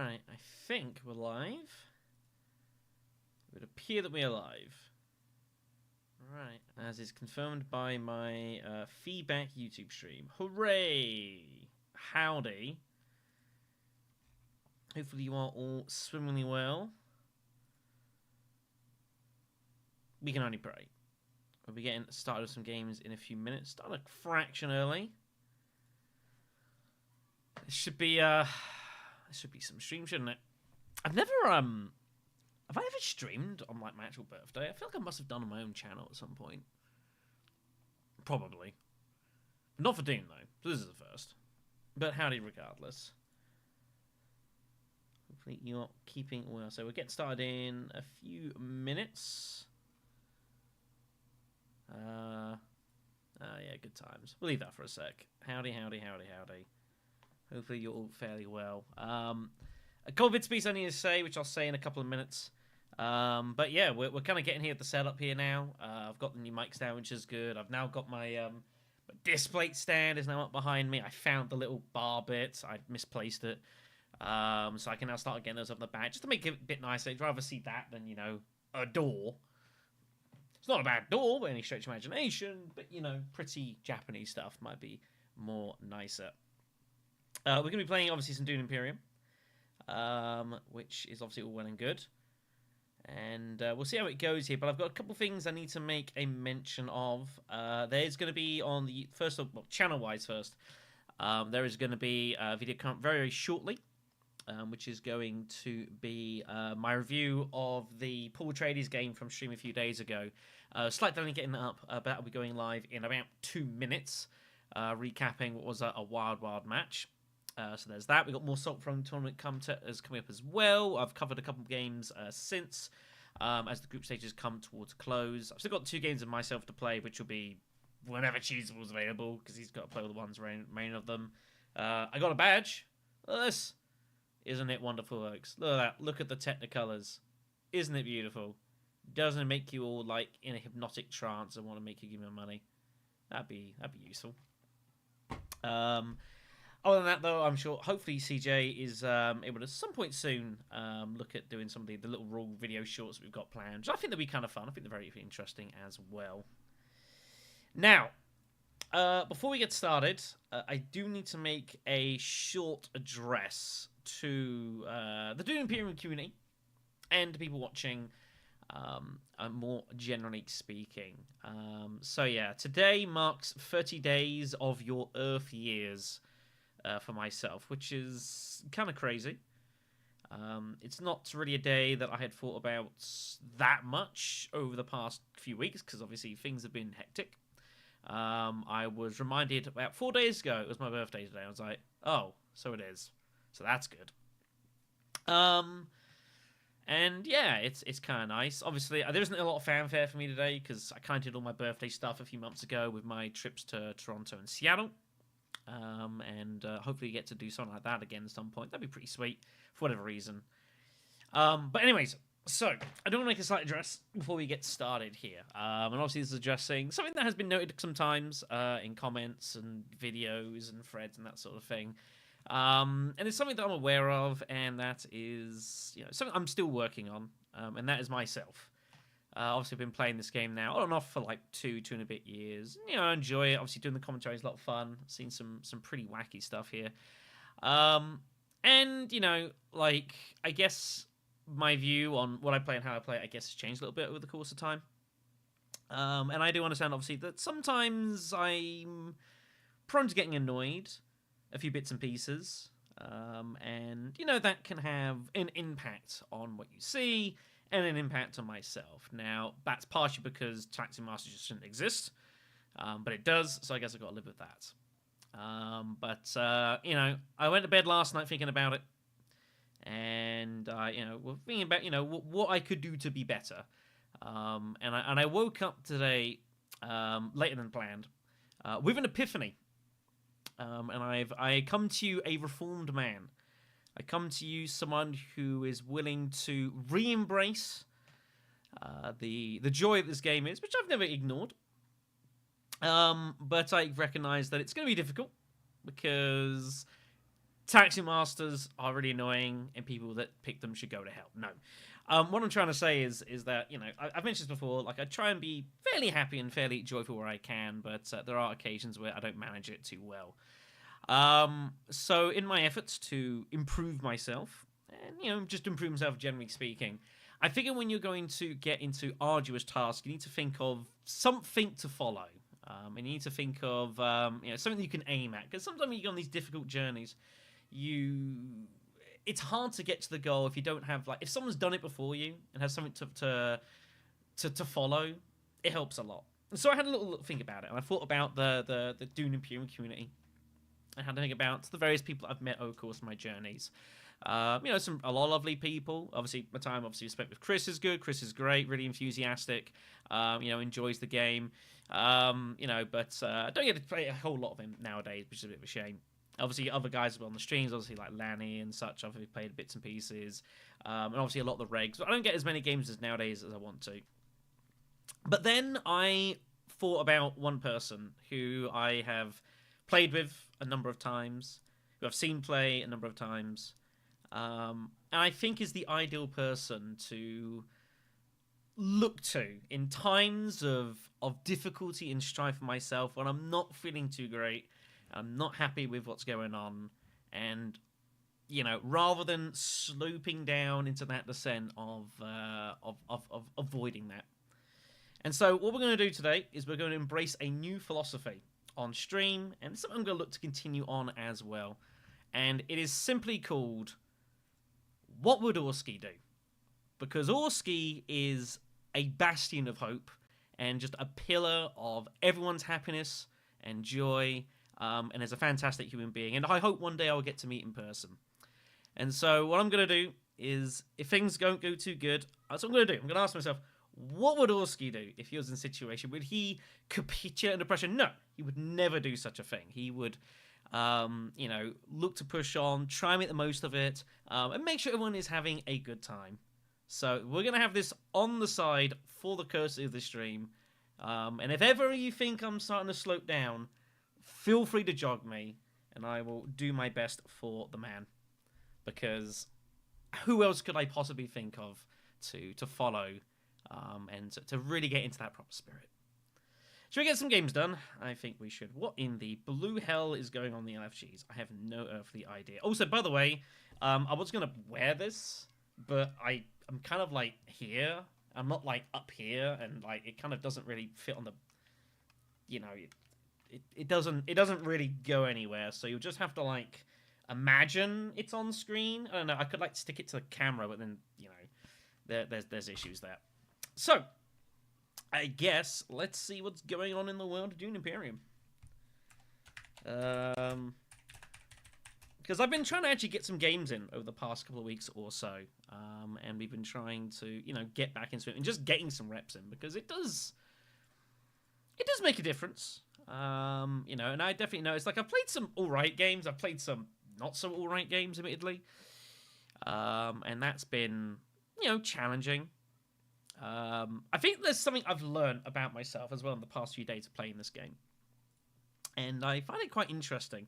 Right, I think we're live. It would appear that we are live. Right, as is confirmed by my feedback YouTube stream. Hooray! Howdy. Hopefully you are all swimmingly well. We can only pray. We'll be getting started with some games in a few minutes. Start a fraction early. It should be some stream, shouldn't it? I've never have I ever streamed on like my actual birthday? I feel like I must have done on my own channel at some point. Probably. Not for Dune though. So this is the first. But howdy regardless. Hopefully you're keeping well. So we'll get started in a few minutes. Yeah, good times. We'll leave that for a sec. Howdy, howdy, howdy, howdy. Hopefully you're all fairly well. A couple bits piece I need to say, which I'll say in a couple of minutes. But yeah, we're kind of getting here at the setup here now. I've got the new mic stand, which is good. I've now got my display stand is now up behind me. I found the little bar bits. I misplaced it. So I can now start getting those up the back, just to make it a bit nicer. I'd rather see that than, a door. It's not a bad door by any stretch of imagination, but, pretty Japanese stuff might be more nicer. We're going to be playing, obviously, some Dune Imperium, which is obviously all well and good. And we'll see how it goes here, but I've got a couple things I need to make a mention of. There's going to be on the first, channel-wise first, there is going to be a video come up very, very shortly, which is going to be my review of the Pool Traders game from stream a few days ago. Slight delay getting that up, but that'll be going live in about 2 minutes, recapping what was a wild, wild match. So there's that. We've got more Salt Throne Tournament coming up as well. I've covered a couple of games since, as the group stages come towards close. I've still got 2 games of myself to play, which will be whenever Cheeseable's available, because he's got to play all the ones main of them. I got a badge. Look at this. Isn't it wonderful, folks? Look at that. Look at the Technicolors. Isn't it beautiful? Doesn't it make you all like in a hypnotic trance and want to make you give me money? That'd be useful. Other than that, though, I'm sure hopefully CJ is able to at some point soon look at doing some of the little raw video shorts that we've got planned. Which I think they'll be kind of fun. I think they're very interesting as well. Now, before we get started, I do need to make a short address to the Dune Imperium community and the people watching, more generally speaking. So yeah, today marks 30 days of your Earth years for myself, which is kind of crazy. It's not really a day that I had thought about that much over the past few weeks, because obviously things have been hectic. I was reminded about 4 days ago, it was my birthday today. I was like, oh, so it is. So that's good. And yeah, it's kind of nice. Obviously, there isn't a lot of fanfare for me today, because I kind of did all my birthday stuff a few months ago with my trips to Toronto and Seattle. And hopefully get to do something like that again at some point. That'd be pretty sweet, for whatever reason. But anyways, so I do want to make a slight address before we get started here. And obviously this is addressing something that has been noted sometimes in comments and videos and threads and that sort of thing. And it's something that I'm aware of, and that is something I'm still working on, and that is myself. Obviously, I've been playing this game now on and off for like two and a bit years. I enjoy it. Obviously, doing the commentary is a lot of fun. Seen some pretty wacky stuff here. And, I guess my view on what I play and how I play, I guess, has changed a little bit over the course of time. And I do understand, obviously, that sometimes I'm prone to getting annoyed a few bits and pieces. And, that can have an impact on what you see, and an impact on myself. Now, that's partially because Tleilaxu Masters just shouldn't exist, but it does, so I guess I've got to live with that. I went to bed last night thinking about it, and thinking about what I could do to be better. And I woke up today later than planned with an epiphany, and I come to you a reformed man. I come to you someone who is willing to re-embrace the joy that this game is, which I've never ignored. But I recognise that it's going to be difficult, because Tleilaxu Masters are really annoying, and people that pick them should go to hell. No. What I'm trying to say is that, I've mentioned this before, like, I try and be fairly happy and fairly joyful where I can, but there are occasions where I don't manage it too well. So in my efforts to improve myself, and, just improve myself generally speaking, I figure when you're going to get into arduous tasks, you need to think of something to follow. And you need to think of, something you can aim at. Because sometimes when you go on these difficult journeys, it's hard to get to the goal if you don't have, like, if someone's done it before you and has something to follow, it helps a lot. So I had a little think about it, and I thought about the Dune Imperium community. I had to think about the various people I've met over the course of my journeys. A lot of lovely people. Obviously, my time spent with Chris is good. Chris is great, really enthusiastic. Enjoys the game. But I don't get to play a whole lot of him nowadays, which is a bit of a shame. Obviously, other guys on the streams, obviously like Lanny and such, I've played bits and pieces, and obviously a lot of the regs. But I don't get as many games as nowadays as I want to. But then I thought about one person who I have played with a number of times, who I've seen play a number of times, and I think is the ideal person to look to in times of difficulty and strife for myself when I'm not feeling too great. I'm not happy with what's going on, and rather than sloping down into that descent of avoiding that. And so what we're going to do today is we're going to embrace a new philosophy on stream, and it's something I'm going to look to continue on as well. And it is simply called, what would Orski do? Because Orski is a bastion of hope and just a pillar of everyone's happiness and joy. And is a fantastic human being, and I hope one day I'll get to meet in person. And so what I'm going to do is, if things don't go too good, that's what I'm going to do. I'm going to ask myself, what would Orski do if he was in a situation? Would he capitulate under pressure? No, he would never do such a thing. He would, look to push on, try and make the most of it, and make sure everyone is having a good time. So we're going to have this on the side for the courtesy of the stream. And if ever you think I'm starting to slope down, feel free to jog me, and I will do my best for the man. Because who else could I possibly think of to follow and to really get into that proper spirit? Should we get some games done? I think we should. What in the blue hell is going on in the LFGs? I have no earthly idea. Also, by the way, I was going to wear this, but I'm kind of like here. I'm not like up here, and like it kind of doesn't really fit on the, It doesn't really go anywhere, so you'll just have to like imagine it's on screen. I don't know. I could like stick it to the camera, but then there's issues there. So I guess let's see what's going on in the world of Dune Imperium. Because I've been trying to actually get some games in over the past couple of weeks or so, and we've been trying to get back into it and just getting some reps in, because it does make a difference. And I definitely noticed, like, I've played some alright games, I've played some not so alright games, admittedly. And that's been, challenging. I think there's something I've learned about myself as well in the past few days of playing this game. And I find it quite interesting.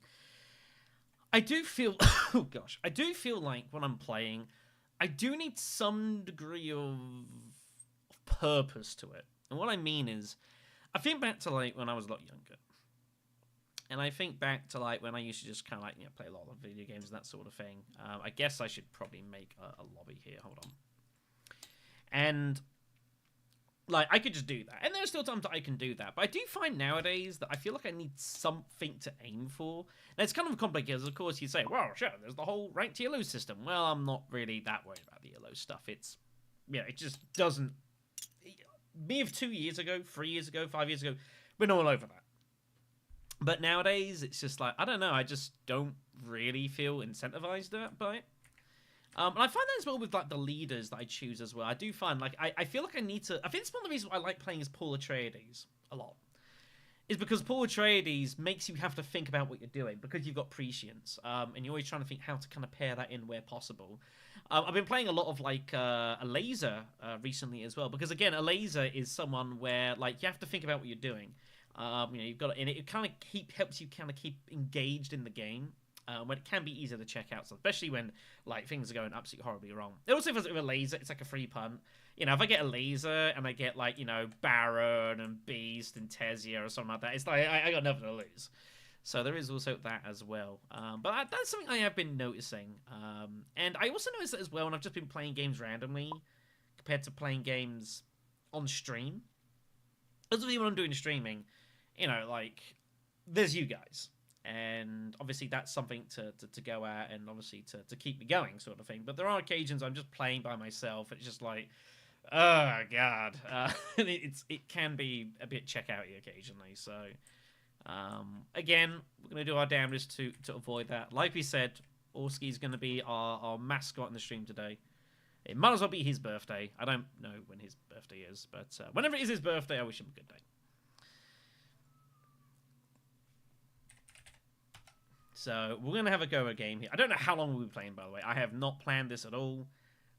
I do feel, I do feel like when I'm playing, I do need some degree of purpose to it. And what I mean is, I think back to like when I was a lot younger, and I think back to like when I used to just kind of like play a lot of video games and that sort of thing. I guess I should probably make a lobby here. Hold on, and like I could just do that, and there are still times that I can do that. But I do find nowadays that I feel like I need something to aim for. And it's kind of complicated. Of course, you say, "Well, sure, there's the whole ranked yellow system." Well, I'm not really that worried about the yellow stuff. It's it just doesn't. Me of 2 years ago, 3 years ago, 5 years ago, we're all over that. But nowadays, it's just like, I don't know, I just don't really feel incentivized by it. And I find that as well with like the leaders that I choose as well. I do find like, I feel like I need to, I think it's one of the reasons why I like playing as Paul Atreides a lot. Is because Paul Atreides makes you have to think about what you're doing, because you've got prescience, and you're always trying to think how to kind of pair that in where possible. I've been playing a lot of like a laser recently as well, because again, a laser is someone where like you have to think about what you're doing. You've got, and it kind of helps you kind of keep engaged in the game. when it can be easier to check out, so especially when like things are going absolutely horribly wrong. It also feels like with a laser, it's like a free punt. You know, if I get a laser and I get like, you know, Baron and Beast and Tesia or something like that, it's like I got nothing to lose. So there is also that as well. But that's something I have been noticing. And I also noticed that as well when I've just been playing games randomly compared to playing games on stream. Obviously, when I'm doing streaming, you know, like, there's you guys. And obviously that's something to go at and obviously to keep me going sort of thing. But there are occasions I'm just playing by myself. It's just like, oh, God. It can be a bit check-outy occasionally. So, again, we're going to do our damnedest to avoid that. Like we said, Orski's going to be our mascot in the stream today. It might as well be his birthday. I don't know when his birthday is, but whenever it is his birthday, I wish him a good day. So we're going to have a go at a game here. I don't know how long we'll be playing, by the way. I have not planned this at all.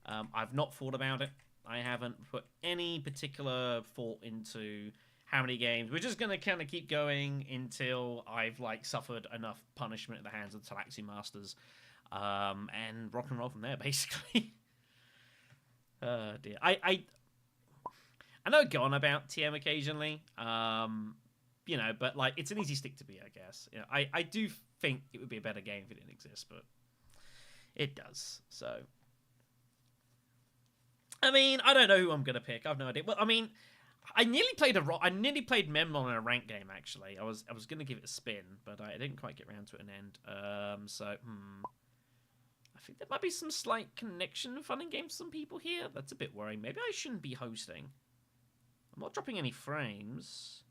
I've not thought about it. I haven't put any particular thought into how many games. We're just going to kind of keep going until I've like suffered enough punishment at the hands of the Tleilaxu Masters. And rock and roll from there, basically. Oh, dear. I know I go on about TM occasionally. You know, but like it's an easy stick to be, I guess. You know, I do think it would be a better game if it didn't exist, but it does. So, I mean, I don't know who I'm gonna pick. I've no idea. Well, I mean, I nearly played Memnon in a ranked game. Actually, I was gonna give it a spin, but I didn't quite get around to an end. So, I think there might be some slight connection fun and games for some people here. That's a bit worrying. Maybe I shouldn't be hosting. I'm not dropping any frames.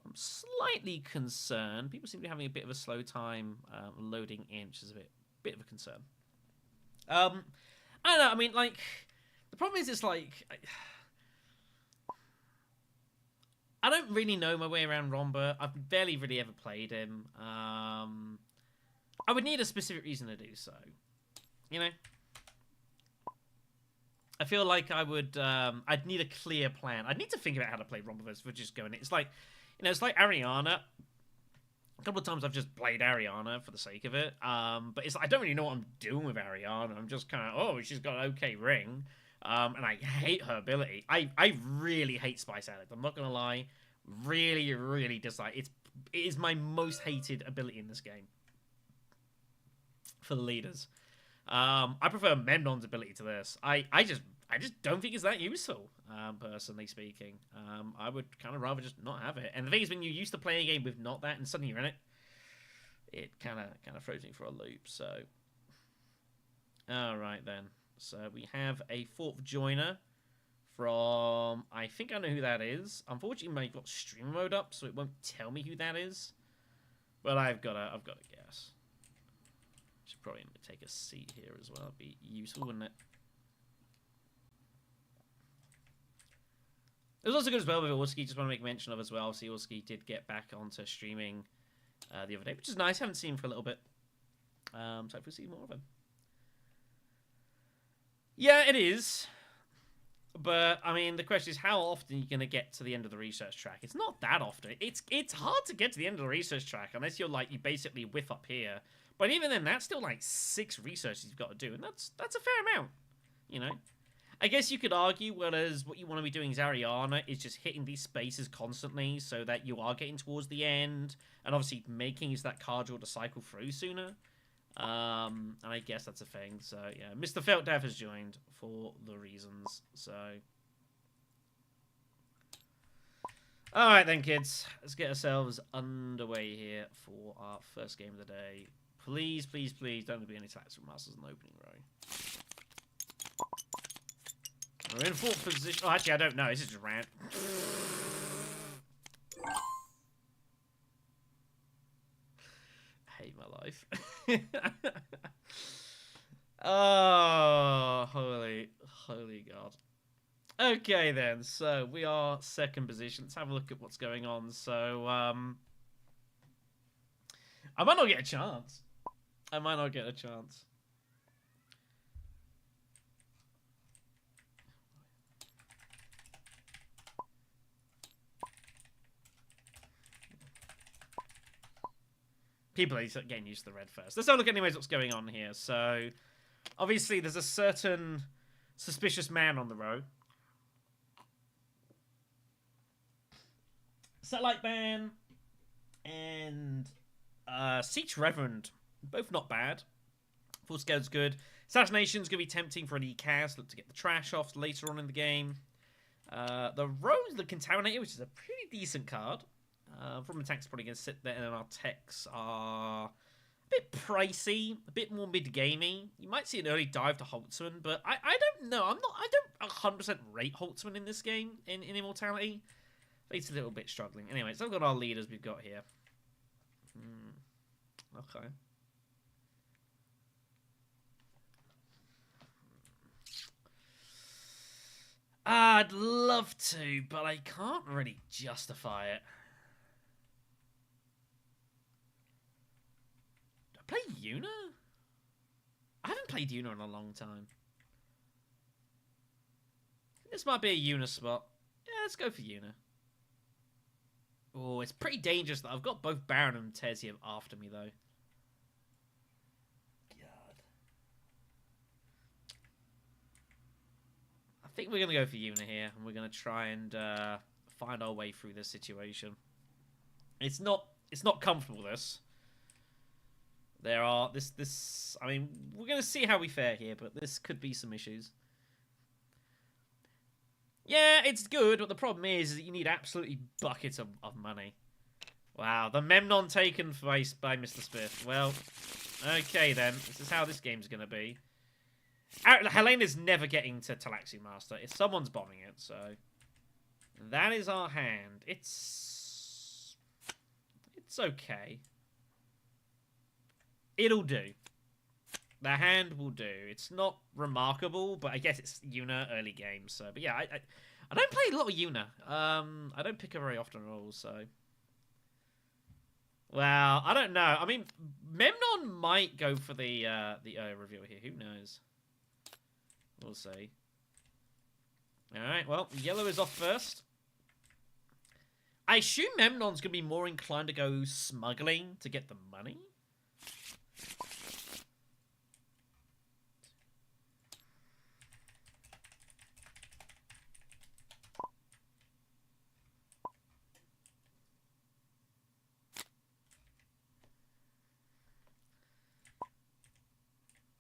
I'm slightly concerned. People seem to be having a bit of a slow time loading in, which is a bit of a concern. I don't know. I mean, like, the problem is it's like I don't really know my way around Romba. I've barely really ever played him. I would need a specific reason to do so. You know? I feel like I would, I'd need a clear plan. I'd need to think about how to play Romba versus just going. It's like, you know, it's like Ariana. A couple of times I've just played Ariana for the sake of it. But it's I don't really know what I'm doing with Ariana. I'm just kind of, oh, she's got an okay ring. And I hate her ability. I really hate Spice Addict. I'm not going to lie. Really, really dislike it. It is my most hated ability in this game. For the leaders. I prefer Memnon's ability to this. I just don't think it's that useful, personally speaking. I would kind of rather just not have it. And the thing is, when you're used to playing a game with not that, and suddenly you're in it, it kind of throws me for a loop. So, all right then. So we have a fourth joiner from. I think I know who that is. Unfortunately, I've got stream mode up, so it won't tell me who that is. But I've got to guess. Should probably take a seat here as well. It'd be useful, wouldn't it? It was also good as well with Orski. Just want to make mention of as well. See, Orski did get back onto streaming the other day, which is nice. Haven't seen him for a little bit. So hopefully we'll see more of him. Yeah, it is. But I mean, the question is, how often are you going to get to the end of the research track? It's not that often. It's hard to get to the end of the research track unless you're like you basically whiff up here. But even then, that's still like 6 researches you've got to do, and that's a fair amount, you know. I guess you could argue, whereas what you want to be doing as Ariana is just hitting these spaces constantly so that you are getting towards the end, and obviously making use of that card draw to cycle through sooner. And I guess that's a thing. So yeah, Mr. Feltdev has joined for the reasons. So, all right then, kids, let's get ourselves underway here for our first game of the day. Please, please, please don't be any Tleilaxu Masters in the opening row. We're in 4th position. Oh, actually, I don't know. This is just rant. I hate my life. Oh, holy God. Okay, then. So, we are 2nd position. Let's have a look at what's going on. So, I might not get a chance. people are getting used to the red first. Let's have a look anyways what's going on here. So, obviously, there's a certain suspicious man on the row. Satellite Ban and Siege Reverend. Both not bad. Full scale's good. Assassination's going to be tempting for an ECAS. Look to get the trash off later on in the game. The Rose, the Contaminator, which is a pretty decent card. From attack's probably going to sit there, and then our techs are a bit pricey, a bit more mid-gamey. You might see an early dive to Holtzman, but I don't know. I don't 100% rate Holtzman in this game, in Immortality. It's a little bit struggling. Anyway, so I've got our leaders we've got here. Okay. I'd love to, but I can't really justify it. Do I play Yuna? I haven't played Yuna in a long time. This might be a Yuna spot. Yeah, let's go for Yuna. Oh, it's pretty dangerous that I've got both Baron and Tez after me, though. I think we're going to go for Yuna here, and we're going to try and find our way through this situation. It's not comfortable, this. I mean, we're going to see how we fare here, but this could be some issues. Yeah, it's good, but the problem is that you need absolutely buckets of money. Wow, the Memnon taken by Mr. Smith. Well, okay then. This is how this game's going to be. Helena's never getting to Tleilaxu Master. If someone's bombing it, so... That is our hand. It's okay. It'll do. The hand will do. It's not remarkable, but I guess it's Yuna early game, so... But yeah, I don't play a lot of Yuna. I don't pick her very often at all, so... Well, I don't know. I mean, Memnon might go for the reveal here. Who knows? We'll see. Alright, well, yellow is off first. I assume Memnon's going to be more inclined to go smuggling to get the money.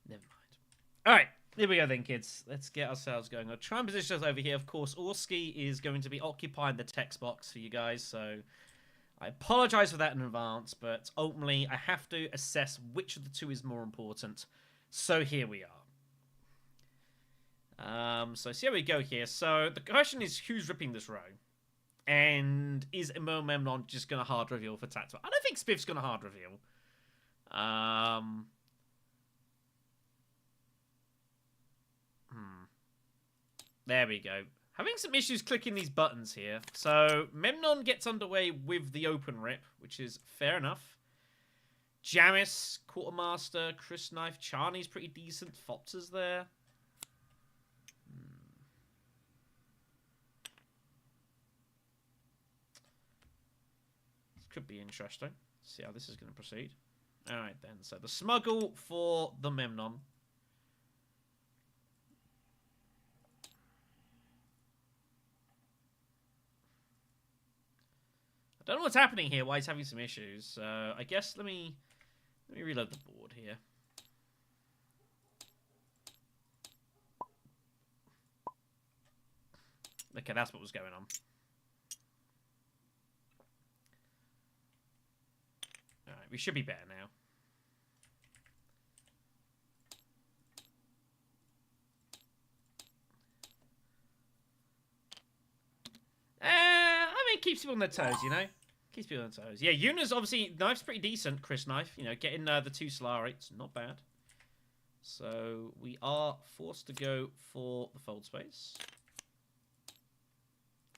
Never mind. Alright. Here we go then, kids. Let's get ourselves going. I'll try and position us over here. Of course, Orski is going to be occupying the text box for you guys, so I apologize for that in advance, but ultimately I have to assess which of the two is more important. So here we are. So see how we go here. So the question is, who's ripping this row? And is Immo Memnon just going to hard reveal for Tatwa? I don't think Spiff's going to hard reveal. There we go. Having some issues clicking these buttons here. So, Memnon gets underway with the open rip, which is fair enough. Jamis, Quartermaster, Chris Knife, Charney's pretty decent. Fops is there. This could be interesting. See how this is going to proceed. Alright then, so the smuggle for the Memnon. I don't know what's happening here, why he's having some issues. So I guess let me reload the board here. Okay, that's what was going on. Alright, we should be better now. I mean, keeps people on their toes, you know? Keeps people on their toes. Yeah, Yuna's obviously... Knife's pretty decent, Chris Knife. You know, getting the 2 Solarites, not bad. So, we are forced to go for the Fold Space.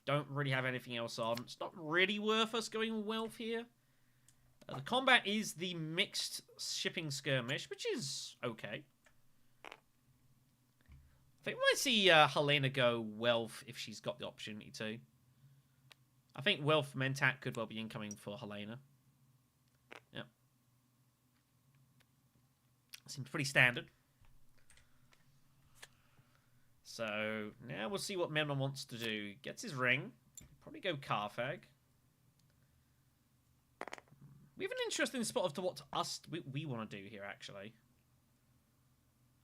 Don't really have anything else on. It's not really worth us going Wealth here. The combat is the mixed shipping skirmish, which is okay. I think we might see Helena go Wealth if she's got the opportunity to. I think Wealth Mentat could well be incoming for Helena. Yep. Seems pretty standard. So now we'll see what Memnon wants to do. Gets his ring. Probably go Carfag. We have an interesting spot as to what we want to do here, actually.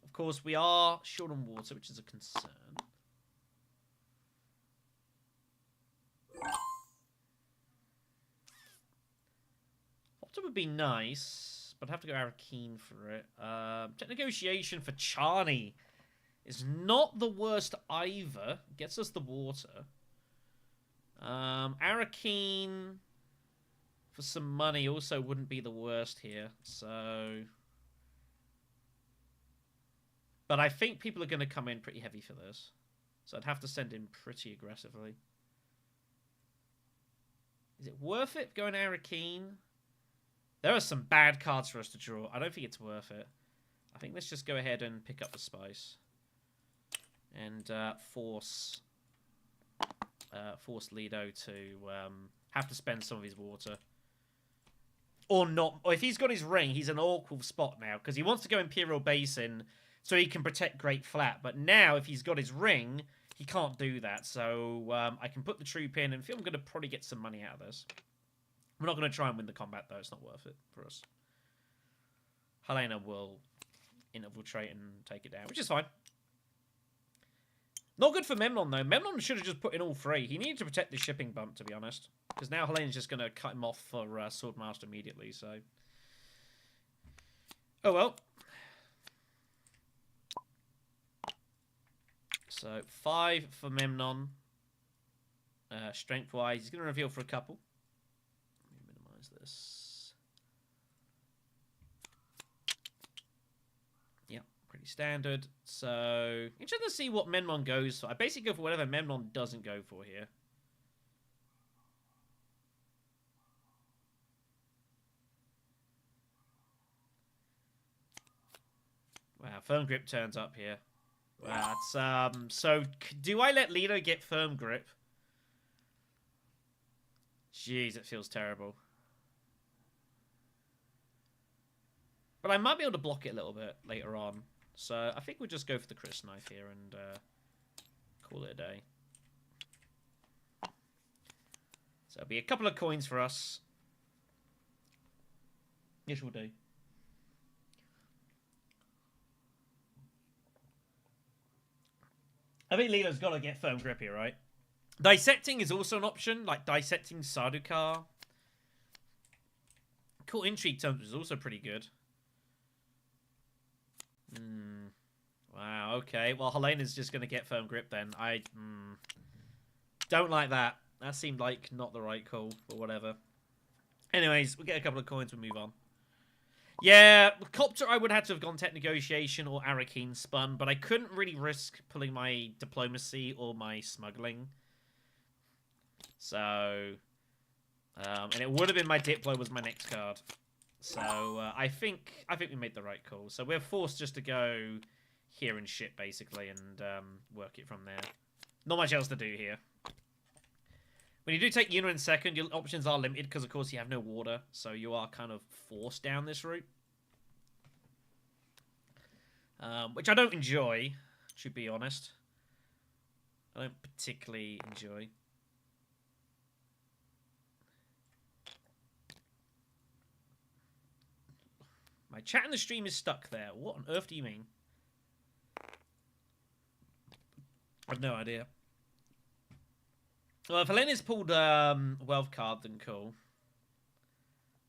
Of course, we are short on water, which is a concern. Opta would be nice, but I'd have to go Arakeen for it. Tech Negotiation for Charney is not the worst either. Gets us the water. Arakeen for some money also wouldn't be the worst here, so... But I think people are going to come in pretty heavy for this. So I'd have to send in pretty aggressively. Is it worth it going Arakeen? There are some bad cards for us to draw. I don't think it's worth it. I think let's just go ahead and pick up the spice. And force Lido to have to spend some of his water. Or not. Or if he's got his ring, he's in an awkward spot now. Because he wants to go Imperial Basin... So he can protect Great Flat. But now, if he's got his ring, he can't do that. So I can put the troop in and feel I'm going to probably get some money out of this. We're not going to try and win the combat, though. It's not worth it for us. Helena will infiltrate and take it down, which is fine. Not good for Memnon, though. Memnon should have just put in all three. He needed to protect the shipping bump, to be honest. Because now Helena's just going to cut him off for Swordmaster immediately, so... Oh, well. So, 5 for Memnon. Strength-wise, he's going to reveal for a couple. Let me minimize this. Yep, pretty standard. So, interested to see what Memnon goes for. I basically go for whatever Memnon doesn't go for here. Wow, Firm Grip turns up here. Wow, that's, so, do I let Lido get Firm Grip? Jeez, it feels terrible. But I might be able to block it a little bit later on. So, I think we'll just go for the Crisp Knife here and call it a day. So, it'll be a couple of coins for us. Yes, we'll do. I think Lido's got to get Firm Grip here, right? Dissecting is also an option, like dissecting Sardaukar. Cool Intrigue terms is also pretty good. Wow, okay. Well, Helena's just going to get Firm Grip then. I don't like that. That seemed like not the right call, but whatever. Anyways, we'll get a couple of coins, we'll move on. Yeah, Copter I would have to have gone Tech Negotiation or Arakeen spun, but I couldn't really risk pulling my Diplomacy or my Smuggling. So, and it would have been my Diplo was my next card. So, I think we made the right call. So we're forced just to go here and shit, basically, and work it from there. Not much else to do here. When you do take Yuna in second, your options are limited because, of course, you have no water. So you are kind of forced down this route. Which I don't enjoy, to be honest. I don't particularly enjoy. My chat in the stream is stuck there. What on earth do you mean? I have no idea. Well, if Helena's pulled Wealth card, then cool.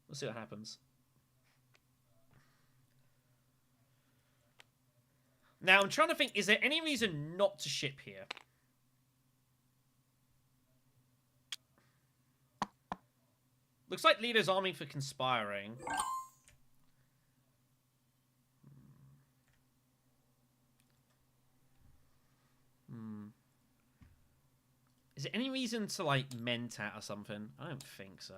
We'll see what happens. Now, I'm trying to think, is there any reason not to ship here? Looks like Lido's arming for conspiring. Is there any reason to, like, Mentat or something? I don't think so.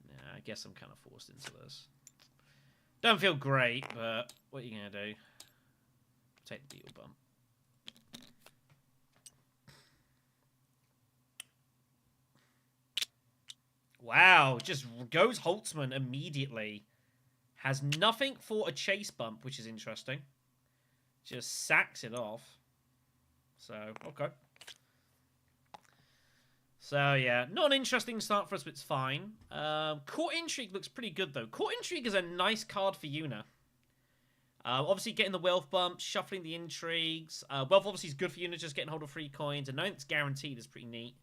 Nah, I guess I'm kind of forced into this. Don't feel great, but what are you going to do? Take the Beetle Bump. Wow, just goes Holtzman immediately. Has nothing for a chase bump, which is interesting. Just sacks it off. So, okay. So, yeah. Not an interesting start for us, but it's fine. Court Intrigue looks pretty good, though. Court Intrigue is a nice card for Yuna. Obviously, getting the wealth bump, shuffling the intrigues. Wealth obviously is good for Yuna, just getting hold of free coins. And knowing it's guaranteed is pretty neat.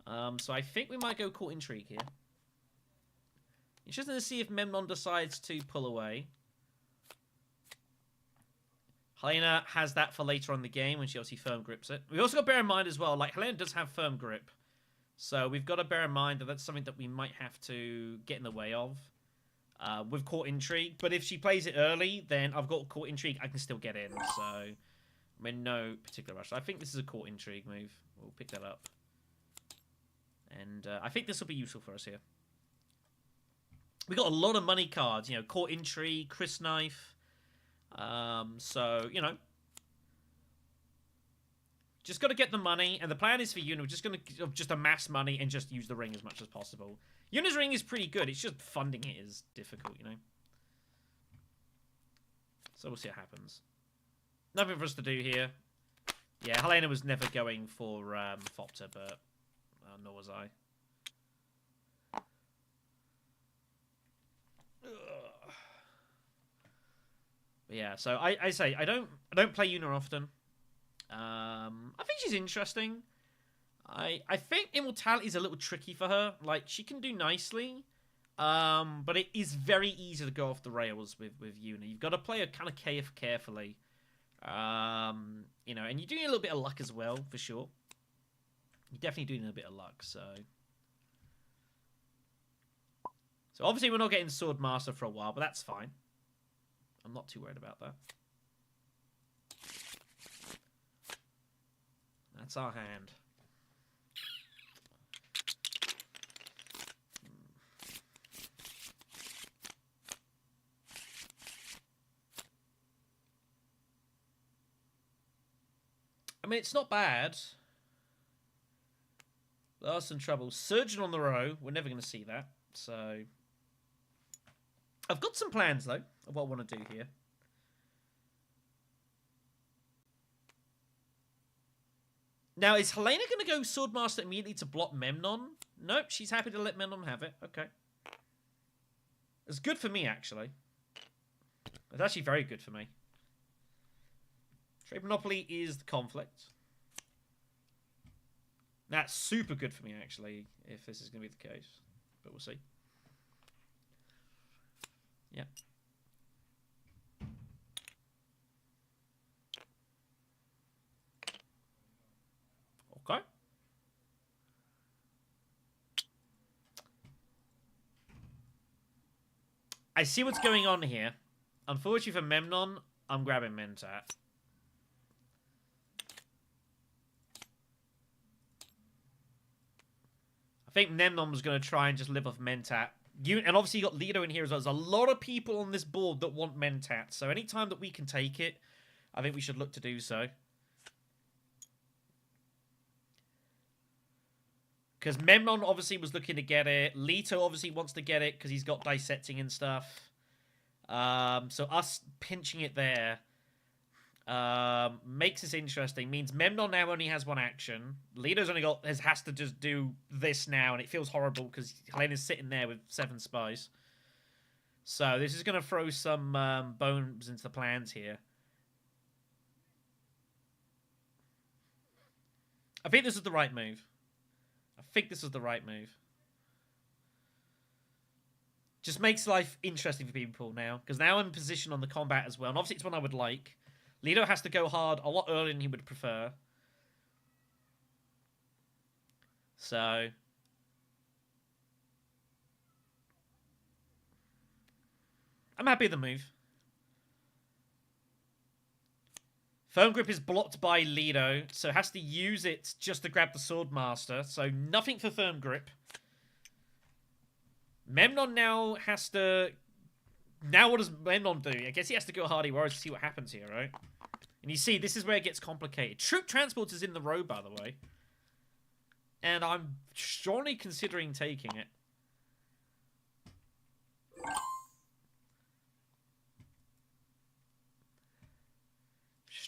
So I think we might go Court Intrigue here. Interesting to see if Memnon decides to pull away. Helena has that for later on in the game when she obviously firm grips it. We also got to bear in mind as well, like, Helena does have firm grip. So we've got to bear in mind that that's something that we might have to get in the way of with Court Intrigue. But if she plays it early, then I've got Court Intrigue, I can still get in. So I'm in no particular rush. I think this is a Court Intrigue move. We'll pick that up. And I think this will be useful for us here. We got a lot of money cards, you know, Court Intrigue, Chris Knife. So, you know, just got to get the money, and the plan is for Yuna. We're just going to just amass money and just use the ring as much as possible. Yuna's ring is pretty good. It's just funding it is difficult, you know. So we'll see what happens. Nothing for us to do here. Yeah, Helena was never going for Fopter, but nor was I. But yeah, so I say I don't play Yuna often. I think she's interesting. I think Immortality is a little tricky for her. Like, she can do nicely, but it is very easy to go off the rails with Yuna. You've got to play her kind of carefully. You know, and you do need a little bit of luck as well, for sure. You definitely do need a bit of luck, so obviously we're not getting Sword Master for a while, but that's fine. I'm not too worried about that. That's our hand. I mean, it's not bad. There are some troubles. Surgeon on the row. We're never going to see that. So I've got some plans, though, of what I want to do here. Now, is Helena going to go Swordmaster immediately to block Memnon? Nope, she's happy to let Memnon have it. Okay. It's good for me, actually. It's actually very good for me. Trade Monopoly is the conflict. That's super good for me, actually, if this is going to be the case. But we'll see. Yeah. Okay. I see what's going on here. Unfortunately for Memnon, I'm grabbing Mentat. I think Memnon was going to try and just live off Mentat. And obviously you got Lido in here as well. There's a lot of people on this board that want Mentat. So anytime that we can take it, I think we should look to do so. Because Memnon obviously was looking to get it. Leto obviously wants to get it because he's got dissecting and stuff. So us pinching it there makes this interesting. Means Memnon now only has one action. Leto's only got has to just do this now, and it feels horrible because Helena's sitting there with 7 spies. So this is going to throw some bones into the plans here. I think this is the right move. Just makes life interesting for people now, because now I'm in position on the combat as well, and obviously it's one I would like. Leto has to go hard a lot earlier than he would prefer. So I'm happy with the move. Firm Grip is blocked by Leto, so has to use it just to grab the Sword Master. So nothing for Firm Grip. Memnon now has to... Now what does Memnon do? I guess he has to go Hardy Warriors to see what happens here, right? And you see, this is where it gets complicated. Troop Transport is in the row, by the way. And I'm strongly considering taking it.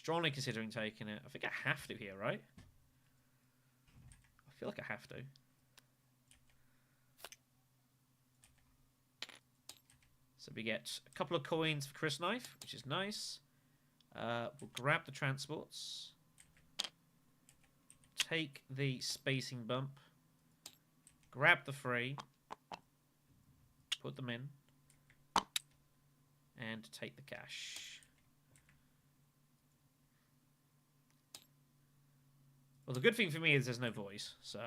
strongly considering taking it. I think I have to here, right? I feel like I have to. So we get a couple of coins for Chris Knife, which is nice. We'll grab the transports. Take the spacing bump. Grab the free. Put them in. And take the cash. Well, the good thing for me is there's no voice, so...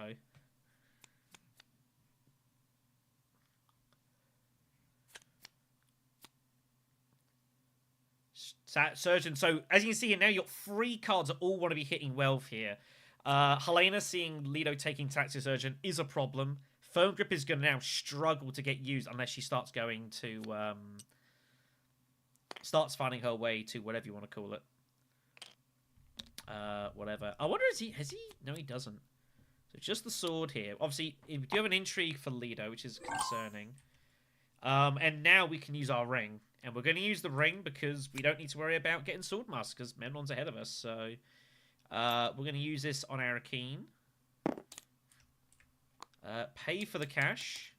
Surgeon. So, as you can see here now, your 3 cards all want to be hitting wealth here. Helena seeing Lido taking Tleilaxu Surgeon is a problem. Firm Grip is going to now struggle to get used unless she starts going to... starts finding her way to whatever you want to call it. Whatever. I wonder, has he? No, he doesn't. So just the sword here. Obviously, we do have an intrigue for Lido, which is concerning. And now we can use our ring. And we're going to use the ring because we don't need to worry about getting sword masks because Memnon's ahead of us. So we're going to use this on Arakeen. Pay for the cash.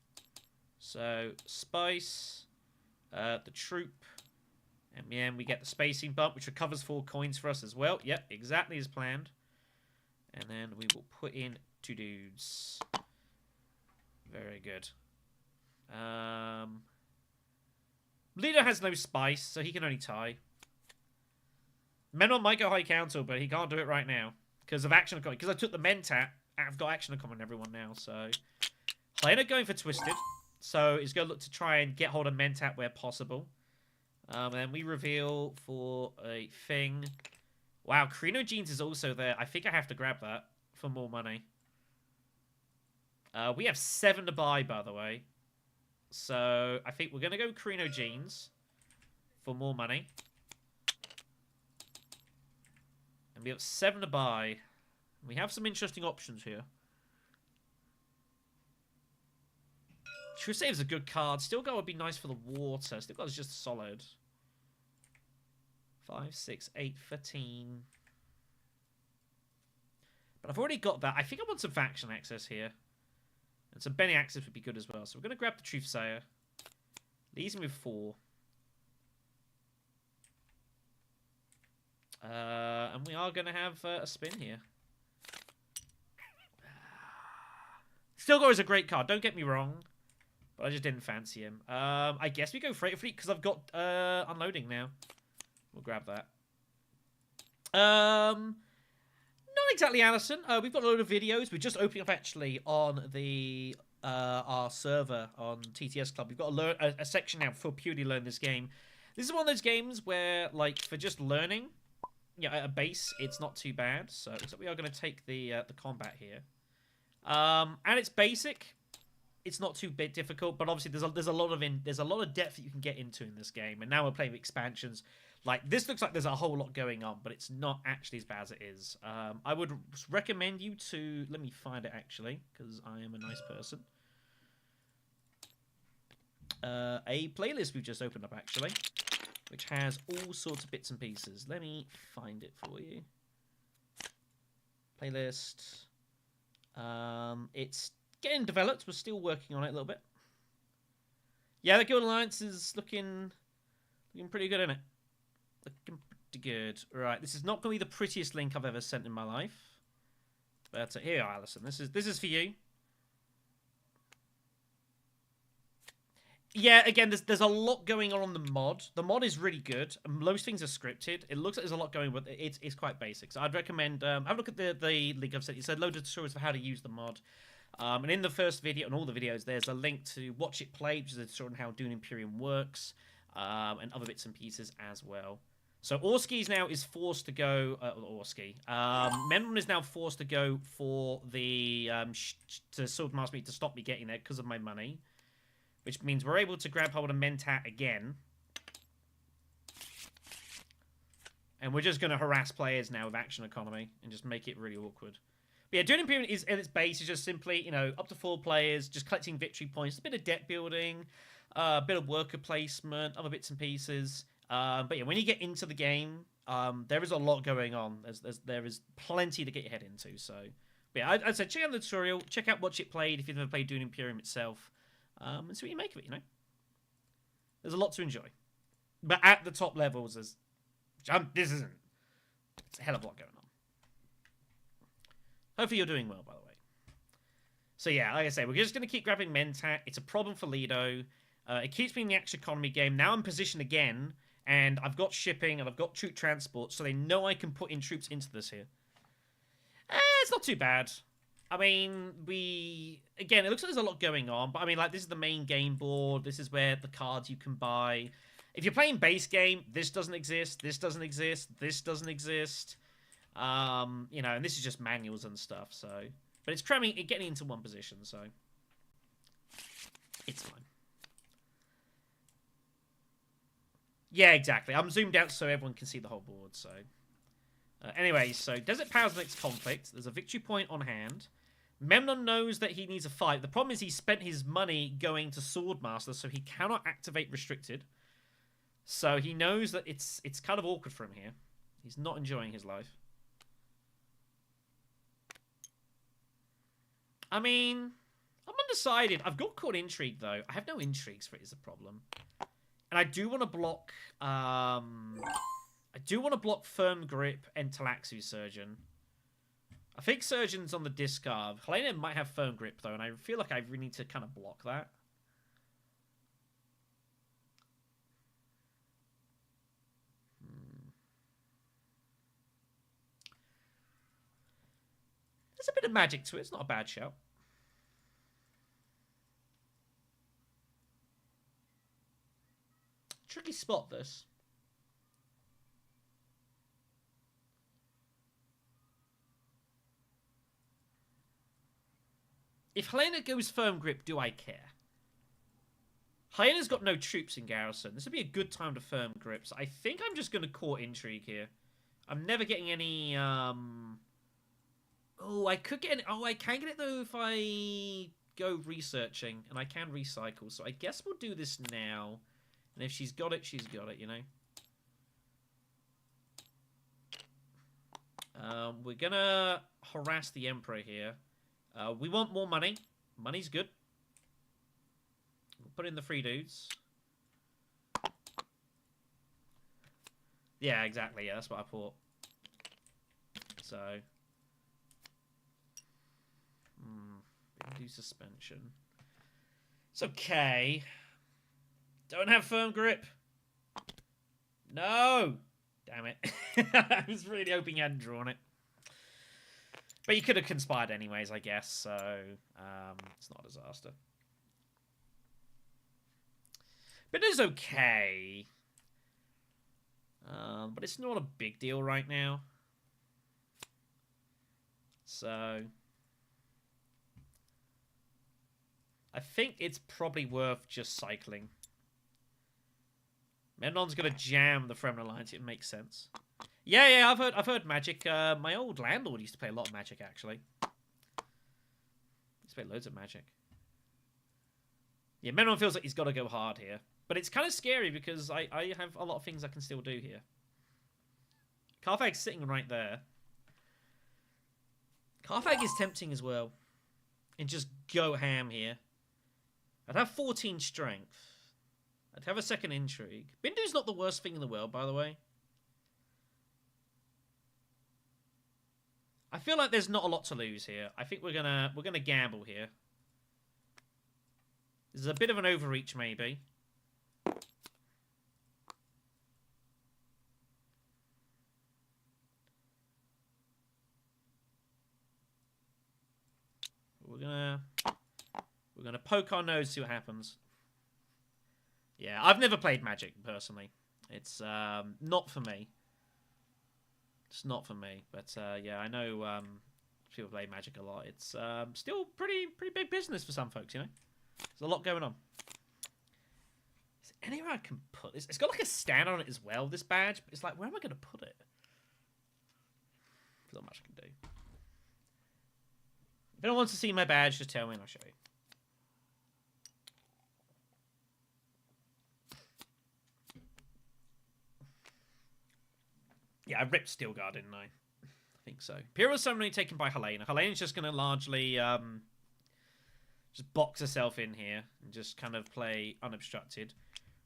So spice, the troop. And yeah, we get the spacing bump, which recovers 4 coins for us as well. Yep, exactly as planned. And then we will put in 2 dudes. Very good. Lido has no spice, so he can only tie. Menon might go high council, but he can't do it right now. Because of action economy. Because I took the Mentat, I've got action economy on everyone now, so... Helena going for Twisted. So he's going to look to try and get hold of Mentat where possible. And then we reveal for a thing. Wow, Carino Jeans is also there. I think I have to grab that for more money. We have 7 to buy, by the way. So I think we're going to go Carino Jeans for more money. And we have 7 to buy. We have some interesting options here. True Save's a good card. Still God would be nice for the water. Still God is just solid. 5, 6, 8, 13. But I've already got that. I think I want some faction access here. And some Benny access would be good as well. So we're going to grab the Truthsayer. Leaves him with 4. And we are going to have a spin here. Still God is a great card. Don't get me wrong. But I just didn't fancy him. I guess we go Freighter Fleet because I've got unloading now. We'll grab that. Not exactly Allison. We've got a load of videos. We're just opening up actually on the our server on TTS Club. We've got a section now for purely learn this game. This is one of those games where, like, for just learning, yeah, at a base, it's not too bad. So we are going to take the combat here, and it's basic. It's not too bit difficult, but obviously there's a lot of depth that you can get into in this game. And now we're playing expansions. Like, this looks like there's a whole lot going on, but it's not actually as bad as it is. I would recommend you to... Let me find it, actually, because I am a nice person. A playlist we've just opened up, actually, which has all sorts of bits and pieces. Let me find it for you. Playlist. It's getting developed. We're still working on it a little bit. Yeah, the Guild Alliance is looking pretty good, isn't it? Looking pretty good. Right, this is not going to be the prettiest link I've ever sent in my life. But here you are, Alison. This is for you. Yeah, again, there's a lot going on the mod. The mod is really good. Most things are scripted. It looks like there's a lot going, but it's quite basic. So I'd recommend have a look at the link I've sent. It's a load of tutorials for how to use the mod. And in the first video, and all the videos, there's a link to watch it play, which is a tutorial on how Dune Imperium works, and other bits and pieces as well. So Orski's now is forced to go... Memnon is now forced to go for the to Swordmaster me to stop me getting there because of my money. Which means we're able to grab hold of Mentat again. And we're just going to harass players now with action economy and just make it really awkward. But yeah, Dune Imperium is at its base is just simply, you know, up to 4 players, just collecting victory points, a bit of deck building, a bit of worker placement, other bits and pieces. But yeah, when you get into the game, there is a lot going on. There is plenty to get your head into. So, but yeah, I'd say check out the tutorial, check out Watch It Played if you've never played Dune Imperium itself, and see what you make of it. There's a lot to enjoy, but at the top levels, this isn't. It's a hell of a lot going on. Hopefully you're doing well, by the way. So yeah, like I say, we're just going to keep grabbing Mentat. It's a problem for Lido. It keeps me in the action economy game. Now I'm positioned again, and I've got shipping, and I've got troop transport, so they know I can put in troops into this here. It's not too bad. I mean, again, it looks like there's a lot going on, but I mean, like, this is the main game board. This is where the cards you can buy. If you're playing base game, this doesn't exist, this doesn't exist, this doesn't exist. And this is just manuals and stuff, so... But it's getting into one position, so... It's fine. Yeah, exactly. I'm zoomed out so everyone can see the whole board, so... Anyway, so Desert Powers next conflict. There's a victory point on hand. Memnon knows that he needs a fight. The problem is he spent his money going to Swordmaster, so he cannot activate Restricted. So he knows that it's kind of awkward for him here. He's not enjoying his life. I mean, I'm undecided. I've got Court Intrigue, though. I have no intrigues for it is a problem. And I do want to block... I do want to block Firm Grip and Tleilaxu Surgeon. I think Surgeon's on the discard. Helena might have Firm Grip, though, and I feel like I really need to kind of block that. There's a bit of magic to it. It's not a bad shout. Tricky spot, this. If Helena goes Firm Grip, do I care? Hyena's got no troops in garrison. This would be a good time to Firm Grip. So I think I'm just going to Court Intrigue here. I'm never getting any... Oh, I could get... I can get it, though, if I go researching. And I can recycle. So I guess we'll do this now. And if she's got it, she's got it, We're going to harass the Emperor here. We want more money. Money's good. We'll put in the 3 dudes. Yeah, exactly. Yeah, that's what I thought. So... do suspension. It's okay. Don't have Firm Grip. No! Damn it. I was really hoping you hadn't drawn it. But you could have conspired anyways, I guess, so it's not a disaster. But it's okay. But it's not a big deal right now. So... I think it's probably worth just cycling. Memnon's gonna jam the Fremen Alliance. It makes sense. Yeah, I've heard Magic. My old landlord used to play a lot of Magic, actually. He's played loads of Magic. Yeah, Memnon feels like he's got to go hard here, but it's kind of scary because I have a lot of things I can still do here. Carthag's sitting right there. Carthag is tempting as well, and just go ham here. I'd have 14 strength. I'd have a second intrigue. Bindu's not the worst thing in the world, by the way. I feel like there's not a lot to lose here. I think we're gonna gamble here. This is a bit of an overreach, maybe. We're gonna poke our nose, see what happens. Yeah, I've never played Magic personally. It's not for me. It's not for me. But yeah, I know people play Magic a lot. It's still pretty big business for some folks, There's a lot going on. Is there anywhere I can put this? It's got like a stand on it as well, this badge. But it's like, where am I going to put it? There's not much I can do. If anyone wants to see my badge, just tell me and I'll show you. Yeah, I ripped Steelguard, didn't I? I think so. Imperial Summoning taken by Helena. Helena's just going to largely just box herself in here and just kind of play unobstructed.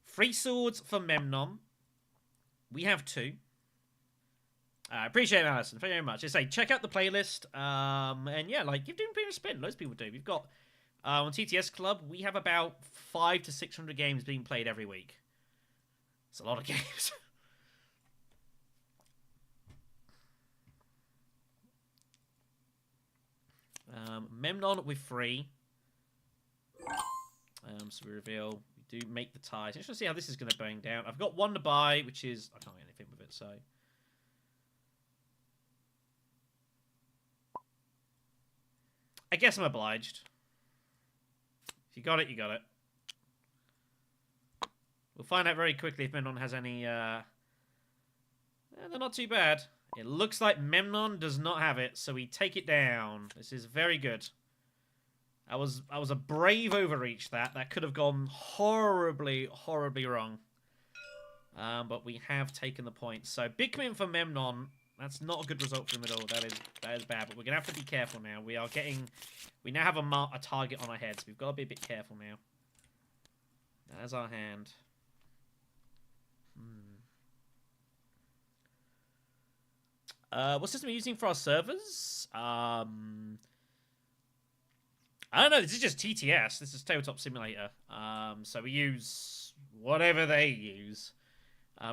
3 swords for Memnon. We have 2. I appreciate it, Alison. Thank you very much. I say, check out the playlist. And yeah, like, give Dune a spin. Loads of people do. We've got, on TTS Club, we have about 500 to 600 games being played every week. It's a lot of games. Memnon with 3. So we reveal, we do make the ties. Let's just see how this is going to bang down. I've got 1 to buy, which is, I can't get anything with it, so. I guess I'm obliged. If you got it, you got it. We'll find out very quickly if Memnon has any, they're not too bad. It looks like Memnon does not have it, so we take it down. This is very good. I was a brave overreach that. That could have gone horribly, horribly wrong. But we have taken the point. So big commitment for Memnon. That's not a good result for him at all. That is bad. But we're gonna have to be careful now. We now have a target on our heads. We've got to be a bit careful now. There's our hand. What system are we using for our servers? I don't know. This is just TTS. This is Tabletop Simulator. So we use whatever they use.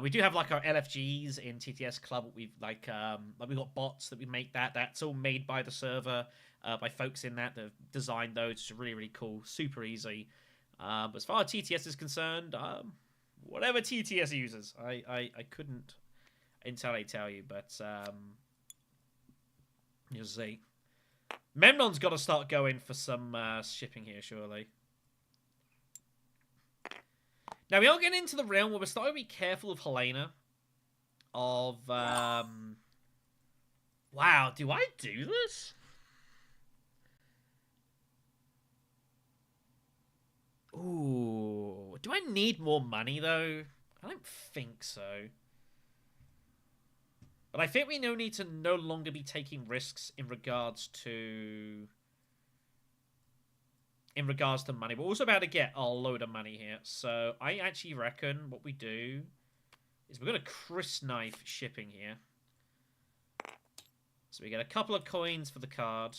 We do have like our LFGs in TTS Club. We've we've got bots that we make that. That's all made by the server, by folks in that have designed those. It's really, really cool. Super easy. But as far as TTS is concerned, whatever TTS uses, I couldn't entirely tell you, but you'll see. Memnon's got to start going for some shipping here, surely. Now, we are getting into the realm where we're starting to be careful of Helena. Wow, do I do this? Ooh, do I need more money, though? I don't think so. But I think we need to no longer be taking risks in regards to money. We're also about to get a load of money here. So I actually reckon what we do is we're going to Chris Knife shipping here. So we get a couple of coins for the card.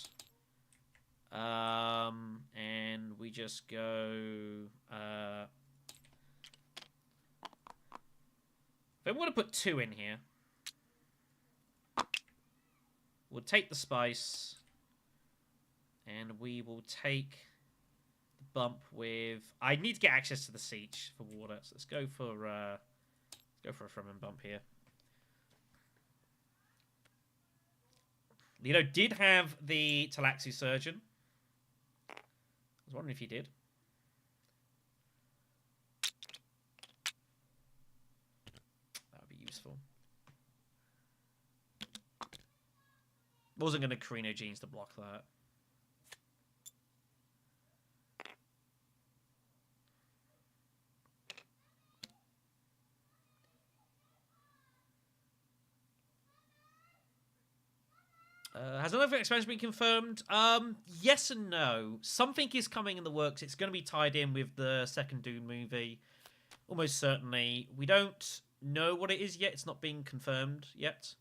And we just go... if I want to put 2 in here, we'll take the spice, and we will take the bump with... I need to get access to the siege for water, so let's go for a Fremen bump here. Lido did have the Tleilaxu Surgeon. I was wondering if he did. That would be useful. Wasn't going to Carino Genes to block that. Has another expansion been confirmed? Yes and no. Something is coming in the works. It's going to be tied in with the second Dune movie. Almost certainly. We don't know what it is yet. It's not being confirmed yet.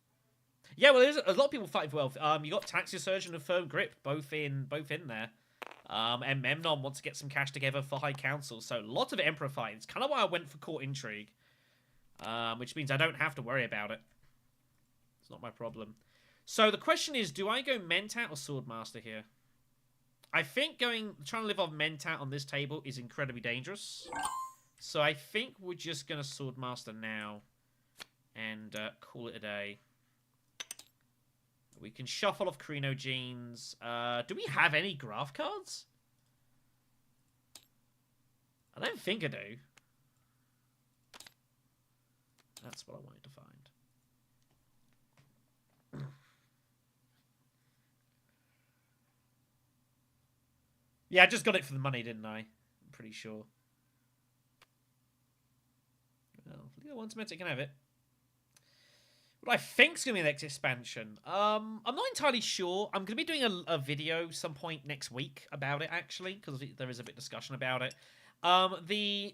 Yeah, well, there's a lot of people fighting for wealth. You got Tleilaxu Surgeon and Firm Grip both in there. And Memnon wants to get some cash together for High Council. So lots of Emperor fighting. It's kind of why I went for Court Intrigue. Which means I don't have to worry about it. It's not my problem. So the question is, do I go Mentat or Swordmaster here? I think trying to live off Mentat on this table is incredibly dangerous. So I think we're just going to Swordmaster now and call it a day. We can shuffle off Carino Genes. Do we have any graph cards? I don't think I do. That's what I wanted to find. Yeah, I just got it for the money, didn't I? I'm pretty sure. Well, if Leo wants Meta, can have it. What I think's gonna be the next expansion. I'm not entirely sure. I'm gonna be doing a video some point next week about it actually, because there is a bit of discussion about it. The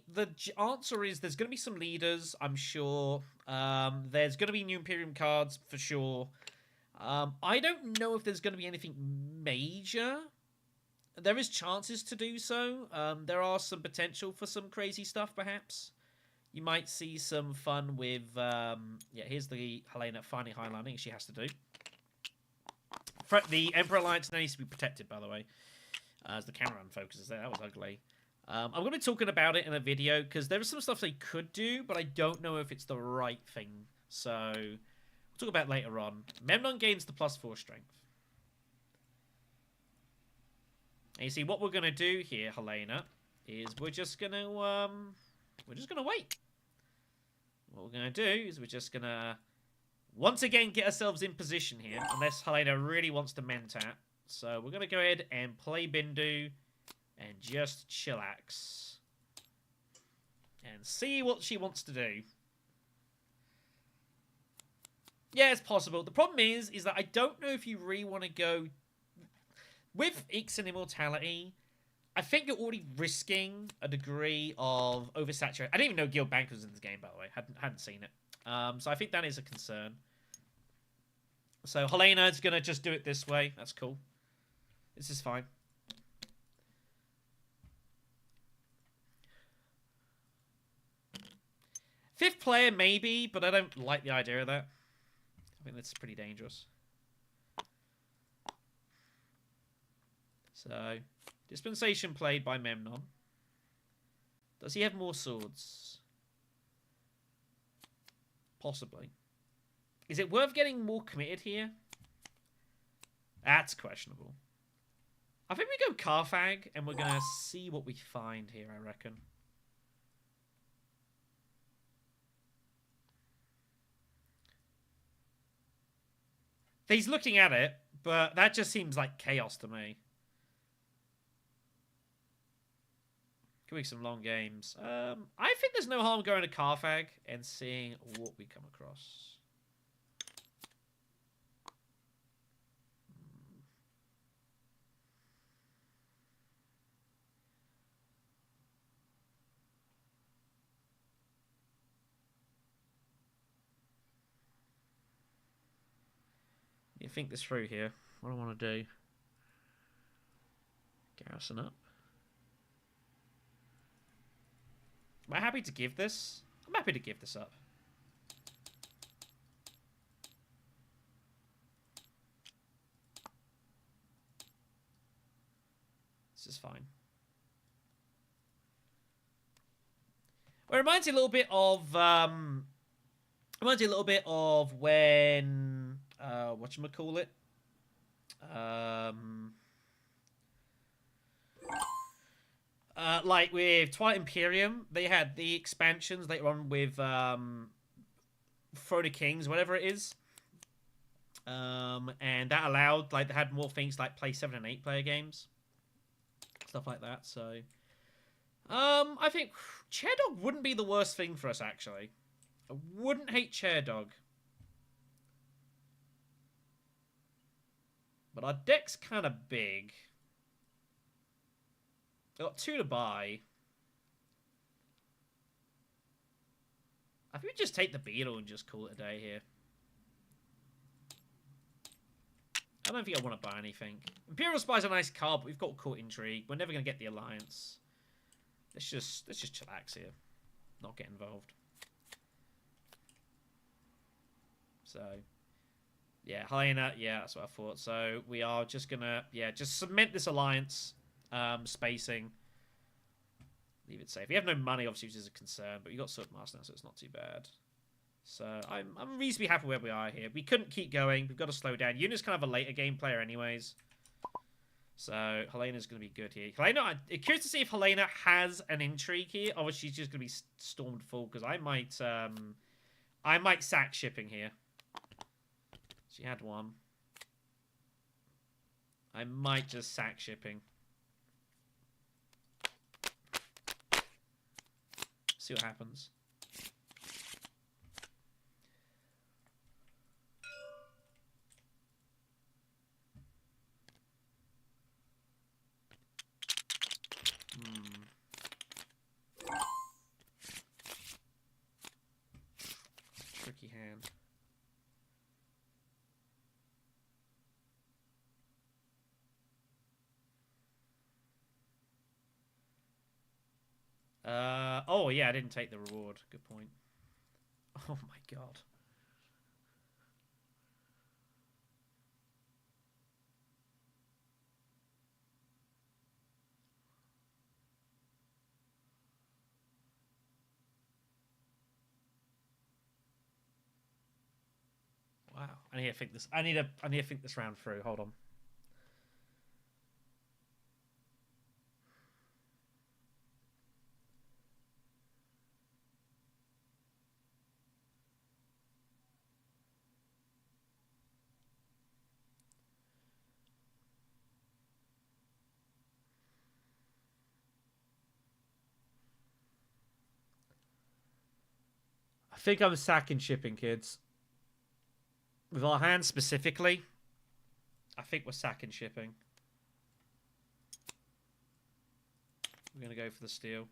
answer is there's gonna be some leaders, I'm sure. There's gonna be new Imperium cards for sure. I don't know if there's gonna be anything major. There is chances to do so. There are some potential for some crazy stuff, perhaps. You might see some fun with, yeah, here's the Helena finally highlighting. She has to do. The Emperor Alliance needs to be protected, by the way. As the camera unfocuses there, that was ugly. I'm going to be talking about it in a video, because there is some stuff they could do, but I don't know if it's the right thing. So, we'll talk about it later on. Memnon gains the +4 strength. And you see, what we're going to do here, Helena, is we're just going to wait. What we're going to do is we're just going to once again get ourselves in position here, unless Helena really wants to Mentat. So we're going to go ahead and play Bindu and just chillax. And see what she wants to do. Yeah, it's possible. The problem is that I don't know if you really want to go... With Ixen Immortality... I think you're already risking a degree of oversaturation. I didn't even know Guild Bank was in this game, by the way. Hadn't seen it. So I think that is a concern. So Helena is going to just do it this way. That's cool. This is fine. Fifth player, maybe, but I don't like the idea of that. I think that's pretty dangerous. So... Dispensation played by Memnon. Does he have more swords? Possibly. Is it worth getting more committed here? That's questionable. I think we go Carthag, and we're going to see what we find here, I reckon. He's looking at it, but that just seems like chaos to me. Could be some long games. I think there's no harm going to Carthag and seeing what we come across. You think this through here. What do I want to do? Garrison up. Am I happy to give this? I'm happy to give this up. This is fine. Well, it reminds you a little bit of when whatchamacallit? Like with Twilight Imperium, they had the expansions later on with Throne of Kings, whatever it is. And that allowed, like, they had more things like play 7 and 8 player games. Stuff like that, so... I think Chair Dog wouldn't be the worst thing for us, actually. I wouldn't hate Chair Dog. But our deck's kind of big. I've got 2 to buy. I think we just take the Beetle and just call it a day here. I don't think I want to buy anything. Imperial Spy's a nice card, but we've got Court Intrigue. We're never going to get the Alliance. Let's just chillax here. Not get involved. So, yeah, Helena, yeah, that's what I thought. So we are just going to, yeah, just cement this Alliance. Spacing. Leave it safe. We have no money, obviously, which is a concern, but we got Sword Master now, so it's not too bad. So I'm reasonably happy where we are here. We couldn't keep going. We've got to slow down. Yuna's kind of a later game player anyways. So Helena's going to be good here. Helena, I'm curious to see if Helena has an intrigue here, or she's just going to be stormed full, because I might sack shipping here. She had one. I might just sack shipping. See what happens. Oh, yeah, I didn't take the reward. Good point. Oh, my God. Wow. I need to think this. I need to think this round through. Hold on. I think I'm sacking shipping, kids. With our hands specifically, I think we're sacking shipping. We're going to go for the steal.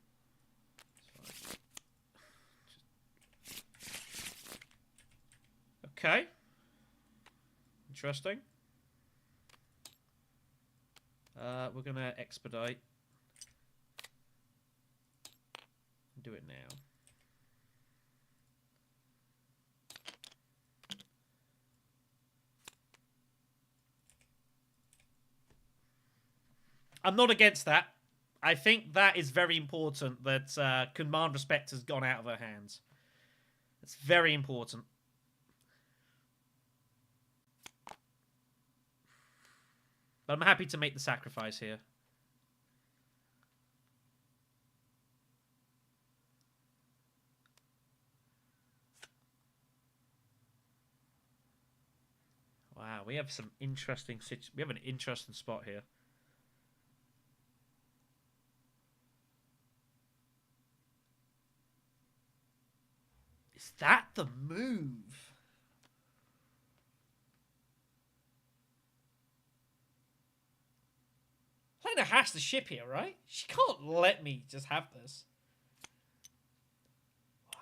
Okay. Interesting. We're going to expedite. Do it now. I'm not against that. I think that is very important that command respect has gone out of her hands. It's very important. But I'm happy to make the sacrifice here. Wow, we have some interesting we have an interesting spot here. Is that the move? Helena has to ship here, right? She can't let me just have this. Wow.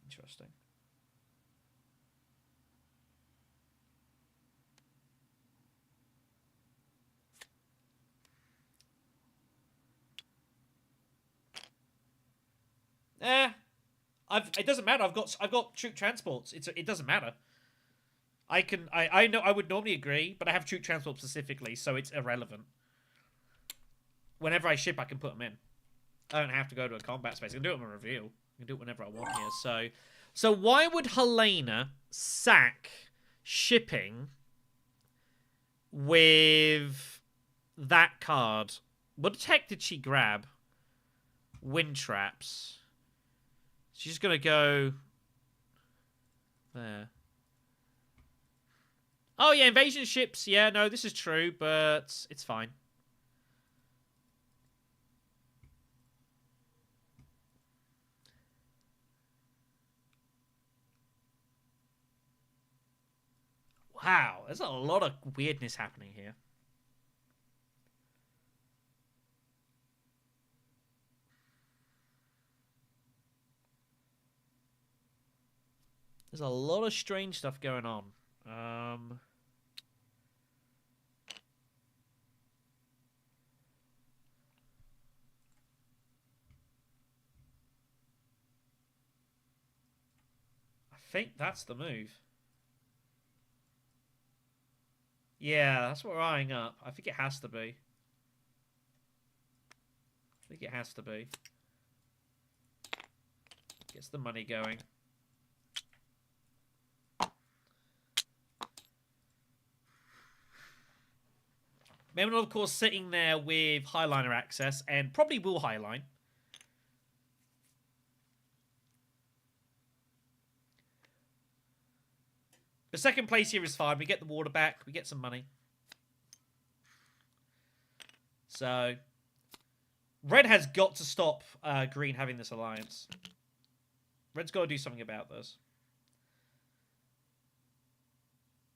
Interesting. It doesn't matter. I've got troop transports. It doesn't matter. I know I would normally agree, but I have troop transport specifically, so it's irrelevant. Whenever I ship, I can put them in. I don't have to go to a combat space. I can do it on a reveal. I can do it whenever I want here. So why would Helena sack shipping with that card? What tech did she grab? Wind traps. She's gonna go there. Oh yeah, invasion ships. Yeah, no, this is true, but it's fine. Wow, there's a lot of weirdness happening here. There's a lot of strange stuff going on. I think that's the move. Yeah, that's what we're eyeing up. I think it has to be. I think it has to be. Gets the money going. Memnon, of course, sitting there with Highliner access and probably will Highline. The second place here is fine. We get the water back. We get some money. So, Red has got to stop Green having this alliance. Red's got to do something about this.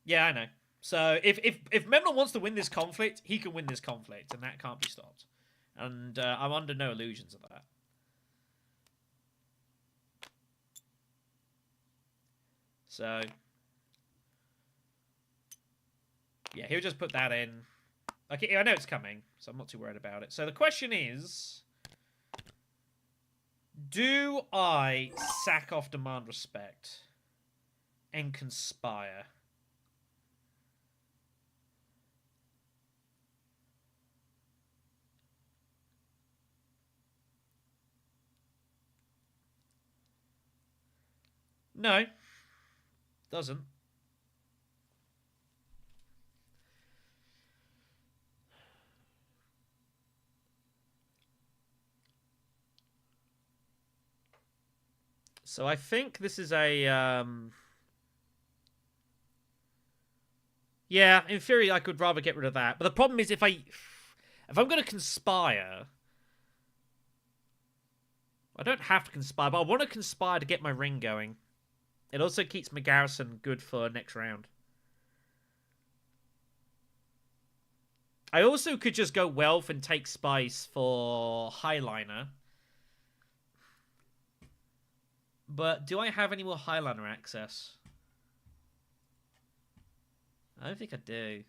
Yeah, I know. So, if Memnon wants to win this conflict, he can win this conflict, and that can't be stopped. And I'm under no illusions of that. So... yeah, he'll just put that in. Okay, I know it's coming, so I'm not too worried about it. So the question is, do I sack off Demand Respect and conspire? No, doesn't. So I think this is a yeah, in theory I could rather get rid of that. But the problem is if I'm going to conspire, I don't have to conspire, but I want to conspire to get my ring going. It also keeps my garrison good for next round. I also could just go wealth and take spice for Highliner. But do I have any more Highliner access? I don't think I do.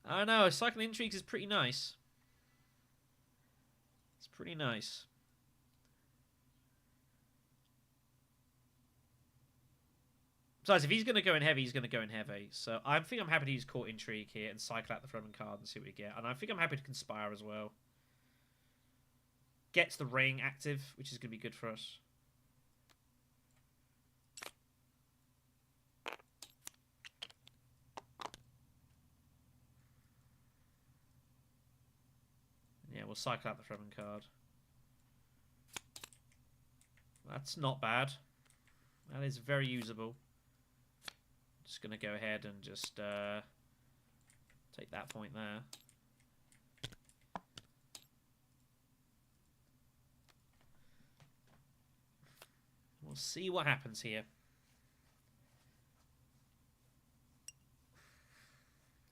I don't know. Cycling Intrigues is pretty nice. It's pretty nice. Besides, if he's going to go in heavy, he's going to go in heavy. So I think I'm happy to use Court Intrigue here and cycle out the Throne card and see what we get. And I think I'm happy to Conspire as well. Gets the ring active, which is going to be good for us. Yeah, we'll cycle out the Throne card. That's not bad. That is very usable. Just going to go ahead and just take that point there. We'll see what happens here.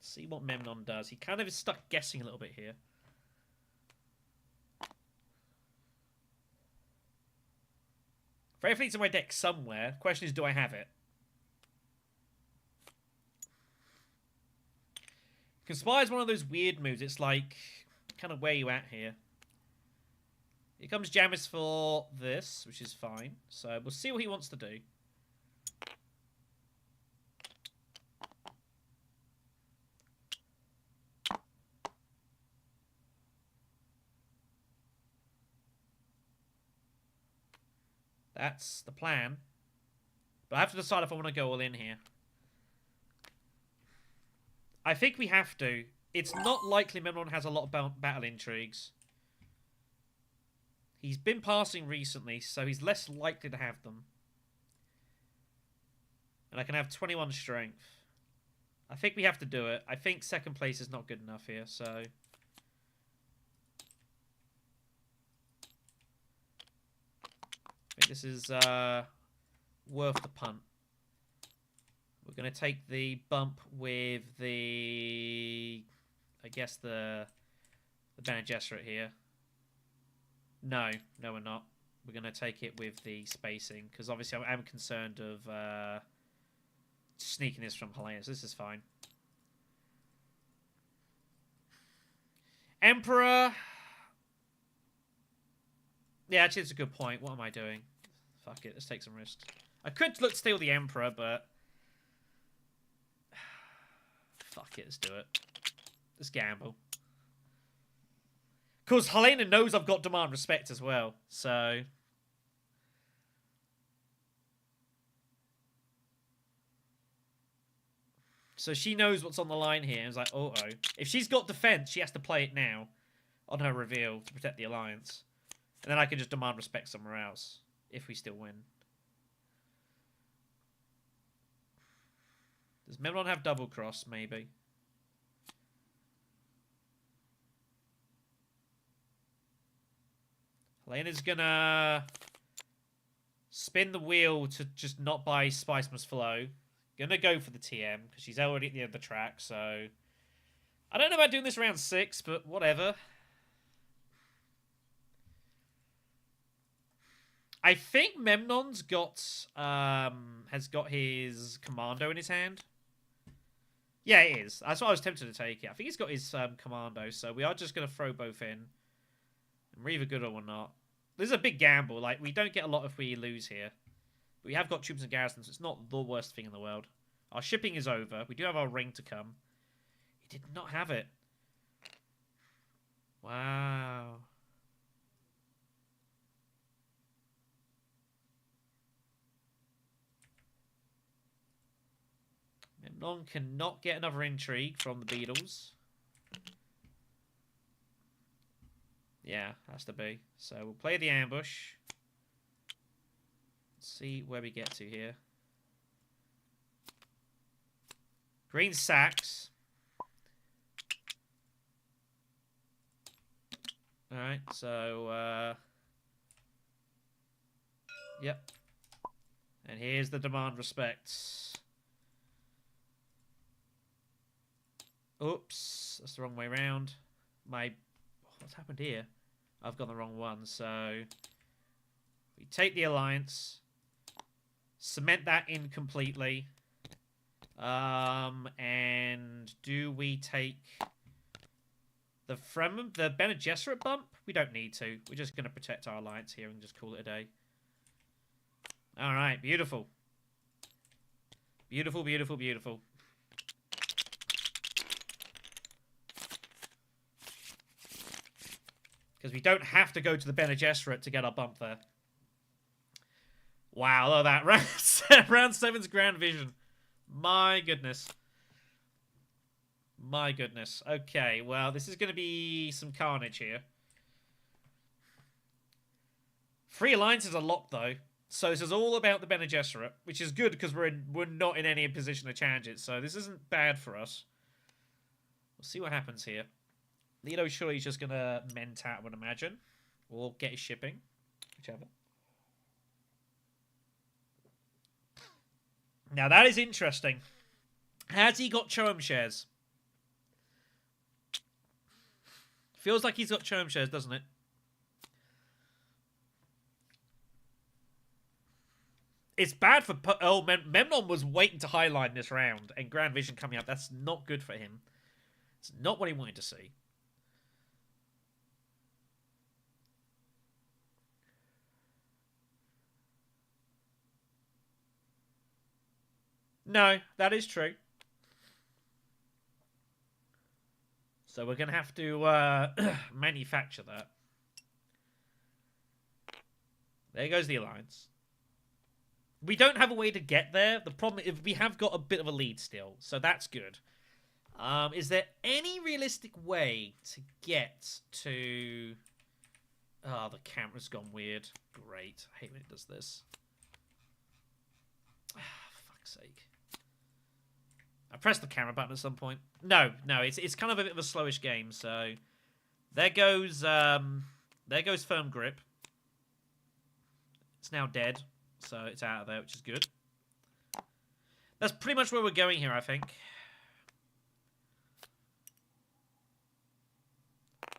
See what Memnon does. He kind of is stuck guessing a little bit here. Very fleet's in my deck somewhere. The question is, do I have it? Conspire is one of those weird moves. It's like, kind of where you at here. Here comes Jamis for this, which is fine. So we'll see what he wants to do. That's the plan. But I have to decide if I want to go all in here. I think we have to. It's not likely Memnon has a lot of battle intrigues. He's been passing recently, so he's less likely to have them. And I can have 21 strength. I think we have to do it. I think second place is not good enough here, so... I think this is worth the punt. We're going to take the bump with the... I guess the Bene Gesserit here. No, we're not. We're going to take it with the spacing, because obviously I'm concerned of sneaking this from Helena, so this is fine. Emperor... Yeah, actually, it's a good point. What am I doing? Fuck it, let's take some risks. I could look steal the Emperor, but... Fuck it, let's do it. Let's gamble. Because Helena knows I've got Demand Respect as well, so... So she knows what's on the line here, and is like, uh-oh. If she's got defense, she has to play it now on her reveal to protect the Alliance. And then I can just Demand Respect somewhere else, if we still win. Does Memnon have double cross, maybe? Helena's gonna spin the wheel to just not buy Spice Must Flow. Gonna go for the TM, because she's already at the end of the track, so... I don't know about doing this round 6, but whatever. I think Memnon's got... has got his Commando in his hand. Yeah, it is. That's what I was tempted to take it. I think he's got his commando, so we are just going to throw both in. And we're either good or we're not. This is a big gamble. Like, we don't get a lot if we lose here. But we have got troops and garrisons, so it's not the worst thing in the world. Our shipping is over. We do have our ring to come. He did not have it. Wow. Memnon cannot get another intrigue from the Beatles. Yeah, has to be. So we'll play the ambush. Let's see where we get to here. Green sacks. Alright, so, yep. And here's the demand respects. Oops, that's the wrong way around. What's happened here? I've got the wrong one, so... We take the alliance. Cement that in completely. And do we take... the Bene Gesserit bump? We don't need to. We're just going to protect our alliance here and just call it a day. Alright, beautiful. Beautiful, beautiful, beautiful. Because we don't have to go to the Bene Gesserit to get our bump there. Wow, look at that. Round 7's Grand Vision. My goodness. My goodness. Okay, well, this is going to be some carnage here. 3 alliances are locked, though. So this is all about the Bene Gesserit, which is good because we're not in any position to challenge it. So this isn't bad for us. We'll see what happens here. Leto surely is just going to mentat, I would imagine. Or get his shipping. Whichever. Now, that is interesting. Has he got Choam shares? Feels like he's got Choam shares, doesn't it? It's bad for... Oh, Memnon was waiting to highline this round. And Grand Vision coming up. That's not good for him. It's not what he wanted to see. No, that is true. So we're going to have to manufacture that. There goes the alliance. We don't have a way to get there. The problem is we have got a bit of a lead still, so that's good. Is there any realistic way to get to... Oh, the camera's gone weird. Great. I hate when it does this. Ah, for fuck's sake. I pressed the camera button at some point. No, it's kind of a bit of a slowish game, so... There goes Firm Grip. It's now dead, so it's out of there, which is good. That's pretty much where we're going here, I think.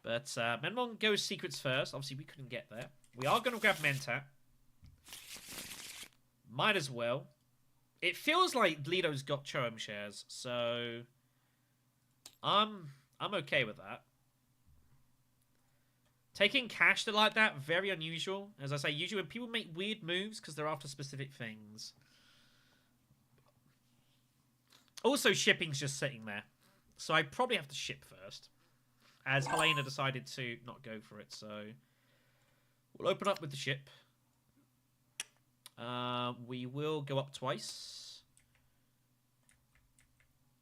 But Memnon goes secrets first. Obviously, we couldn't get there. We are going to grab Mentat. Might as well. It feels like Leto's got Choam shares, so I'm okay with that. Taking cash to like that, very unusual. As I say, usually when people make weird moves because they're after specific things. Also, shipping's just sitting there. So I probably have to ship first. As Helena decided to not go for it, so... We'll open up with the ship. We will go up twice.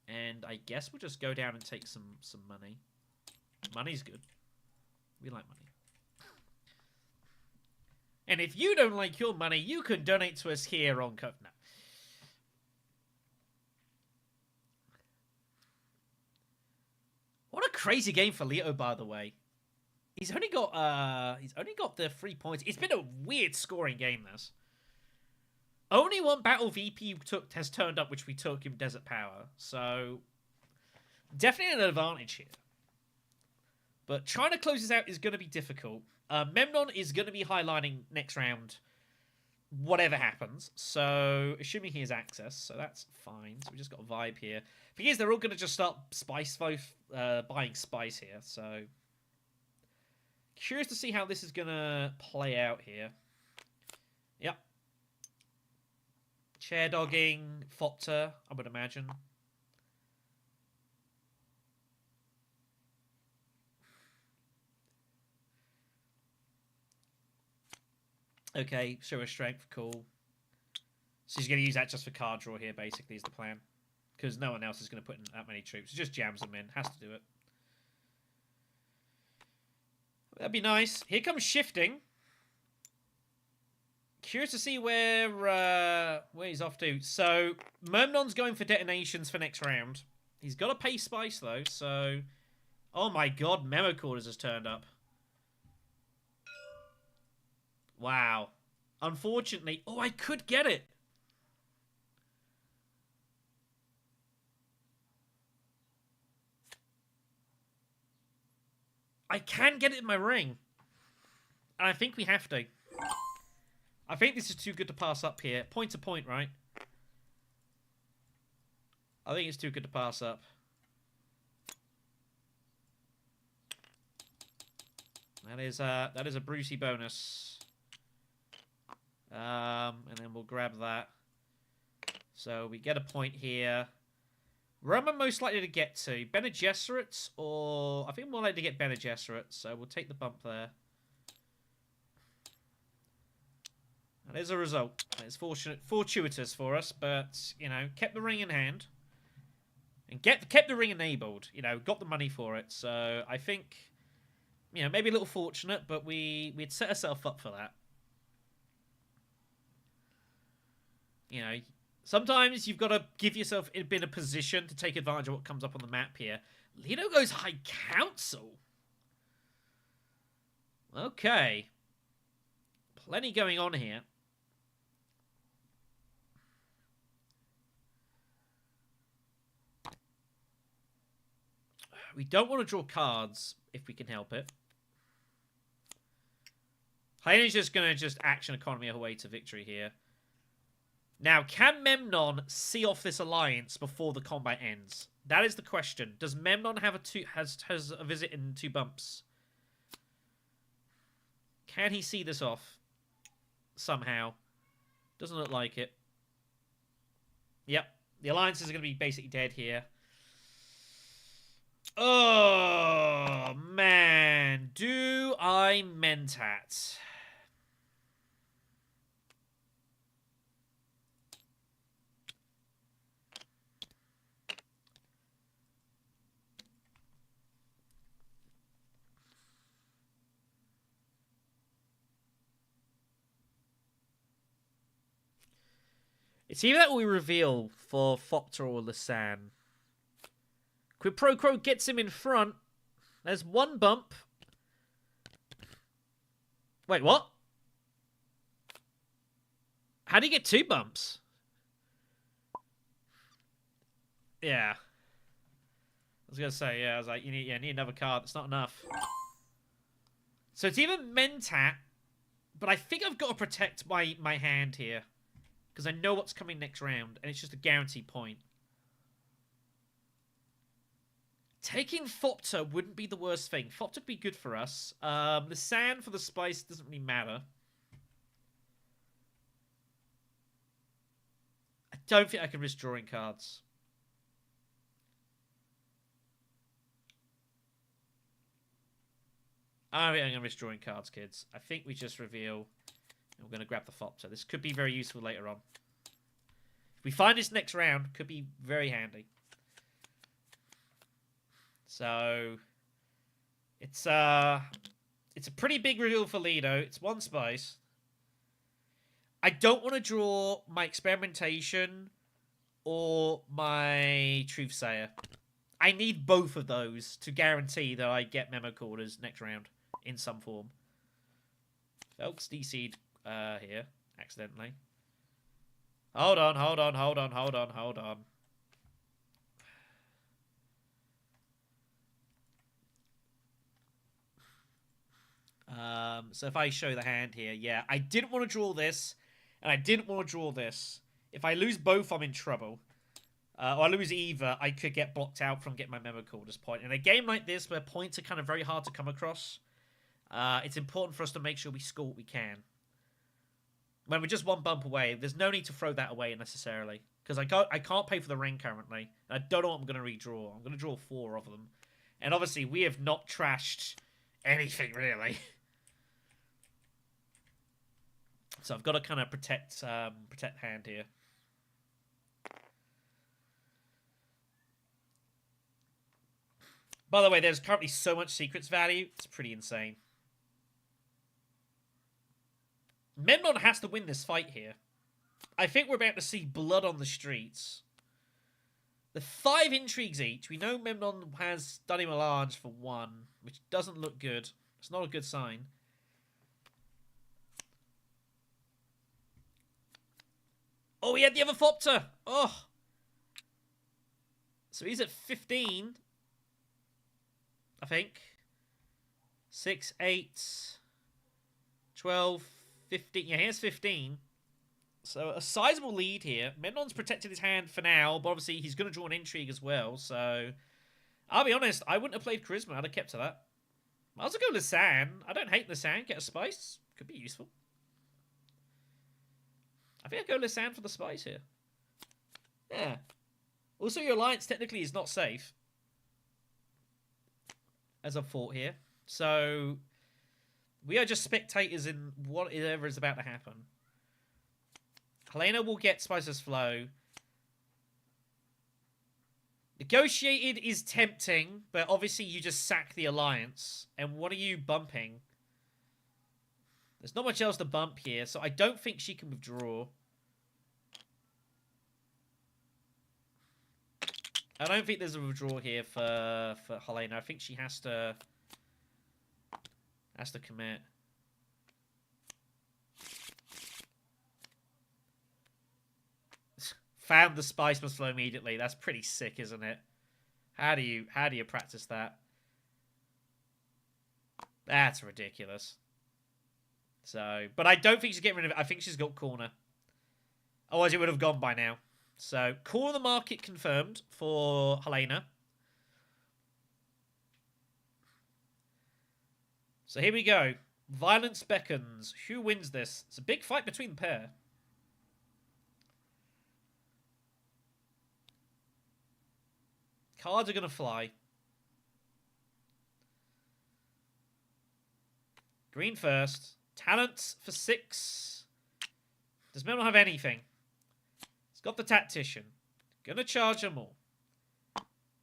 And I guess we'll just go down and take some money. Money's good. We like money. And if you don't like your money, you can donate to us here on No. What a crazy game for Leto, by the way. He's only got the 3 points. It's been a weird scoring game, this. Only one battle VP has turned up, which we took in Desert Power. So, definitely an advantage here. But trying to close this out is going to be difficult. Memnon is going to be highlining next round. whatever happens. So, assuming he has access, so that's fine. So we just got a vibe here. Thing is, they're all going to just start buying spice here. So, curious to see how this is going to play out here. Yep. Chair dogging, Fopter, I would imagine. Okay, show her strength, cool. So she's going to use that just for card draw here, basically, is the plan. Because no one else is going to put in that many troops. It just jams them in. Has to do it. That'd be nice. Here comes shifting. Curious to see where he's off to. So, Memnon's going for detonations for next round. He's got to pay spice, though, so... Oh my god, Memo Quarters has turned up. Wow. Unfortunately... Oh, I could get it! I can get it in my ring. And I think we have to. I think this is too good to pass up here. Point to point, right? I think it's too good to pass up. That is a Brucey bonus. And then we'll grab that. So we get a point here. Where am I most likely to get to? Bene Gesserit, or... I think I'm more likely to get Bene Gesserit, so we'll take the bump there. That is a result. It's fortuitous for us, but, you know, kept the ring in hand. And kept the ring enabled. You know, got the money for it. So, I think, you know, maybe a little fortunate, but we'd set ourselves up for that. You know, sometimes you've got to give yourself in a position to take advantage of what comes up on the map here. Lido goes High Council. Okay. Plenty going on here. We don't want to draw cards if we can help it. Hyena's just going to action economy her way to victory here. Now, can Memnon see off this alliance before the combat ends? That is the question. Does Memnon have has a visit in 2 bumps? Can he see this off? Somehow. Doesn't look like it. Yep. The alliance is going to be basically dead here. Oh, man. Do I Mentat? It's either that or we reveal for Fopter or Lisanne. Quid Pro Quo gets him in front. There's 1 bump. Wait, what? How do you get 2 bumps? Yeah. I was going to say, yeah, I was like, you need another card. That's not enough. So it's even Mentat, but I think I've got to protect my hand here. Because I know what's coming next round, and it's just a guaranteed point. Taking Fopter wouldn't be the worst thing. Fopter would be good for us. The sand for the spice doesn't really matter. I don't think I can risk drawing cards. I don't think I'm going to risk drawing cards, kids. I think we just reveal... We're going to grab the Fopter. This could be very useful later on. If we find this next round, could be very handy. So, it's a pretty big reveal for Lido. It's 1 spice. I don't want to draw my experimentation or my Truthsayer. I need both of those to guarantee that I get Memo Quarters next round in some form. Folks, DC'd here, accidentally. Hold on. So if I show the hand here, yeah, I didn't want to draw this, And I didn't want to draw this. If I lose both, I'm in trouble. Or I lose either, I could get blocked out from getting my memo called at this point. In a game like this, where points are kind of very hard to come across, it's important for us to make sure we score what we can. When we're just one bump away, there's no need to throw that away necessarily. Because I can't pay for the ring currently. I don't know what I'm going to redraw. I'm going to draw 4 of them. And obviously, we have not trashed anything, really. So I've got to kind of protect hand here. By the way, there's currently so much secrets value. It's pretty insane. Memnon has to win this fight here. I think we're about to see blood on the streets. The 5 intrigues each. We know Memnon has done him a large for 1, which doesn't look good. It's not a good sign. Oh, he had the other Thopter. Oh. So he's at 15. I think. 6, 8, 12, 15. Yeah, he has 15. So a sizable lead here. Memnon's protected his hand for now, but obviously he's going to draw an intrigue as well. So I'll be honest, I wouldn't have played Charisma. I'd have kept to that. Might as well go Lisanne. I don't hate Lisanne. Get a spice. Could be useful. I think I'd go Lisanne for the spice here. Yeah. Also, your alliance technically is not safe. As I've fought here. So we are just spectators in whatever is about to happen. Helena will get Spice's Flow. Negotiated is tempting, but obviously you just sack the alliance. And what are you bumping? There's not much else to bump here, so I don't think she can withdraw. I don't think there's a withdrawal here for Helena. I think she has to commit. Found the spice must flow immediately. That's pretty sick, isn't it? How do you practice that? That's ridiculous. So, but I don't think she's getting rid of it. I think she's got corner. Otherwise, it would have gone by now. So, corner the market confirmed for Helena. So here we go. Violence beckons. Who wins this? It's a big fight between the pair. Cards are going to fly. Green first. Talents for 6. Does Mel not have anything? He's got the Tactician. Gonna charge them all.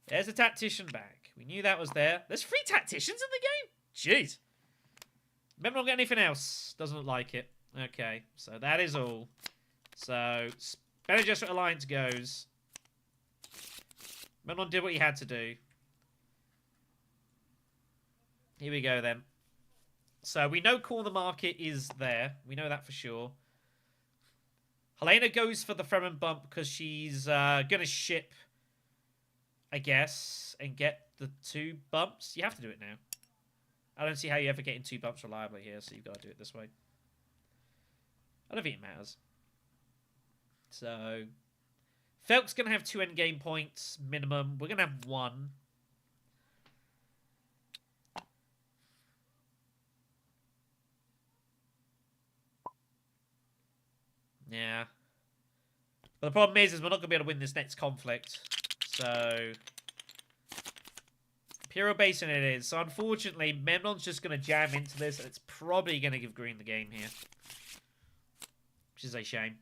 There's a Tactician back. We knew that was there. There's 3 Tacticians in the game? Jeez. Mel not got anything else? Doesn't look like it. Okay, so that is all. So, Bene Gesserit Alliance goes. Memnon did what he had to do. Here we go, then. So, we know Corner Market is there. We know that for sure. Helena goes for the Fremen bump because she's going to ship, I guess, and get the 2 bumps. You have to do it now. I don't see how you ever get in 2 bumps reliably here, so you've got to do it this way. I don't think it matters. So... Felk's going to have 2 endgame points, minimum. We're going to have 1. Yeah. But the problem is we're not going to be able to win this next conflict. So... Imperial Basin it is. So unfortunately, Memnon's just going to jam into this, and it's probably going to give green the game here. Which is a shame.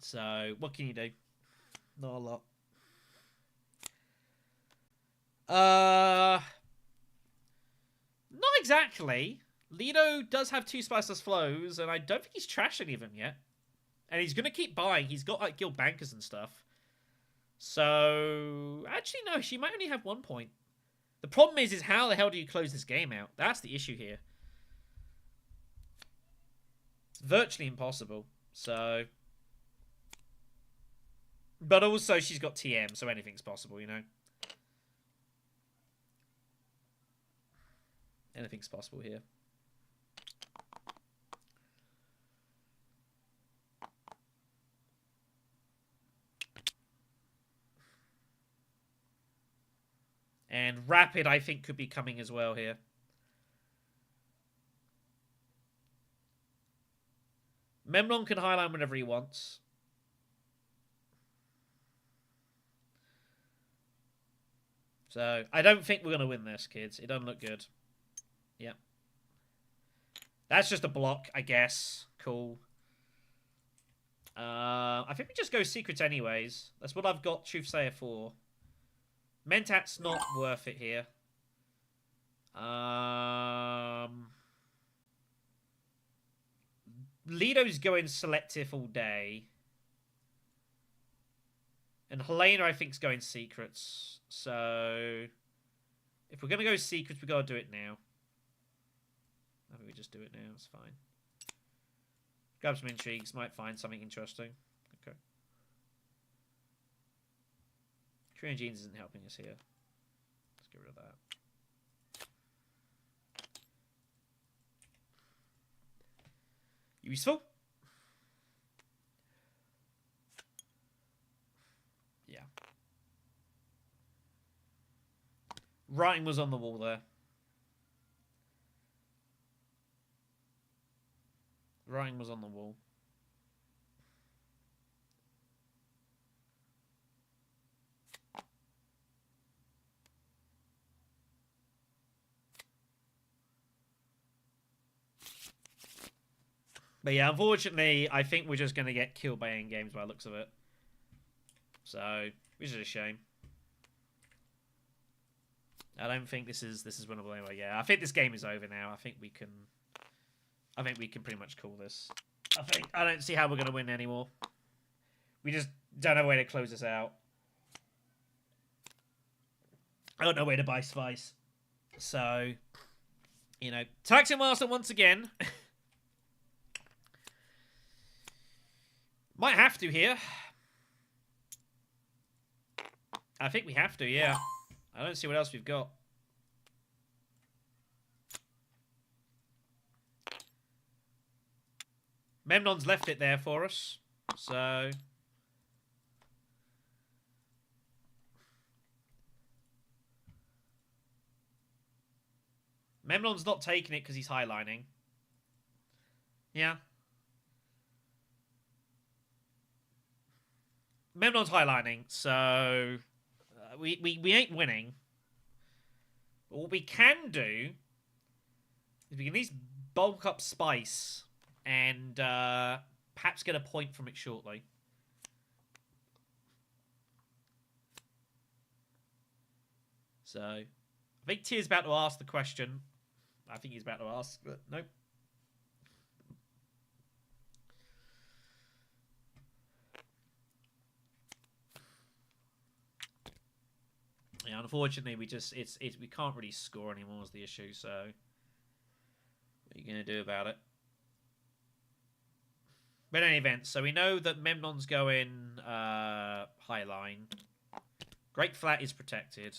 So, what can you do? Not a lot. Not exactly. Lido does have 2 Spiceless Flows, and I don't think he's trashed any of them yet. And he's going to keep buying. He's got, like, guild bankers and stuff. So, actually, no, she might only have 1 point. The problem is how the hell do you close this game out? That's the issue here. It's virtually impossible. So... But also, she's got TM, so anything's possible, you know? Anything's possible here. And Rapid, I think, could be coming as well here. Memnon can highline whenever he wants. So, I don't think we're going to win this, kids. It doesn't look good. Yeah. That's just a block, I guess. Cool. I think we just go Secrets anyways. That's what I've got Truthsayer for. Mentat's not worth it here. Lido's going Selective all day. And Helena, I think, is going Secrets. So, if we're going to go Secrets, we've got to do it now. I think we just do it now. It's fine. Grab some intrigues. Might find something interesting. Okay. Korean Genes isn't helping us here. Let's get rid of that. Useful? Yeah. Writing was on the wall there. Writing was on the wall. But yeah, unfortunately, I think we're just going to get killed by endgames by the looks of it. So, which is a shame. I don't think this is winnable anyway. Yeah, I think this game is over now. I think we can pretty much call this. I don't see how we're going to win anymore. We just don't have a way to close this out. I don't know where to buy Spice. So, you know, Tleilaxu Masters once again. Might have to here. I think we have to, yeah. I don't see what else we've got. Memnon's left it there for us. So... Memnon's not taking it because he's highlining. Yeah. Memnon's highlining, so... we ain't winning. But what we can do is we can at least bulk up Spice and perhaps get a point from it shortly. So, I think Tier's about to ask the question. I think he's about to ask, but nope. Yeah, unfortunately, we can't really score anymore is the issue. So, what are you gonna do about it? But in any event, so we know that Memnon's going high line. Great Flat is protected.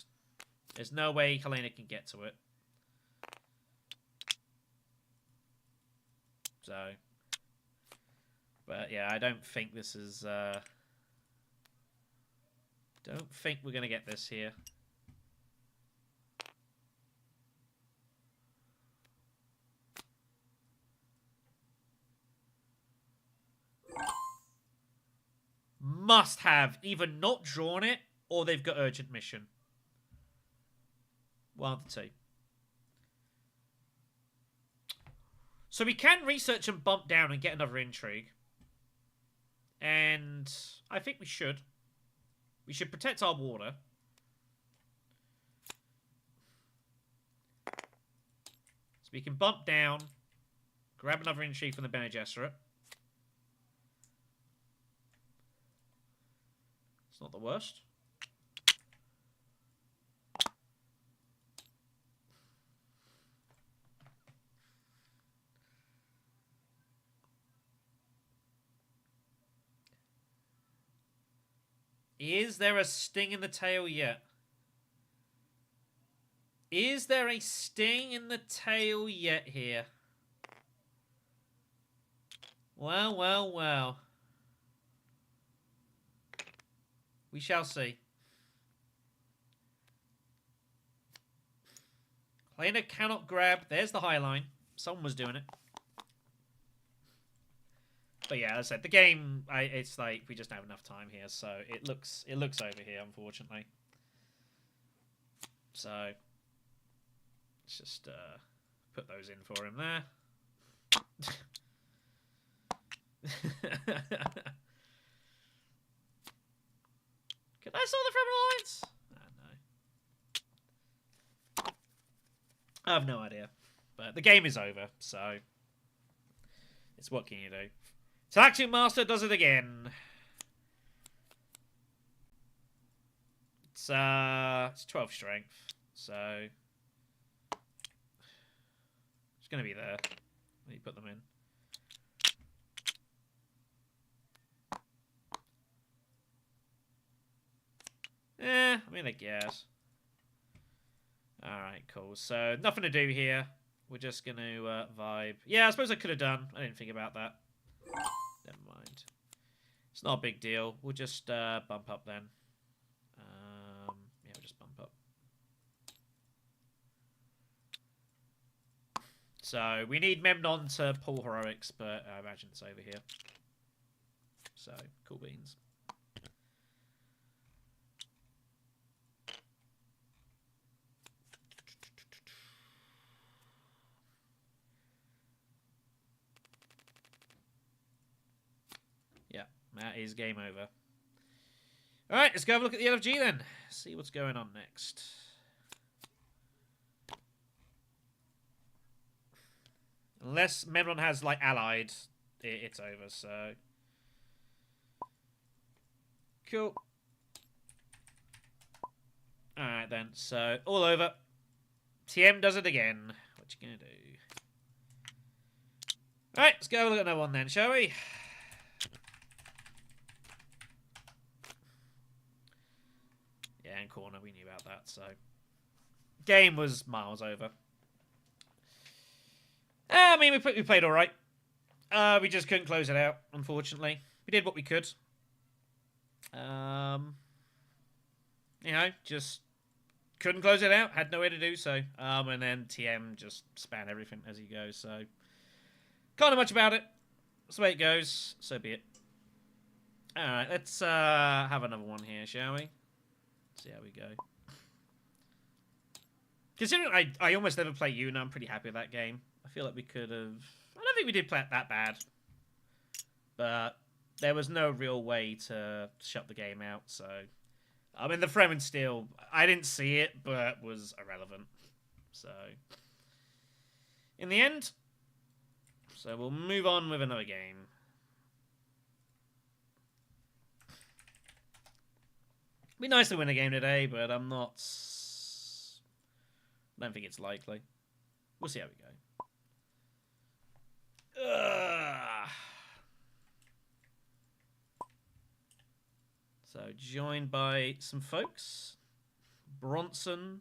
There's no way Helena can get to it. So, but yeah, I don't think this is. Don't think we're gonna get this here. Must have either not drawn it or they've got urgent mission. One of the two. So we can research and bump down and get another intrigue. And I think we should. We should protect our water. So we can bump down, grab another intrigue from the Bene Gesserit. It's not the worst. Is there a sting in the tail yet? Is there a sting in the tail yet here? Well, well, well. We shall see. Planer cannot grab. There's the high line. Someone was doing it. But yeah, as I said, the game, it's like we just don't have enough time here, so it looks over here, unfortunately. So let's just put those in for him there. Can I solve the criminal lines? No. I have no idea. But the game is over, so it's what can you do? Tleilaxu Master does it again. It's 12 strength, so it's gonna be there. Let me put them in. I mean, I guess. Alright, cool. So, nothing to do here. We're just going to vibe. Yeah, I suppose I could have done. I didn't think about that. Never mind. It's not a big deal. We'll just bump up then. Yeah, we'll just bump up. So, we need Memnon to pull heroics, but I imagine it's over here. So, cool beans. That is game over. Alright, let's go have a look at the LFG then. See what's going on next. Unless Memnon has, like, allied, it's over, so... Cool. Alright then, so, all over. TM does it again. What you gonna do? Alright, let's go have a look at another one then, shall we? Yeah, in corner, we knew about that, so... Game was miles over. I mean, we played alright. We just couldn't close it out, unfortunately. We did what we could. You know, just couldn't close it out. Had no way to do so. And then TM just span everything as he goes, so... Can't do much about it. That's the way it goes. So be it. Alright, let's have another one here, shall we? See how we go. Considering I almost never play Dune, I'm pretty happy with that game. I feel like we could have... I don't think we did play it that bad. But there was no real way to shut the game out, so... I mean, the Fremen still... I didn't see it, but was irrelevant. So... In the end... So we'll move on with another game. Be nice to win a game today, but I'm not... I don't think it's likely. We'll see how we go. So, joined by some folks. Bronson,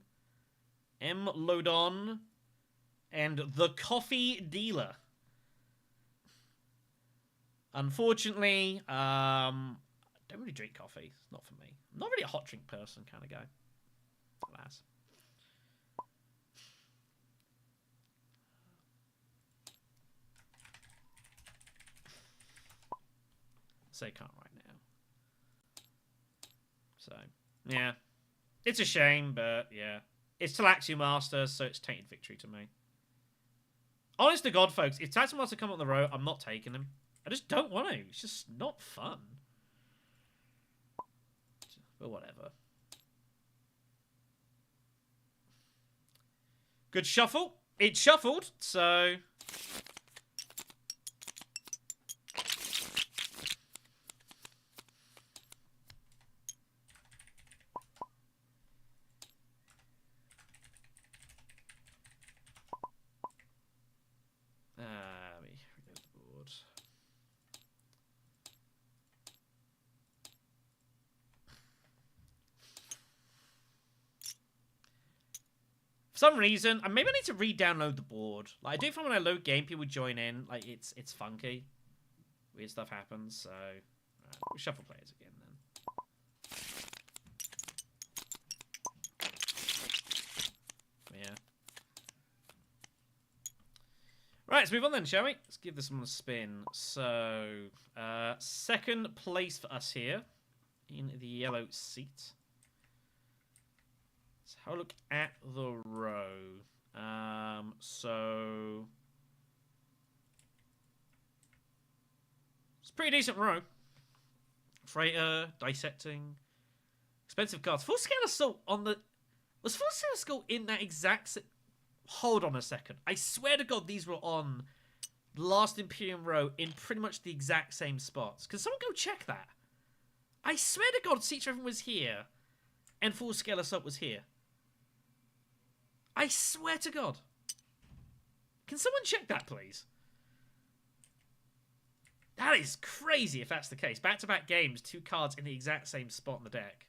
M. Lodon, and the Coffee Dealer. Unfortunately, I don't really drink coffee. It's not for me. I'm not really a hot drink person kind of guy. Alas. Say can't right now. So, yeah. It's a shame, but yeah. It's Tleilaxu Masters, so it's tainted victory to me. Honest to God, folks, if Tleilaxu Masters come on the road, I'm not taking him. I just don't want to. It's just not fun. But whatever. Good shuffle. It shuffled, so... Let me reload the board. For some reason, maybe I need to re-download the board. Like I do find when I load game, people join in. Like it's funky. Weird stuff happens. So we'll shuffle players again then. Yeah. Right, let's move on then, shall we? Let's give this one a spin. So, second place for us here in the yellow seat. Let's have a look at the row. So it's a pretty decent row. Freighter, dissecting, expensive cards. Full scale assault on the... Was full scale assault in that exact... Hold on a second. I swear to God these were on the last Imperium row in pretty much the exact same spots. Can someone go check that? I swear to God Siege Revenant was here and full scale assault was here. I swear to God. Can someone check that, please? That is crazy if that's the case. Back-to-back games, 2 cards in the exact same spot in the deck.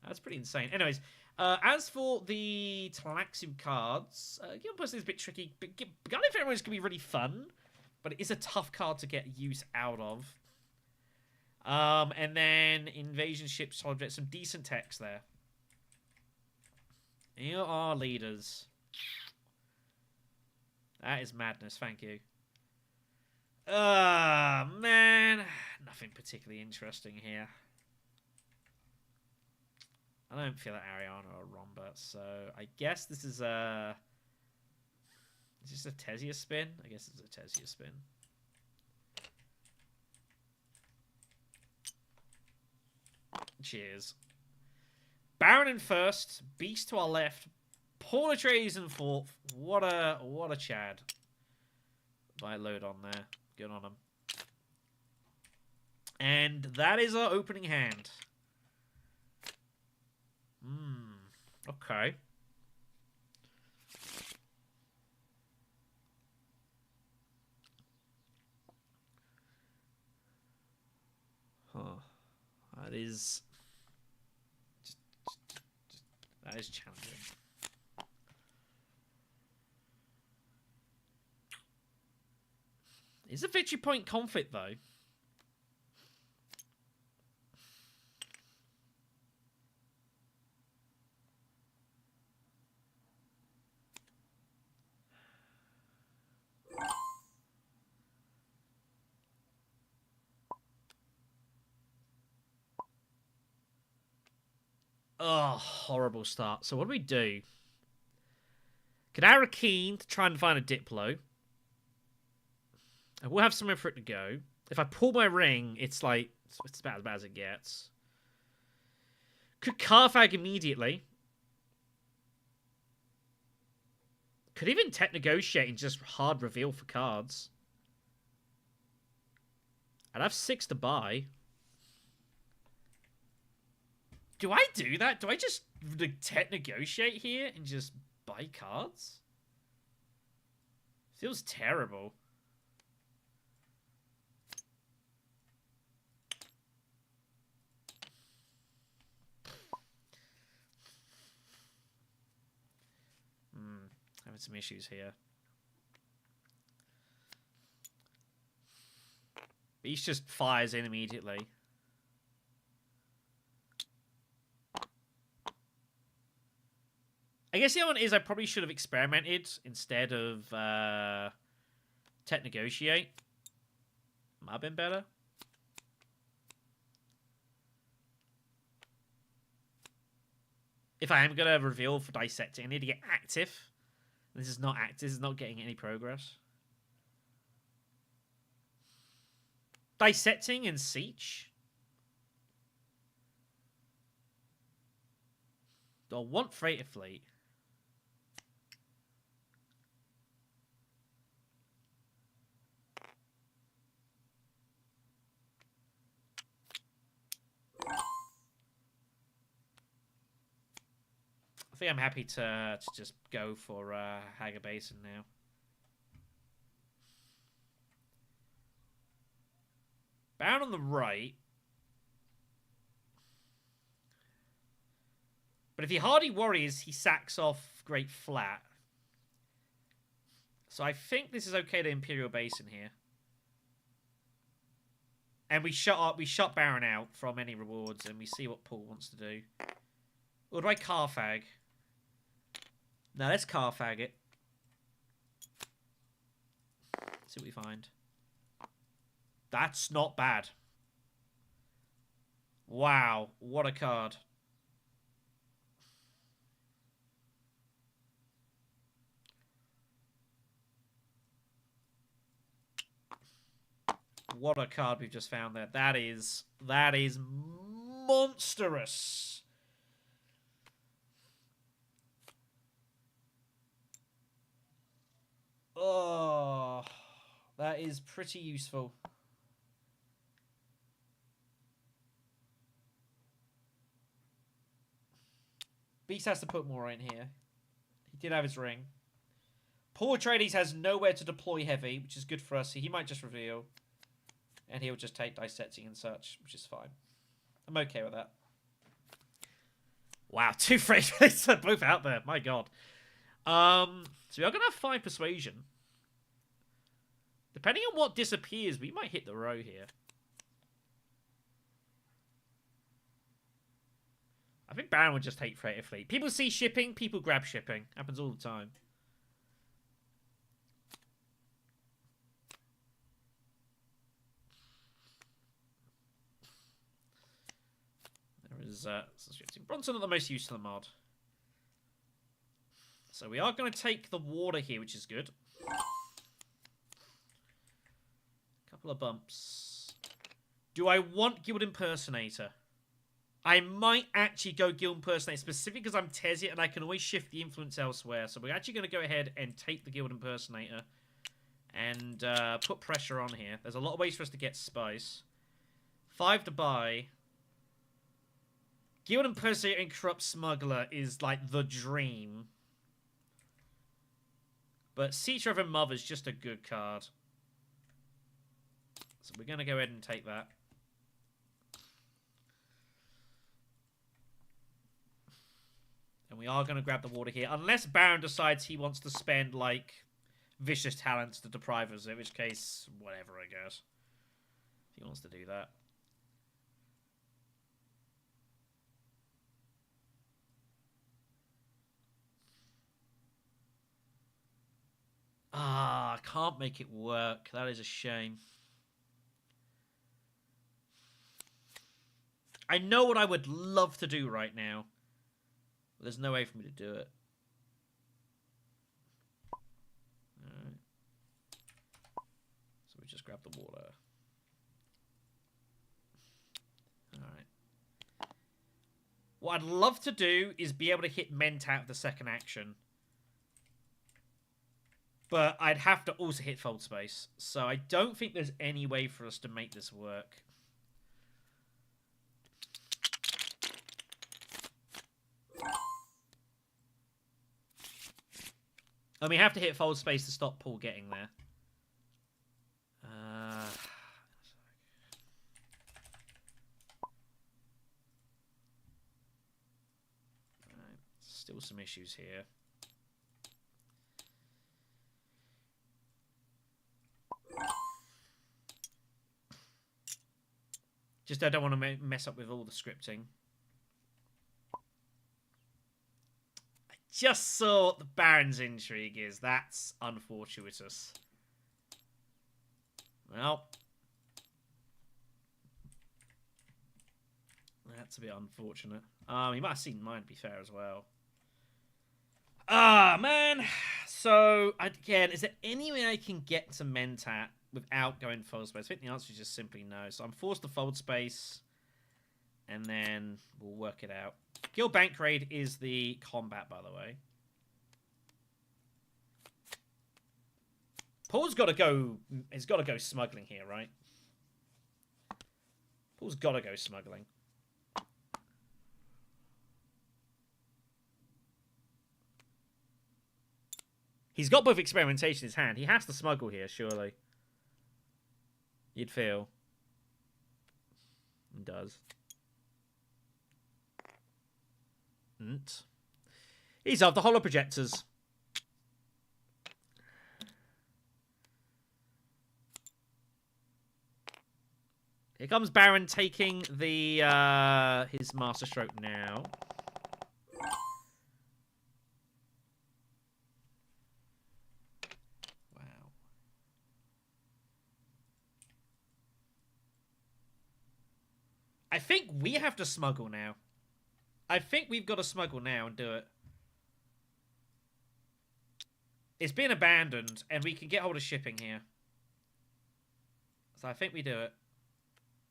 That's pretty insane. Anyways, as for the Tleilaxu cards, Guild Person is a bit tricky. But Guardian Pharaoh is going to be really fun, but it is a tough card to get use out of. And then Invasion Ships, Solid, some decent text there. You are leaders. That is madness, thank you. Man. Nothing particularly interesting here. I don't feel like Ariana or Romba, so I guess this is a... Is this a Tesia spin? I guess it's a Tesia spin. Cheers. Baron in first, Beast to our left, Paul Atreides in fourth. What a Chad. Might load on there. Good on him. And that is our opening hand. Okay. Huh. That is... That is challenging. Is a victory point conflict, though? Oh, horrible start. So what do we do? Kadara keen to try and find a Diplo. I will have somewhere for it to go. If I pull my ring, it's like... It's about as bad as it gets. Could Carfag immediately. Could even tech negotiate and just hard reveal for cards. I'd have 6 to buy. Do I do that? Do I just tech negotiate here and just buy cards? Feels terrible. Having some issues here. Beast just fires in immediately. I guess the other one is I probably should have experimented instead of tech negotiate. Might have been better. If I am going to reveal for dissecting, I need to get active. This is not active. This is not getting any progress. Dissecting and Siege. I want Freighter Fleet. I think I'm happy to just go for Hager Basin now. Bound on the right. But if he Hardy Warriors, he sacks off Great Flat. So I think this is okay to Imperial Basin here. And we shut Baron out from any rewards, and we see what Paul wants to do. Or do I Carfag? No, let's Carfag it. See what we find. That's not bad. Wow, what a card. What a card we've just found there. That is monstrous. Oh, that is pretty useful. Beast has to put more in here. He did have his ring. Paul Atreides has nowhere to deploy heavy, which is good for us. So he might just reveal. And he'll just take dissecting and such, which is fine. I'm okay with that. Wow, 2 phrases are both out there. My god. So we are going to have 5 persuasion. Depending on what disappears, we might hit the row here. I think Baron would just take Freighter Fleet. People see shipping, people grab shipping. Happens all the time. There is Bronson not the most use to the mod. So we are going to take the water here, which is good. Couple of bumps. Do I want Guild Impersonator? I might actually go Guild Impersonator, specifically because I'm Tezzy and I can always shift the influence elsewhere. So we're actually going to go ahead and take the Guild Impersonator and put pressure on here. There's a lot of ways for us to get spice. 5 to buy. Guild Impersonator and Corrupt Smuggler is like the dream. But Seater of a Mother is just a good card. So we're going to go ahead and take that. And we are going to grab the water here. Unless Baron decides he wants to spend, like, Vicious Talents to deprive us, in which case, whatever, I guess. If he wants to do that. Ah, I can't make it work. That is a shame. I know what I would love to do right now. But there's no way for me to do it. Alright. So we just grab the water. Alright. What I'd love to do is be able to hit Mentat with the second action. But I'd have to also hit Fold Space. So I don't think there's any way for us to make this work. And we have to hit Fold Space to stop Paul getting there. Right. Still some issues here. Just I don't want to mess up with all the scripting. Just saw what the Baron's intrigue is. That's unfortuitous. Well. That's a bit unfortunate. He might have seen mine, to be fair, as well. Ah, man. So, again, is there any way I can get to Mentat without going Fold Space? I think the answer is just simply no. So I'm forced to Fold Space. And then we'll work it out. Guild Bank Raid is the combat, by the way. Paul's got to go. He's got to go smuggling here, right? Paul's got to go smuggling. He's got both experimentation in his hand. He has to smuggle here, surely. You'd feel. He does. He's of the holo projectors. Here comes Baron taking the his Master Stroke now. Wow. I think we have to smuggle now. I think we've got to smuggle now and do it. It's been abandoned, and we can get hold of shipping here. So I think we do it.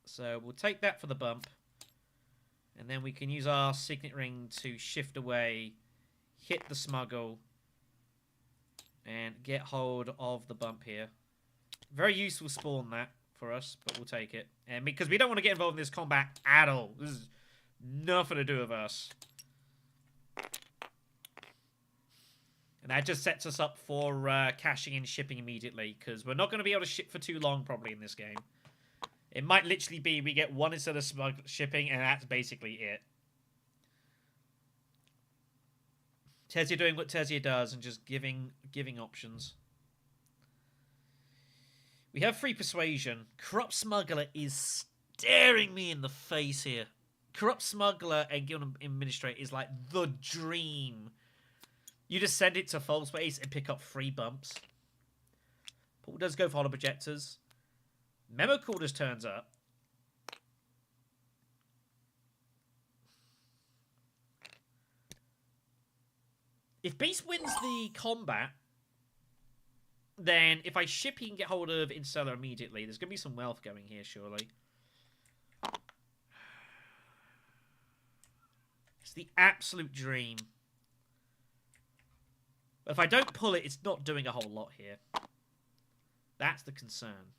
So we'll take that for the bump. And then we can use our signet ring to shift away, hit the smuggle, and get hold of the bump here. Very useful spawn, that, for us, but we'll take it. And because we don't want to get involved in this combat at all. This is nothing to do with us. And that just sets us up for cashing in shipping immediately, because we're not going to be able to ship for too long, probably, in this game. It might literally be we get one instead of shipping, and that's basically it. Tesia doing what Tesia does, and just giving options. We have free persuasion. Corrupt Smuggler is staring me in the face here. Corrupt Smuggler and Guild Administrator is like the dream. You just send it to full space and pick up free bumps. Paul does go for hollow projectors. Memo Call just turns up. If Beast wins the combat, then if I ship, he can get hold of Interstellar immediately. There's going to be some wealth going here, surely. It's the absolute dream. But if I don't pull it, it's not doing a whole lot here. That's the concern.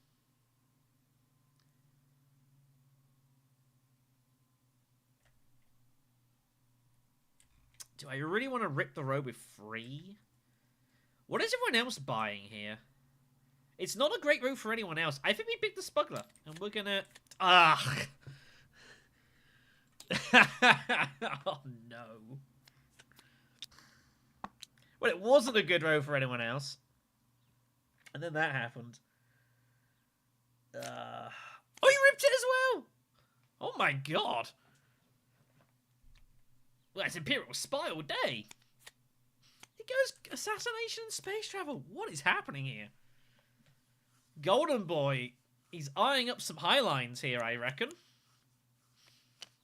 Do I really want to rip the road with free? What is everyone else buying here? It's not a great road for anyone else. I think we picked the smuggler. And we're gonna... Ah! Oh, no. Well, it wasn't a good road for anyone else. And then that happened. Oh, you ripped it as well! Oh my god! Well, that's Imperial Spy all day. It goes assassination and space travel. What is happening here? Golden Boy, he's eyeing up some high lines here, I reckon.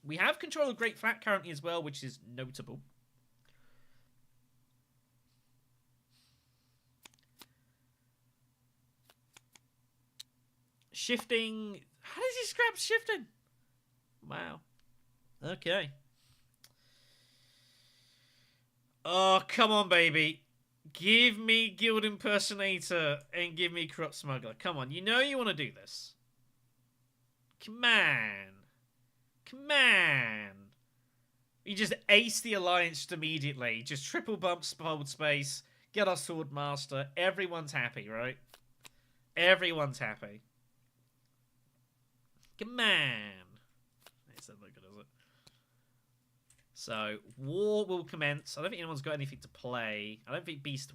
We have control of Great Flat currently as well, which is notable. Shifting. How does he scrap shifting? Wow. Okay. Oh, come on, baby. Give me Guild Impersonator and give me Corrupt Smuggler. Come on, you know you want to do this. Come on. Come on. You just ace the alliance just immediately. Just triple bump hold space. Get our Sword Master. Everyone's happy, right? Everyone's happy. Come on. It's not good, is it? So, war will commence. I don't think anyone's got anything to play. I don't think Beast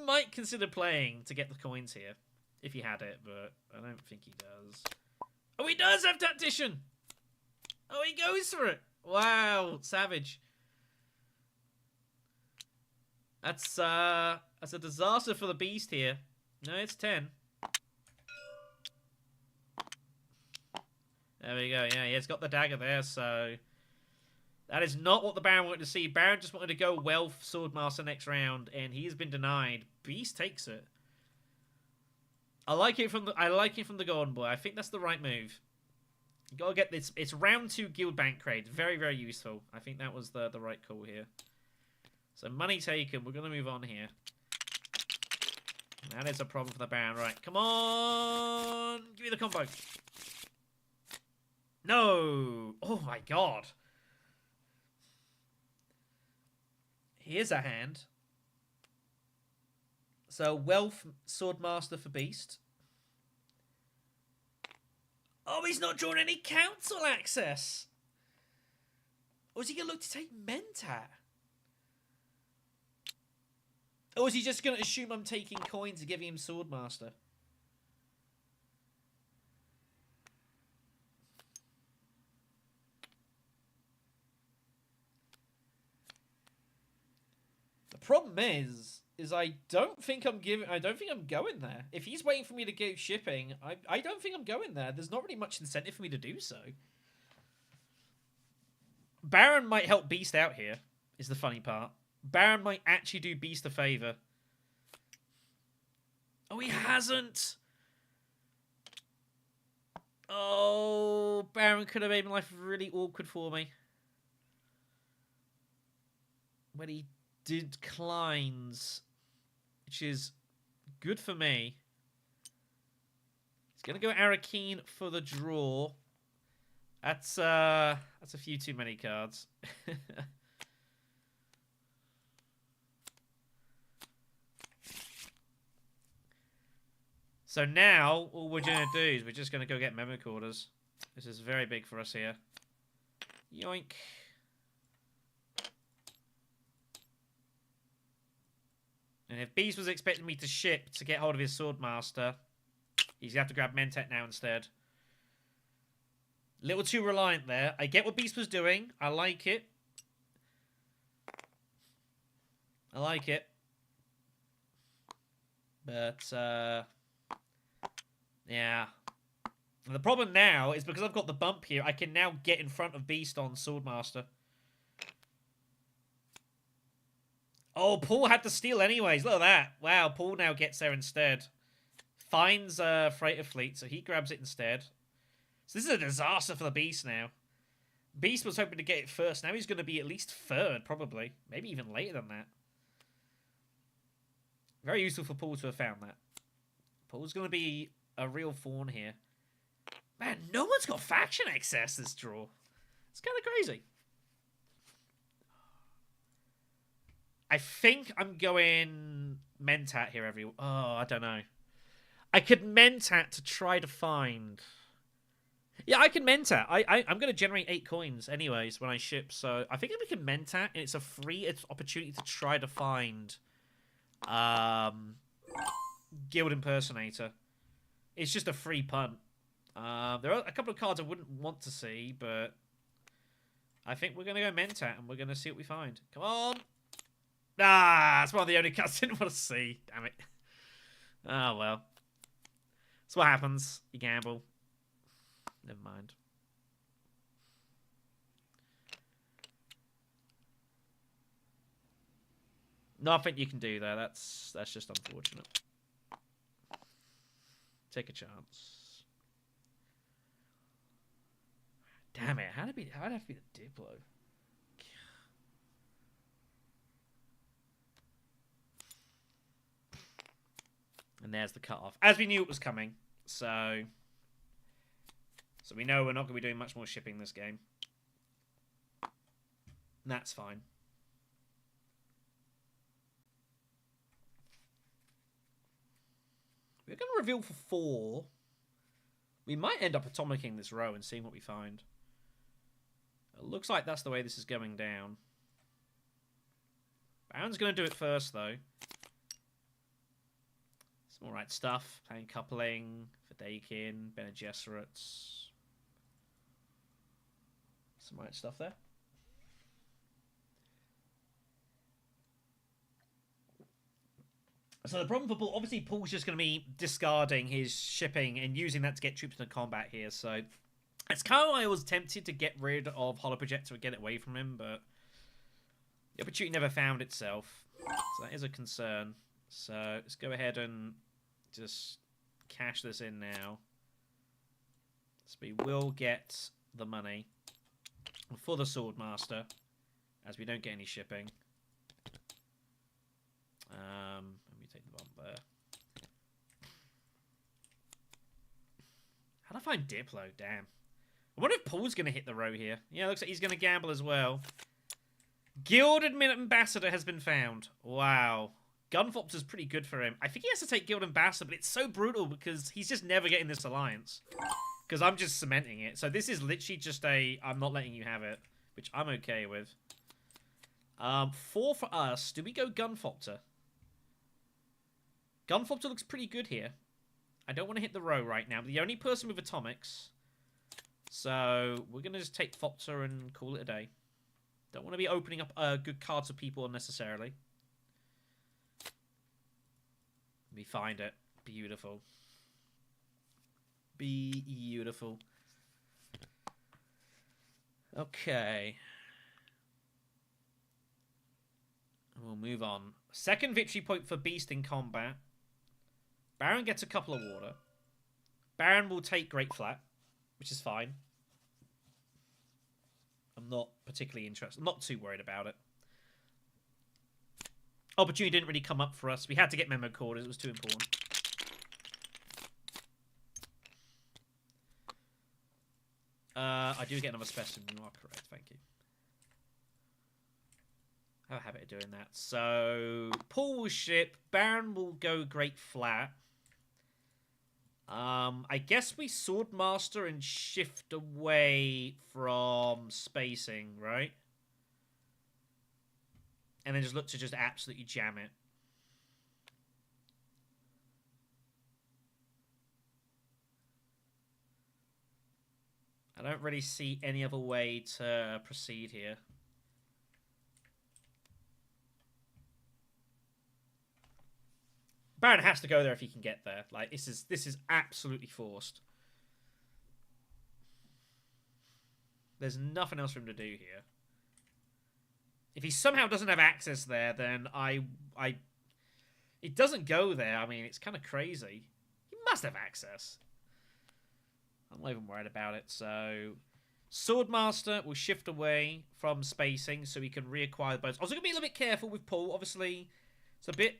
might consider playing to get the coins here. If he had it, but I don't think he does. Oh, he does have Tactician! Oh, he goes for it! Wow, savage. That's a disaster for the Beast here. No, it's 10. There we go, yeah, he's got the dagger there, so... That is not what the Baron wanted to see. Baron just wanted to go Wealth Swordmaster next round, and he's been denied. Beast takes it. I like it from the Golden Boy. I think that's the right move. You gotta get this. It's round 2 Guild Bank Crate. Very, very useful. I think that was the right call here. So money taken. We're gonna move on here. That is a problem for the Baron. Right, come on! Give me the combo. No! Oh my god. Here's a hand. So, Wealth Swordmaster for Beast. Oh, he's not drawn any council access! Or is he going to look to take Mentat? Or is he just going to assume I'm taking coins and giving him Swordmaster? Problem is I don't think I'm going there. If he's waiting for me to go shipping, I don't think I'm going there. There's not really much incentive for me to do so. Baron might help Beast out here, is the funny part. Baron might actually do Beast a favor. Oh, he hasn't! Oh, Baron could have made my life really awkward for me. When he declines, which is good for me. He's going to go Arakeen for the draw. That's a few too many cards. So now, all we're going to do is we're just going to go get memo quarters. This is very big for us here. Yoink. And if Beast was expecting me to ship to get hold of his Swordmaster, he's going to have to grab Mentat now instead. Little too reliant there. I get what Beast was doing. I like it. I like it. But, yeah. And the problem now is because I've got the bump here, I can now get in front of Beast on Swordmaster. Oh, Paul had to steal anyways. Look at that. Wow, Paul now gets there instead. Finds Freighter Fleet, so he grabs it instead. So this is a disaster for the Beast now. Beast was hoping to get it first. Now he's going to be at least third, probably. Maybe even later than that. Very useful for Paul to have found that. Paul's going to be a real thorn here. Man, no one's got faction access this draw. It's kind of crazy. I think I'm going Mentat here, everyone. Oh, I don't know. I could Mentat to try to find... Yeah, I can Mentat. I'm going to generate 8 coins anyways when I ship, so I think if we can Mentat, and it's a free opportunity to try to find Guild Impersonator. It's just a free punt. There are a couple of cards I wouldn't want to see, but I think we're going to go Mentat, and we're going to see what we find. Come on! Ah, it's one of the only cards I didn't want to see. Damn it. Oh, well. That's what happens. You gamble. Never mind. Nothing you can do there. That's just unfortunate. Take a chance. Damn it. How'd it have to be the Diplo? And there's the cutoff. As we knew it was coming. So we know we're not going to be doing much more shipping this game. And that's fine. We're going to reveal for 4. We might end up atomicking this row and seeing what we find. It looks like that's the way this is going down. Baron's going to do it first, though. Some alright stuff. Playing Coupling, Fadakin, Bene Gesserits. Some right stuff there. So the problem for Paul, obviously Paul's just going to be discarding his shipping and using that to get troops into combat here. So it's kind of why I was tempted to get rid of Holo Projector and get it away from him, but the opportunity never found itself. So that is a concern. So let's go ahead and just cash this in now. So we will get the money for the Swordmaster, as we don't get any shipping. Let me take the bump there. How'd I find Diplo? Damn. I wonder if Paul's going to hit the row here. Yeah, looks like he's going to gamble as well. Gilded Ambassador has been found. Wow. Gunfopter's pretty good for him. I think he has to take Guild Ambassador, but it's so brutal because he's just never getting this alliance. Because I'm just cementing it. So this is literally just a, I'm not letting you have it, which I'm okay with. 4 for us. Do we go Gunfopter? Gunfopter looks pretty good here. I don't want to hit the row right now. The only person with atomics. So we're going to just take Fopter and call it a day. Don't want to be opening up good cards for people unnecessarily. We find it. Beautiful. Beautiful. Okay. move on. Second victory point for Beast in combat. Baron gets a couple of water. Baron will take Great Flat, which is fine. I'm not particularly interested. I'm not too worried about it. Opportunity didn't really come up for us. We had to get Memo Quarters. It was too important. I do get another specimen. You are correct. Thank you. I have a habit of doing that. So, Paul will ship. Baron will go Great Flat. I guess we Swordmaster and shift away from spacing, right? And then just look to just absolutely jam it. I don't really see any other way to proceed here. Baron has to go there if he can get there. Like, this is absolutely forced. There's nothing else for him to do here. If he somehow doesn't have access there, then it doesn't go there. I mean, it's kind of crazy. He must have access. I'm not even worried about it. So, Swordmaster will shift away from spacing so he can reacquire the bones. I was going to be a little bit careful with Paul. Obviously, it's a bit...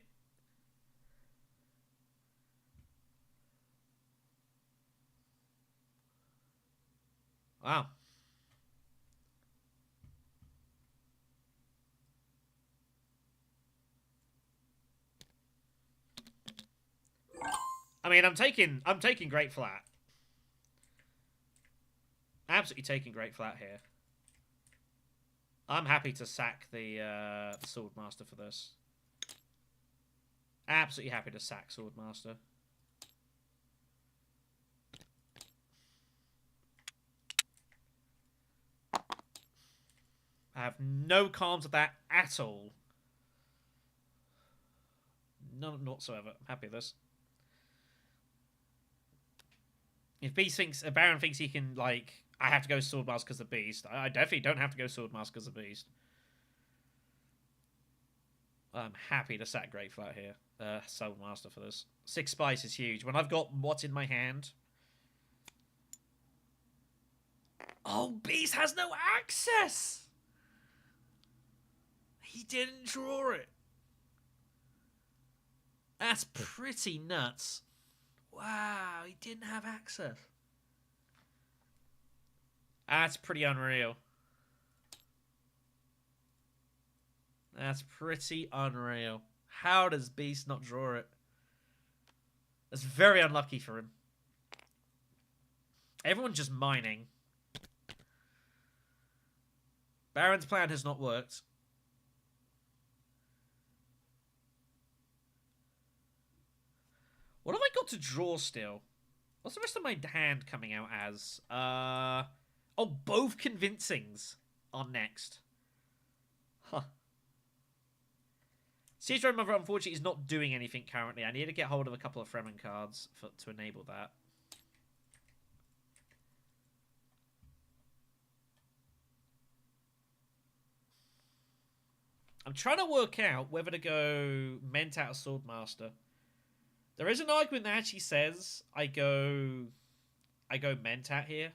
Wow. I mean, I'm taking Great Flat. Absolutely taking Great Flat here. I'm happy to sack the Swordmaster for this. Absolutely happy to sack Swordmaster. I have no qualms with that at all. None whatsoever. I'm happy with this. If Baron thinks he can, like, I have to go Swordmaster because of Beast, I definitely don't have to go Swordmaster because of Beast. I'm happy to sack Great Flat here. Swordmaster for this. 6 spice is huge. When I've got what's in my hand... Oh, Beast has no access! He didn't draw it. That's pretty nuts. Wow, he didn't have access. That's pretty unreal. That's pretty unreal. How does Beast not draw it? That's very unlucky for him. Everyone's just mining. Baron's plan has not worked. What have I got to draw still? What's the rest of my hand coming out as? Oh, both convincings are next. Huh. Siege Road Mother, unfortunately, is not doing anything currently. I need to get hold of a couple of Fremen cards to enable that. I'm trying to work out whether to go Mentat or Swordmaster. There is an argument that actually says I go Mentat here.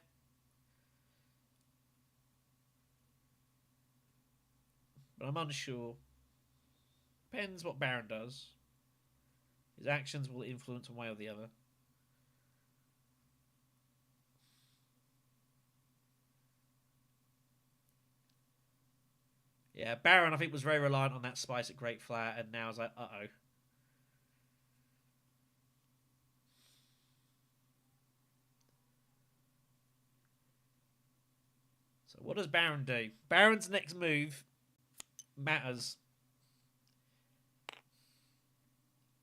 But I'm unsure. Depends what Baron does. His actions will influence one way or the other. Yeah, Baron, I think, was very reliant on that spice at Great Flat, and now it's like, uh-oh. So what does Baron do? Baron's next move matters.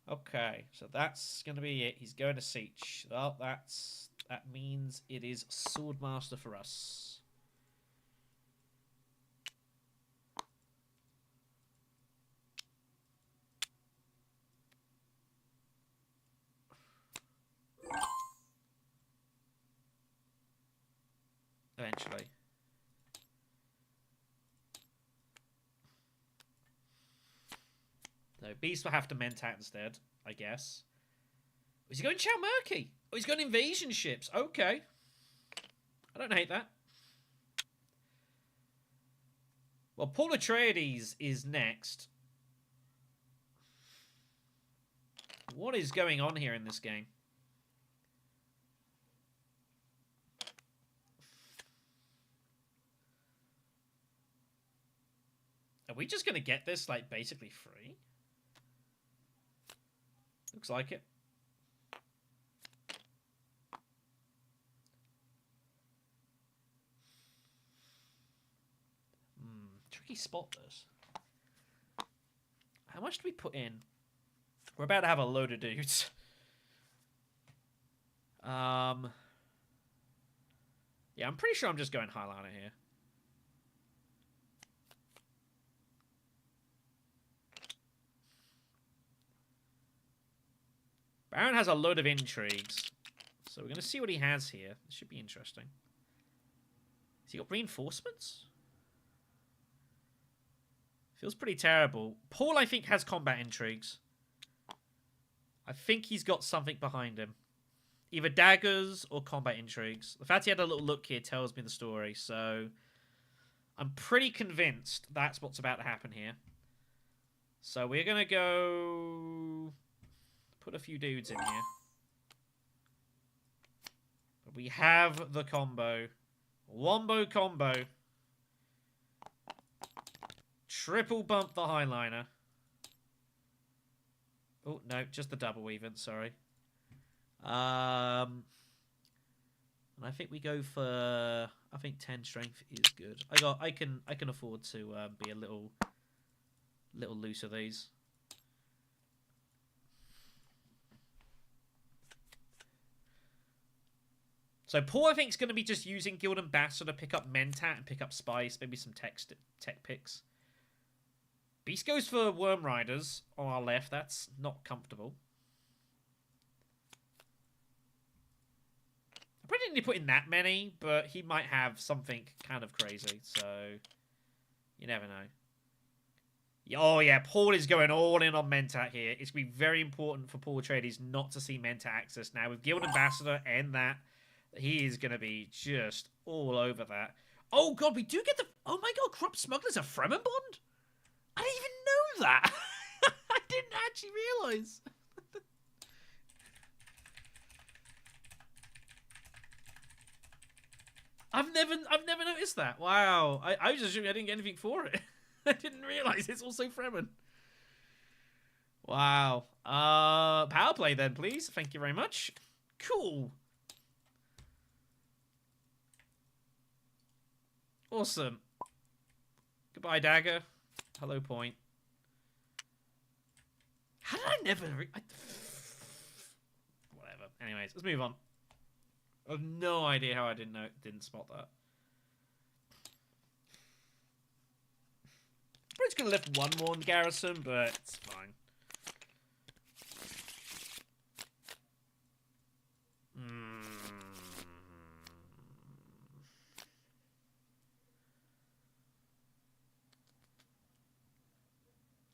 Okay, so that's going to be it. He's going to Siege. Well, that means it is Swordmaster for us. Eventually. So Beast will have to Mentat instead, I guess. Is he going Chow Murky? Oh, he's going invasion ships. Okay. I don't hate that. Well, Paul Atreides is next. What is going on here in this game? Are we just going to get this, like, basically free? Looks like it. Tricky spot, this. How much do we put in? We're about to have a load of dudes. Yeah, I'm pretty sure I'm just going Highliner here. Baron has a load of intrigues. So we're going to see what he has here. This should be interesting. Has he got reinforcements? Feels pretty terrible. Paul, I think, has combat intrigues. I think he's got something behind him. Either daggers or combat intrigues. The fact he had a little look here tells me the story, so I'm pretty convinced that's what's about to happen here. So we're going to go put a few dudes in here. But we have the combo. Wombo combo. Triple bump the Highliner. Oh, no, just the double even, sorry. And I think we go for, I think 10 strength is good. I can afford to be a little loose of these. So Paul, I think, is going to be just using Guild Ambassador to pick up Mentat and pick up Spice, maybe some tech picks. Beast goes for Worm Riders on our left. That's not comfortable. I probably didn't need to put in that many, but he might have something kind of crazy, so you never know. Oh yeah, Paul is going all in on Mentat here. It's going to be very important for Paul Atreides not to see Mentat access now. With Guild Ambassador and that, he is going to be just all over that. Oh god, we do get the... Oh my god, Corrupt Smuggler's a Fremen bond? I didn't even know that. I didn't actually realise. I've never noticed that. Wow. I was just assuming I didn't get anything for it. I didn't realise it's also Fremen. Wow. Power play then, please. Thank you very much. Cool. Awesome. Goodbye, Dagger. Hello, Point. How did I never... Whatever. Anyways, let's move on. I have no idea how I didn't spot that. Probably just gonna lift one more in garrison, but it's fine.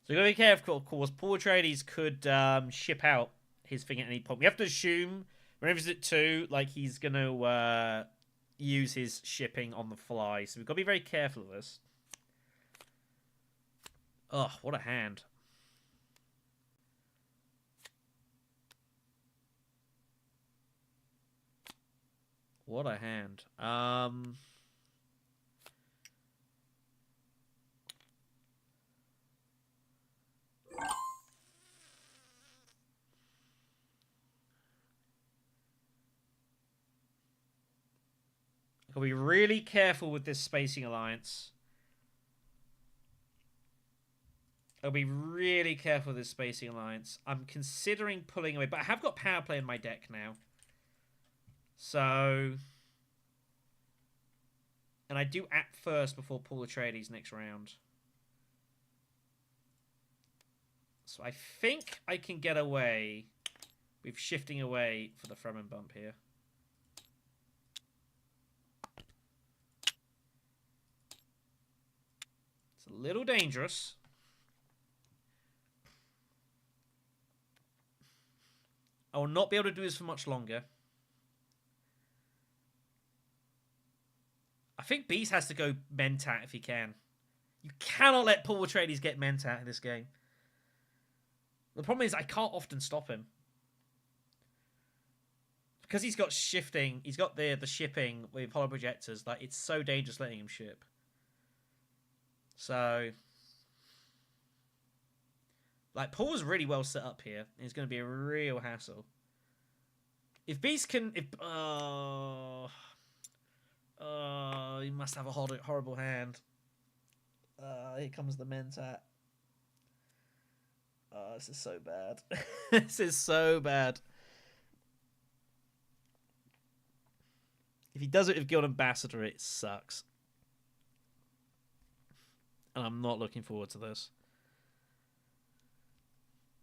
So you gotta be careful, of course. Paul Atreides could ship out his thing at any point. We have to assume whenever it's at 2, like he's gonna use his shipping on the fly. So we've got to be very careful of this. Oh, what a hand. What a hand. I've got to be really careful with this spacing alliance. I'll be really careful with this spacing alliance. I'm considering pulling away, but I have got power play in my deck now. So... And I do act first before Paul Atreides next round. So I think I can get away with shifting away for the Fremen bump here. It's a little dangerous. I will not be able to do this for much longer. I think Beast has to go Mentat if he can. You cannot let Paul Atreides get Mentat in this game. The problem is I can't often stop him. Because he's got shifting, he's got the shipping with hollow projectors, like it's so dangerous letting him ship. So like Paul's really well set up here. It's going to be a real hassle. If Beast can he must have a horrible hand. Here comes the Mentat. Oh, this is so bad. This is so bad. If he does it with Guild Ambassador, it sucks. And I'm not looking forward to this.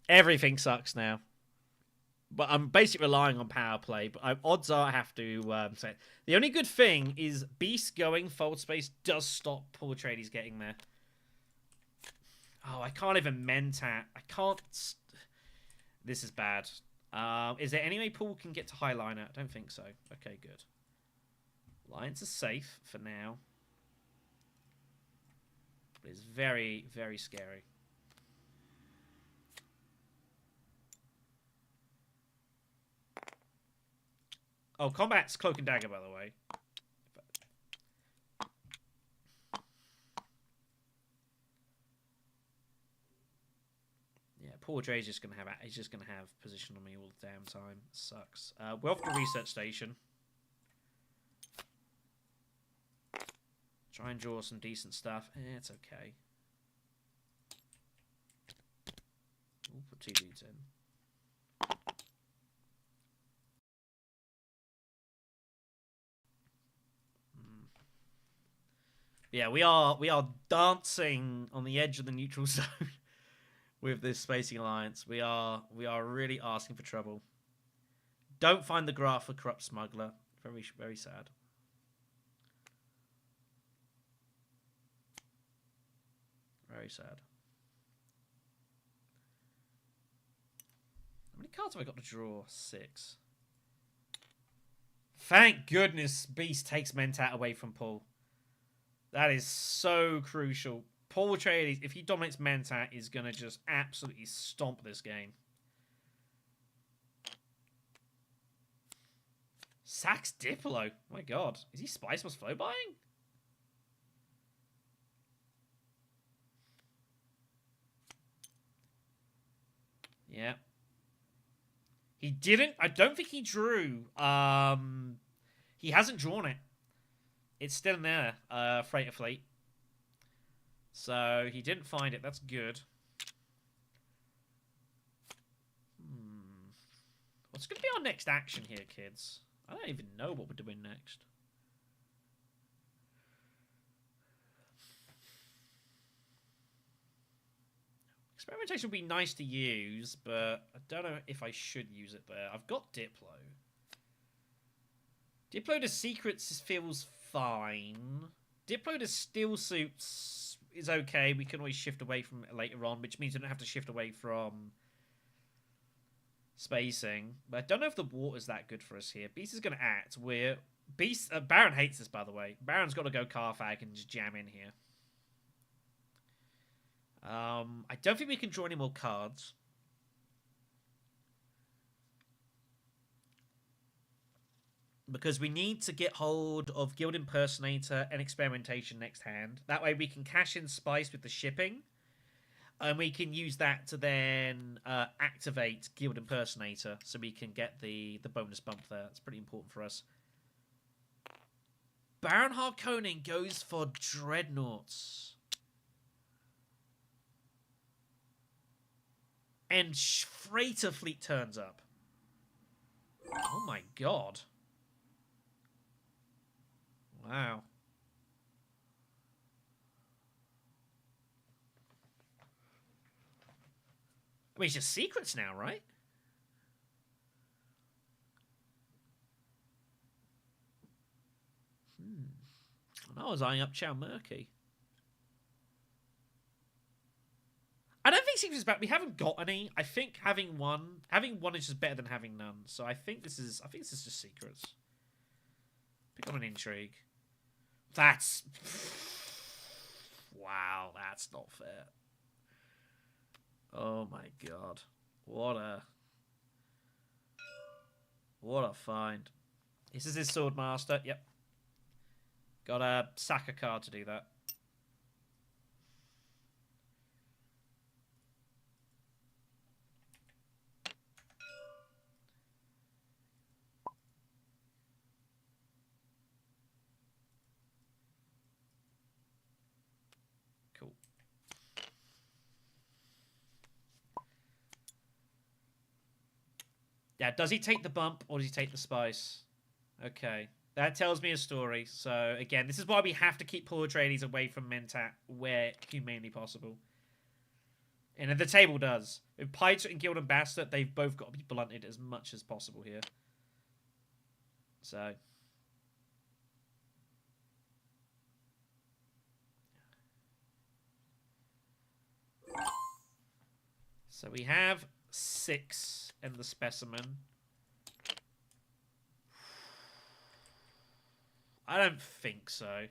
Everything sucks now. But I'm basically relying on power play. But odds are I have to say it. The only good thing is Beast going forward space does stop Paul Atreides getting there. Oh, I can't even Mentat. I can't... This is bad. Is there any way Paul can get to Highliner? I don't think so. Okay, good. Lions are safe for now. But it's very, very scary. Oh, combat's Cloak and Dagger, by the way. Yeah, Paul Atreides just gonna have. He's just gonna have position on me all the damn time. Sucks. We're off to research station. Try and draw some decent stuff. It's okay. We'll put 2 dudes in. Yeah, we are dancing on the edge of the neutral zone with this spacing alliance. We are really asking for trouble. Don't find the graph for corrupt smuggler. Very, very sad. Very sad. How many cards have I got to draw? 6. Thank goodness Beast takes Mentat away from Paul. That is so crucial. Paul Atreides, if he dominates Mentat, is going to just absolutely stomp this game. Sacks Diplo. Oh my god. Is he Spice was flow buying? Yeah. He didn't. I don't think he drew. He hasn't drawn it. It's still in there, Freighter Fleet. So he didn't find it. That's good. What's going to be our next action here, kids? I don't even know what we're doing next. Experimentation would be nice to use, but I don't know if I should use it there. I've got Diplo. Diplo to Secrets feels fine. Diplo to Steel Suits is okay. We can always shift away from it later on, which means we don't have to shift away from spacing. But I don't know if the water's that good for us here. Beast is going to act. Baron hates this, by the way. Baron's got to go Carthag and just jam in here. I don't think we can draw any more cards. Because we need to get hold of Guild Impersonator and Experimentation next hand. That way we can cash in Spice with the shipping. And we can use that to then activate Guild Impersonator. So we can get the bonus bump there. That's pretty important for us. Baron Harkonnen goes for Dreadnoughts. And Freighter Fleet turns up. Oh my god. Wow. I mean, it's just secrets now, right? I was eyeing up Chow Murky. I don't think seems bad. We haven't got any. I think having one is just better than having none. So I think this is just secrets. Pick on an intrigue. That's wow. That's not fair. Oh my god. What a find. This is his sword master. Yep. Gotta sack a card to do that. Cool. Yeah, does he take the bump or does he take the spice? Okay. That tells me a story. So, again, this is why we have to keep poor tradies away from Mentat where humanly possible. And the table does. With Piter and Guild Ambassador, they've both got to be blunted as much as possible here. So... So we have 6 in the specimen. I don't think so.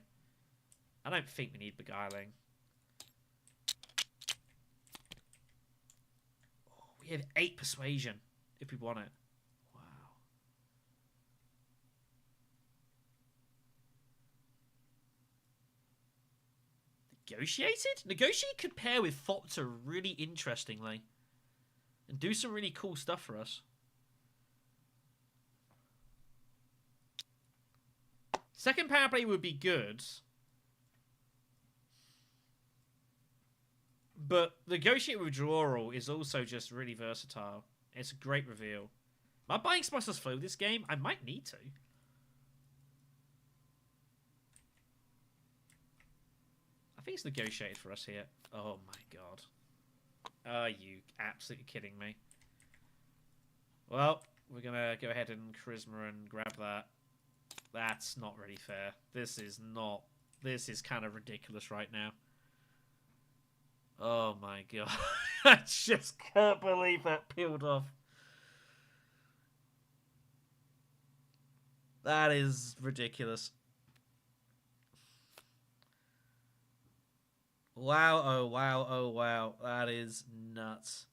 I don't think we need beguiling. Oh, we have 8 persuasion if we want it. Wow. Negotiated? Negotiate could pair with Thopter really interestingly. And do some really cool stuff for us. Second power play would be good. But Negotiate Withdrawal is also just really versatile. It's a great reveal. Am I buying Spiceless Flow this game? I might need to. I think it's negotiated for us here. Oh my god. Are you absolutely kidding me? Well, we're going to go ahead and Charisma and grab that. That's not really fair. This is kind of ridiculous right now. Oh my god. I just can't believe that peeled off. That is ridiculous. Wow, oh wow, oh wow. That is nuts.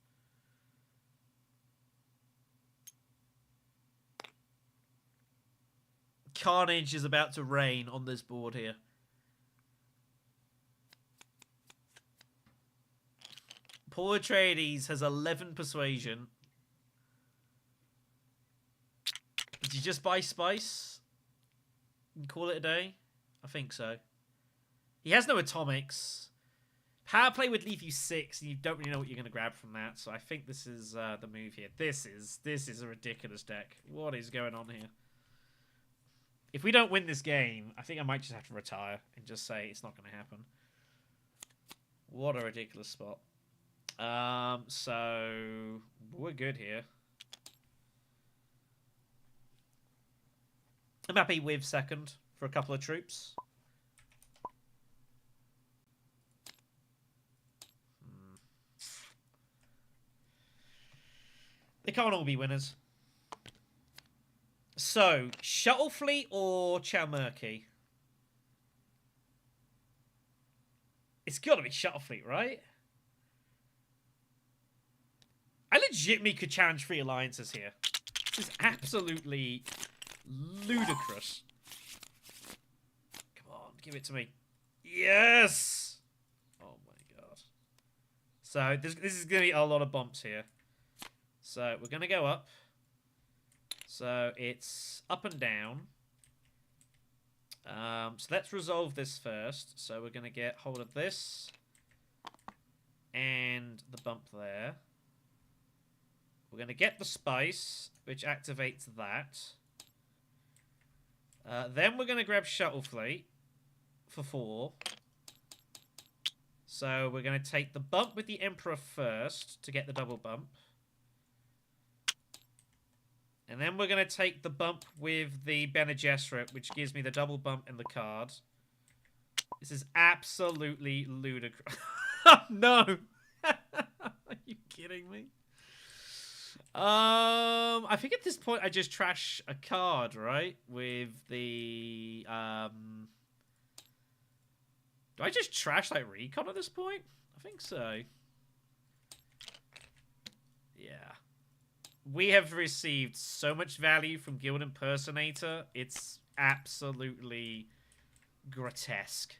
Carnage is about to rain on this board here. Poor Atreides has 11 persuasion. Did you just buy spice and call it a day? I think so. He has no atomics. Power play would leave you 6, and you don't really know what you're going to grab from that. So I think this is the move here. This is a ridiculous deck. What is going on here? If we don't win this game, I think I might just have to retire and just say it's not going to happen. What a ridiculous spot. So we're good here. I'm happy with second for a couple of troops. They can't all be winners. So, Shuttle Fleet or Chalmurky? It's got to be Shuttle Fleet, right? I legitimately could challenge 3 alliances here. This is absolutely ludicrous. Come on, give it to me. Yes! Oh my god. So, this is going to be a lot of bumps here. So, we're going to go up. So, it's up and down. So, let's resolve this first. So, we're going to get hold of this. And the bump there. We're going to get the spice, which activates that. Then we're going to grab Shuttle Fleet for 4. So, we're going to take the bump with the Emperor first to get the double bump. And then we're going to take the bump with the Bene Gesserit, which gives me the double bump in the card. This is absolutely ludicrous. Oh, no! I kidding me? I think at this point I just trash a card, right? With the do I just trash like Recon at this point? I think so. Yeah. We have received so much value from Guild Impersonator. It's absolutely grotesque.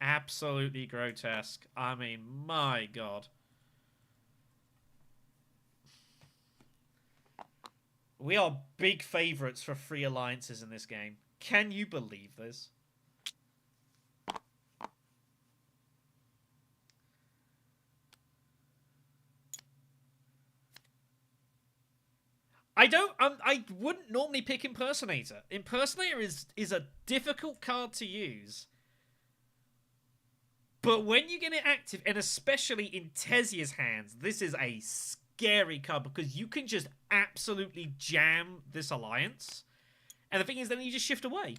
Absolutely grotesque. I mean, my god. We are big favourites for free alliances in this game. Can you believe this? I wouldn't normally pick Impersonator. Impersonator is a difficult card to use. But when you get it active, and especially in Tezia's hands, this is a scary card because you can just absolutely jam this alliance. And the thing is, then you just shift away.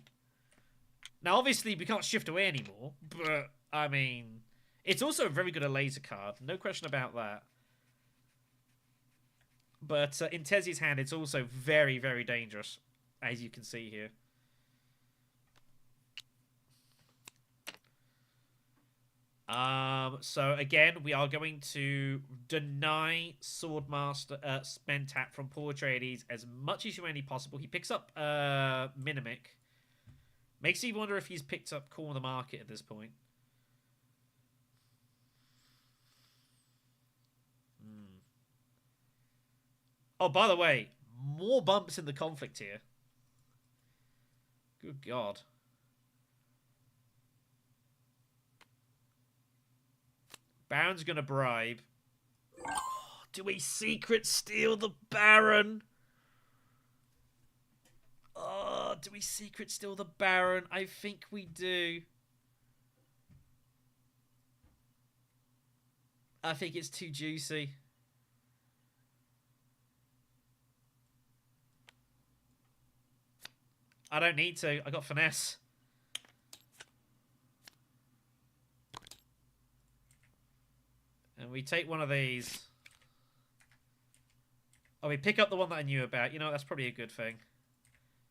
Now, obviously, we can't shift away anymore, but, I mean, it's also very good a laser card. No question about that. But in Tezia's hand, it's also very, very dangerous, as you can see here. So again, we are going to deny Swordmaster spend tap from poor tradies as much as humanly possible. He picks up Minimic. Makes you wonder if he's picked up Corner of the Market at this point. Oh, by the way, more bumps in the conflict here. Good God. Baron's gonna bribe. Oh, do we secret steal the Baron? Oh, do we secret steal the Baron? I think we do. I think it's too juicy. I don't need to. I got finesse. And we take one of these. Oh, we pick up the one that I knew about. You know, that's probably a good thing.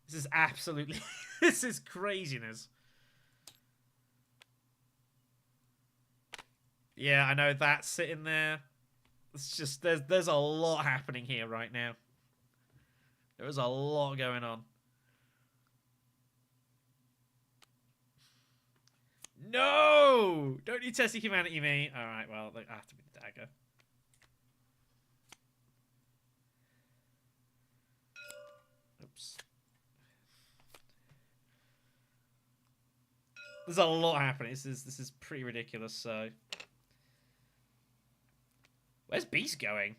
This is absolutely... this is craziness. Yeah, I know that's sitting there. It's just... There's a lot happening here right now. There is a lot going on. No! Don't you test the humanity, me. Alright, well, I have to be the dagger. Oops. There's a lot happening. This is pretty ridiculous, so... Where's Beast going?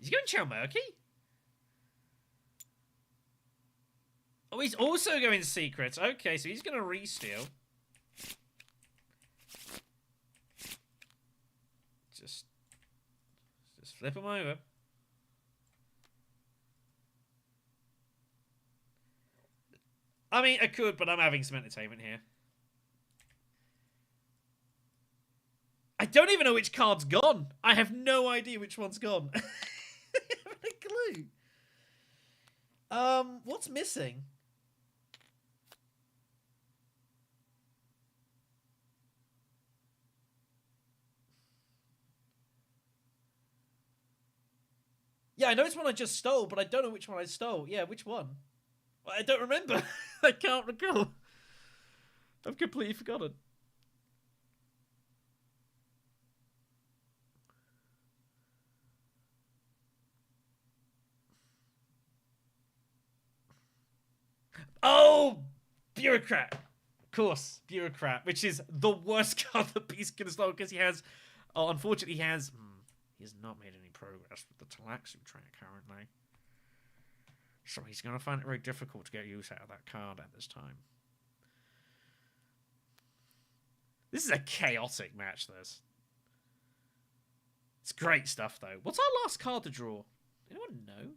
Is he going Chalmurky? Oh, he's also going Secrets. Okay, so he's going to re-steal. Just flip him over. I mean, I could, but I'm having some entertainment here. I don't even know which card's gone. I have no idea which one's gone. I haven't a clue. What's missing? Yeah, I know it's one I just stole, but I don't know which one I stole. Yeah, which one? I don't remember. I can't recall. I've completely forgotten. Oh! Bureaucrat! Of course, Bureaucrat, which is the worst card that Beast can install because he has... Oh, unfortunately, he has... he has not made any progress with the Tleilaxu track currently. So he's going to find it very difficult to get use out of that card at this time. This is a chaotic match, this. It's great stuff, though. What's our last card to draw? Anyone know?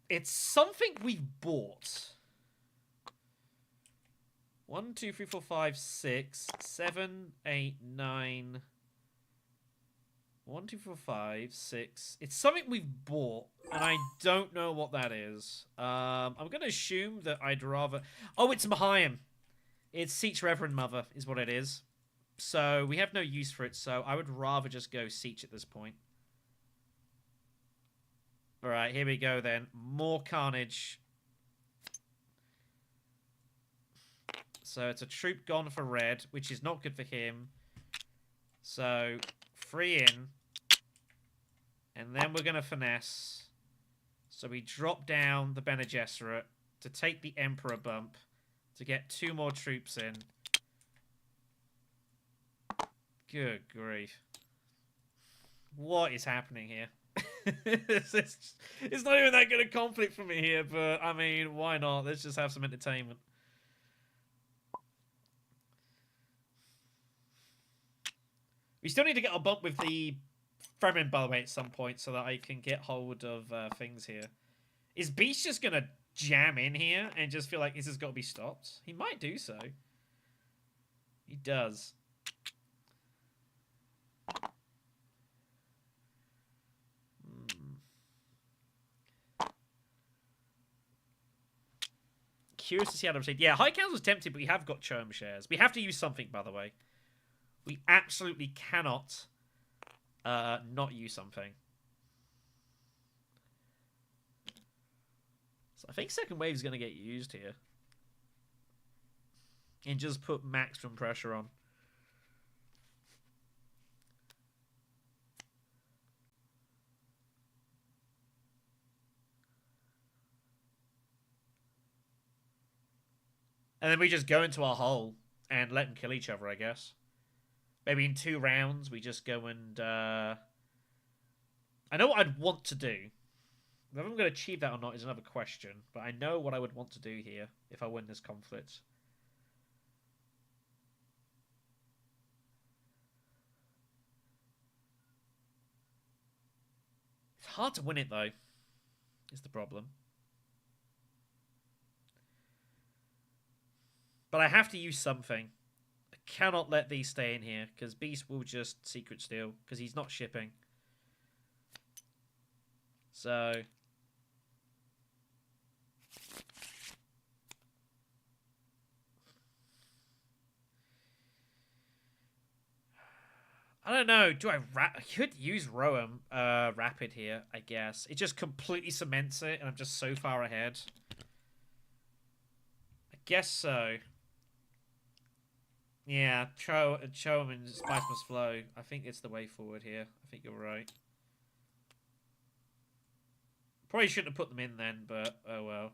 It's something we've bought. 1, 2, 3, 4, 5, 6, 7, 8, 9. 1, 2, 4, 5, 6. It's something we've bought, and I don't know what that is. I'm going to assume that I'd rather... Oh, it's Mahayim. It's Siege Reverend Mother, is what it is. So we have no use for it, so I would rather just go Siege at this point. Alright, here we go then. More carnage. So it's a troop gone for red, which is not good for him. So, 3 in. And then we're going to finesse. So we drop down the Bene Gesserit to take the Emperor bump to get 2 more troops in. Good grief. What is happening here? It's not even that good a conflict for me here, but I mean, why not? Let's just have some entertainment. We still need to get a bump with the Fremen, by the way, at some point, so that I can get hold of things here. Is Beast just going to jam in here and just feel like this has got to be stopped? He might do so. He does. Curious to see how to proceed. Yeah, High Council's tempted, but we have got Chom shares. We have to use something, by the way. We absolutely cannot not use something. So I think second wave is going to get used here. And just put maximum pressure on. And then we just go into our hole and let them kill each other, I guess. Maybe in 2 rounds, we just go and... I know what I'd want to do. Whether I'm going to achieve that or not is another question. But I know what I would want to do here if I win this conflict. It's hard to win it, though, is the problem. But I have to use something. I cannot let these stay in here, because Beast will just secret steal, because he's not shipping. So... I don't know. Do I could use Roam Rapid here, I guess. It just completely cements it, and I'm just so far ahead. I guess so. Yeah, Cho and Spice Must Flow. I think it's the way forward here. I think you're right. Probably shouldn't have put them in then, but oh well.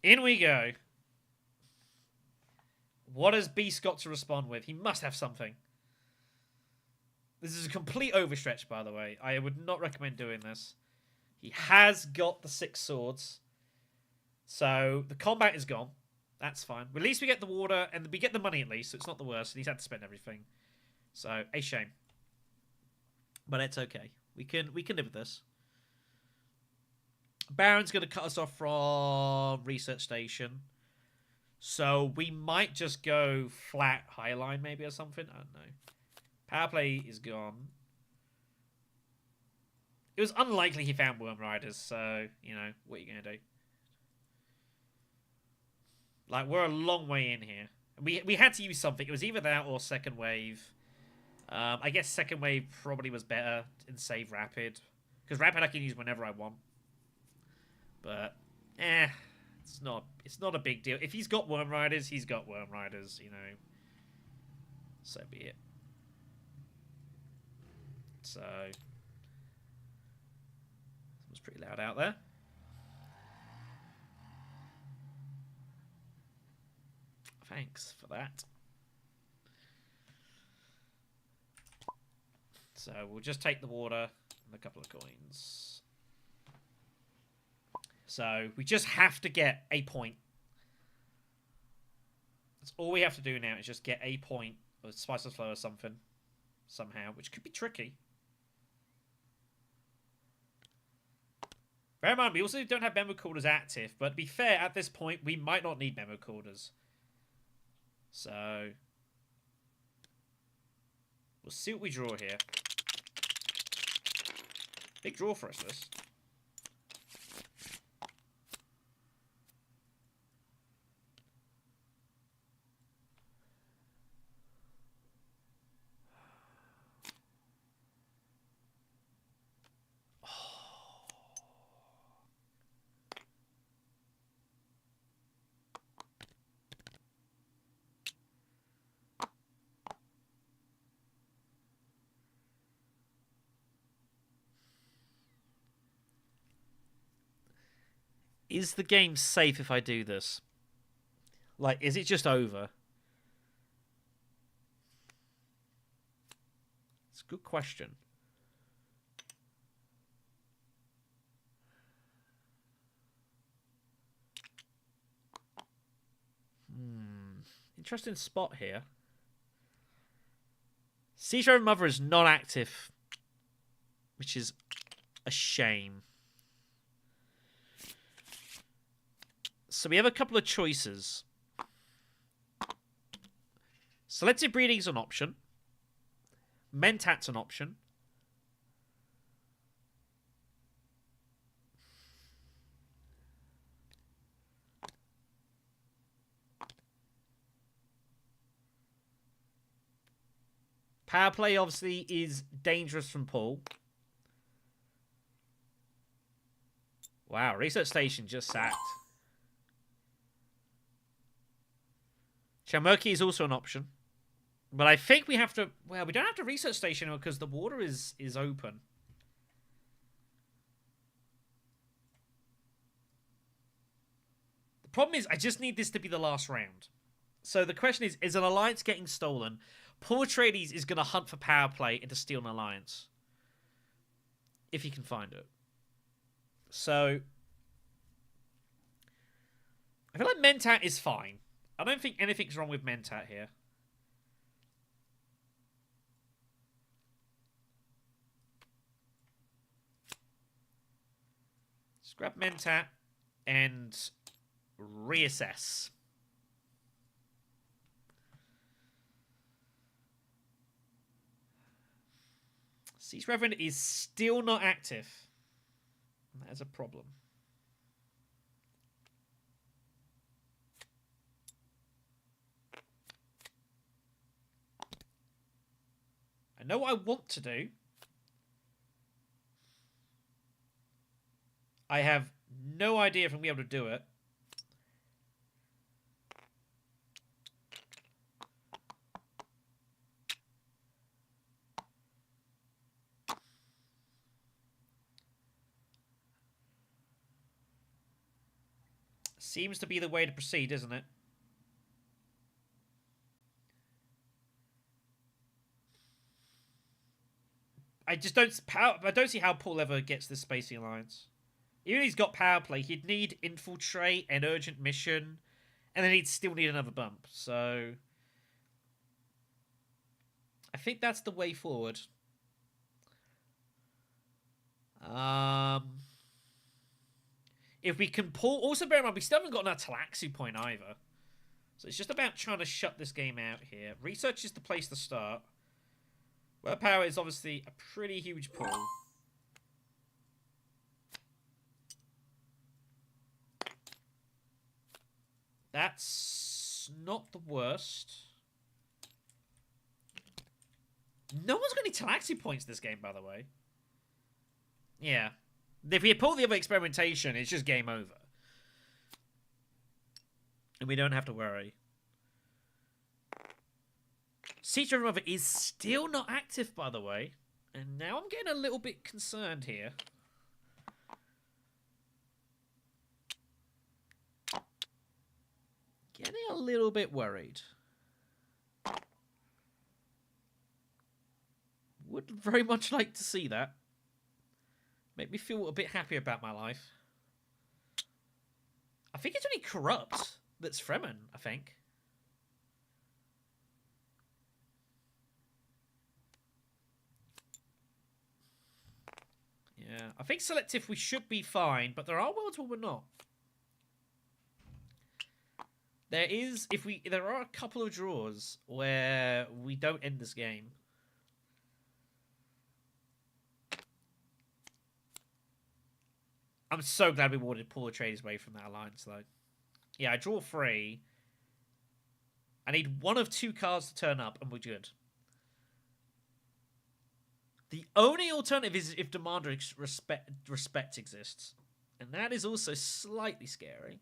In we go. What has Beast got to respond with? He must have something. This is a complete overstretch, by the way. I would not recommend doing this. He has got the 6 swords. So, the combat is gone. That's fine. At least we get the water, and we get the money at least, so it's not the worst. And he's had to spend everything. So, a shame. But it's okay. We can live with this. Baron's going to cut us off from Research Station. So we might just go flat Highline maybe or something. I don't know. Power play is gone. It was unlikely he found Worm Riders, so, you know, what are you going to do? Like, we're a long way in here. We had to use something. It was either that or second wave. I guess second wave probably was better in save rapid. Because rapid I can use whenever I want. But, it's not a big deal. If he's got Worm Riders, he's got Worm Riders, you know. So be it. So, it was pretty loud out there. Thanks for that. So we'll just take the water and a couple of coins. So we just have to get a point. That's all we have to do now is just get a point of Spice of Flow or something. Somehow, which could be tricky. Bear in mind, we also don't have memo corders active, but to be fair, at this point, we might not need memo corders. So, we'll see what we draw here. Big draw for us, this. Is the game safe if I do this? Like, is it just over? It's a good question. Interesting spot here. Siege Reverend Mother is not active, which is a shame. So we have a couple of choices. Selective breeding is an option. Mentat's an option. Power play obviously is dangerous from Paul. Wow, research station just sacked. Chalmurki is also an option. But I think we have to... Well, we don't have to research station because the water is open. The problem is I just need this to be the last round. So the question is an alliance getting stolen? Paul Atreides is going to hunt for power play and to steal an alliance. If he can find it. So... I feel like Mentat is fine. I don't think anything's wrong with Mentat here. Let's grab Mentat and reassess. Siege Reverend is still not active. That is a problem. I know what I want to do. I have no idea if I'm going to be able to do it. Seems to be the way to proceed, isn't it? I don't see how Paul ever gets this Spacing Alliance. Even if he's got power play, he'd need infiltrate and urgent mission, and then he'd still need another bump. So I think that's the way forward. If we can pull... Also, bear in mind, we still haven't got that Tleilaxu point either. So it's just about trying to shut this game out here. Research is the place to start. Well, power is obviously a pretty huge pull. That's not the worst. No one's got any Tleilaxu points this game, by the way. Yeah. If we pull the other experimentation, it's just game over. And we don't have to worry. Siege of Mother is still not active, by the way. And now I'm getting a little bit concerned here. Getting a little bit worried. Would very much like to see that. Make me feel a bit happier about my life. I think it's only Corrupt that's Fremen, I think. Yeah, I think selective we should be fine, but there are worlds where we're not. There are a couple of draws where we don't end this game. I'm so glad we wanted to pull the traders away from that alliance, though. Yeah, I draw 3. I need 1 of 2 cards to turn up, and we're good. The only alternative is if Demander respect exists. And that is also slightly scary.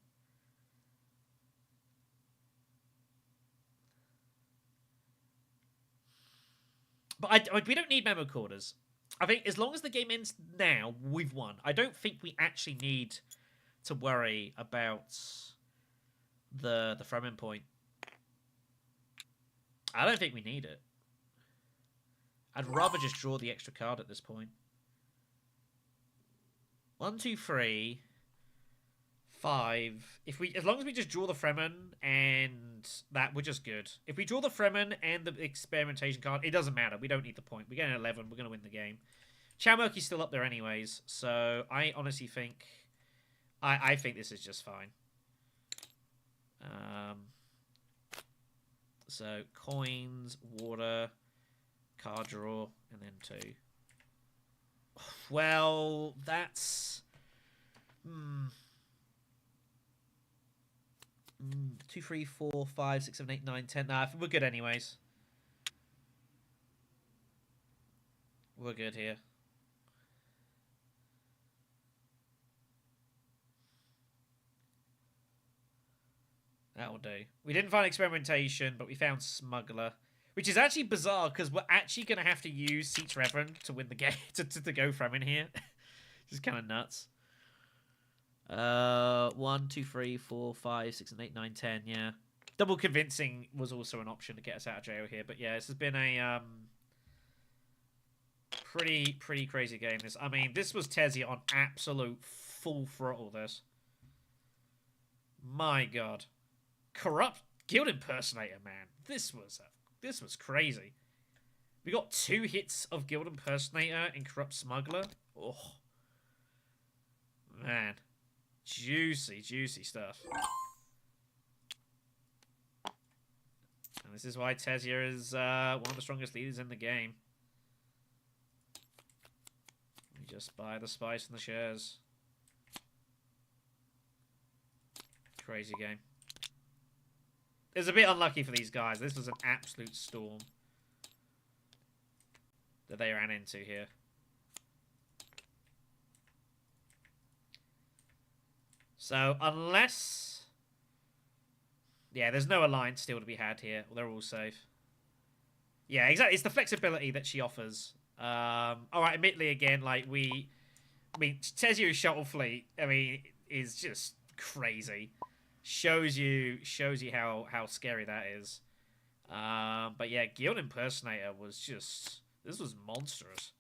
But we don't need memo quarters. I think as long as the game ends now, we've won. I don't think we actually need to worry about the Fremen point. I don't think we need it. I'd rather just draw the extra card at this point. 1, 2, 3, 5. As long as we just draw the Fremen and that, we're just good. If we draw the Fremen and the experimentation card, it doesn't matter. We don't need the point. We get an 11. We're going to win the game. Chalmurky's still up there anyways, so I honestly think I think this is just fine. So coins, water, card draw, and then 2. Well, that's 2, 3, 4, 5, 6, 7, 8, 9, 10. Nah, we're good anyways. We're good here. That'll do. We didn't find experimentation, but we found smuggler, which is actually bizarre because we're actually going to have to use Seats Reverend to win the game to go from in here. Just kind of nuts. 1, 2, 3, 4, 5, 6, and 8, 9, 10. Yeah, double convincing was also an option to get us out of jail here. But yeah, this has been a pretty crazy game. I mean, this was Tezia on absolute full throttle. My God. Corrupt Guild Impersonator, man. This was crazy. We got 2 hits of Guild Impersonator and Corrupt Smuggler. Oh, man. Juicy stuff. And this is why Tezia is one of the strongest leaders in the game. We just buy the spice and the shares. Crazy game. It's a bit unlucky for these guys. This was an absolute storm that they ran into here. So, unless... Yeah, there's no alliance still to be had here. They're all safe. Yeah, exactly. It's the flexibility that she offers. Alright, admittedly, again, like, I mean, Tezia's shuttle fleet, I mean, is just crazy. Shows you how scary that is. But yeah, Guild Impersonator was just... This was monstrous.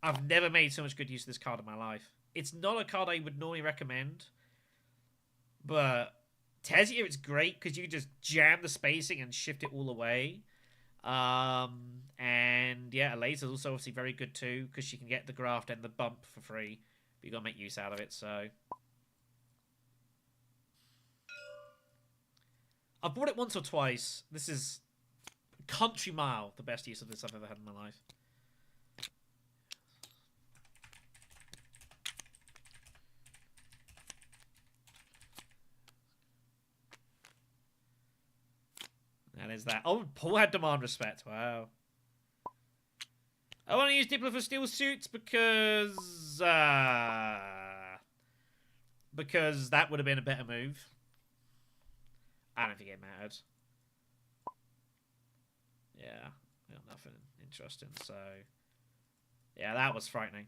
I've never made so much good use of this card in my life. It's not a card I would normally recommend. But Tezia, it's great because you just jam the spacing and shift it all away. And yeah, Laser's also obviously very good too because she can get the graft and the bump for free. But you got to make use out of it, so... I've bought it once or twice. This is country mile the best use of this I've ever had in my life. That is that. Oh, Paul had demand respect. Wow. I want to use Diplo for steel suits because that would have been a better move. I don't think it mattered. Yeah, got nothing interesting. So, yeah, that was frightening.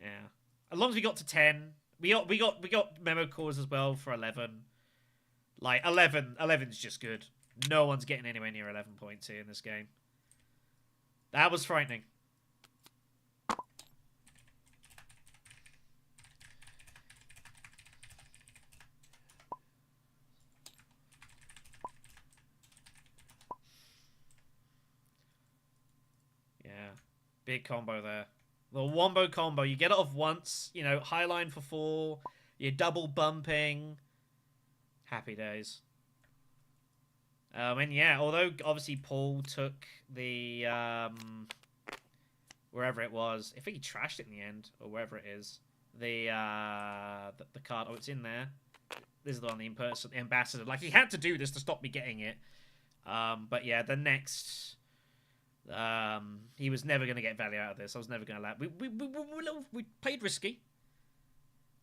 Yeah, as long as we got to 10, we got memo cores as well for 11. Like 11's just good. No one's getting anywhere near 11 points here in this game. That was frightening. Yeah, big combo there. The wombo combo. You get it off once, you know, high line for 4, you're double bumping. Happy days. And yeah, although obviously Paul took the wherever it was, I think he trashed it in the end, or wherever it is. The card. Oh, it's in there. This is the one, the ambassador. Like, he had to do this to stop me getting it. But yeah, the next. He was never going to get value out of this. I was never going to allow. We played risky.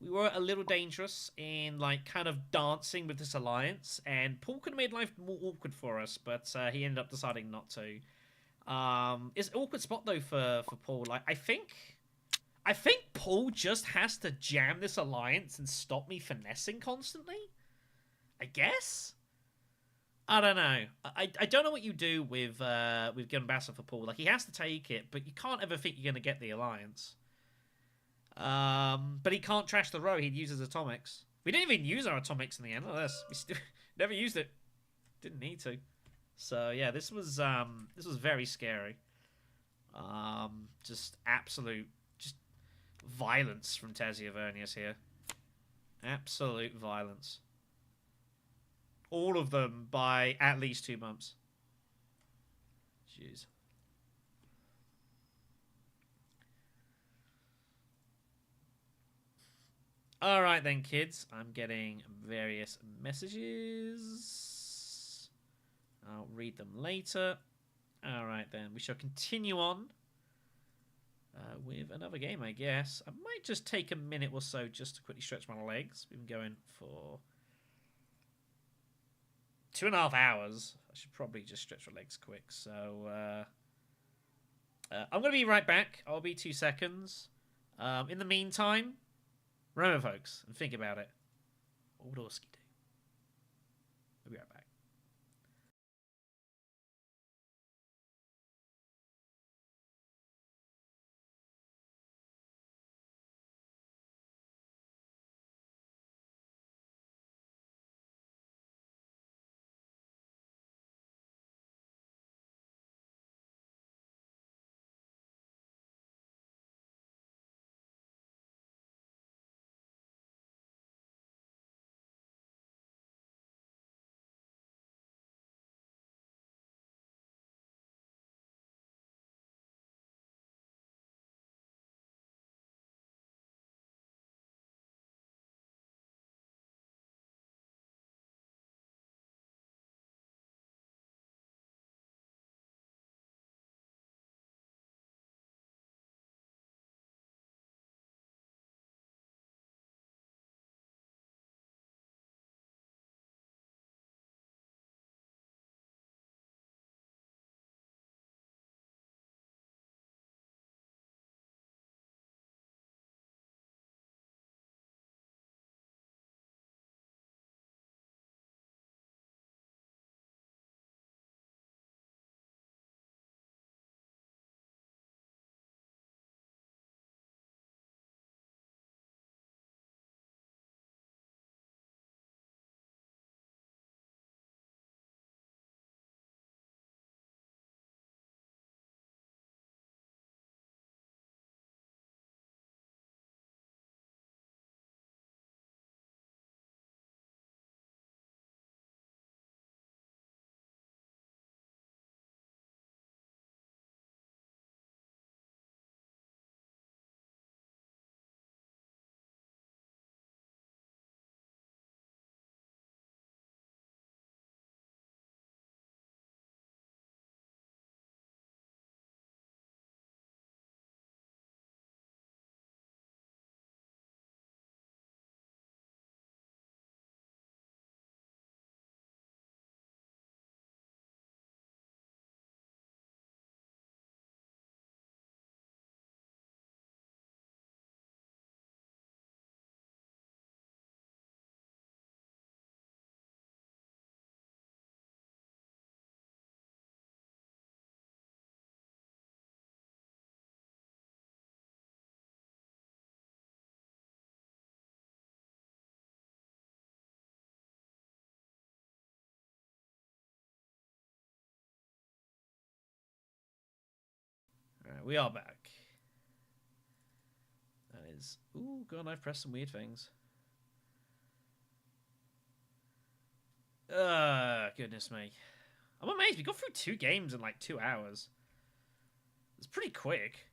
We were a little dangerous in, like, kind of dancing with this alliance, and Paul could have made life more awkward for us, but he ended up deciding not to. It's an awkward spot though for Paul. Like, I think Paul just has to jam this alliance and stop me finessing constantly. I guess. I don't know. I don't know what you do with Gunbassa for Paul. Like, he has to take it, but you can't ever think you're gonna get the alliance. But he can't trash the row. He'd use his atomics. We didn't even use our atomics in the end. Look at this. We still never used it. Didn't need to. So yeah, this was very scary. Just absolute violence from Tezia Vernius here. Absolute violence. All of them by at least 2 months. Jeez. Alright then, kids. I'm getting various messages. I'll read them later. Alright then. We shall continue on with another game, I guess. I might just take a minute or so just to quickly stretch my legs. We've been going for 2.5 hours. I should probably just stretch my legs quick. So I'm going to be right back. I'll be 2 seconds. In the meantime, remember, folks, and think about it. What would Orski do? I'll be right back. All right, we are back. is... Ooh, God, I've pressed some weird things. Goodness me. I'm amazed. We got through 2 games in like 2 hours. It's pretty quick.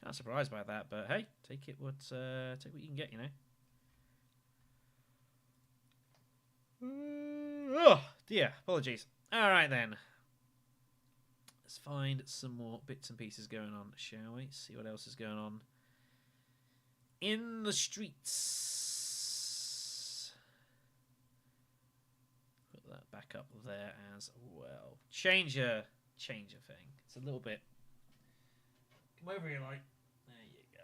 Kind of surprised by that, but hey, take what you can get, you know. Oh dear, apologies. All right then. Let's find some more bits and pieces going on, shall we? See what else is going on in the streets. Put that back up there as well. Change a thing. It's a little bit. Come over here, like. There you go.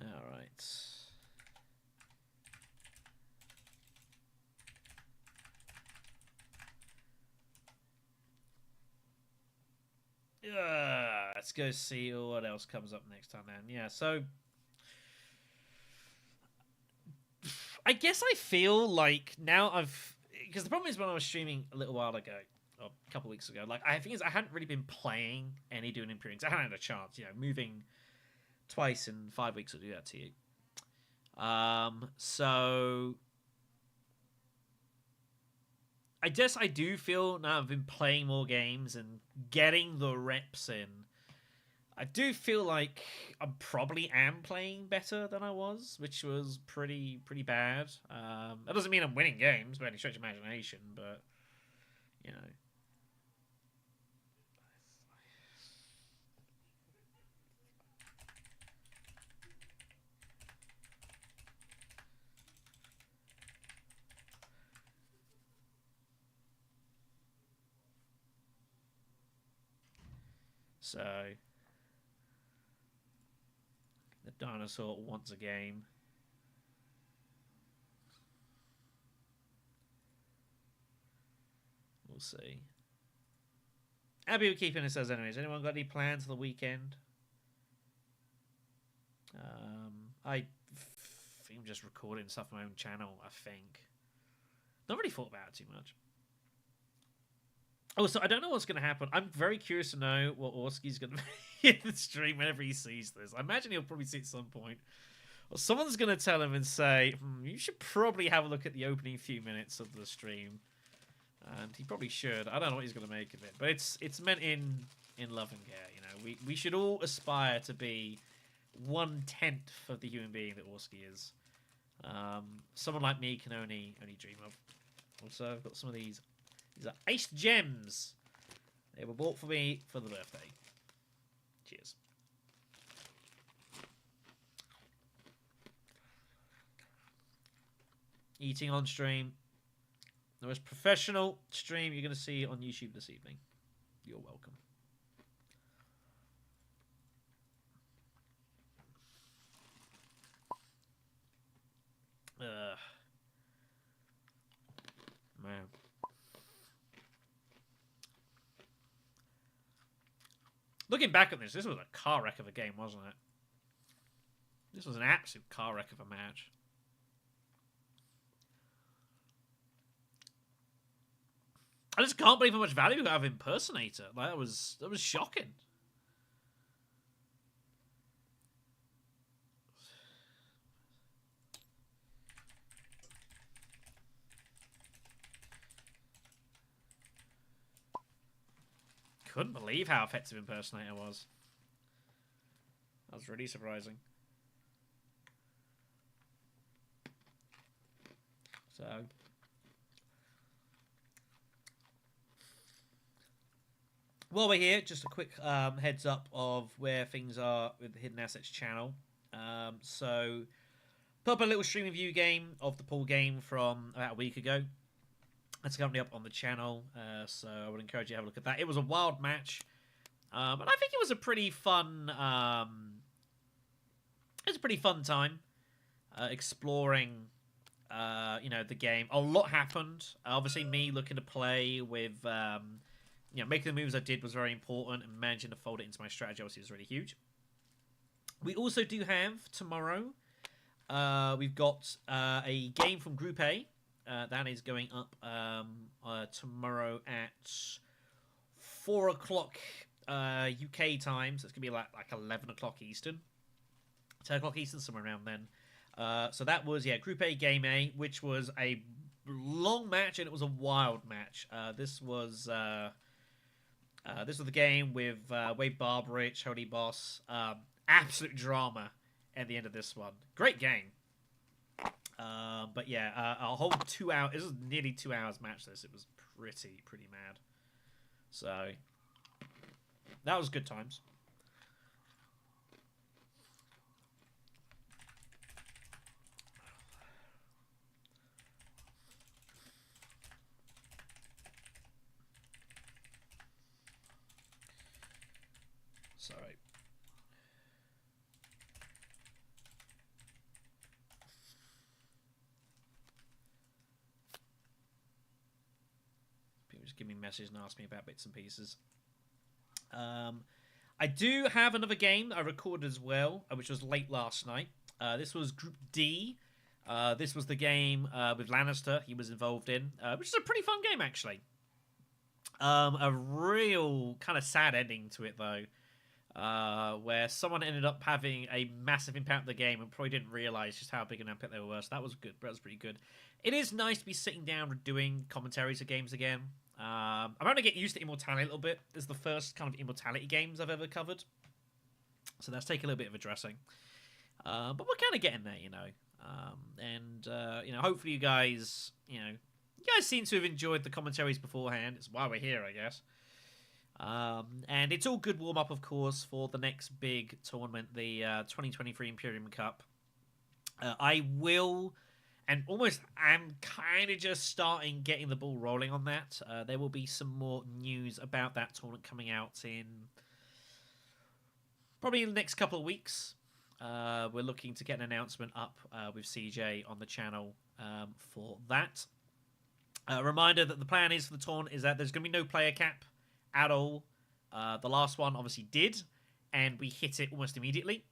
All right. Let's go see what else comes up next time then. Yeah, so I guess I feel like now because the problem is when I was streaming a little while ago, or a couple of weeks ago, like I think I hadn't really been playing any Dune Imperium. I hadn't had a chance, moving twice in 5 weeks will do that to you. So I guess I do feel now I've been playing more games and getting the reps in. I do feel like I probably am playing better than I was, which was pretty bad. That doesn't mean I'm winning games by any stretch of imagination, but you know. So the dinosaur wants a game. We'll see. Abby will keep in it says anyways. Anyone got any plans for the weekend? I think I'm just recording stuff on my own channel, I think. Not really thought about it too much. Oh, so I don't know what's going to happen. I'm very curious to know what Orski's going to be in the stream whenever he sees this. I imagine he'll probably see it at some point. Or someone's going to tell him and say, you should probably have a look at the opening few minutes of the stream. And he probably should. I don't know what he's going to make of it. But it's meant in love and care. You know, we should all aspire to be 1/10 of the human being that Orski is. Someone like me can only dream of. Also, I've got some of these. These are iced gems. They were bought for me for the birthday. Cheers. Eating on stream. The most professional stream you're going to see on YouTube this evening. You're welcome. Man. Looking back at this was a car wreck of a game, wasn't it? This was an absolute car wreck of a match. I just can't believe how much value we got out of Impersonator. Like, that was shocking. Couldn't believe how effective Impersonator was. That was really surprising. So, while we're here, just a quick heads up of where things are with the Hidden Assets channel. So, put up a little stream review game of the pool game from about a week ago. That's currently up on the channel, so I would encourage you to have a look at that. It was a wild match, and I think it was a pretty fun. It was a pretty fun time exploring, the game. A lot happened. Obviously, me looking to play with making the moves I did was very important, and managing to fold it into my strategy obviously was really huge. We also do have tomorrow. We've got a game from Group A that is going up tomorrow at 4 o'clock UK time. So it's gonna be like 11 o'clock Eastern, 10 o'clock Eastern, somewhere around then. So that was Group A Game A, which was a long match and it was a wild match. This was the game with Wade Barbarich, Holy Boss. Absolute drama at the end of this one. Great game. But yeah, a whole 2 hours. This was nearly 2 hours match. It was pretty mad. So that was good times. Sorry. People just give me a message and ask me about bits and pieces. I do have another game that I recorded as well, which was late last night. This was Group D. This was the game with Lannister he was involved in, which is a pretty fun game, actually. A real kind of sad ending to it, though, where someone ended up having a massive impact on the game and probably didn't realise just how big an impact they were. So that was good. That was pretty good. It is nice to be sitting down and doing commentaries of games again. I'm going to get used to Immortality a little bit. This is the first kind of Immortality games I've ever covered. So that's taken a little bit of addressing. But we're kind of getting there, hopefully you guys seem to have enjoyed the commentaries beforehand. It's why we're here, I guess. And it's all good warm-up, of course, for the next big tournament, the 2023 Imperium Cup. I will... And almost am kind of just getting the ball rolling on that. There will be some more news about that tournament coming out in probably in the next couple of weeks. We're looking to get an announcement up with CJ on the channel for that. A reminder that the plan is for the tournament is that there's going to be no player cap at all. The last one obviously did, and we hit it almost immediately.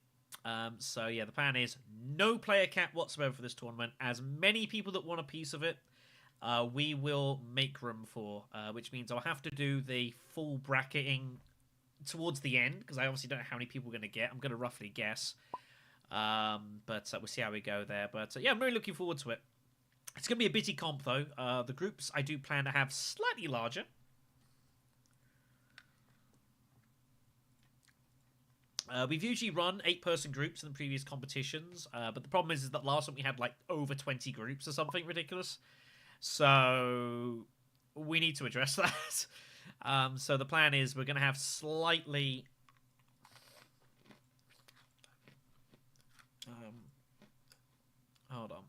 So yeah, the plan is no player cap whatsoever for this tournament. As many people that want a piece of it, we will make room for, which means I'll have to do the full bracketing towards the end, because I obviously don't know how many people we're going to get. I'm going to roughly guess. But we'll see how we go there. But yeah, I'm really looking forward to it. It's going to be a busy comp, though. The groups I do plan to have slightly larger. We've usually run 8-person groups in the previous competitions, but the problem is that last one we had like over 20 groups or something ridiculous. So we need to address that. So the plan is we're going to have slightly... hold on.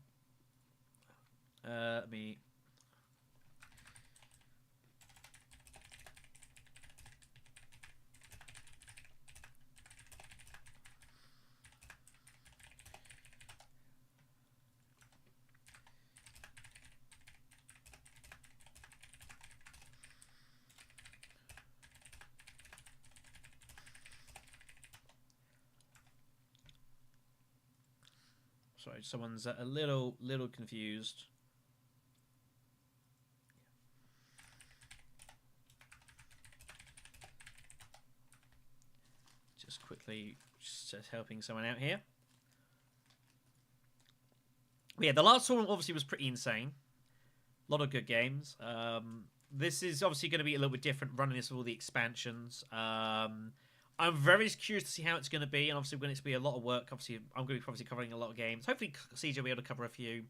Let me... Sorry, someone's a little confused. Just quickly helping someone out here. But yeah, the last tournament obviously was pretty insane. A lot of good games. This is obviously going to be a little bit different, running this with all the expansions. I'm very curious to see how it's going to be, and obviously going to be a lot of work. Obviously, I'm going to be obviously covering a lot of games. Hopefully, CJ will be able to cover a few.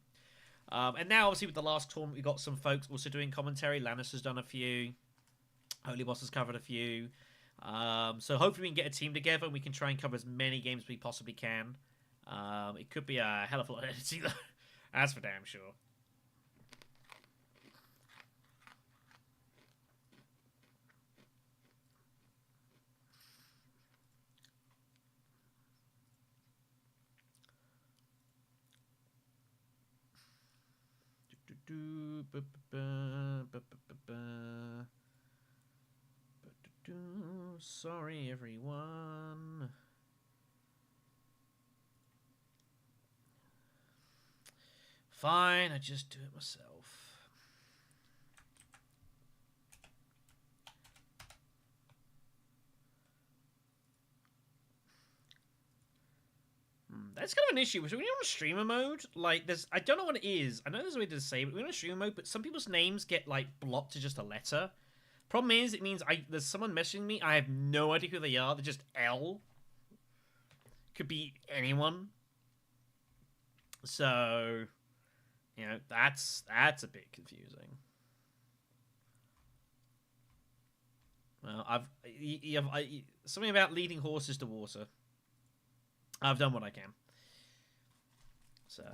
And now, obviously, with the last tournament, we've got some folks also doing commentary. Lannister's done a few. Holy Boss has covered a few. So hopefully we can get a team together and we can try and cover as many games as we possibly can. It could be a hell of a lot of editing, though. That's for damn sure. Sorry, everyone. Fine, I just do it myself. That's kind of an issue. When you're on streamer mode, like, I don't know what it is. I know there's a way to disable it. We're on streamer mode, but some people's names get, like, blocked to just a letter. Problem is, it means there's someone messaging me. I have no idea who they are. They're just L. Could be anyone. So, you know, that's a bit confusing. Well, something about leading horses to water. I've done what I can. So,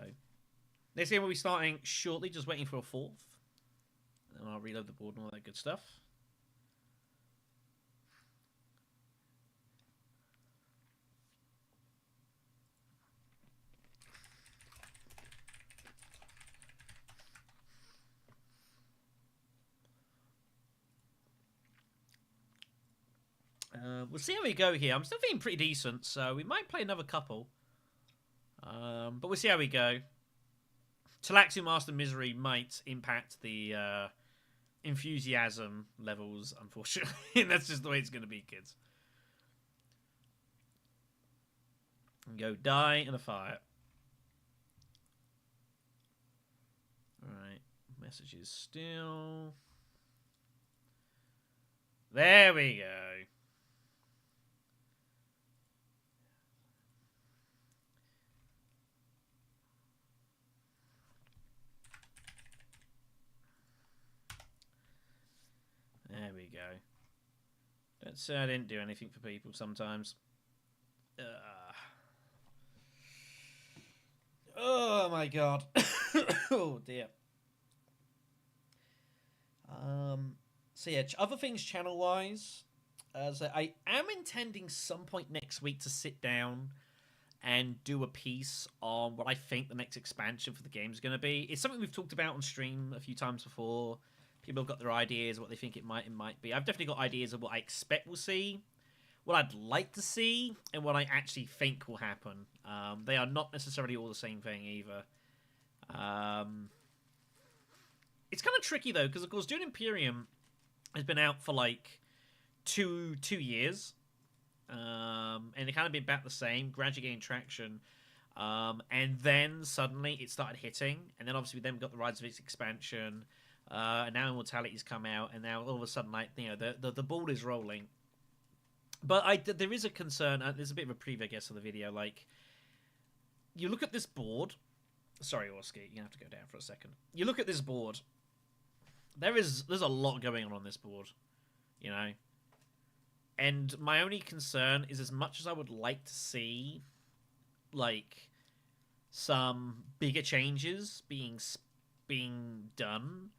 next game we'll be starting shortly, just waiting for a fourth. And I'll reload the board and all that good stuff. We'll see how we go here. I'm still feeling pretty decent, so we might play another couple. But we'll see how we go. Tleilaxu Masters misery might impact the enthusiasm levels, unfortunately. That's just the way it's going to be, kids. And go die in a fire. Alright. Messages still. There we go. There we go. Don't say I didn't do anything for people sometimes. Oh my god. Oh dear. So yeah, other things channel-wise. So I am intending some point next week to sit down and do a piece on what I think the next expansion for the game is going to be. It's something we've talked about on stream a few times before. People have got their ideas, what they think it might be. I've definitely got ideas of what I expect we'll see, what I'd like to see, and what I actually think will happen. They are not necessarily all the same thing either. It's kind of tricky though, because of course Dune Imperium has been out for like two years, and it kind of been about the same, gradually getting traction. And then suddenly it started hitting, and then obviously we then got the Rise of its expansion. And now Immortality's come out, and now all of a sudden, like, you know, the ball is rolling. But there is a concern. There's a bit of a preview, I guess, of the video. Like, you look at this board. Sorry, Orski, you're gonna have to go down for a second. You look at this board. There's a lot going on this board, you know. And my only concern is, as much as I would like to see, like, some bigger changes being done,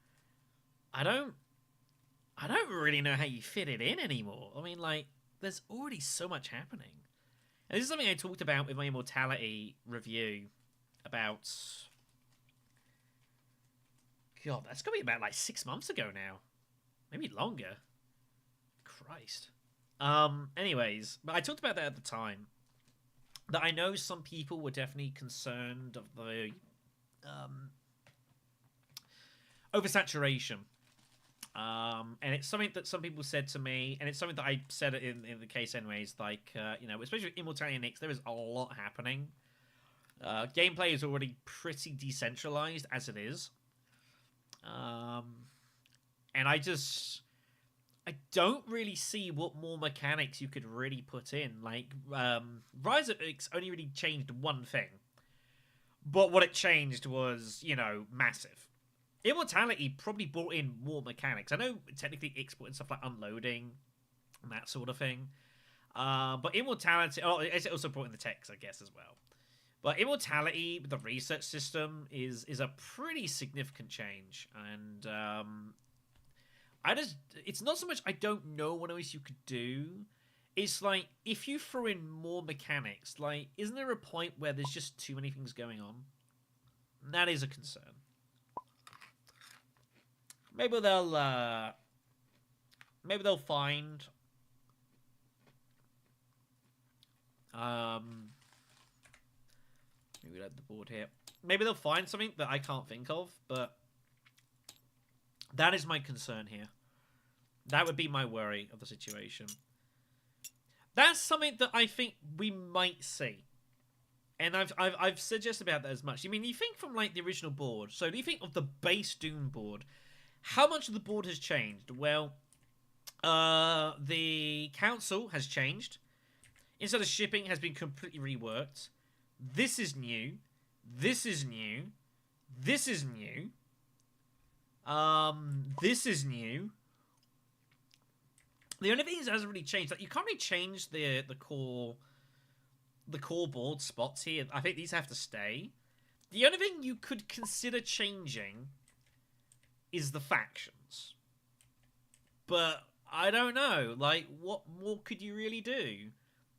I don't really know how you fit it in anymore. I mean, like, there's already so much happening. And this is something I talked about with my Immortality review about... God, that's going to be about, like, 6 months ago now. Maybe longer. Christ. Anyways, but I talked about that at the time. That I know some people were definitely concerned of the... oversaturation. And it's something that some people said to me, and it's something that I said in the case anyways, like, you know, especially with Immortality and Nyx, there is a lot happening. Gameplay is already pretty decentralized as it is. And I don't really see what more mechanics you could really put in. Like, Rise of Nyx only really changed one thing. But what it changed was, you know, massive. Immortality probably brought in more mechanics. I know technically export and stuff like unloading and that sort of thing. But Immortality... Oh, it's also brought in the text, I guess, as well. But Immortality, the research system, is a pretty significant change. And it's not so much I don't know what else you could do. It's like, if you throw in more mechanics, like, isn't there a point where there's just too many things going on? And that is a concern. Maybe they'll find Maybe load the board here. Maybe they'll find something that I can't think of, but that is my concern here. That would be my worry of the situation. That's something that I think we might see. And I've suggested about that as much. I mean, you think from like the original board. So do you think of the base Dune board? How much of the board has changed? Well, the council has changed. Instead of shipping, has been completely reworked. This is new. This is new. This is new. This is new. The only thing that hasn't really changed, like you can't really change the core board spots here. I think these have to stay. The only thing you could consider changing is the factions. But I don't know. Like, what more could you really do?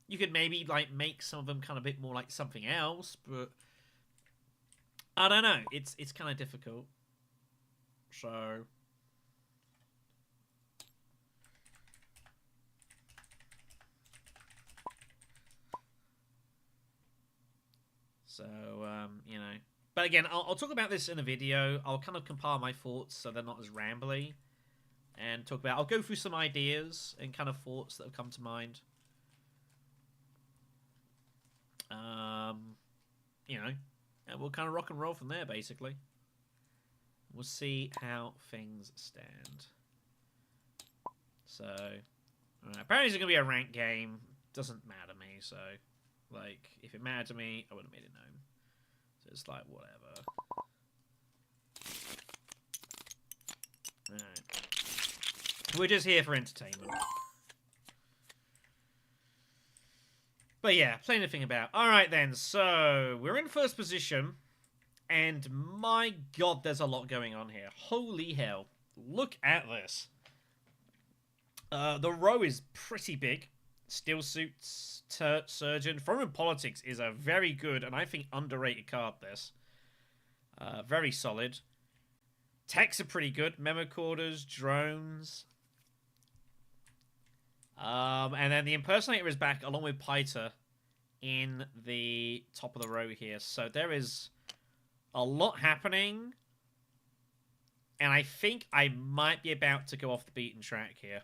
You could maybe like make some of them kind of a bit more like something else, but I don't know. It's kind of difficult. So, you know. But again, I'll talk about this in a video. I'll kind of compile my thoughts so they're not as rambly. And talk about... I'll go through some ideas and kind of thoughts that have come to mind. You know. And we'll kind of rock and roll from there, basically. We'll see how things stand. So... apparently it's going to be a ranked game. Doesn't matter to me, so... Like, if it mattered to me, I would have made it known. So it's like, whatever. Alright. We're just here for entertainment. But yeah, plenty to think about. Alright then, so we're in first position. And my god, there's a lot going on here. Holy hell. Look at this. The row is pretty big. Steel Suits, Surgeon. Foreign Politics is a very good and I think underrated card, this. Very solid. Techs are pretty good. Memo Quarters, Drones. And then the Impersonator is back along with Piter in the top of the row here. So there is a lot happening. And I think I might be about to go off the beaten track here.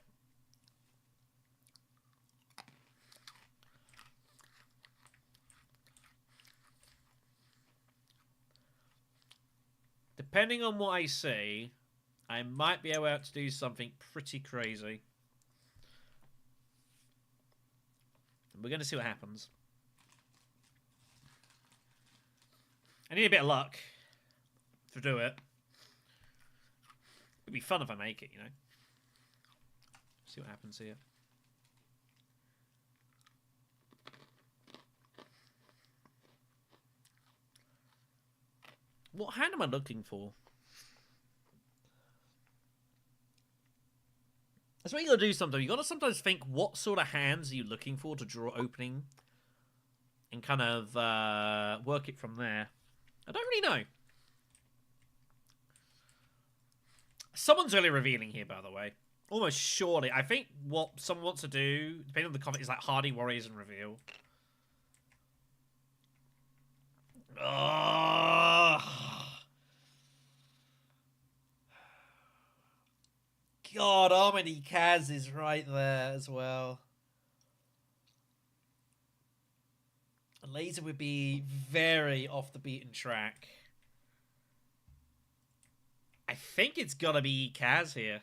Depending on what I see, I might be able to do something pretty crazy. We're going to see what happens. I need a bit of luck to do it. It'd be fun if I make it, you know. See what happens here. What hand am I looking for? That's what you gotta do sometimes. You gotta sometimes think, what sort of hands are you looking for to draw opening? And kind of work it from there. I don't really know. Someone's really revealing here, by the way. Almost surely. I think what someone wants to do, depending on the comment, is like Hardy Warriors and reveal. God, Armady Kaz is right there as well. A laser would be very off the beaten track. I think it's gotta be Kaz here.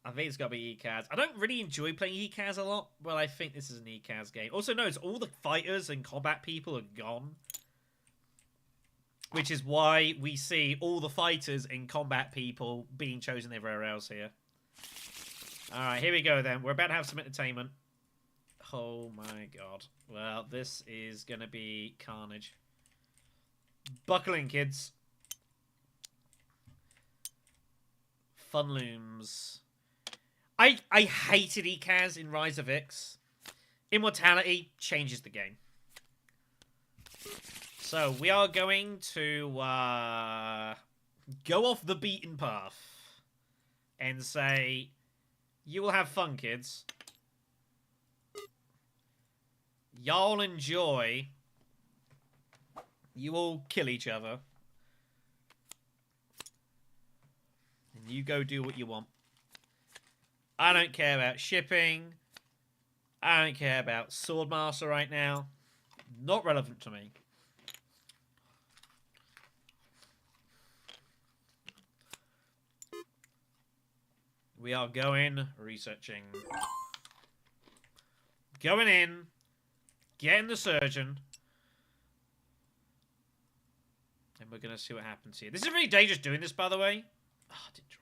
I think it's got to be ECAS. I don't really enjoy playing ECAS a lot, but I think this is an ECAS game. Also, notice all the fighters and combat people are gone. Which is why we see all the fighters and combat people being chosen everywhere else here. Alright, here we go then. We're about to have some entertainment. Oh my god. Well, this is going to be carnage. Buckle in, kids. Fun looms. I hated ECAS in Rise of X. Immortality changes the game. So we are going to go off the beaten path and say You will have fun, kids. Y'all enjoy. You all kill each other. And you go do what you want. I don't care about shipping. I don't care about Swordmaster right now. Not relevant to me. We are going, researching. Going in. Getting the surgeon. And we're going to see what happens here. This is really dangerous doing this, by the way. Oh, I didn't draw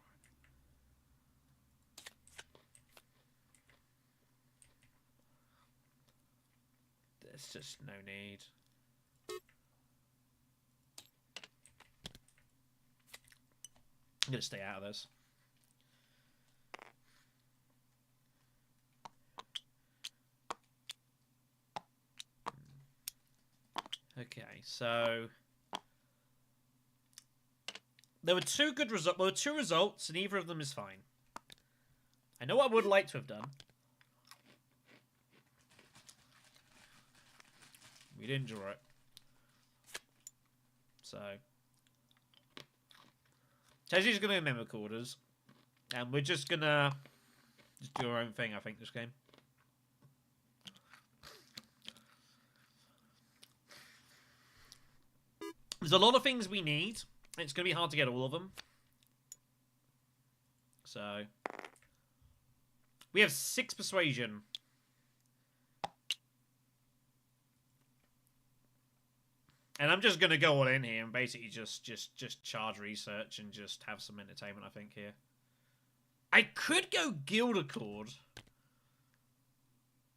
it. There's just no need. I'm going to stay out of this. Okay, so there were two good results. Well, there were two results, and either of them is fine. I know what I would like to have done. We didn't draw it. So Tezzy's going to remember quarters, and we're just going to do our own thing, I think, this game. There's a lot of things we need. It's going to be hard to get all of them. So we have 6 persuasion. And I'm just going to go all in here and basically just charge research and just have some entertainment, I think, here. I could go Guild Accord,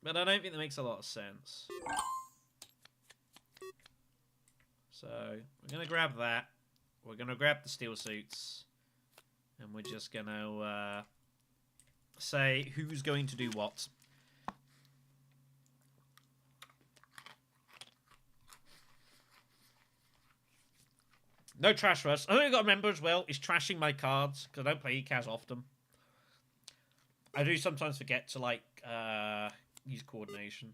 but I don't think that makes a lot of sense. So we're going to grab that. We're going to grab the steel suits. And we're just going to say who's going to do what. No trash rush. I think I've got to remember as well is trashing my cards, because I don't play ECAS often. I do sometimes forget to, like, use coordination.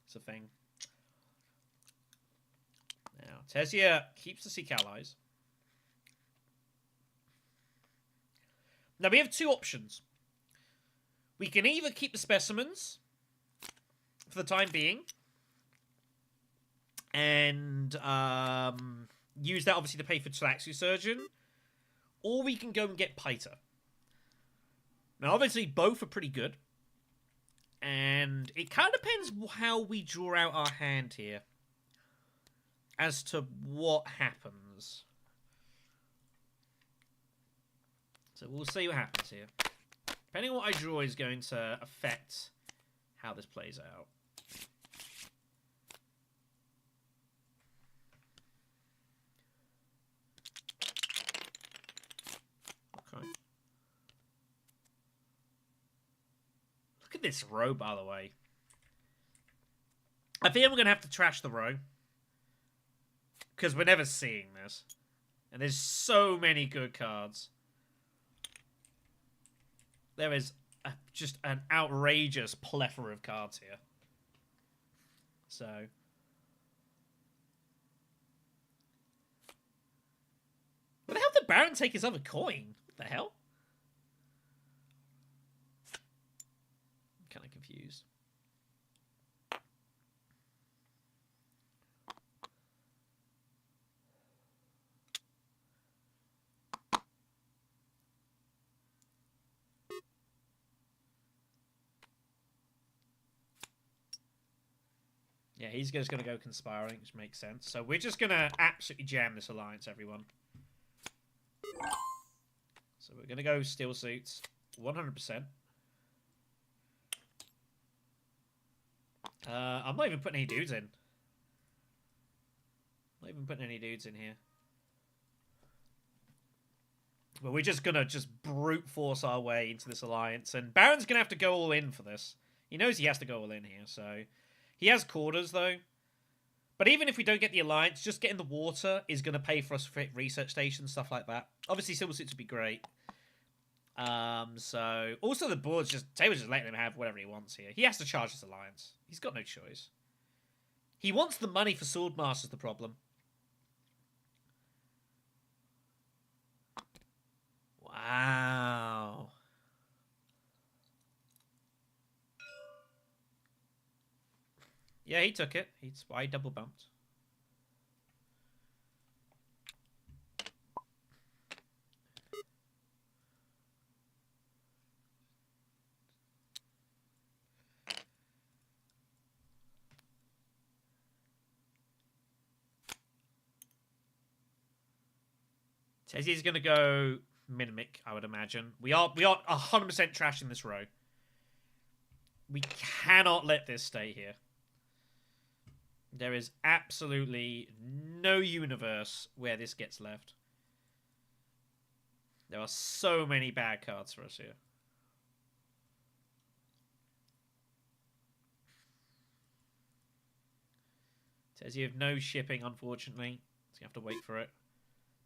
It's a thing. Now, Tesia keeps the Seek Allies. Now, we have 2 options. We can either keep the specimens for the time being and use that, obviously, to pay for Tleilaxu Surgeon, or we can go and get Piter. Now, obviously, both are pretty good, and it kind of depends how we draw out our hand here as to what happens. So we'll see what happens here. Depending on what I draw is going to affect how this plays out. Okay. Look at this row, by the way. I think I'm going to have to trash the row, because we're never seeing this. And there's so many good cards. There is just an outrageous plethora of cards here. So where the hell did Baron take his other coin? What the hell? I'm kind of confused. Yeah, he's just going to go conspiring, which makes sense. So we're just going to absolutely jam this alliance, everyone. So we're going to go steel suits, 100%. I'm not even putting any dudes in. I'm not even putting any dudes in here. But we're just going to brute force our way into this alliance. And Baron's going to have to go all in for this. He knows he has to go all in here, so... He has quarters, though. But even if we don't get the alliance, just getting the water is going to pay for us for research stations, stuff like that. Obviously, silver suits would be great. So also the board's just table's just letting him have whatever he wants here. He has to charge his alliance. He's got no choice. He wants the money for Sword Master's the problem. Wow. Yeah, he took it. He's why double bumped. Says he's gonna go Mimic, I would imagine. We are 100% trashing this row. We cannot let this stay here. There is absolutely no universe where this gets left. There are so many bad cards for us here. Says you have no shipping, unfortunately. So you have to wait for it.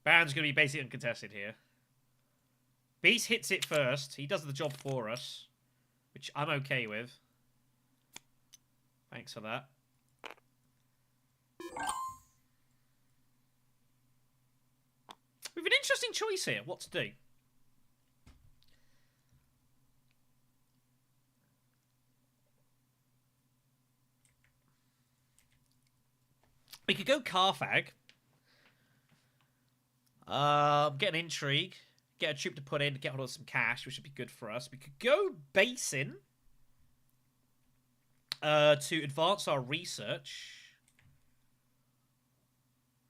Baron's going to be basically uncontested here. Beast hits it first. He does the job for us, which I'm okay with. Thanks for that. We have an interesting choice here. What to do? We could go Carfag. Get an intrigue. Get a troop to put in to get hold of some cash, which would be good for us. We could go Basin to advance our research.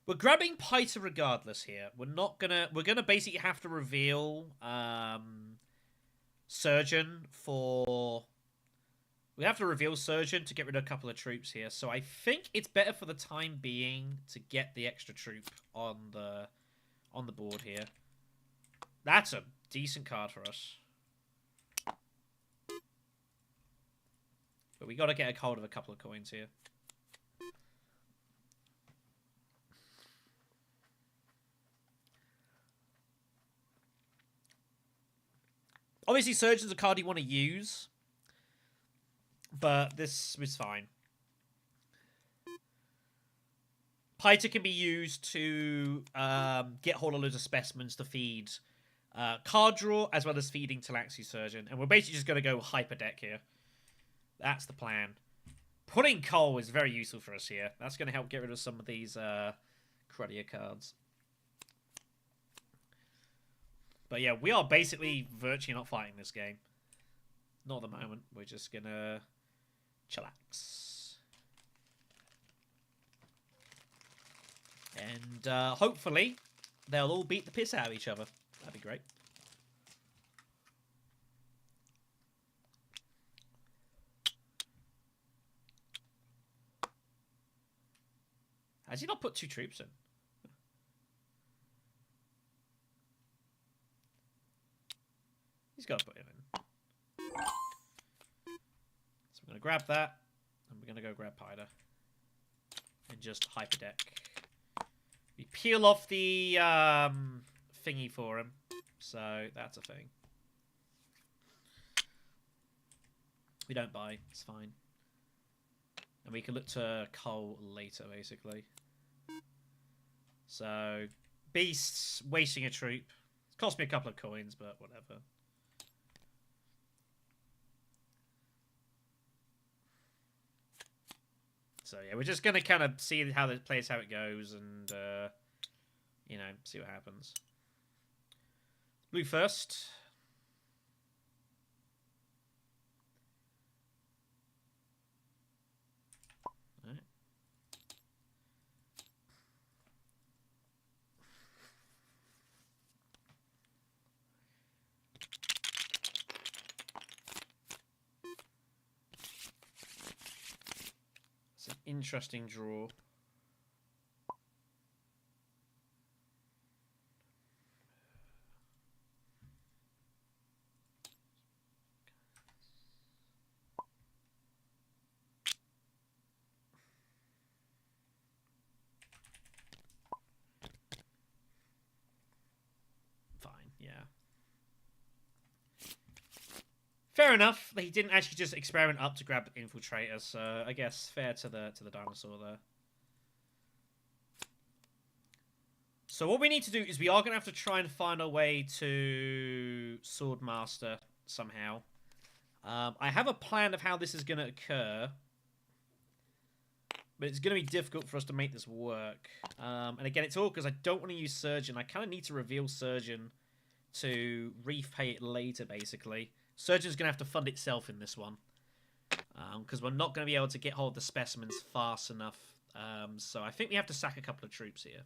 We're grabbing Piter regardless here. We're gonna basically have to reveal Surgeon for. We have to reveal Surgeon to get rid of a couple of troops here. So I think it's better for the time being to get the extra troop on the board here. That's a decent card for us. But we got to get a hold of a couple of coins here. Obviously, Surgeon's a card you want to use. But this was fine. Piter can be used to get hold of loads of specimens to feed card draw, as well as feeding Tleilaxu Surgeon. And we're basically just going to go hyper deck here. That's the plan. Putting coal is very useful for us here. That's going to help get rid of some of these cruddier cards. But yeah, we are basically virtually not fighting this game. Not at the moment. We're just going to chillax. And hopefully they'll all beat the piss out of each other. That'd be great. Has he not put 2 troops in? He's got to put him in. So we're going to grab that. And we're going to go grab Piter. And just hyper deck. We peel off the thingy for him. So that's a thing. We don't buy. It's fine. And we can look to coal later, basically. So, Beasts, wasting a troop. It cost me a couple of coins, but whatever. So, yeah, we're just going to kind of see how it plays, how it goes, and, you know, see what happens. Blue first. Alright. It's an interesting draw. Fine, yeah. fair enough. He didn't actually just experiment up to grab the infiltrator, so I guess fair to the dinosaur there. So what we need to do is we are going to have to try and find a way to Swordmaster somehow. I have a plan of how this is going to occur, but it's going to be difficult for us to make this work. And again, it's all because I don't want to use Surgeon. I kind of need to reveal Surgeon to repay it later, basically. Surgeon's going to have to fund itself in this one, because we're not going to be able to get hold of the specimens fast enough. So I think we have to sack a couple of troops here.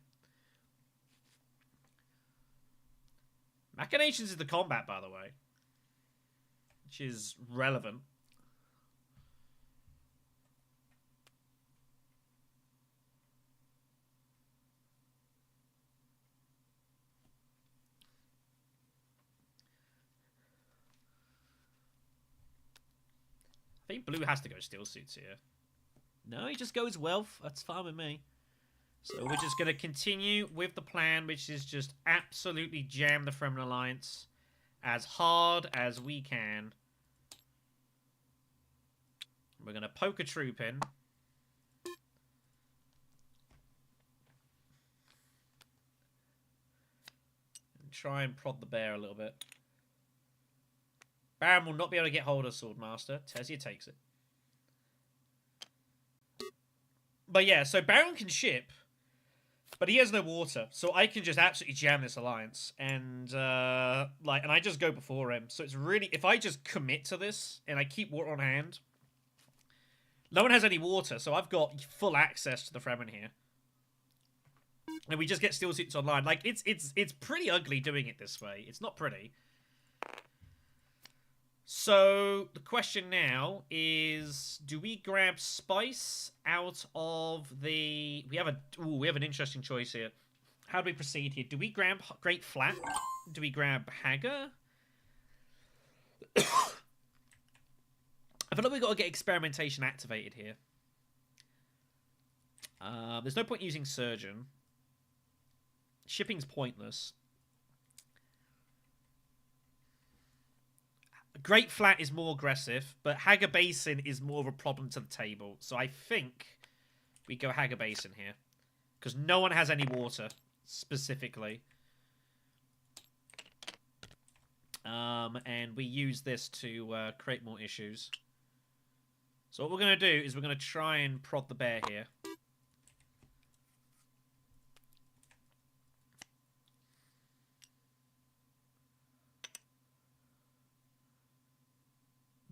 Machinations is the combat, by the way, which is relevant. I think blue has to go steel suits here. No, he just goes wealth. That's fine with me. So we're just going to continue with the plan, which is just absolutely jam the Fremen Alliance as hard as we can. We're going to poke a troop in. And try and prod the bear a little bit. Baron will not be able to get hold of Swordmaster. Tesia takes it. But yeah, so Baron can ship, but he has no water, so I can just absolutely jam this alliance, and and I just go before him. So it's really, if I just commit to this and I keep water on hand, no one has any water, so I've got full access to the Fremen here, and we just get steel suits online. Like it's pretty ugly doing it this way. It's not pretty. So the question now is: do we grab Spice out of the? We have an interesting choice here. How do we proceed here? Do we grab Great Flat? Do we grab Hagar? I feel like we've got to get experimentation activated here. There's no point using Surgeon. Shipping's pointless. Great Flat is more aggressive, but Hagar Basin is more of a problem to the table. So I think we go Hagar Basin here. Because no one has any water, specifically. And we use this to create more issues. So what we're going to do is we're going to try and prod the bear here.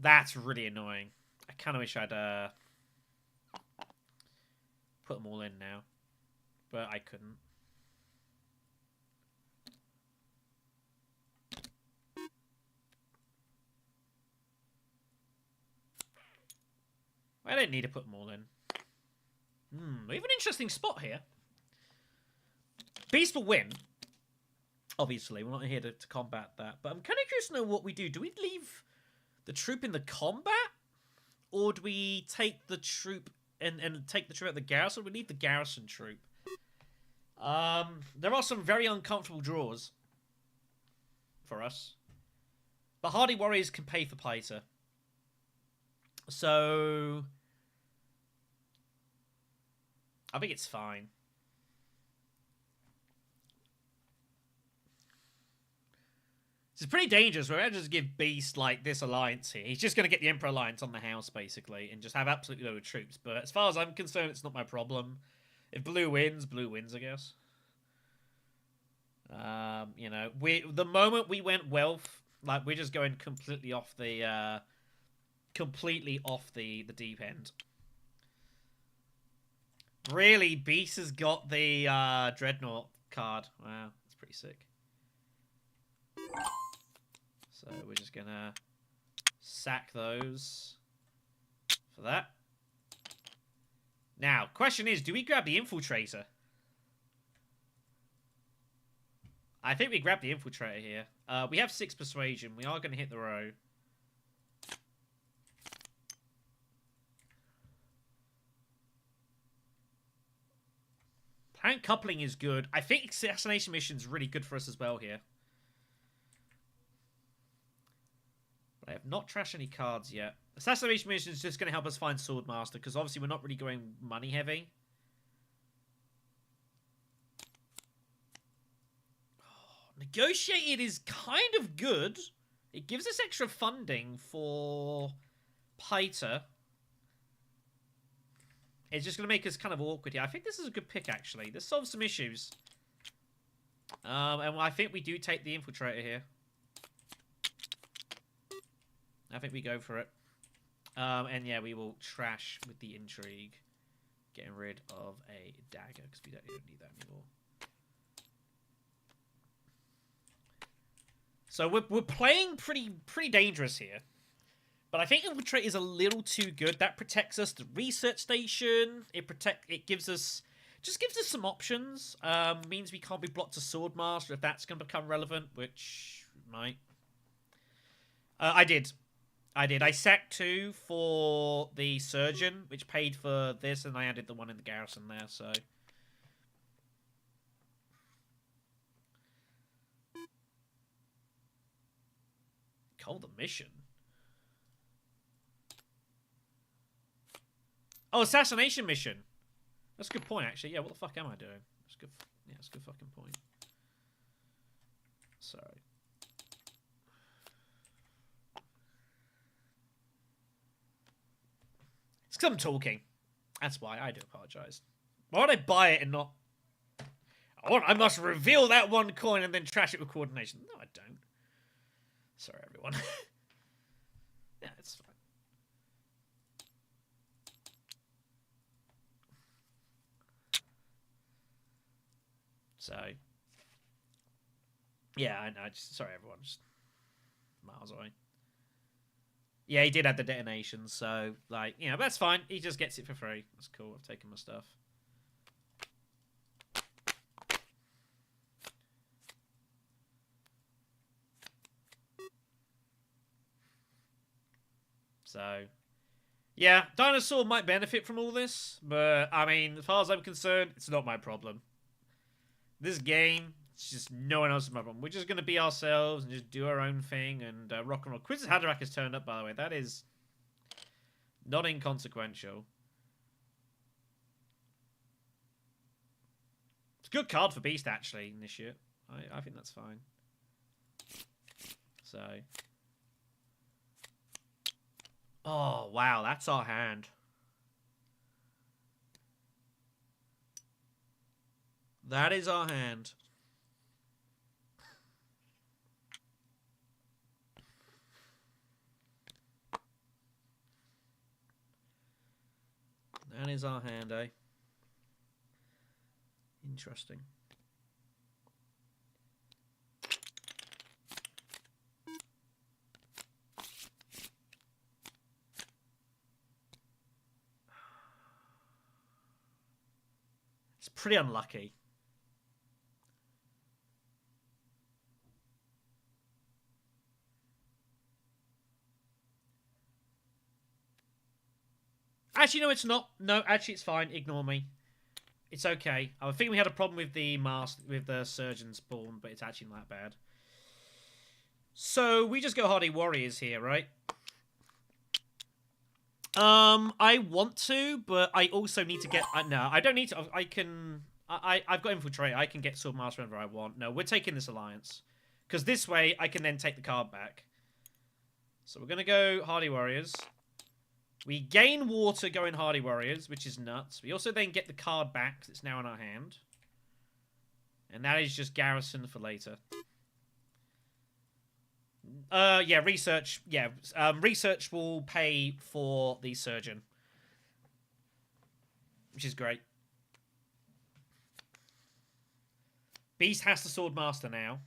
That's really annoying. I kind of wish I'd put them all in now. But I couldn't. I don't need to put them all in. We have an interesting spot here. Beast will win. Obviously, we're not here to combat that. But I'm kind of curious to know what we do. Do we leave the troop in the combat, or do we take the troop and take the troop at the garrison? Or we leave the garrison troop. There are some very uncomfortable draws for us, but hardy warriors can pay for Paita. So I think it's fine. It's pretty dangerous. We're going to just give Beast, like, this alliance here. He's just going to get the Emperor Alliance on the house, basically, and just have absolutely loads of troops. But as far as I'm concerned, it's not my problem. If blue wins, I guess. You know, the moment we went wealth, like, we're just going completely off the deep end. Really, Beast has got the Dreadnought card. Wow, that's pretty sick. So we're just gonna sack those for that. Now, question is, do we grab the Infiltrator? I think we grab the Infiltrator here. We have 6 persuasion. We are going to hit the row. Planet coupling is good. I think assassination mission is really good for us as well here. I have not trashed any cards yet. Assassination mission is just going to help us find Swordmaster, because obviously we're not really going money heavy. Negotiated is kind of good. It gives us extra funding for Paita. It's just going to make us kind of awkward here. I think this is a good pick, actually. This solves some issues. And I think we do take the Infiltrator here. I think we go for it. And yeah, we will trash with the Intrigue. Getting rid of a dagger, because we don't need that anymore. So we're playing pretty dangerous here. But I think Infiltrate is a little too good. That protects us. The research station, it gives us some options. Means we can't be blocked to Swordmaster if that's going to become relevant, which might. I did. I sacked 2 for the Surgeon, which paid for this, and I added the one in the garrison there, so. Call the mission. Oh, assassination mission. That's a good point, actually. Yeah, what the fuck am I doing? That's good. Yeah, that's a good fucking point. Sorry. It's because I'm talking. That's why. I do apologize. Why would I buy it and not... I must reveal that one coin and then trash it with coordination. No, I don't. Sorry, everyone. Yeah, it's fine. So, yeah, I know. Sorry, everyone. Just miles away. Yeah, he did add the detonation, so, like, you know, that's fine. He just gets it for free. That's cool. I've taken my stuff. So, yeah, Dinosaur might benefit from all this, but, I mean, as far as I'm concerned, it's not my problem. This game, it's just no one else's problem. We're just going to be ourselves and just do our own thing and rock and roll. Quizzes Haderach has turned up, by the way. That is not inconsequential. It's a good card for Beast, actually, in this shit. I think that's fine. So. Oh, wow, that's our hand. That is our hand. That is our hand, eh? Interesting. It's pretty unlucky. Actually, no, it's not. No, actually, it's fine. Ignore me. It's okay. I think we had a problem with the Surgeon spawn, but it's actually not that bad. So we just go Hardy Warriors here, right? I want to, but I also need to get. No, I don't need to. I can. I've got Infiltrate. I can get Swordmaster whenever I want. No, we're taking this alliance because this way I can then take the card back. So we're gonna go Hardy Warriors. We gain water going Hardy Warriors, which is nuts. We also then get the card back, because it's now in our hand. And that is just Garrison for later. Yeah, research. Yeah, research will pay for the Surgeon. Which is great. Beast has the Swordmaster now.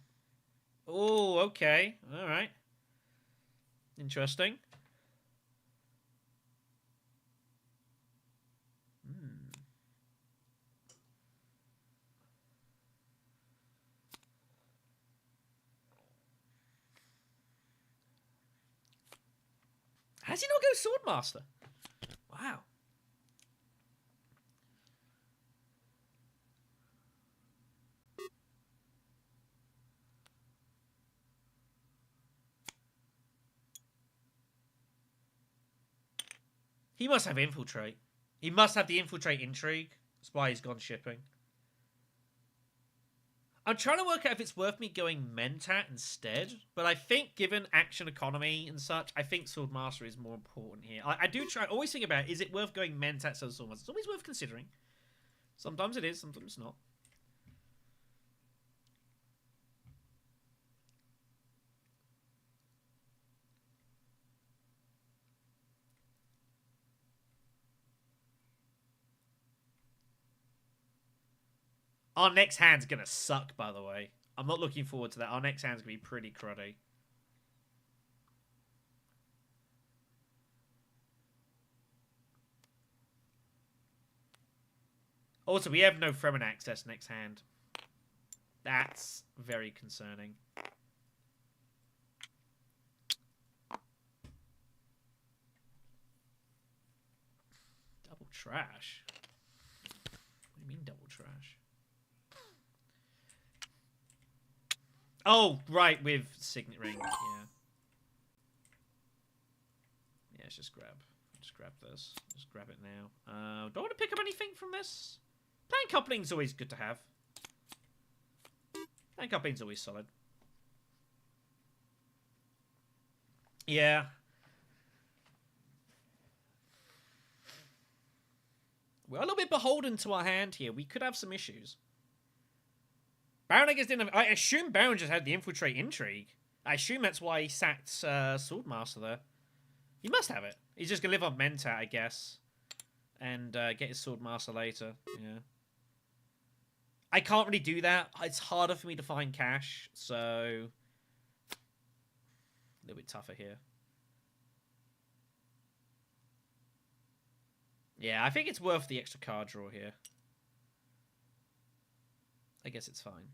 Oh, okay. Alright. Interesting. How does he not go Swordmaster? Wow. He must have infiltrate. He must have the infiltrate intrigue. That's why he's gone shipping. I'm trying to work out if it's worth me going Mentat instead, but I think given action economy and such, I think Swordmaster is more important here. I do try, always think about, is it worth going Mentat instead of Swordmaster? It's always worth considering. Sometimes it is, sometimes it's not. Our next hand's gonna suck, by the way. I'm not looking forward to that. Our next hand's gonna be pretty cruddy. Also, we have no Fremen access next hand. That's very concerning. Double trash? What do you mean double trash? Oh, right, with Signet Ring, yeah. Yeah, let's just grab this. Just grab it now. Do I want to pick up anything from this? Plan coupling's always good to have. Plan coupling's always solid. Yeah. We're a little bit beholden to our hand here. We could have some issues. Baron, I guess, didn't have... I assume Baron just had the infiltrate intrigue. I assume that's why he sacked Swordmaster there. He must have it. He's just going to live on Mentat, I guess. And get his Swordmaster later. Yeah. I can't really do that. It's harder for me to find cash, so... A little bit tougher here. Yeah, I think it's worth the extra card draw here. I guess it's fine.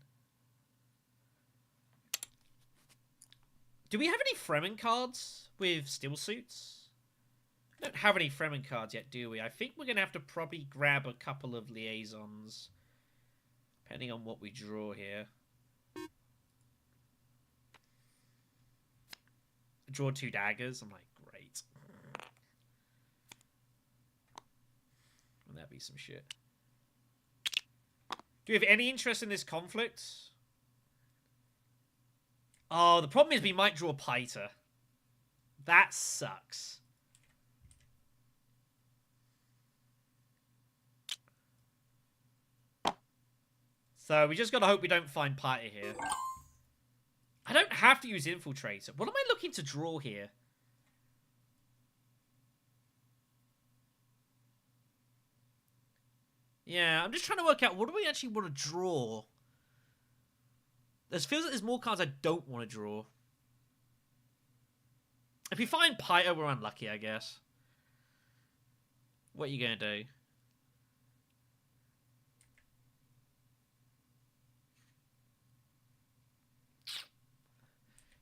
Do we have any Fremen cards with still suits? We don't have any Fremen cards yet, do we? I think we're going to have to probably grab a couple of liaisons. Depending on what we draw here. Draw 2 daggers. I'm like, great. Wouldn't that be some shit? Do we have any interest in this conflict? Oh, the problem is we might draw Piter. That sucks. So we just gotta hope we don't find Piter here. I don't have to use Infiltrator. What am I looking to draw here? Yeah, I'm just trying to work out what do we actually want to draw. There feels like there's more cards I don't want to draw. If we find Piter, we're unlucky, I guess. What are you going to do?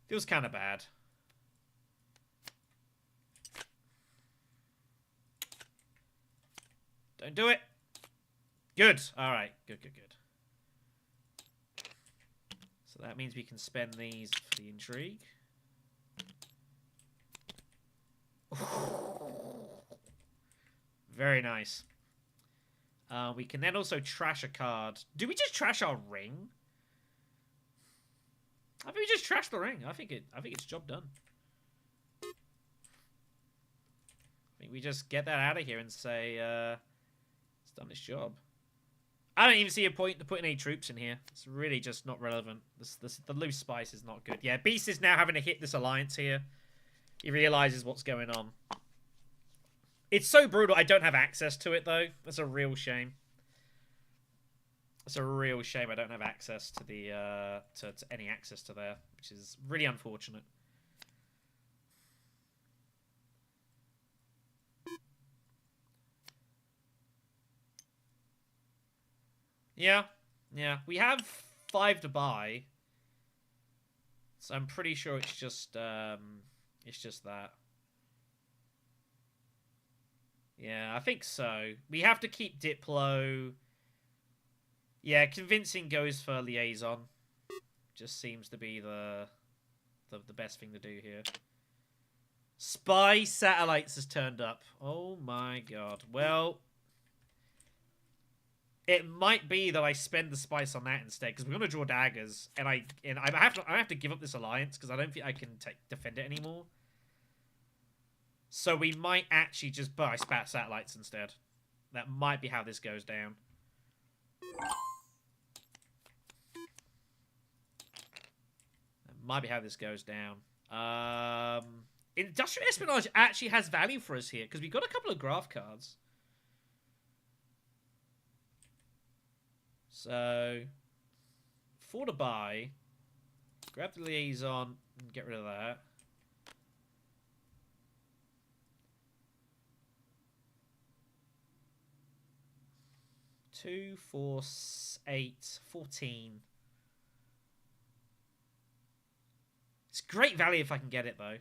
Feels kind of bad. Don't do it. Good. All right. Good, good, good. So that means we can spend these for the intrigue. Very nice. We can then also trash a card. Do we just trash our ring? I think we just trash the ring. I think it's job done. I think we just get that out of here and say it's done its job. I don't even see a point to putting any troops in here. It's really just not relevant. The loose spice is not good. Yeah, Beast is now having to hit this alliance here. He realizes what's going on. It's so brutal. I don't have access to it, though. That's a real shame. It's a real shame I don't have access to the to any access to there, which is really unfortunate. Yeah, yeah. We have 5 to buy, so I'm pretty sure it's just that. Yeah, I think so. We have to keep Diplo. Yeah, convincing goes for liaison. Just seems to be the best thing to do here. Spy satellites has turned up. Oh my god. Well, it might be that I spend the spice on that instead, because we're gonna draw daggers, and I have to give up this alliance because I don't think I can defend it anymore. So we might actually just buy spat satellites instead. That might be how this goes down. That might be how this goes down. Industrial espionage actually has value for us here because we've got a couple of graph cards. So, for to buy, grab the liaison and get rid of that. Two, 4, 8, 14. It's great value if I can get it, though.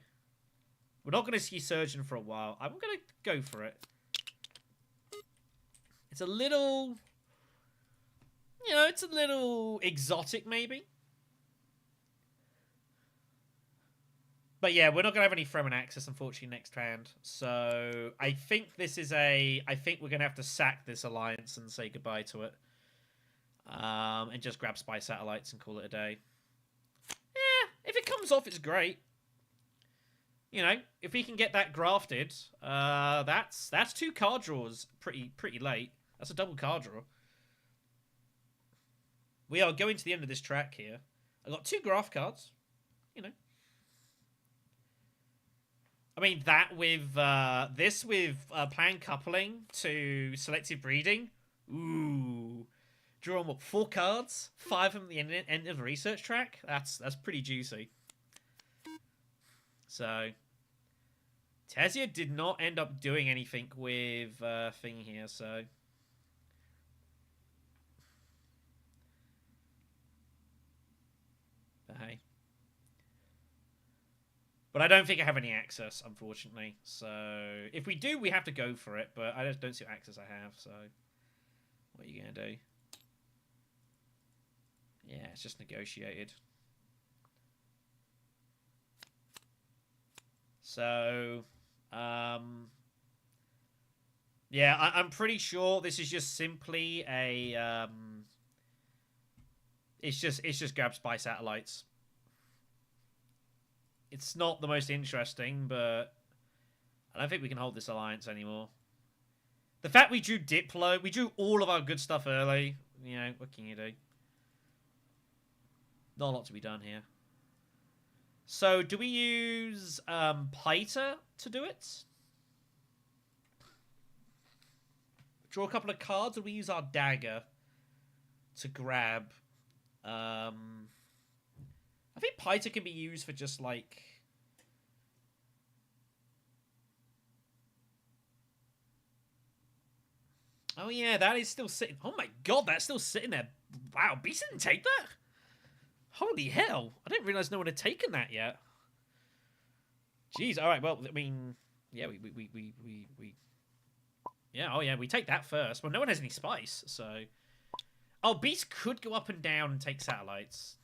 We're not going to see Surgeon for a while. I'm going to go for it. It's a little... You know, it's a little exotic, maybe. But yeah, we're not going to have any Fremen access, unfortunately, next round. So I think this is a... I think we're going to have to sack this alliance and say goodbye to it. And just grab spy satellites and call it a day. Yeah, if it comes off, it's great. You know, if we can get that grafted, that's 2 card draws pretty late. That's a double card draw. We are going to the end of this track here. I got 2 graph cards. You know. I mean, that with this with planned coupling to selective breeding. Ooh. Draw on what, 4 cards? 5 of them at the end of the research track? That's pretty juicy. So Tezia did not end up doing anything with thing here, so but hey. But I don't think I have any access, unfortunately. So if we do, we have to go for it, but I just don't see what access I have, so what are you gonna do? Yeah, it's just negotiated. So, yeah, I'm pretty sure this is just simply a, it's just grab spy satellites. It's not the most interesting, but I don't think we can hold this alliance anymore. The fact we drew Diplo, we drew all of our good stuff early. You know, what can you do? Not a lot to be done here. So, do we use Piter to do it? Draw a couple of cards, or do we use our dagger to grab? I think Piter can be used for just like... Oh yeah, that is still sitting... Oh my god, that's still sitting there. Wow, Beast didn't take that? Holy hell. I didn't realise no one had taken that yet. Jeez, alright, well, I mean... Yeah, we yeah, oh yeah, we take that first. Well, no one has any spice, so... Oh, Beast could go up and down and take satellites.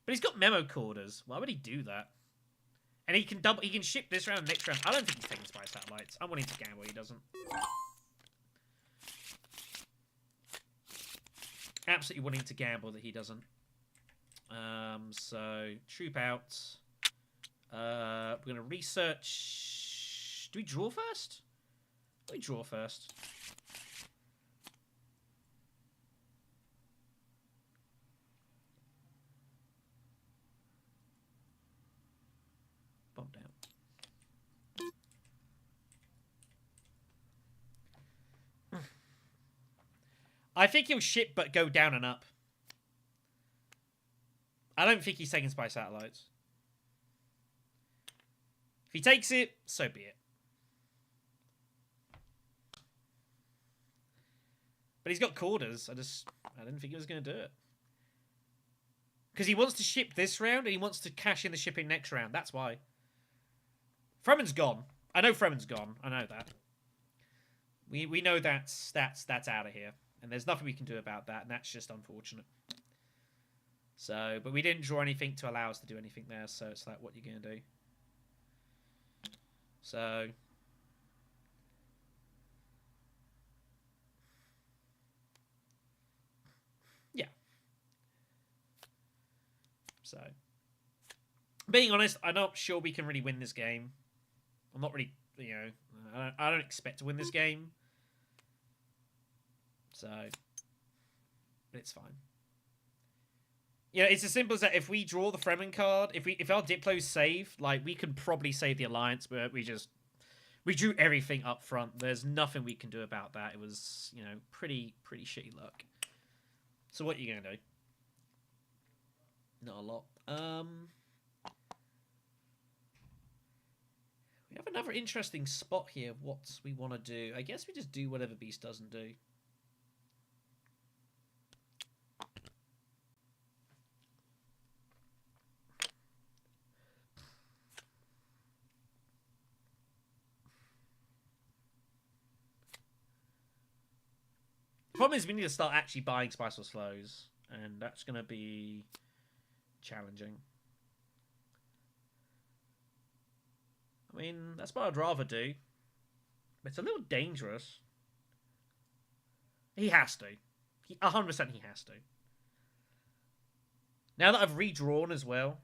But he's got memo corders. Why would he do that? And he can ship this round and next round. I don't think he's taking spy satellites. I'm willing to gamble he doesn't. Absolutely willing to gamble that he doesn't. So troop out. We're gonna research. Do we draw first? We draw first. Bump down. I think he'll ship but go down and up. I don't think he's taking spy satellites. If he takes it, so be it. But he's got quarters. I didn't think he was going to do it. Because he wants to ship this round and he wants to cash in the shipping next round. That's why. Fremen's gone. I know Fremen's gone. I know that. We know that's out of here. And there's nothing we can do about that. And that's just unfortunate. So, but we didn't draw anything to allow us to do anything there. So it's like, what are you going to do? So yeah. So being honest, I'm not sure we can really win this game. I'm not really, I don't expect to win this game. So it's fine. Yeah, it's as simple as that. If we draw the Fremen card, if our Diplo's saved, like, we can probably save the Alliance, but we drew everything up front. There's nothing we can do about that. It was, pretty shitty luck. So what are you gonna do? Not a lot. We have another interesting spot here of what we want to do. I guess we just do whatever Beast doesn't do. The problem is we need to start actually buying Spiceless Flows, and that's going to be challenging. I mean, that's what I'd rather do. But it's a little dangerous. He has to. 100% he has to. Now that I've redrawn as well.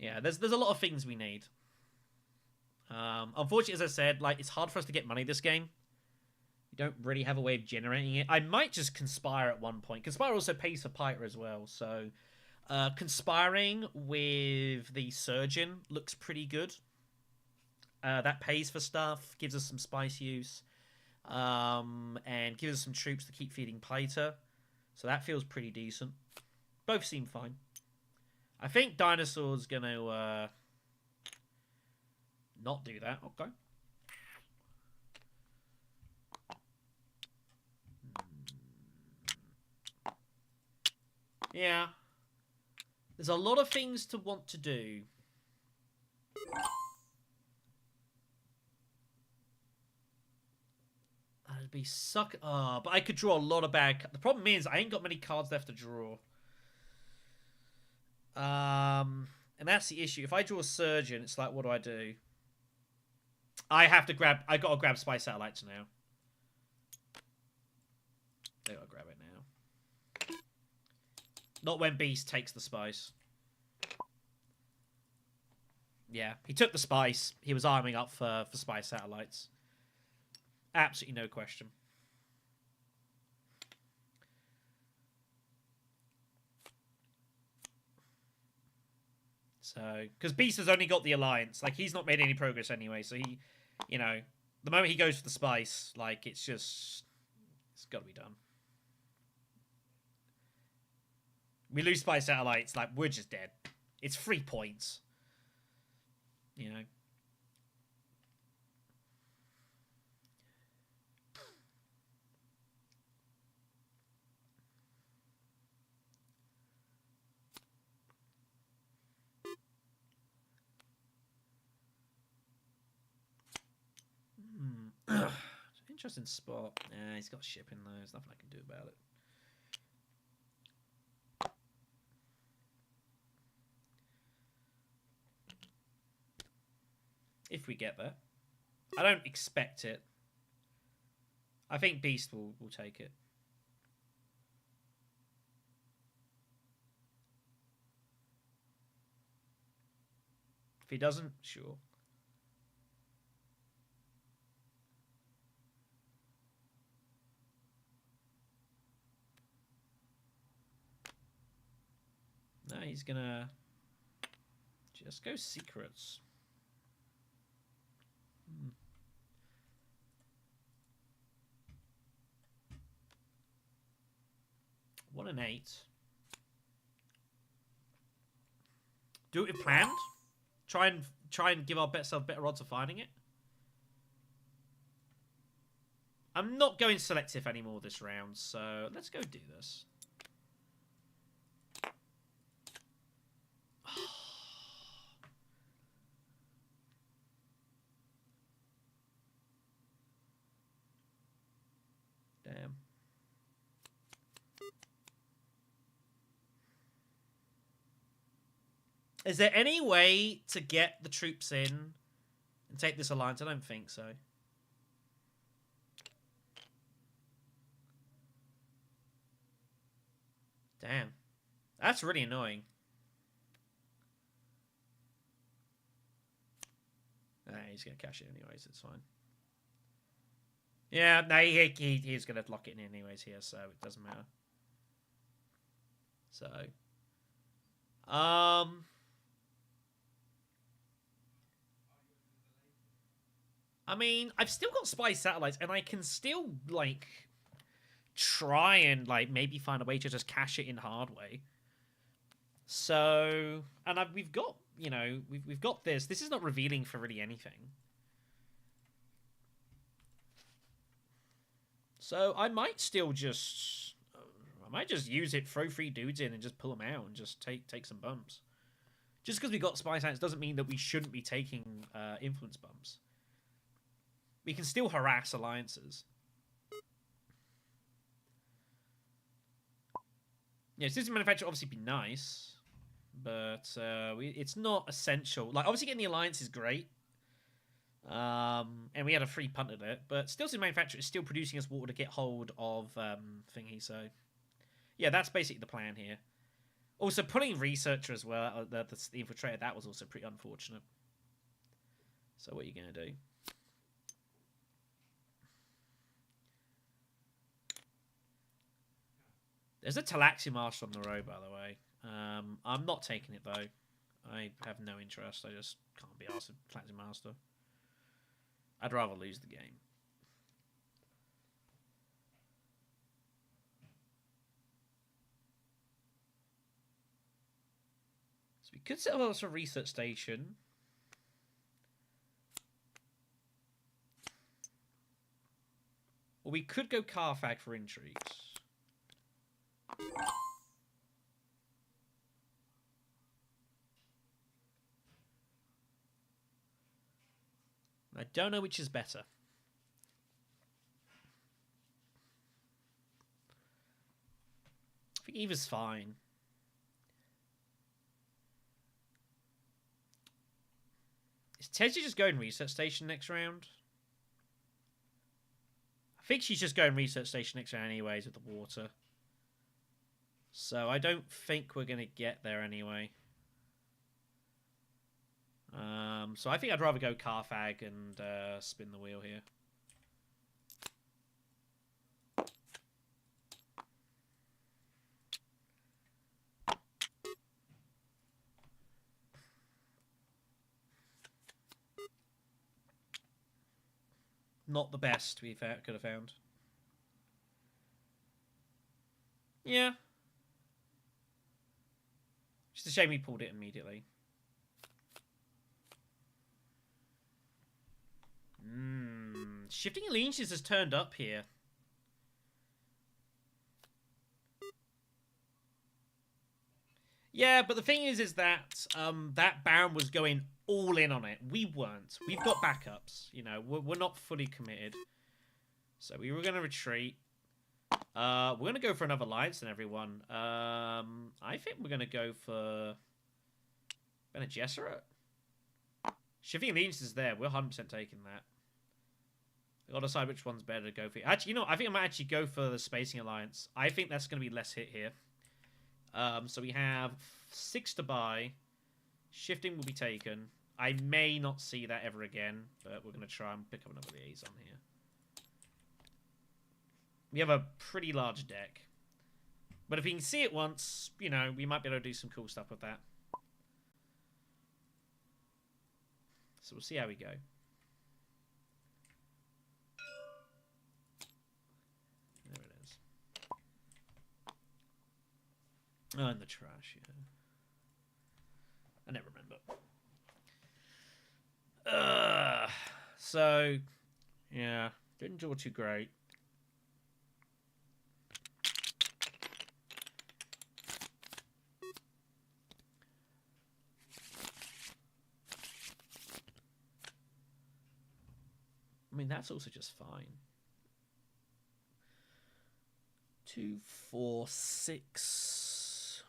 Yeah, there's a lot of things we need. Unfortunately, as I said, like, it's hard for us to get money this game. We don't really have a way of generating it. I might just conspire at one point. Conspire also pays for Piter as well, so conspiring with the Surgeon looks pretty good. That pays for stuff, gives us some spice use, and gives us some troops to keep feeding Piter. So that feels pretty decent. Both seem fine. I think Dinosaur's going to not do that. Okay. Yeah. There's a lot of things to want to do. That'd be suck. But I could draw a lot of bad. The problem is I ain't got many cards left to draw. And that's the issue. If I draw a Surgeon, it's like, what do? I have to grab. I gotta grab Spice Satellites now. I gotta grab it now. Not when Beast takes the spice. Yeah, he took the spice. He was arming up for Spice Satellites. Absolutely no question. So, because Beast has only got the Alliance. Like, he's not made any progress anyway. So he, the moment he goes for the spice, like, it's got to be done. We lose Spice Satellites, like, we're just dead. It's 3 points. Interesting spot. Yeah, he's got shipping though. There's nothing I can do about it. If we get there. I don't expect it. I think Beast will take it. If he doesn't, sure. No, he's gonna just go secrets. 1 and 8. Do it planned. Try and give ourselves better odds of finding it. I'm not going selective anymore this round, so let's go do this. Damn. Is there any way to get the troops in and take this alliance? I don't think so. Damn. That's really annoying. Nah, he's going to cash it anyways. It's fine. Yeah, no, he's going to lock it in anyways here, so it doesn't matter. So, I mean, I've still got spy satellites, and I can still, like, try and, like, maybe find a way to just cash it in hard way. So, and we've got, you know, we've got this. This is not revealing for really anything. So I might still just, I might just use it, throw 3 dudes in, and just pull them out and just take some bumps. Just because we got spy science doesn't mean that we shouldn't be taking influence bumps. We can still harass alliances. Yeah, system manufacture obviously be nice, but it's not essential. Like, obviously getting the alliance is great. And we had a free punt at it, but still system manufacture is still producing us water to get hold of thingy, so yeah, that's basically the plan here. Also, pulling researcher as well, the infiltrator, that was also pretty unfortunate. So what are you going to do? There's a Tleilaxu Masters on the road, by the way. I'm not taking it, though. I have no interest. I just can't be asked with Tleilaxu Master. I'd rather lose the game. So we could set up a research station. Or we could go Carthag for intrigues. I don't know which is better. I think either's fine. Is Tezzy just going research station next round? I think she's just going research station next round anyways with the water. So I don't think we're going to get there anyway. So I think I'd rather go Carthag and spin the wheel here. Not the best we could have found. Yeah. Just a shame we pulled it immediately. Shifting allegiances has turned up here. Yeah, but the thing is that that Baron was going all in on it. We weren't. We've got backups. You know, we're not fully committed. So we were going to retreat. We're going to go for another alliance and everyone. I think we're going to go for Bene Gesserit. Shifting allegiances is there. We're 100% taking that. We've got to decide which one's better to go for. Actually, you know, I think I might actually go for the Spacing Alliance. I think that's going to be less hit here. So we have 6 to buy. Shifting will be taken. I may not see that ever again, but we're going to try and pick up another liaison here. We have a pretty large deck. But if we can see it once, you know, we might be able to do some cool stuff with that. So we'll see how we go. There it is. Oh, in the trash, yeah. I never remember. So, yeah, didn't draw too great. I mean, that's also just fine. 2, 4, 6.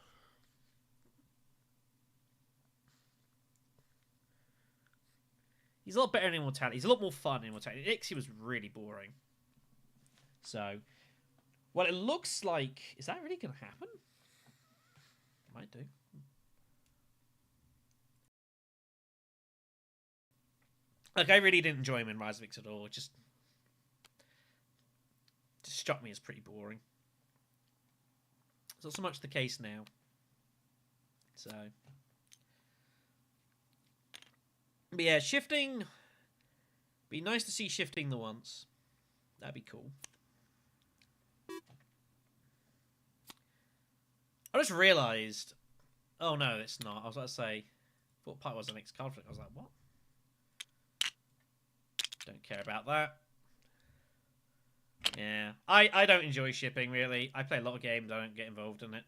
He's a lot better in Immortality. He's a lot more fun in Immortality. Ixie was really boring. So, well, it looks like... Is that really going to happen? Might do. Like, I really didn't enjoy him in Rise of X at all. It just struck me as pretty boring. It's not so much the case now. So... But yeah, shifting... Be nice to see shifting the once. That'd be cool. I just realised... Oh no, it's not. I was about to say... I thought Pike was the next card flick. I was like, what? Don't care about that. Yeah. I don't enjoy shipping, really. I play a lot of games. I don't get involved in it.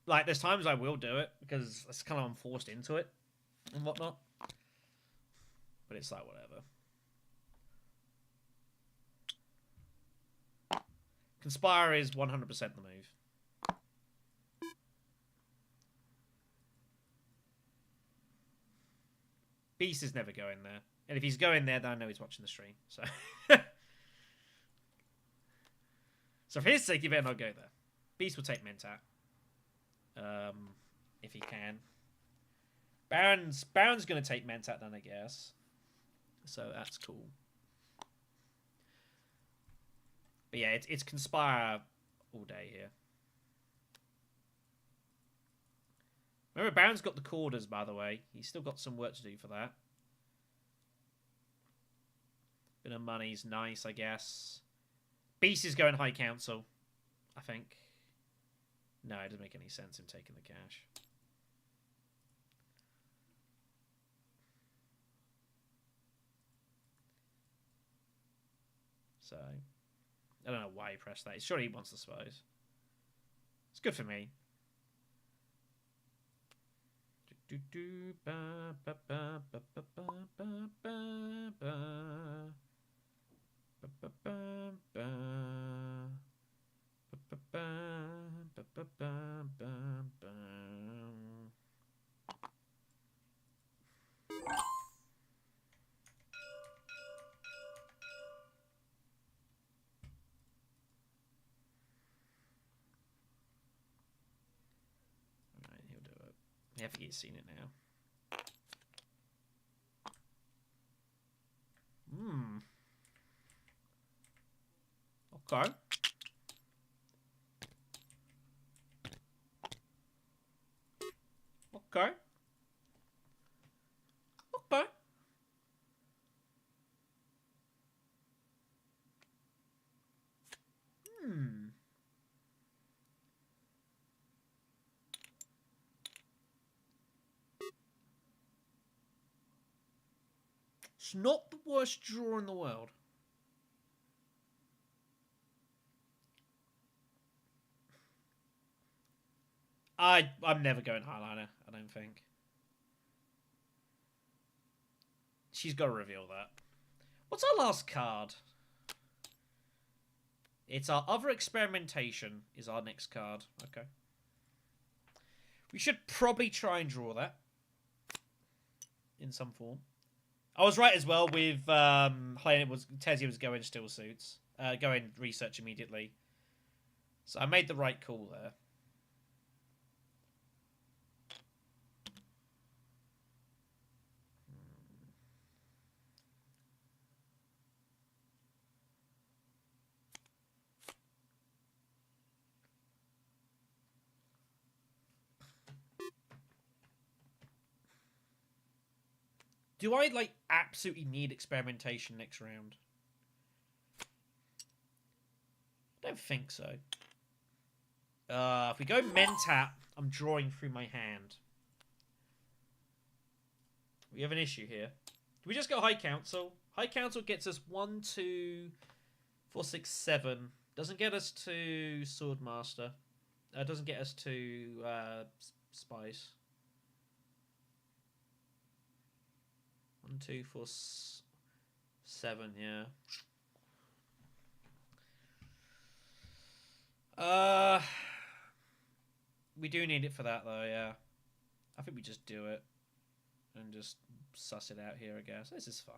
Like, there's times I will do it, because it's kind of I'm forced into it. And whatnot. But it's like, whatever. Conspire is 100% the move. Beast is never going there. And if he's going there, then I know he's watching the stream. So so for his sake, you better not go there. Beast will take Mentat. If he can. Baron's going to take Mentat then, I guess. So that's cool. But yeah, it's Conspire all day here. Remember, Baron's got the Corders, by the way. He's still got some work to do for that. Bit of money's nice, I guess. Beast is going High Council, I think. No, it doesn't make any sense him taking the cash. So, I don't know why he pressed that. Surely he wants the spies. It's good for me. I think he's seen it now. Okay. Okay. Okay. It's not the worst draw in the world. I'm never going highliner, I don't think. She's got to reveal that. What's our last card? It's our Other Experimentation is our next card. Okay. We should probably try and draw that. In some form. I was right as well with Tezia was going still suits. Going research immediately. So I made the right call there. Do I, like, absolutely need experimentation next round? I don't think so. If we go Mentat, I'm drawing through my hand. We have an issue here. Do we just go High Council? High Council gets us 1, 2, 4, 6, 7. Doesn't get us to Swordmaster. Doesn't get us to Spice. 1, 2, 4, 7, yeah. We do need it for that, though, yeah. I think we just do it. and just suss it out here, I guess. This is fine.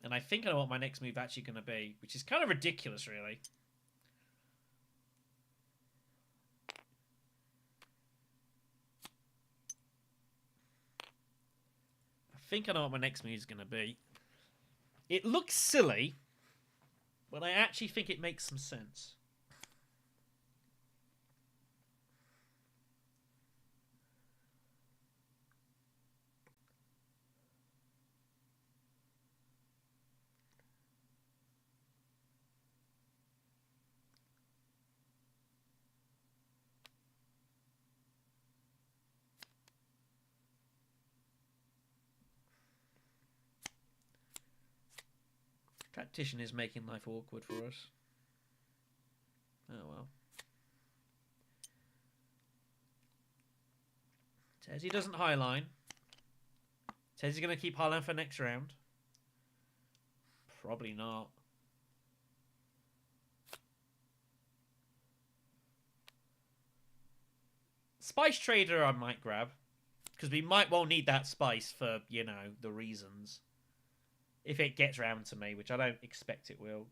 And I think I know what my next move actually going to be, which is kind of ridiculous, really. I think I know what my next move is going to be. It looks silly, but I actually think it makes some sense. Tactician is making life awkward for us. Oh well. Tezzy doesn't highline. Tezzy's going to keep highline for next round. Probably not. Spice Trader I might grab. Because we might well need that spice for, you know, the reasons. If it gets round to me, which I don't expect it will.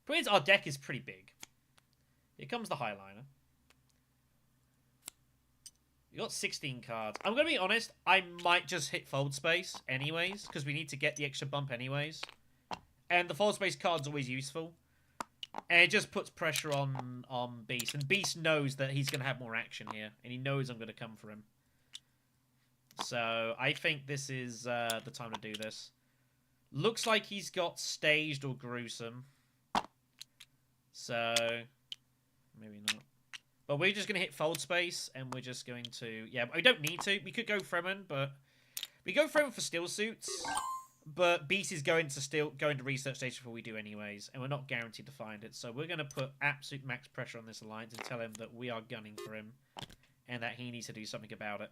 But our deck is pretty big. Here comes the Highliner. We got 16 cards. I'm going to be honest, I might just hit Fold Space anyways, because we need to get the extra bump anyways. And the Fold Space card's always useful. And it just puts pressure on Beast. And Beast knows that he's going to have more action here. And he knows I'm going to come for him. So I think this is the time to do this. Looks like he's got Staged or Gruesome. So maybe not. But we're just going to hit Fold Space. And we're just going to... Yeah, we don't need to. We could go Fremen, but... We go Fremen for Steel Suits. But Beast is going to Research Station before we do anyways. And we're not guaranteed to find it. So we're going to put absolute max pressure on this alliance and tell him that we are gunning for him. And that he needs to do something about it.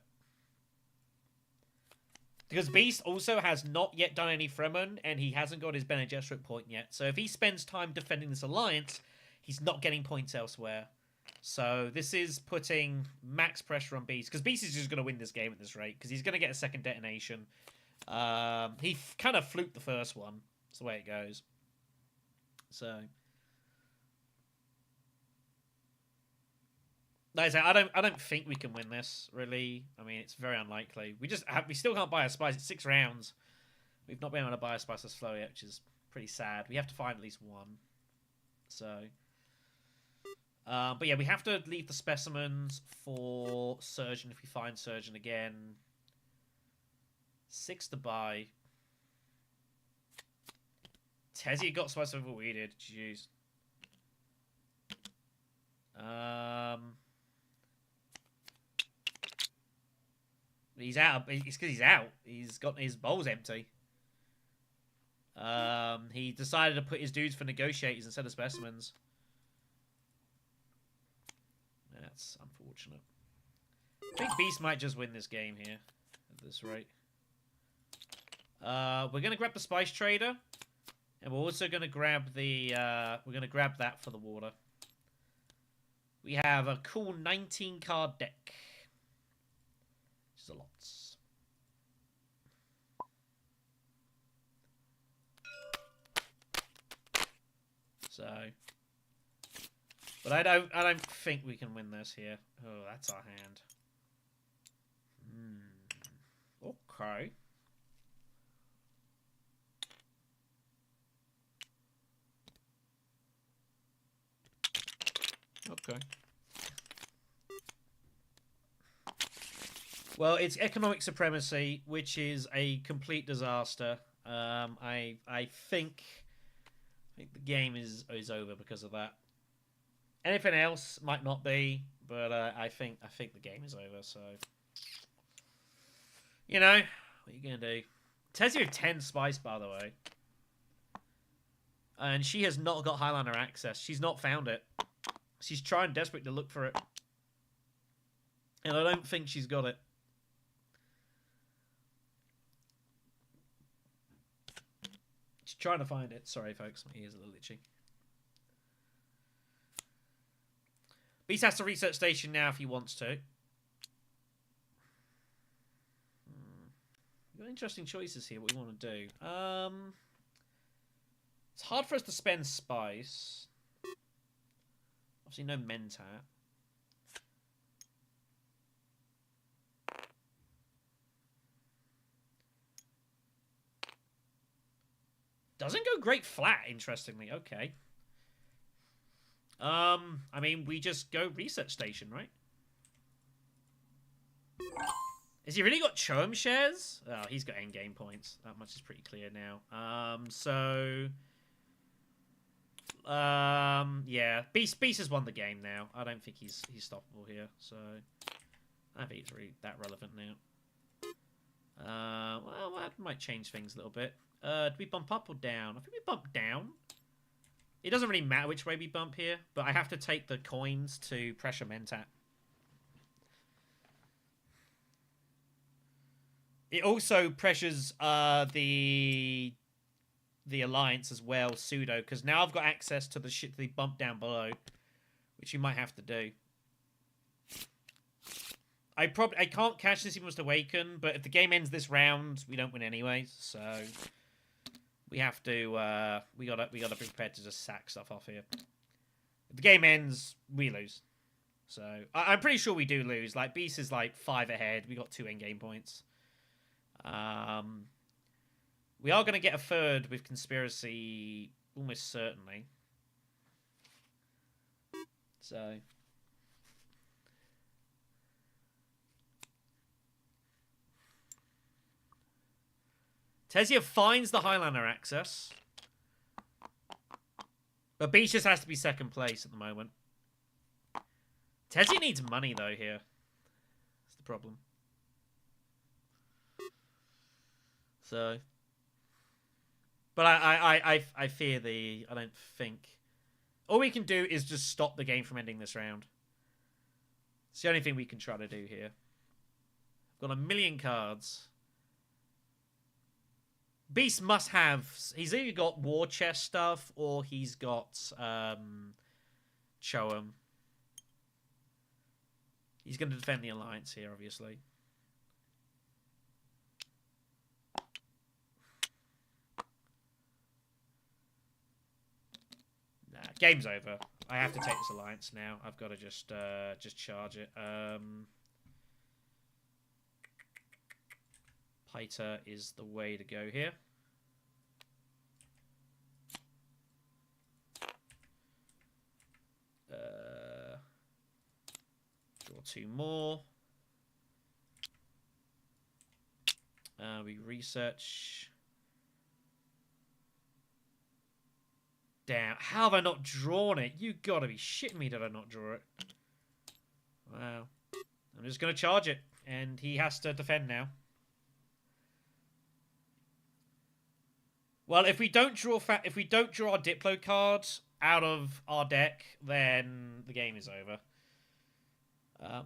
Because Beast also has not yet done any Fremen, and he hasn't got his Bene Gesserit point yet. So if he spends time defending this alliance, he's not getting points elsewhere. So this is putting max pressure on Beast, because Beast is just going to win this game at this rate, because he's going to get a second detonation. He kind of fluked the first one. That's the way it goes. So... Like I say, I don't think we can win this, really. I mean, it's very unlikely. We still can't buy a spice. It's 6 rounds. We've not been able to buy a spice this flow yet, which is pretty sad. We have to find at least one. So, but yeah, we have to leave the specimens for Surgeon if we find Surgeon again. 6 to buy. Tezzy got spice over what we did. Jeez. He's out. It's because he's out. He's got his bowl's empty. He decided to put his dudes for negotiators instead of specimens. That's unfortunate. I think Beast might just win this game here at this rate. We're gonna grab the Spice Trader, and we're also gonna grab the. We're gonna grab that for the water. We have a cool 19 card deck. A lot. So, but I don't think we can win this here. Oh, that's our hand. Okay. Okay. Well, it's economic supremacy, which is a complete disaster. I think the game is over because of that. Anything else might not be, but I think the game is over. So, you know, what are you gonna do? Tezzy with 10 spice, by the way, and she has not got Highliner access. She's not found it. She's trying desperate to look for it, and I don't think she's got it. Trying to find it. Sorry, folks. My ears are a little itchy. Beast has to research station now if he wants to. We've got interesting choices here. What we want to do. It's hard for us to spend spice. Obviously, no mentat. Doesn't go great flat, interestingly. Okay. I mean, we just go research station, right? Has he really got Choem shares? Oh, he's got endgame points. That much is pretty clear now. Yeah. Beast has won the game now. I don't think he's stoppable here, so I don't think it's really that relevant now. Well, that might change things a little bit. Do we bump up or down? I think we bump down. It doesn't really matter which way we bump here, but I have to take the coins to pressure mentat. It also pressures the alliance as well, pseudo, because now I've got access to the bump down below, which you might have to do. I can't catch this if he must awaken, but if the game ends this round, we don't win anyway, so we have to we gotta be prepared to just sack stuff off here. If the game ends, we lose. So I'm pretty sure we do lose. Like Beast is like 5 ahead. We got 2 endgame points. We are going to get a third with conspiracy, almost certainly. So Tesia finds the Highlander access, but Beast just has to be second place at the moment. Tesia needs money though here. That's the problem. So, but I fear I don't think. All we can do is just stop the game from ending this round. It's the only thing we can try to do here. I've got a million cards. Beast must have. He's either got war chest stuff or he's got Choem. He's going to defend the alliance here, obviously. Nah, game's over. I have to take this alliance now. I've got to just charge it. Piter is the way to go here. Draw 2 more. We research. Damn, how have I not drawn it? You gotta be shitting me, did I not draw it? Wow. I'm just gonna charge it, and he has to defend now. Well, if we don't draw our Diplo card out of our deck, then the game is over.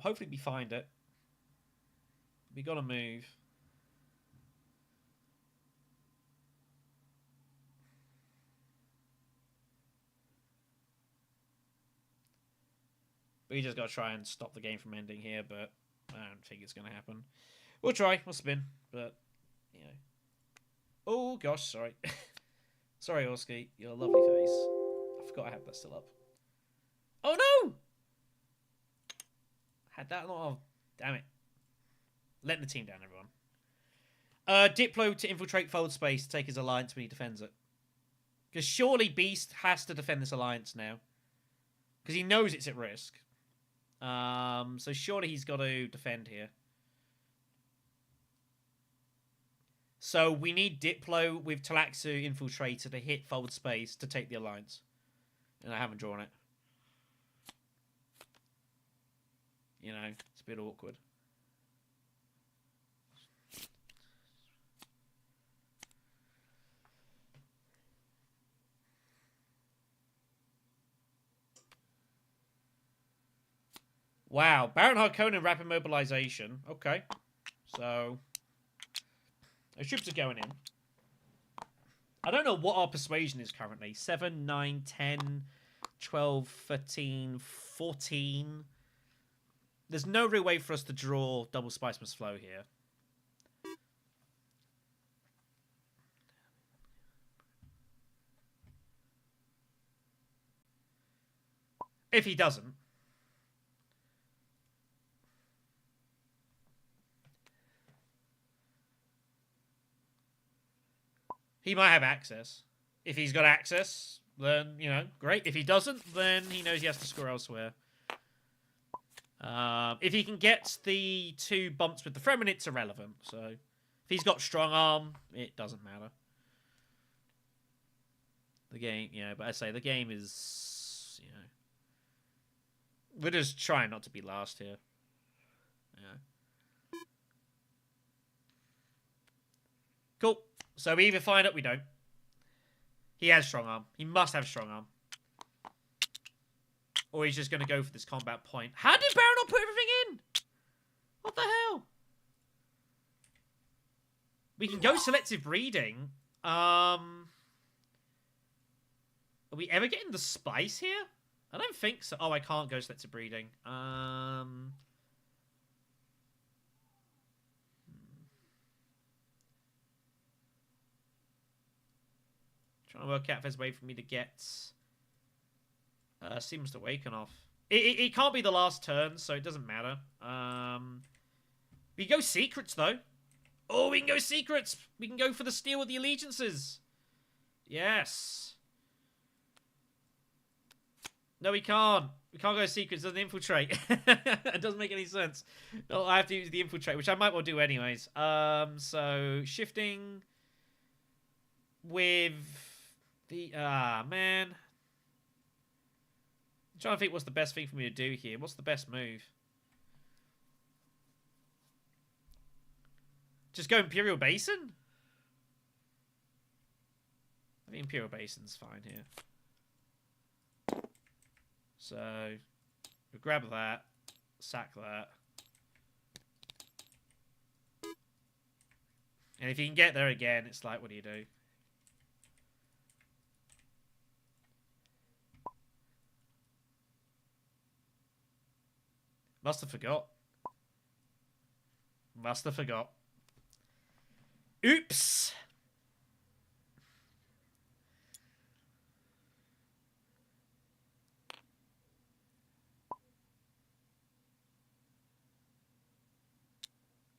Hopefully we find it. We gotta move. We just gotta try and stop the game from ending here, but I don't think it's gonna happen. We'll try. We'll spin, but you know. Oh gosh, sorry. Sorry, Orsky. Your lovely face. I forgot I had that still up. Oh no! Had that not on. Damn it. Letting the team down, everyone. Diplo to infiltrate fold space to take his alliance when he defends it. Because surely Beast has to defend this alliance now. Because he knows it's at risk. So surely he's got to defend here. So we need Diplo with Tleilaxu Infiltrator to hit fold space to take the alliance. And I haven't drawn it. You know, it's a bit awkward. Wow, Baron Harkonnen rapid mobilization. Okay. So those troops are going in. I don't know what our persuasion is currently. 7, 9, 10, 12, 13, 14. There's no real way for us to draw double spice must flow here. If he doesn't. He might have access. If he's got access, then, you know, great. If he doesn't, then he knows he has to score elsewhere. If he can get the 2 bumps with the Fremen, it's irrelevant. So, if he's got strong arm, it doesn't matter. The game, you know, but I say the game is, you know, we're just trying not to be last here. Yeah. Cool. So we either find it, we don't. He has strong arm. He must have strong arm. Or he's just going to go for this combat point. How did Baron not put everything in? What the hell? We can go selective breeding. Are we ever getting the spice here? I don't think so. Oh, I can't go selective breeding. Trying to work out if there's a way for me to get Seems to Awaken off. It can't be the last turn, so it doesn't matter. We go secrets, though. Oh, we can go secrets. We can go for the steal with the allegiances. Yes. No, we can't. We can't go secrets. It doesn't infiltrate. It doesn't make any sense. No, I have to use the infiltrate, which I might well do anyways. So shifting with the man. I'm trying to think what's the best thing for me to do here. What's the best move? Just go Imperial Basin? I think Imperial Basin's fine here. So, we'll grab that, sack that. And if you can get there again, it's like, what do you do? Must have forgot. Must have forgot. Oops!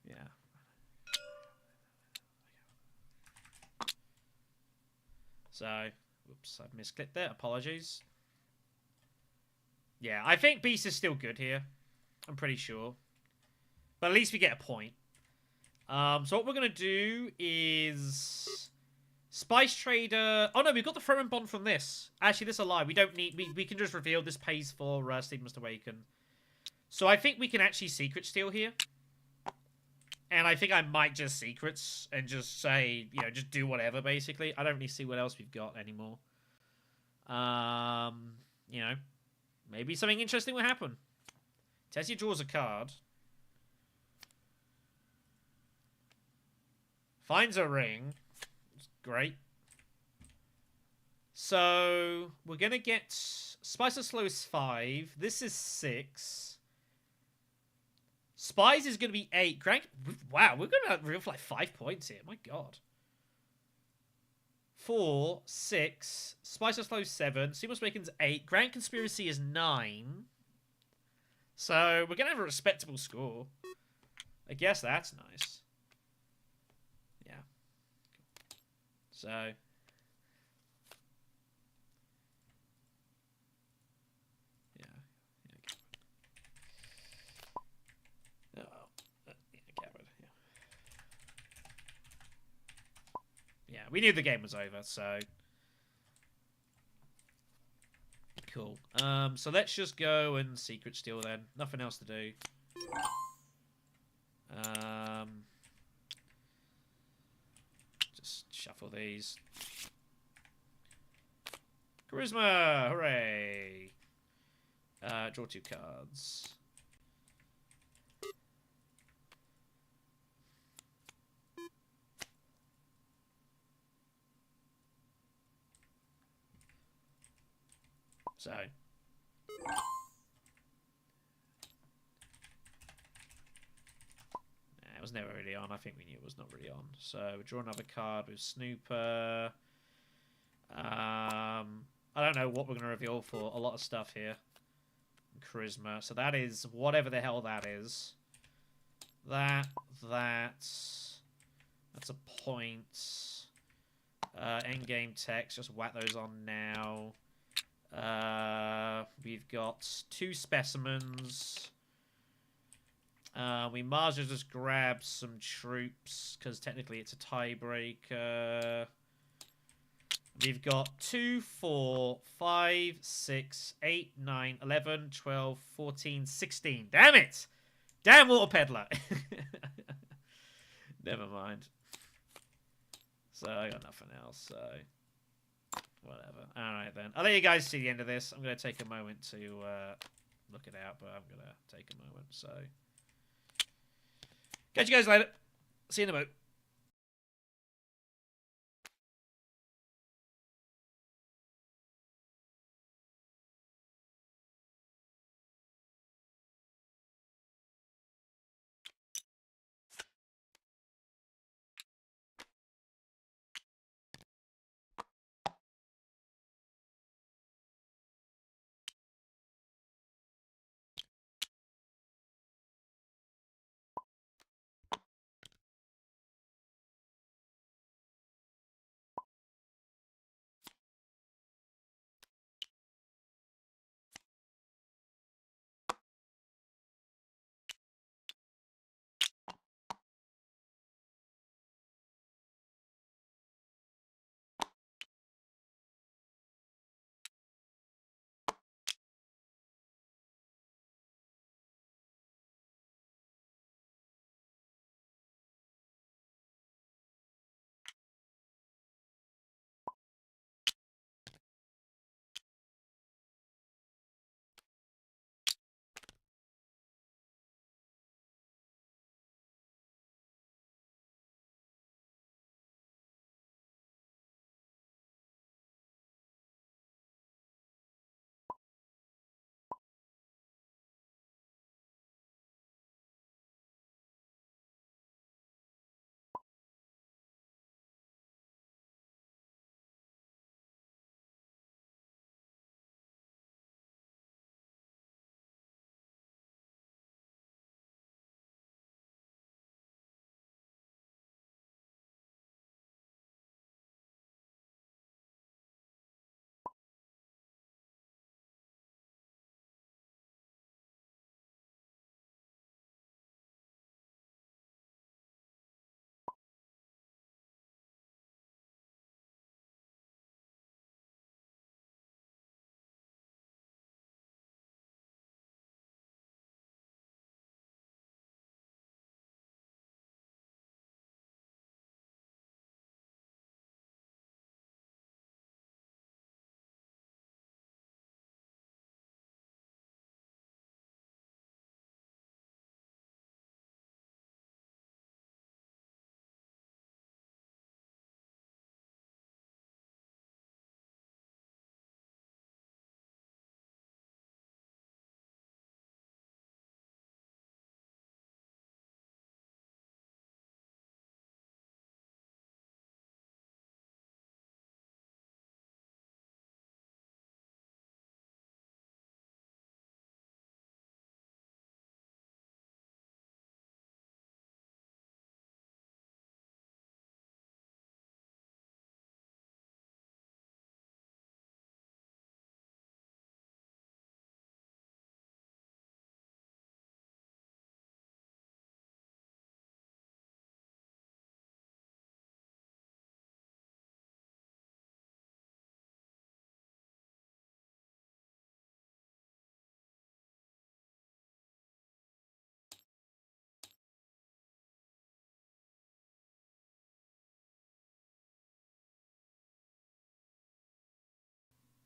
Yeah. So, whoops, I've misclicked there. Apologies. Yeah, I think Beast is still good here. I'm pretty sure. But at least we get a point. So what we're going to do is... Spice Trader... Oh no, we've got the Fremen Bond from this. Actually, this is a lie. We don't need... We can just reveal this pays for Steed Must Awaken. So I think we can actually Secret Steal here. And I think I might just Secrets and just say, you know, just do whatever, basically. I don't really see what else we've got anymore. You know, maybe something interesting will happen. Tessie draws a card. Finds a ring. Great. So, we're going to get... Spice of Slow is 5. This is 6. Spies is going to be 8. Wow, we're going to reveal for like 5 points here. My god. 4, 6. Spice of Slow 7. Seamless Awaken's 8. Grand Conspiracy is 9. So, we're going to have a respectable score. I guess that's nice. Yeah. So. Yeah. Oh, yeah, Gabbard, yeah. Yeah, we knew the game was over, so. Cool. So let's just go and Secret Steal then. Nothing else to do. Just shuffle these. Charisma! Hooray! Draw 2 cards. So. It was never really on. I think we knew it was not really on. So we draw another card with Snooper. I don't know what we're going to reveal for a lot of stuff here. Charisma. So that is whatever the hell that is. That's a point. Endgame text. Just whack those on now. We've got 2 specimens. We might as well just grab some troops, because technically it's a tiebreaker. We've got 2, 4, 5, 6, 8, 9, 11, 12, 14, 16. Damn it! Damn Water Peddler! Never mind. So I got nothing else, so whatever. Alright then. I'll let you guys see the end of this. I'm going to take a moment to look it out, but I'm going to take a moment, so... Catch you guys later. See you in a moment.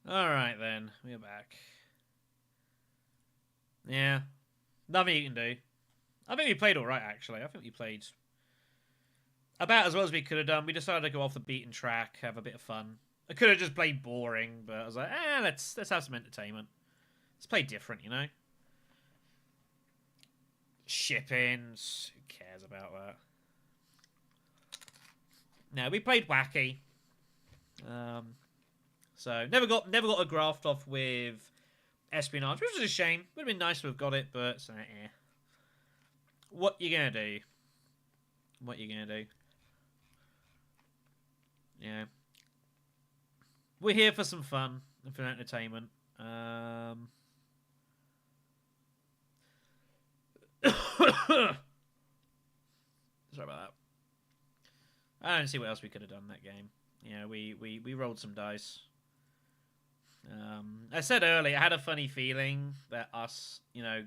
Alright then, we're back. Yeah, nothing you can do. I think we played alright, actually. I think we played about as well as we could have done. We decided to go off the beaten track, have a bit of fun. I could have just played boring, but I was like, let's have some entertainment. Let's play different, you know? Ship-ins. Who cares about that? No, we played wacky. So never got a graft off with espionage, which was a shame. Would have been nice to have got it, but what you gonna do? What you gonna do? Yeah. We're here for some fun and for entertainment. Sorry about that. I don't see what else we could have done in that game. Yeah, we rolled some dice. I said earlier, I had a funny feeling that us,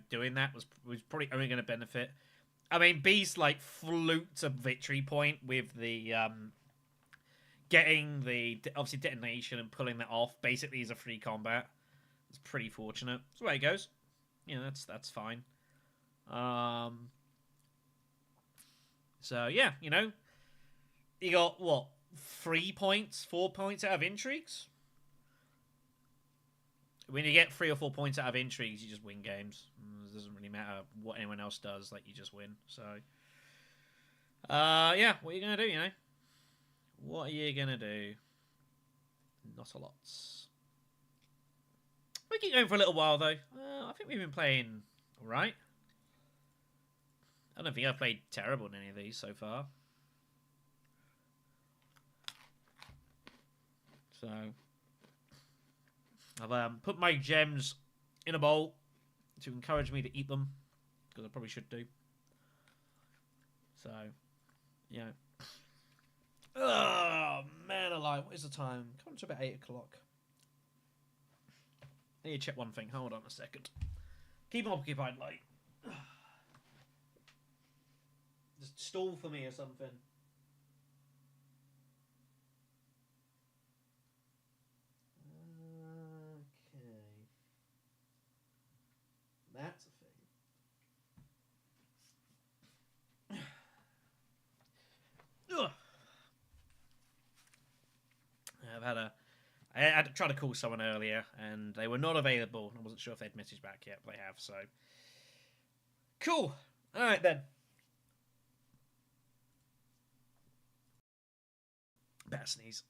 doing that was probably only going to benefit. I mean, Beast flew to victory point with the getting the obviously detonation and pulling that off. Basically, as a free combat. It's pretty fortunate. That's the way it goes. That's fine. So yeah, you got what 3 points, 4 points out of intrigues. When you get 3 or 4 points out of intrigues, you just win games. It doesn't really matter what anyone else does. You just win. So, yeah, what are you gonna do? What are you gonna do? Not a lot. We keep going for a little while though. I think we've been playing all right. I don't think I've played terrible in any of these so far. So, I've put my gems in a bowl to encourage me to eat them, because I probably should do. So, yeah. Oh, man alive. What is the time? Coming to about 8 o'clock. I need to check one thing. Hold on a second. Keep them occupied, Just stall for me or something. Okay. That's a thing. Ugh. I had to try to call someone earlier, and they were not available. I wasn't sure if they'd messaged back yet, but they have, so. Cool. Alright then. Better sneeze.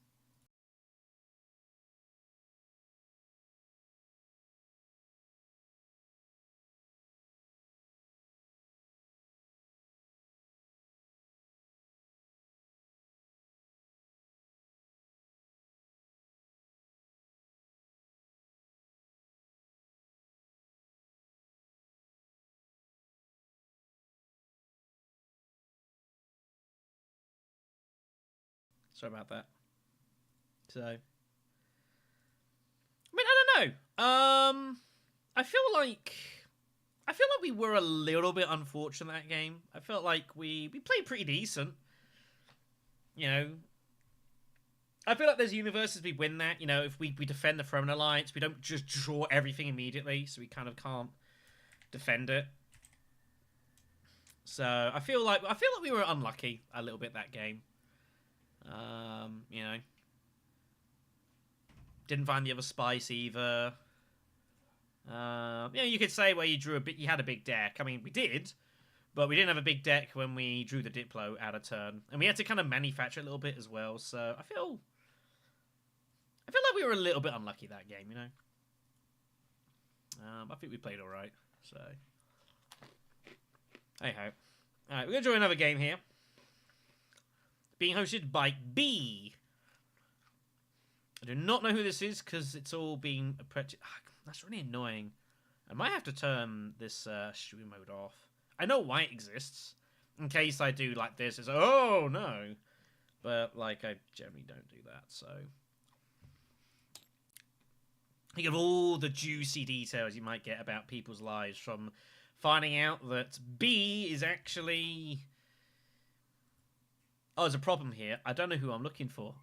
Sorry about that. So, I mean, I don't know. I feel like we were a little bit unfortunate that game. I felt like we played pretty decent. I feel like there's universes we win that. If we defend the Throne Alliance, we don't just draw everything immediately, so we kind of can't defend it. So I feel like we were unlucky a little bit that game. Didn't find the other spice either. You could say where you had a big deck. I mean, we did, but we didn't have a big deck when we drew the Diplo out of turn, and we had to kind of manufacture a little bit as well. So I feel like we were a little bit unlucky that game. I think we played all right. So hey ho. All right, we're gonna join another game here. Being hosted by B. I do not know who this is because it's all been that's really annoying. I might have to turn this stream mode off. I know why it exists. In case I do this, it's oh no. But I generally don't do that, so think of all the juicy details you might get about people's lives from finding out that B is actually there's a problem here. I don't know who I'm looking for.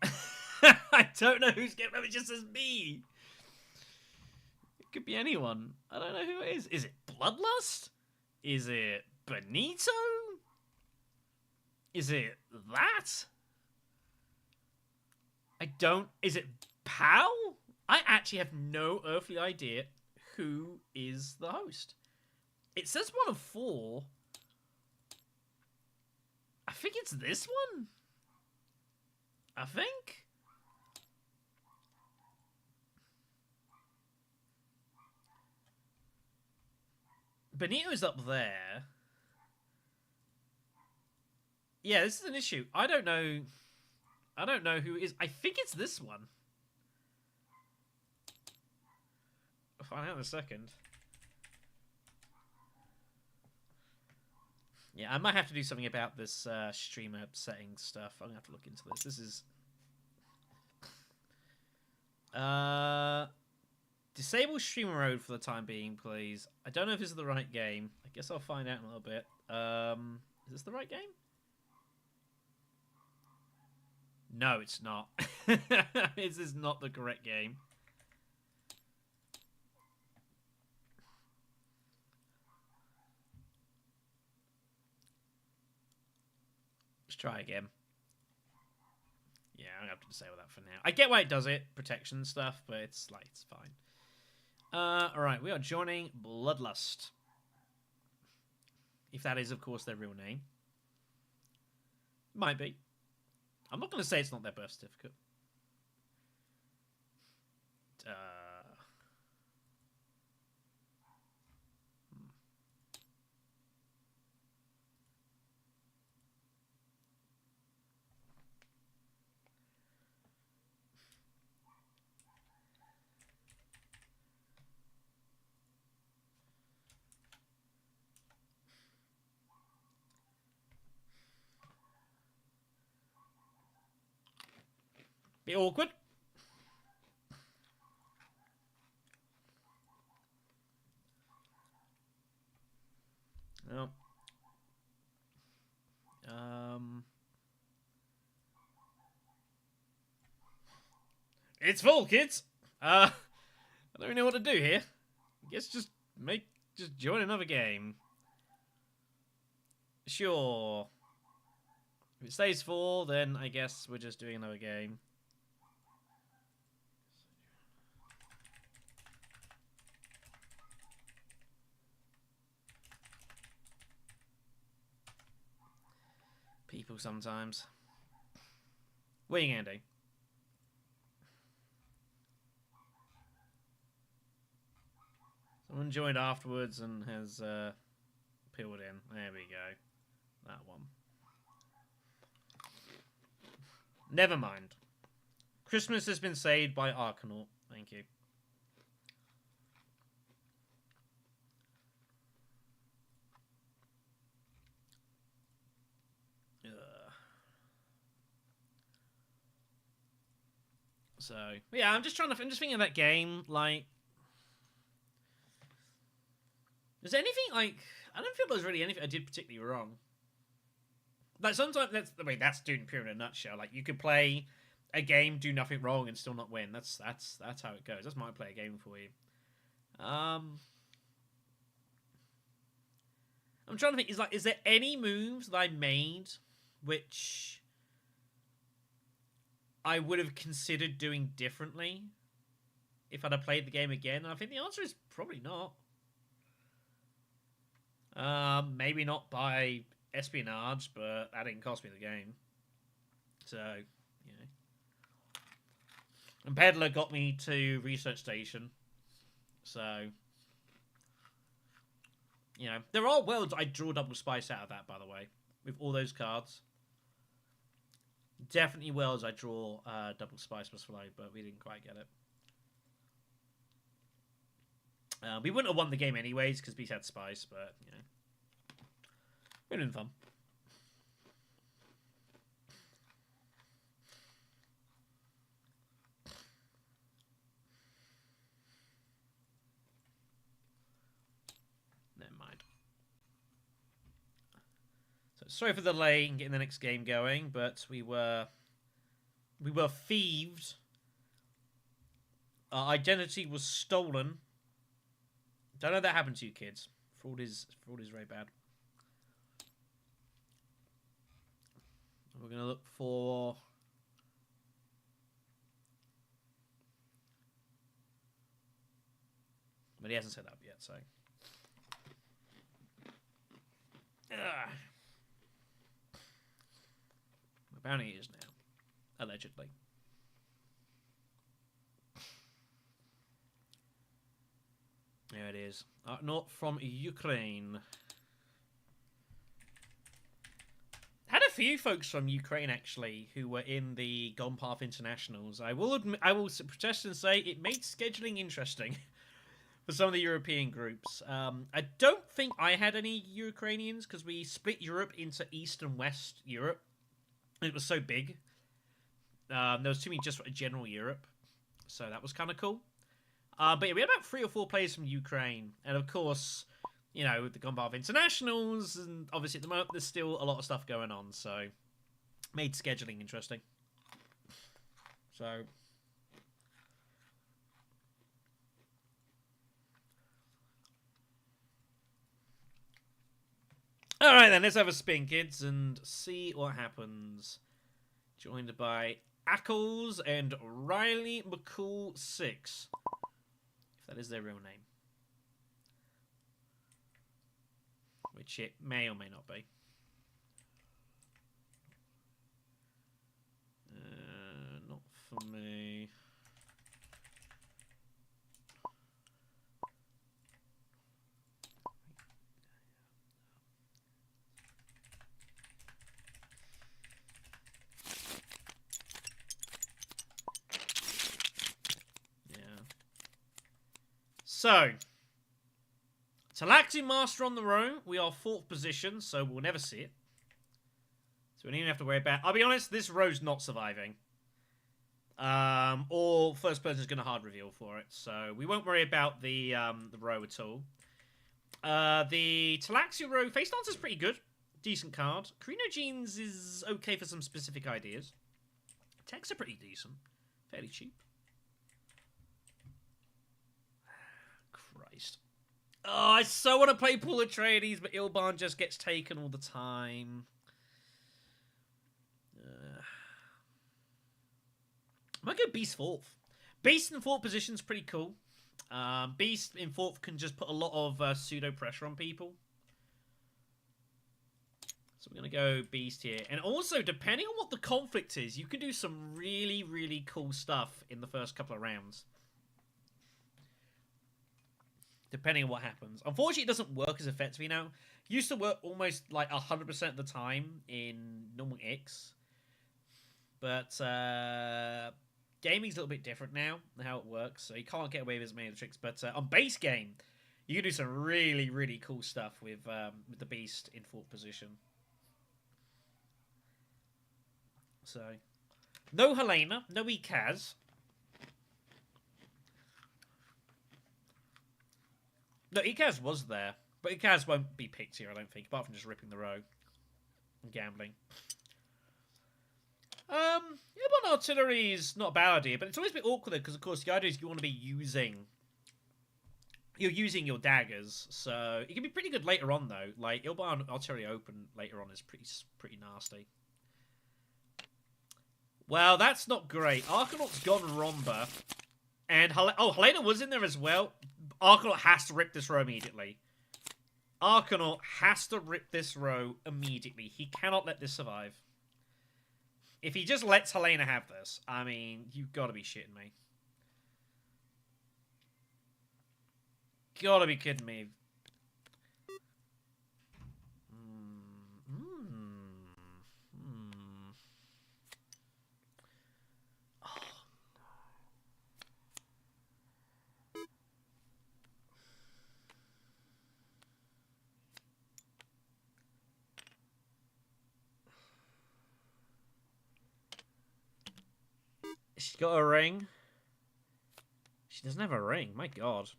I don't know who's getting it just says B. It could be anyone. I don't know who it is. Is it Bloodlust? Is it Benito? Is it that? Is it Pal? I actually have no earthly idea who is the host. It says 1 of 4. I think it's this one. I think. Benito's up there. Yeah, this is an issue. I don't know who it is. I think it's this one. I'll find out in a second. Yeah, I might have to do something about this streamer settings stuff. I'm gonna have to look into this. This is disable streamer mode for the time being, please. I don't know if this is the right game. I guess I'll find out in a little bit. Is this the right game? No, it's not. This is not the correct game. Let's try again. Yeah, I'm gonna have to disable that for now. I get why it does it, protection stuff, but it's like it's fine. Alright, we are joining Bloodlust. If that is, of course, their real name. Might be. I'm not going to say it's not their birth certificate. Bit awkward. Oh. It's full, kids. I don't really know what to do here. I guess just join another game. Sure. If it stays full, then I guess we're just doing another game. People sometimes. What are you gonna do? Someone joined afterwards and has peeled in. There we go. That one. Never mind. Christmas has been saved by Arkanaut. Thank you. So yeah, I'm just thinking of that game. Like, is there anything like I don't feel there's really anything I did particularly wrong. Like sometimes that's Dune pure in a nutshell. Like you could play a game, do nothing wrong, and still not win. That's how it goes. That's my play a game for you. I'm trying to think. Is there any moves that I made which I would have considered doing differently if I'd have played the game again? And I think the answer is probably not. Maybe not by espionage, but that didn't cost me the game. So, you know. And Peddler got me to Research Station. So, you know. There are worlds I draw double spice out of that, by the way. With all those cards. Definitely worlds I draw double spice plus flow, but we didn't quite get it. We wouldn't have won the game anyways, because we had spice, but, you know. It's been fun. Never mind. So sorry for the delay in getting the next game going, but we were thieved. Our identity was stolen. Don't know that happened to you, kids. Fraud is very bad. We're gonna look for But he hasn't set up yet, so. Ugh. Apparently he is now. Allegedly. There it is. Not from Ukraine. Had a few folks from Ukraine actually who were in the Golden Path Internationals. I will protest and say it made scheduling interesting for some of the European groups. I don't think I had any Ukrainians because we split Europe into East and West Europe. It was so big. There was too many just for general Europe, so that was kind of cool. But yeah, we had about 3 or 4 players from Ukraine, and of course, you know, the Golden Path Internationals, and obviously at the moment there's still a lot of stuff going on, so made scheduling interesting. So. Alright then, let's have a spin, kids, and see what happens. Joined by Ackles and Riley McCool 6. If that is their real name. Which it may or may not be. Not for me. So, Tleilaxu Master on the row. We are 4th position, so we'll never see it. So we don't even have to worry about... I'll be honest, this row's not surviving. Or first person is going to hard reveal for it. So we won't worry about the row at all. The Tleilaxu row, face dance is pretty good. Decent card. Carino Jeans is okay for some specific ideas. Techs are pretty decent. Fairly cheap. Oh, I so want to play Pool Atreides, but Ilban just gets taken all the time. Might go Beast 4th. Beast in 4th position is pretty cool. Beast in 4th can just put a lot of pseudo pressure on people. So we're going to go Beast here. And also, depending on what the conflict is, you can do some really, really cool stuff in the first couple of rounds. Depending on what happens. Unfortunately, it doesn't work as effectively now. It used to work almost like 100% of the time in normal X. But gaming's a little bit different now, how it works. So you can't get away with as many of the tricks. But on base game, you can do some really, really cool stuff with the Beast in 4th position. So, no Helena, no Ikaz. No, Ikaz was there, but Ikaz won't be picked here, I don't think, apart from just ripping the row and gambling. Airborne artillery is not a bad idea, but it's always a bit awkward because, of course, the idea is you want to be using... You're using your daggers, so it can be pretty good later on, though. Like, Airborne artillery open later on is pretty nasty. Well, that's not great. Archanaut's gone Romba. And, Helena was in there as well. Archanaut has to rip this row immediately. Archanaut has to rip this row immediately. He cannot let this survive. If he just lets Helena have this, I mean, you've got to be shitting me. Gotta be kidding me. She's got a ring. She doesn't have a ring. My God.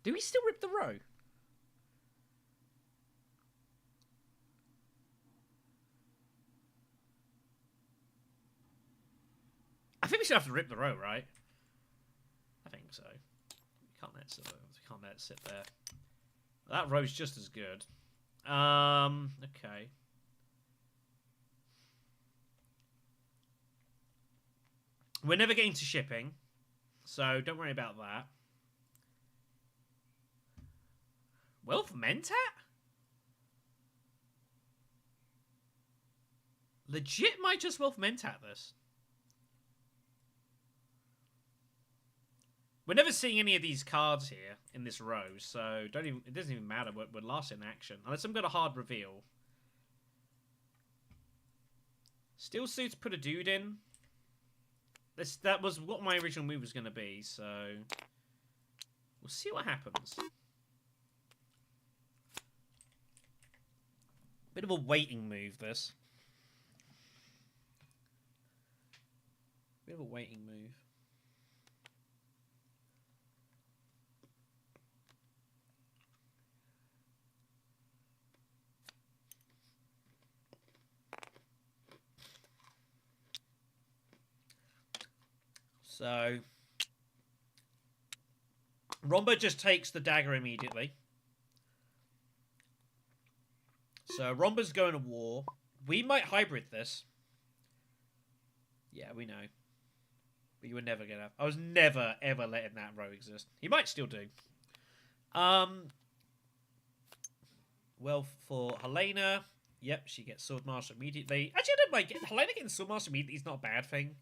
Do we still rip the row? I think we still have to rip the row, right? I think so. Can't let it sit there. Can't let it sit there. That row's just as good. Okay. We're never getting to shipping, so don't worry about that. Wealth Mentat? Legit might just Wealth Mentat this. We're never seeing any of these cards here in this row, so it doesn't even matter. We're last in action. Unless I'm got a hard reveal. Steel Suits put a dude in. That was what my original move was going to be, so we'll see what happens. Bit of a waiting move, this. Bit of a waiting move. So, Rombo just takes the dagger immediately. So, Rombo's going to war. We might hybrid this. Yeah, we know. But you were never going to... I was never, ever letting that row exist. He might still do. Well, for Helena... Yep, she gets Swordmaster immediately. Actually, I don't mind. Helena getting Swordmaster immediately is not a bad thing.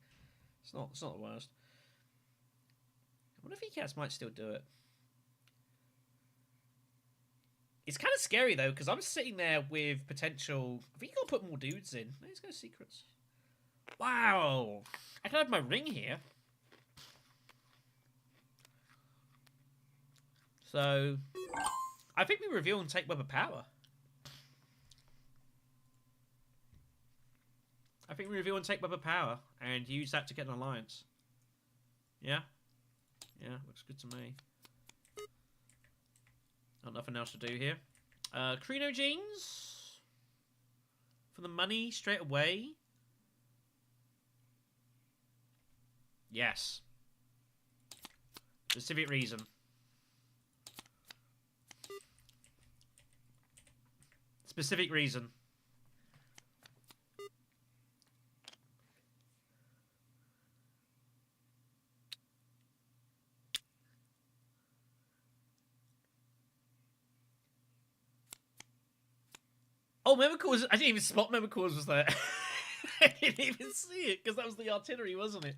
It's not the worst. I wonder if ECAS might still do it. It's kind of scary, though, because I'm sitting there with potential... I think you got to put more dudes in. Let's go secrets. Wow. I can have my ring here. So, I think we reveal and take Web of Power. I think we reveal and take Web of Power and use that to get an alliance. Yeah? Yeah, looks good to me. Got nothing else to do here. Crino Jeans. For the money, straight away. Yes. Specific reason. Specific reason. Oh, Memicores, I didn't even spot Memicores was there. I didn't even see it, because that was the artillery, wasn't it?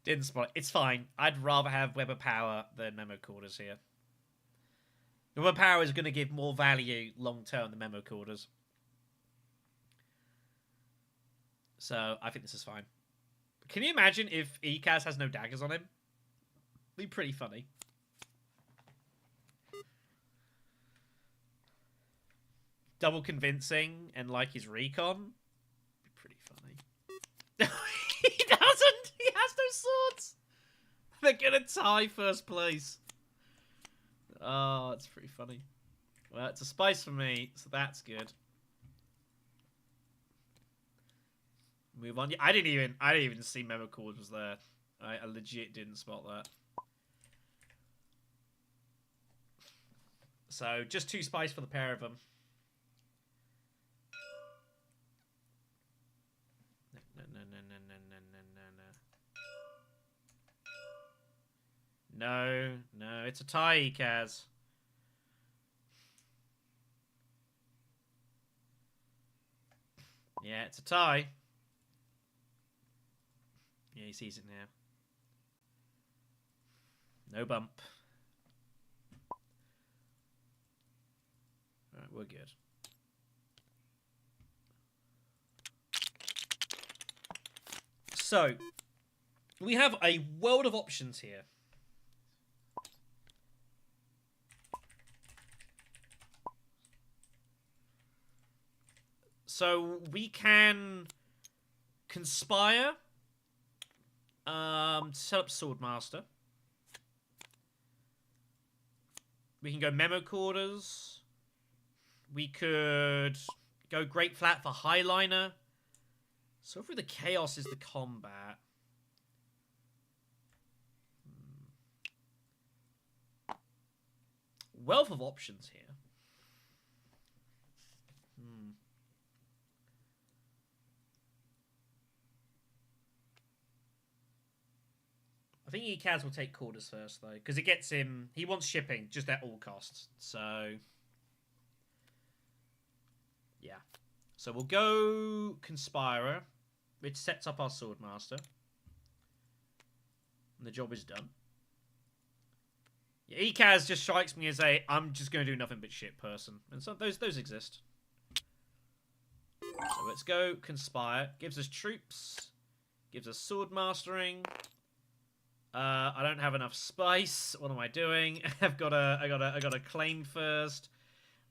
Didn't spot it. It's fine. I'd rather have Web of Power than Memocorders here. The Web of Power is going to give more value long-term than Memocorders. So, I think this is fine. Can you imagine if ECAS has no daggers on him? It'd be pretty funny. Double convincing and like his recon. Be pretty funny. He doesn't! He has no swords! They're gonna tie first place. Oh, it's pretty funny. Well, it's a spice for me, so that's good. Move on. Yeah, I didn't even see Memocord was there. I legit didn't spot that. So, just 2 spice for the pair of them. No, it's a tie, Kaz. Yeah, it's a tie. Yeah, he sees it now. No bump. Alright, we're good. So, we have a world of options here. So, we can conspire, set up Swordmaster. We can go Memo Quarters. We could go Great Flat for Highliner. So through the Chaos is the combat. wealth of options here. I think Ekaz will take quarters first, though, because it gets him... He wants shipping, just at all costs. So... Yeah. So we'll go Conspirer, which sets up our Swordmaster. And the job is done. Yeah, Ekaz just strikes me as a I'm just going to do nothing but shit person. And so those exist. So let's go Conspire. Gives us troops. Gives us sword mastering. I don't have enough spice. What am I doing? I gotta claim first.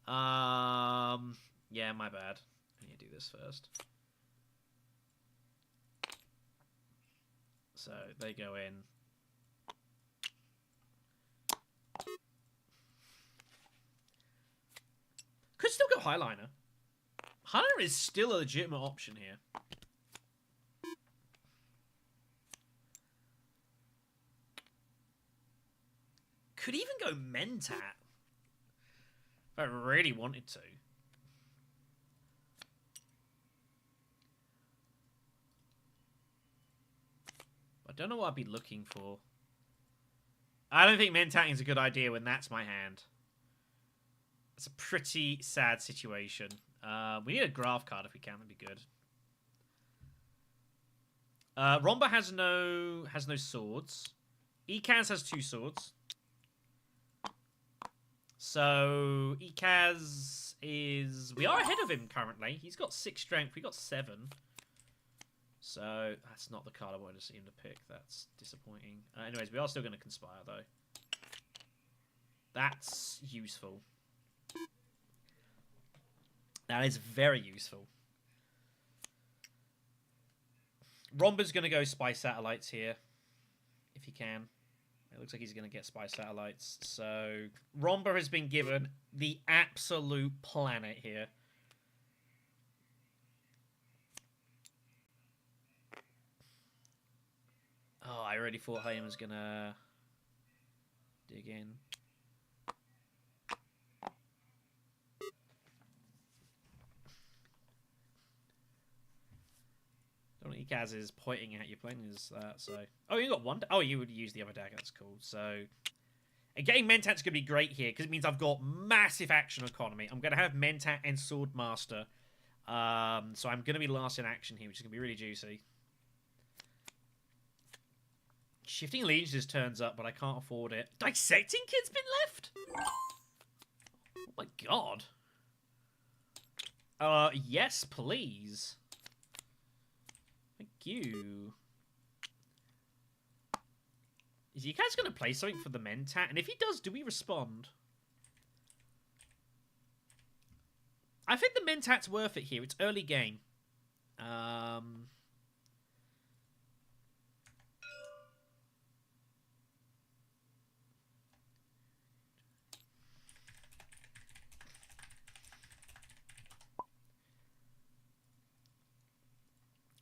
Yeah, my bad. I need to do this first. So they go in. Could still go Highliner. Highliner is still a legitimate option here. Could even go Mentat. If I really wanted to. I don't know what I'd be looking for. I don't think Mentatting is a good idea when that's my hand. It's a pretty sad situation. We need a graph card if we can. That'd be good. Romba has no swords. Ekaz has 2 swords. So Ekaz is... We are ahead of him currently. He's got 6 strength. We got 7. So that's not the card I wanted to see him to pick. That's disappointing. Anyways, we are still going to conspire though. That's useful. That is very useful. Romba's going to go spy satellites here, if he can. It looks like he's going to get spy satellites. So Romba has been given the absolute planet here. Oh, I already thought Hayam was going to dig in. Ekaz is pointing at you playing as that, so... Oh, you got one... Oh, you would use the other dagger, that's cool. So... And getting Mentat's going to be great here, because it means I've got massive action economy. I'm going to have Mentat and Swordmaster. So I'm going to be last in action here, which is going to be really juicy. Shifting Allegiances turns up, but I can't afford it. Dissecting Kid's been left? Oh my god. Yes, please. Thank you. Is you guys going to play something for the Mentat? And if he does, do we respond? I think the Mentat's worth it here. It's early game.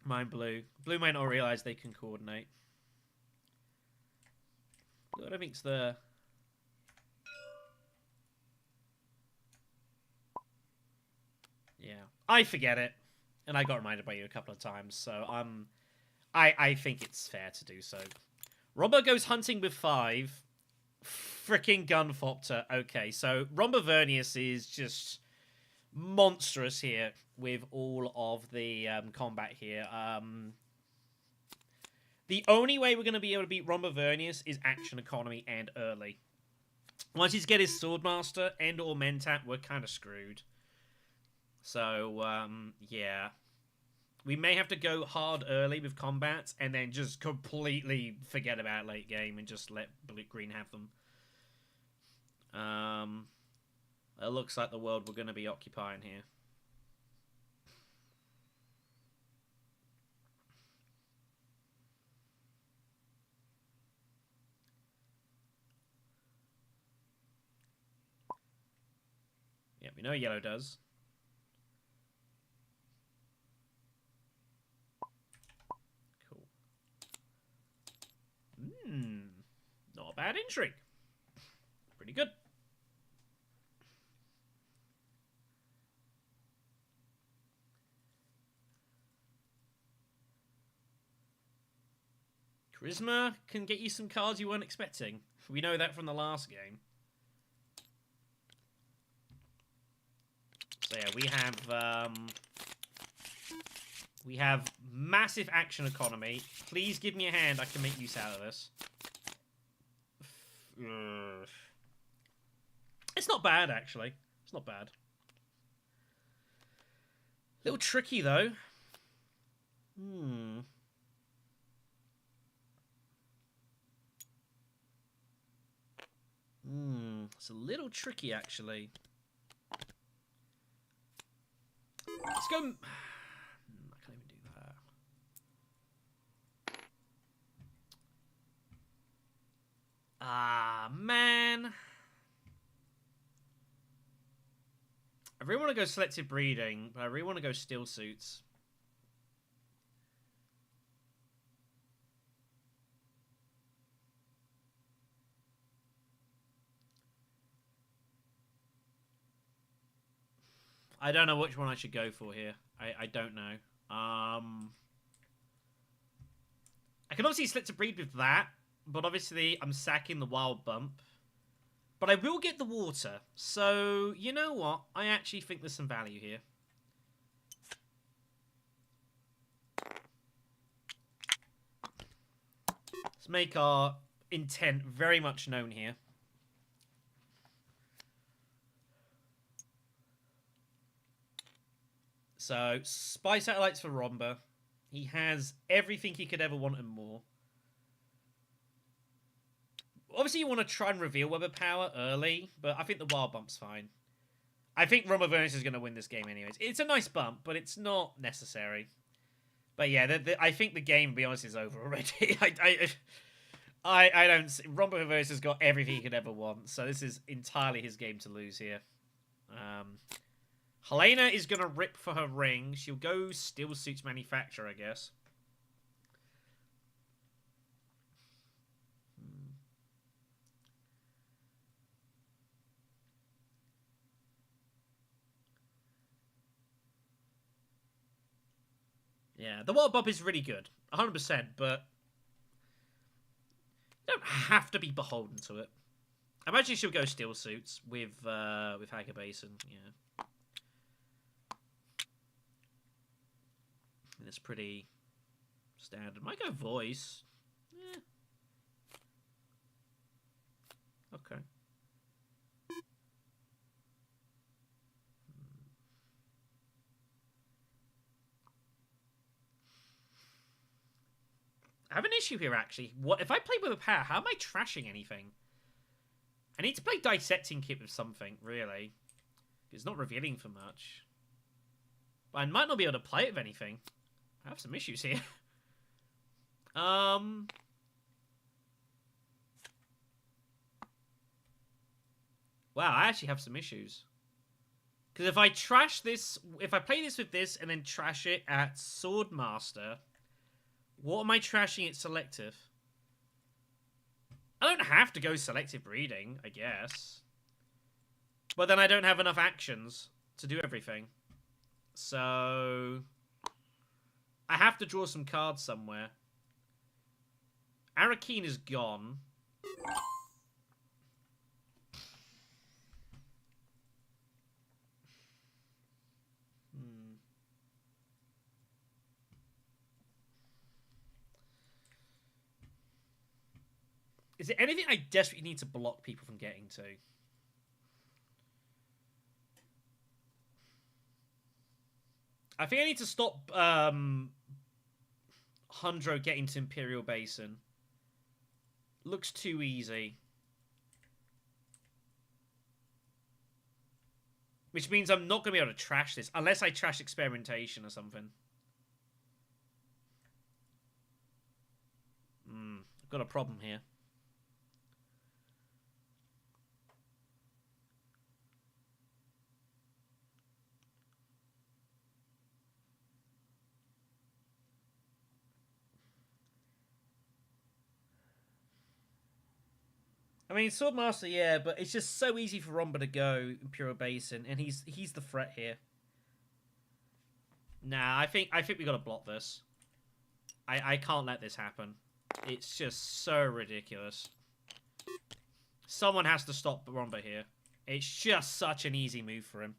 Mine blue. Blue might not realise they can coordinate. Blue, I don't think's the... Yeah. I forget it. And I got reminded by you a couple of times, so I think it's fair to do so. Romba goes hunting with 5. Fricking Gunfopter. Okay, so Romba Vernius is just monstrous here with all of the combat here. The only way we're going to be able to beat Romba Vernius is action economy and early. Once he's get his Swordmaster and or Mentat, we're kind of screwed. So, yeah. We may have to go hard early with combats and then just completely forget about late game and just let Green have them. It looks like the world we're going to be occupying here. Yeah, we know yellow does. Cool. Not a bad intrigue. Pretty good. Charisma can get you some cards you weren't expecting. We know that from the last game. So yeah, we have massive action economy. Please give me a hand. I can make use out of this. It's not bad, actually. It's not bad. Little tricky, though. It's a little tricky, actually. Let's go... I can't even do that. Ah, man. I really want to go selective breeding, but I really want to go steel suits. I don't know which one I should go for here. I don't know. I can obviously select to breed with that, but obviously I'm sacking the wild bump. But I will get the water, so you know what? I actually think there's some value here. Let's make our intent very much known here. So, spy satellites for Romba. He has everything he could ever want and more. Obviously, you want to try and reveal weather power early, but I think the wild bump's fine. I think Romba Vernus is going to win this game anyways. It's a nice bump, but it's not necessary. But yeah, I think the game, to be honest, is over already. I don't see... Romba Vernus has got everything he could ever want, so this is entirely his game to lose here. Helena is going to rip for her ring. She'll go Steel Suits Manufacturer, I guess. Yeah, the Wild Bump is really good. 100%, but you don't have to be beholden to it. I imagine she'll go Steel Suits with Hager Basin, yeah. And it's pretty standard. Might go Voice. Yeah. Okay. I have an issue here, actually. What if I play with a power? How am I trashing anything? I need to play Dissecting Kit with something, really. It's not revealing for much. But I might not be able to play it with anything. I have some issues here. Wow, I actually have some issues. Because if I trash this, if I play this with this and then trash it at Swordmaster, what am I trashing it selective? I don't have to go selective breeding, I guess. But then I don't have enough actions to do everything. So I have to draw some cards somewhere. Arakeen is gone. Is there anything I desperately need to block people from getting to? I think I need to stop Hundro getting to Imperial Basin. Looks too easy. Which means I'm not going to be able to trash this. Unless I trash Experimentation or something. I've got a problem here. I mean, Swordmaster, yeah, but it's just so easy for Romba to go Imperial Basin, and he's the threat here. Nah, I think we got to block this. I can't let this happen. It's just so ridiculous. Someone has to stop Romba here. It's just such an easy move for him.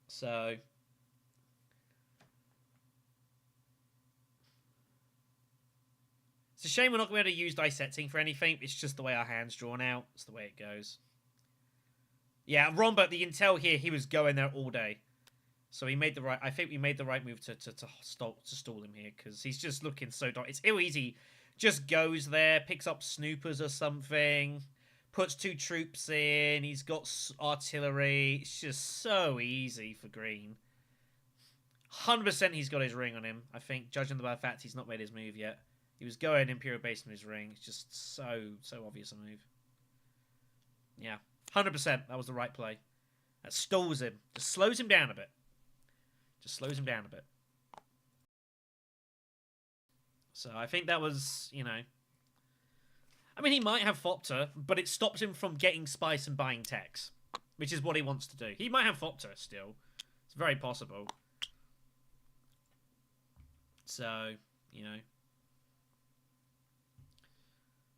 So... It's a shame we're not going to be able to use dissecting for anything. It's just the way our hand's drawn out. It's the way it goes. Yeah, Romba, the intel here, he was going there all day. So he made the right... I think we made the right move to stall him here, because he's just looking so dark. It's ill easy. Just goes there, picks up snoopers or something, puts 2 troops in, he's got artillery. It's just so easy for green. 100% he's got his ring on him, I think, judging by the fact he's not made his move yet. He was going Imperial Base in his ring. It's just so obvious a move. Yeah, 100%. That was the right play. That stalls him. Just slows him down a bit. Just slows him down a bit. So I think that was, you know... I mean, he might have Fopter, but it stops him from getting spice and buying techs, which is what he wants to do. He might have Fopter still. It's very possible. So, you know...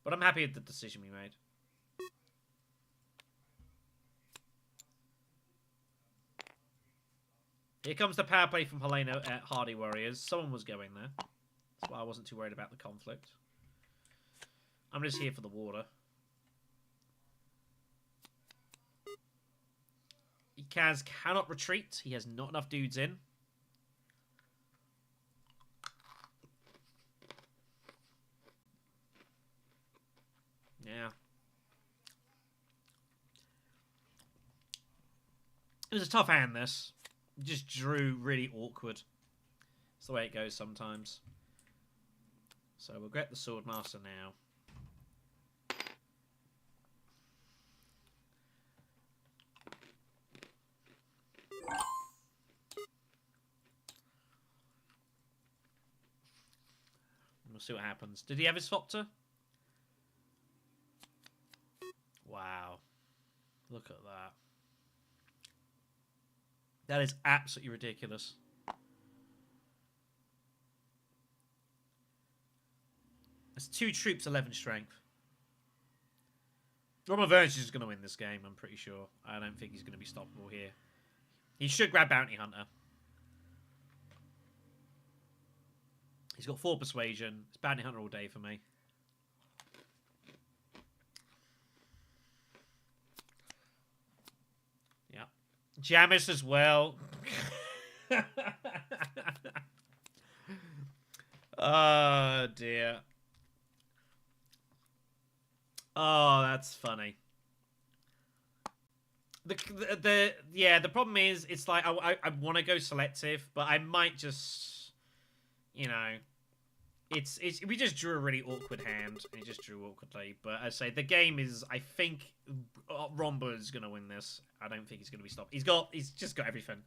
But I'm happy with the decision we made. Here comes the power play from Helena at Hardy Warriors. Someone was going there. That's why I wasn't too worried about the conflict. I'm just here for the water. Kaz cannot retreat. He has not enough dudes in. Yeah. It was a tough hand, this. Just drew really awkward. It's the way it goes sometimes. So we'll get the Swordmaster now. We'll see what happens. Did he have his Fopter? Wow. Look at that. That is absolutely ridiculous. That's 2 troops, 11 strength. Roman Verge is going to win this game, I'm pretty sure. I don't think he's going to be stoppable here. He should grab Bounty Hunter. He's got 4 persuasion. It's Bounty Hunter all day for me. Yeah. Jamis as well. Oh, dear. Oh, that's funny. The problem is, it's like, I want to go selective, but I might just, you know, we just drew a really awkward hand, and he just drew awkwardly, but I say, the game is, I think, Romba is going to win this. I don't think he's going to be stopped. He's just got everything.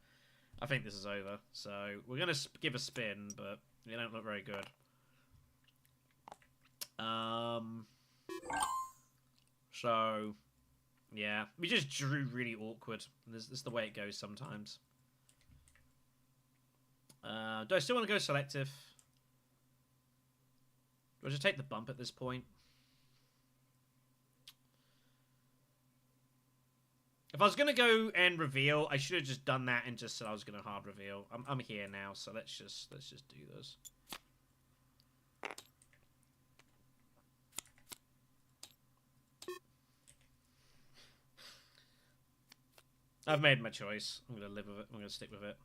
I think this is over, so we're going to give a spin, but they don't look very good. So, yeah, we just drew really awkward. This is the way it goes sometimes. Do I still want to go selective? Do I just take the bump at this point? If I was going to go and reveal, I should have just done that and just said I was going to hard reveal. I'm here now, so let's just do this. I've made my choice. I'm going to live with it. I'm going to stick with it.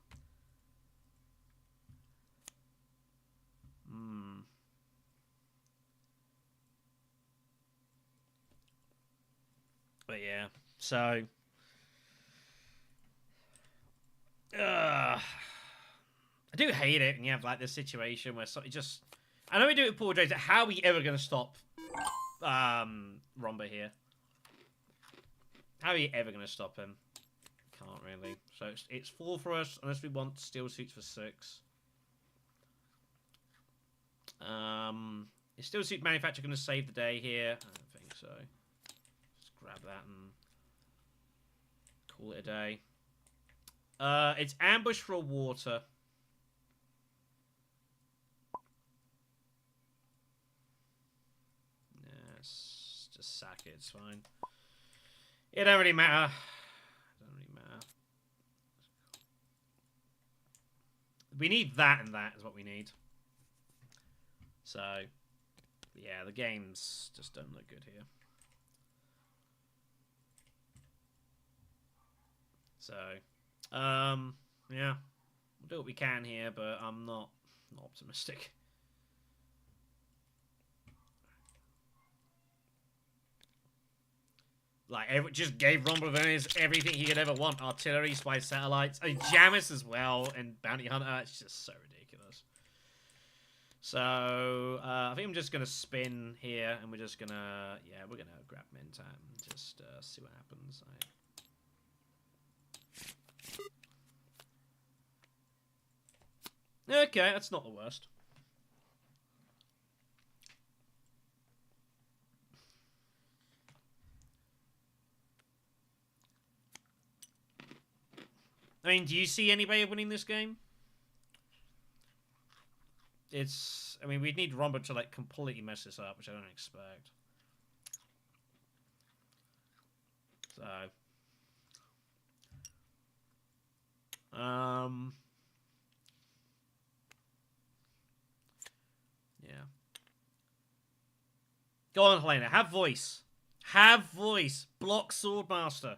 But yeah, so... I do hate it when you have like this situation where something just... I know we do it with Paul Jones. How are we ever going to stop Romba here? How are you ever going to stop him? Can't really. So it's 4 for us, unless we want steel suits for 6. Is steel suit manufacturer going to save the day here? I don't think so. Just grab that and call it a day. It's ambush for water. Yes, just sack it. It's fine. It don't really matter. It don't really matter. We need that, and that is what we need. So, yeah, the games just don't look good here. So, yeah, we'll do what we can here, but I'm not optimistic. Like, just gave Ron Bravonis everything he could ever want. Artillery, spy satellites, jammers as well, and bounty hunter. It's just so ridiculous. So, I think I'm just going to spin here, and we're just going to, yeah, we're going to grab Mentat and just see what happens. Okay, that's not the worst. I mean, do you see anybody winning this game? It's... I mean, we'd need Rombo to, like, completely mess this up, which I don't expect. So... yeah. Go on, Helena. Have voice. Have voice. Block Swordmaster.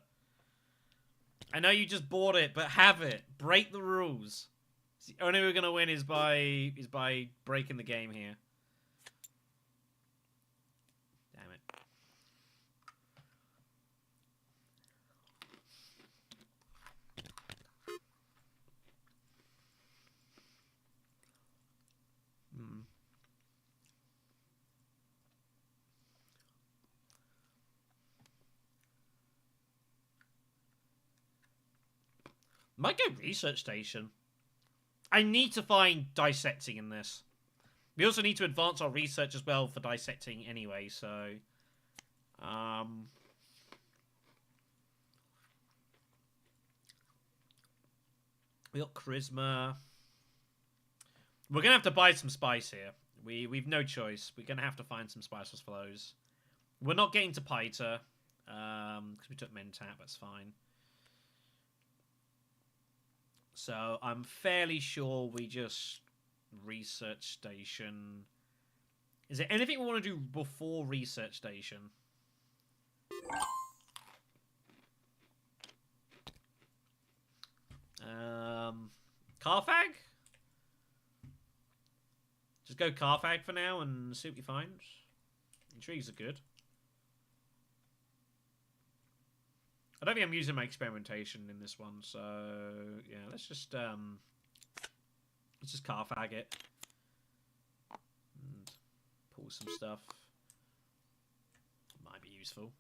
I know you just bought it, but have it. Break the rules. The only way we're gonna win is by breaking the game here. Damn it. Might go research station. I need to find dissecting in this. We also need to advance our research as well for dissecting anyway, so... we got charisma. We're going to have to buy some spice here. We've no choice. We're going to have to find some spiceless flows. We're not getting to Piter, because we took Mentat, that's fine. So I'm fairly sure we just research station. Is there anything we want to do before research station? Carthag? Just go Carthag for now and see what we find. Intrigues are good. I don't think I'm using my experimentation in this one, so yeah, let's just Carthag it and pull some stuff. Might be useful.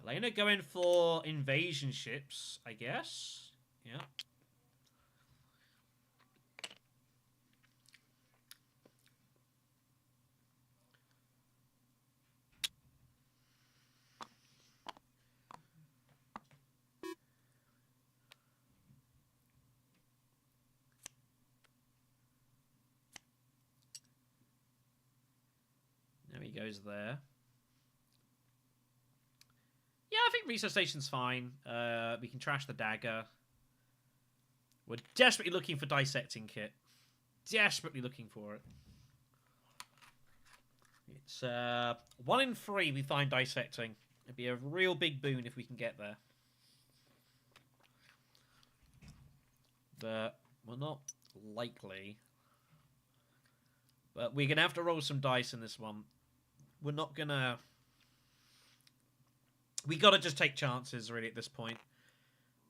Helena going for invasion ships, I guess. Yeah. There he goes there. Yeah, I think research station's fine. We can trash the dagger. We're desperately looking for dissecting kit. Desperately looking for it. It's 1 in 3 we find dissecting. It'd be a real big boon if we can get there. But we're not likely. But we're going to have to roll some dice in this one. We're not going to... We got to just take chances, really, at this point.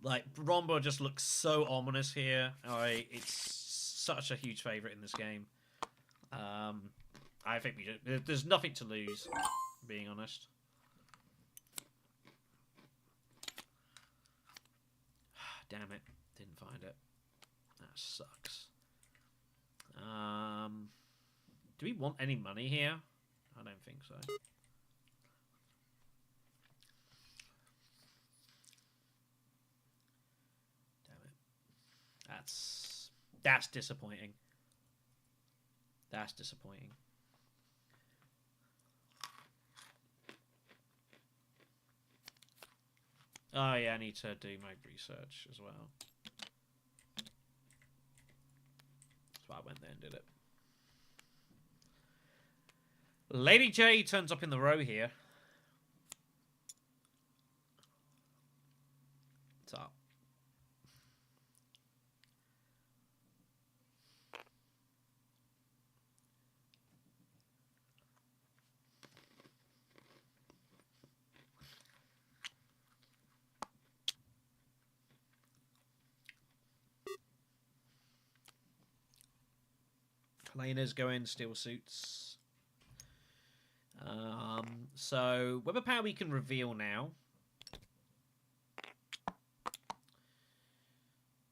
Like, Rombo just looks so ominous here. It's such a huge favourite in this game. I think there's nothing to lose, being honest. Damn it. Didn't find it. That sucks. Do we want any money here? I don't think so. Damn it. That's disappointing. That's disappointing. Oh yeah, I need to do my research as well. That's why I went there and did it. Lady J turns up in the row here. What's up? Helena's going steel suits. So weather power we can reveal now.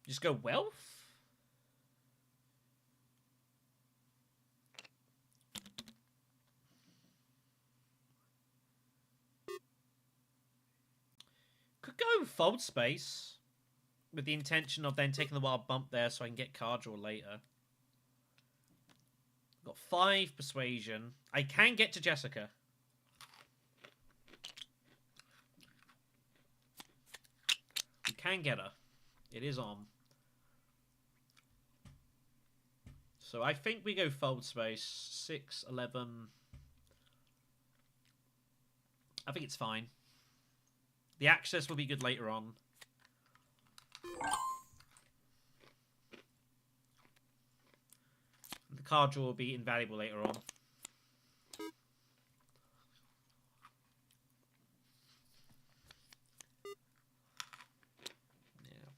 Just go wealth. Could go fold space with the intention of then taking the wild bump there so I can get card draw later. Got 5 persuasion. I can get to Jessica. We can get her. It is on. So I think we go fold space. 6, 11. I think it's fine. The access will be good later on. The card draw will be invaluable later on. Yeah.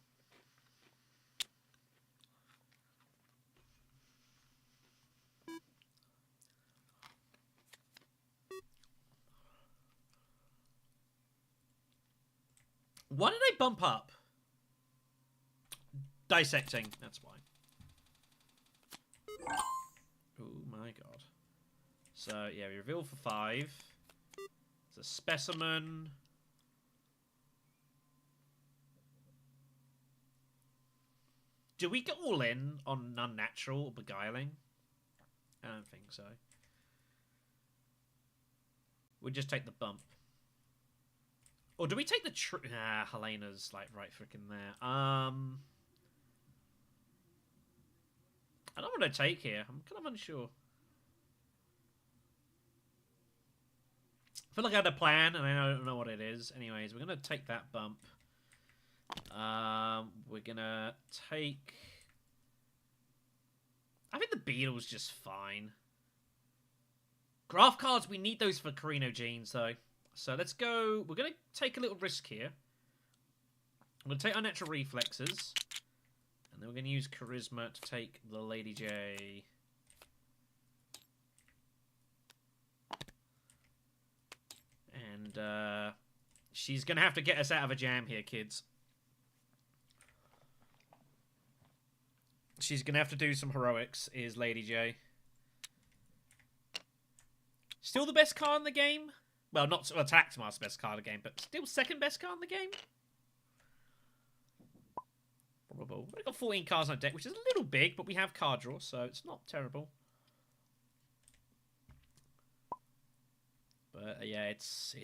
Why did I bump up? Dissecting, that's why. Oh my god. So, yeah, we reveal for 5. It's a specimen. Do we go all in on unnatural or beguiling? I don't think so. We'll just take the bump. Or do we take the Helena's like right freaking there. I don't know what I take here. I'm kind of unsure. I feel like I had a plan, and I don't know what it is. Anyways, we're going to take that bump. We're going to take... I think the Beetle's just fine. Graph cards, we need those for Carino Genes, though. So let's go... We're going to take a little risk here. I'm going to take our natural reflexes. And then we're going to use Charisma to take the Lady J. And she's going to have to get us out of a jam here, kids. She's going to have to do some heroics, is Lady J. Still the best card in the game? Well, not Attack Master best card in the game, but still second best card in the game? Probable. We've got 14 cards on deck, which is a little big, but we have card draw, so it's not terrible. But yeah, it's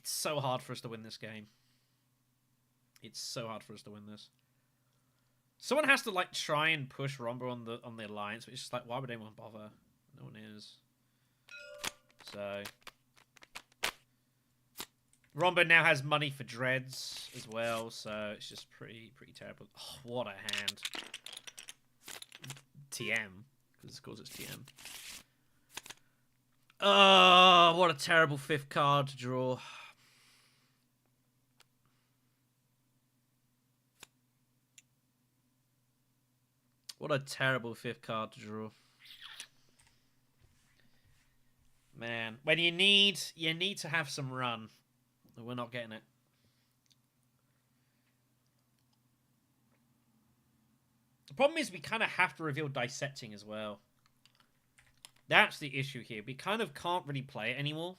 so hard for us to win this game. It's so hard for us to win this. Someone has to like try and push Romba on the alliance, but it's just like, why would anyone bother? No one is. So Romba now has money for dreads as well, so it's just pretty terrible. Oh, what a hand. TM, because of course it's TM. Oh, what a terrible 5th card to draw. What a terrible 5th card to draw. Man, when you need to have some run. We're not getting it. The problem is we kind of have to reveal dissecting as well. That's the issue here. We kind of can't really play it anymore.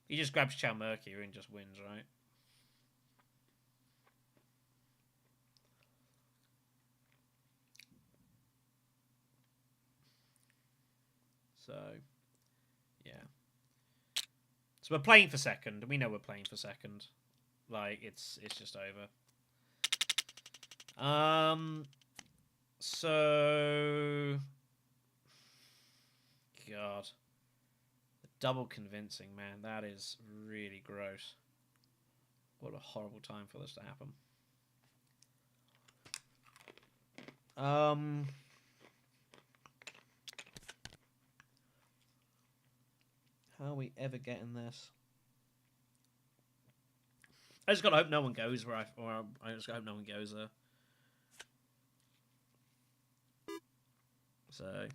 He just grabs Chow Mercury and just wins, right? So, yeah. So we're playing for second. We know we're playing for second. Like, it's just over. So... God. Double convincing, man. That is really gross. What a horrible time for this to happen. How are we ever getting this? I just gotta hope no one goes where I just gotta hope no one goes there. So...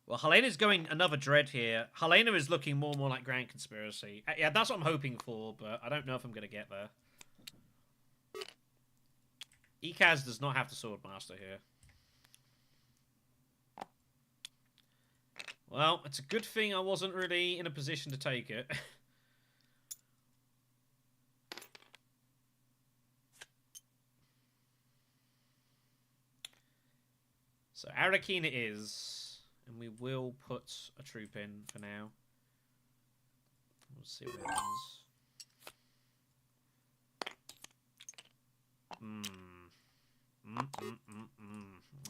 Well, Helena's going another dread here. Helena is looking more and more like Grand Conspiracy. Yeah, that's what I'm hoping for, but I don't know if I'm going to get there. Ekaz does not have the Swordmaster here. Well, it's a good thing I wasn't really in a position to take it. So, Arakeen it is. And we will put a troop in for now. We'll see what happens.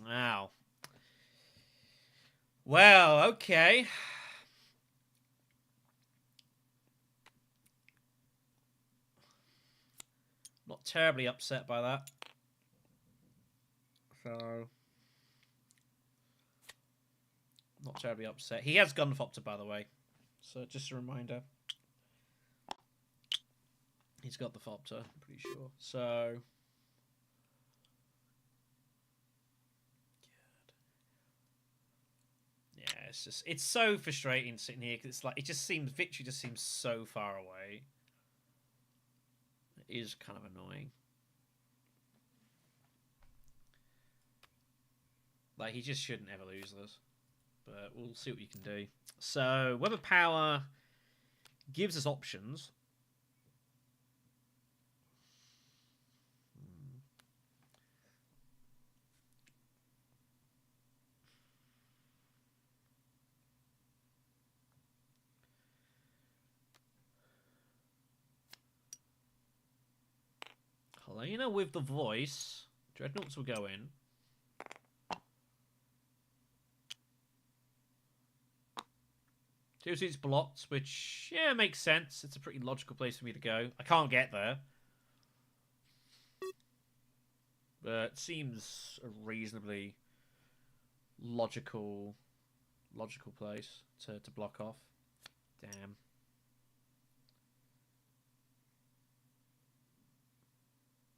Wow. Well, okay. Not terribly upset by that. So... Not terribly upset. He has Gunfopter, by the way. So, just a reminder. He's got the Fopter, I'm pretty sure. So... Yeah, it's just... It's so frustrating sitting here, because it's like... It just seems... Victory just seems so far away. It is kind of annoying. Like, he just shouldn't ever lose this. But we'll see what you can do. So, Web of Power gives us options. Helena with the voice. Dreadnoughts will go in. Two seats blocked, which, yeah, makes sense. It's a pretty logical place for me to go. I can't get there. But it seems a reasonably logical place to block off. Damn.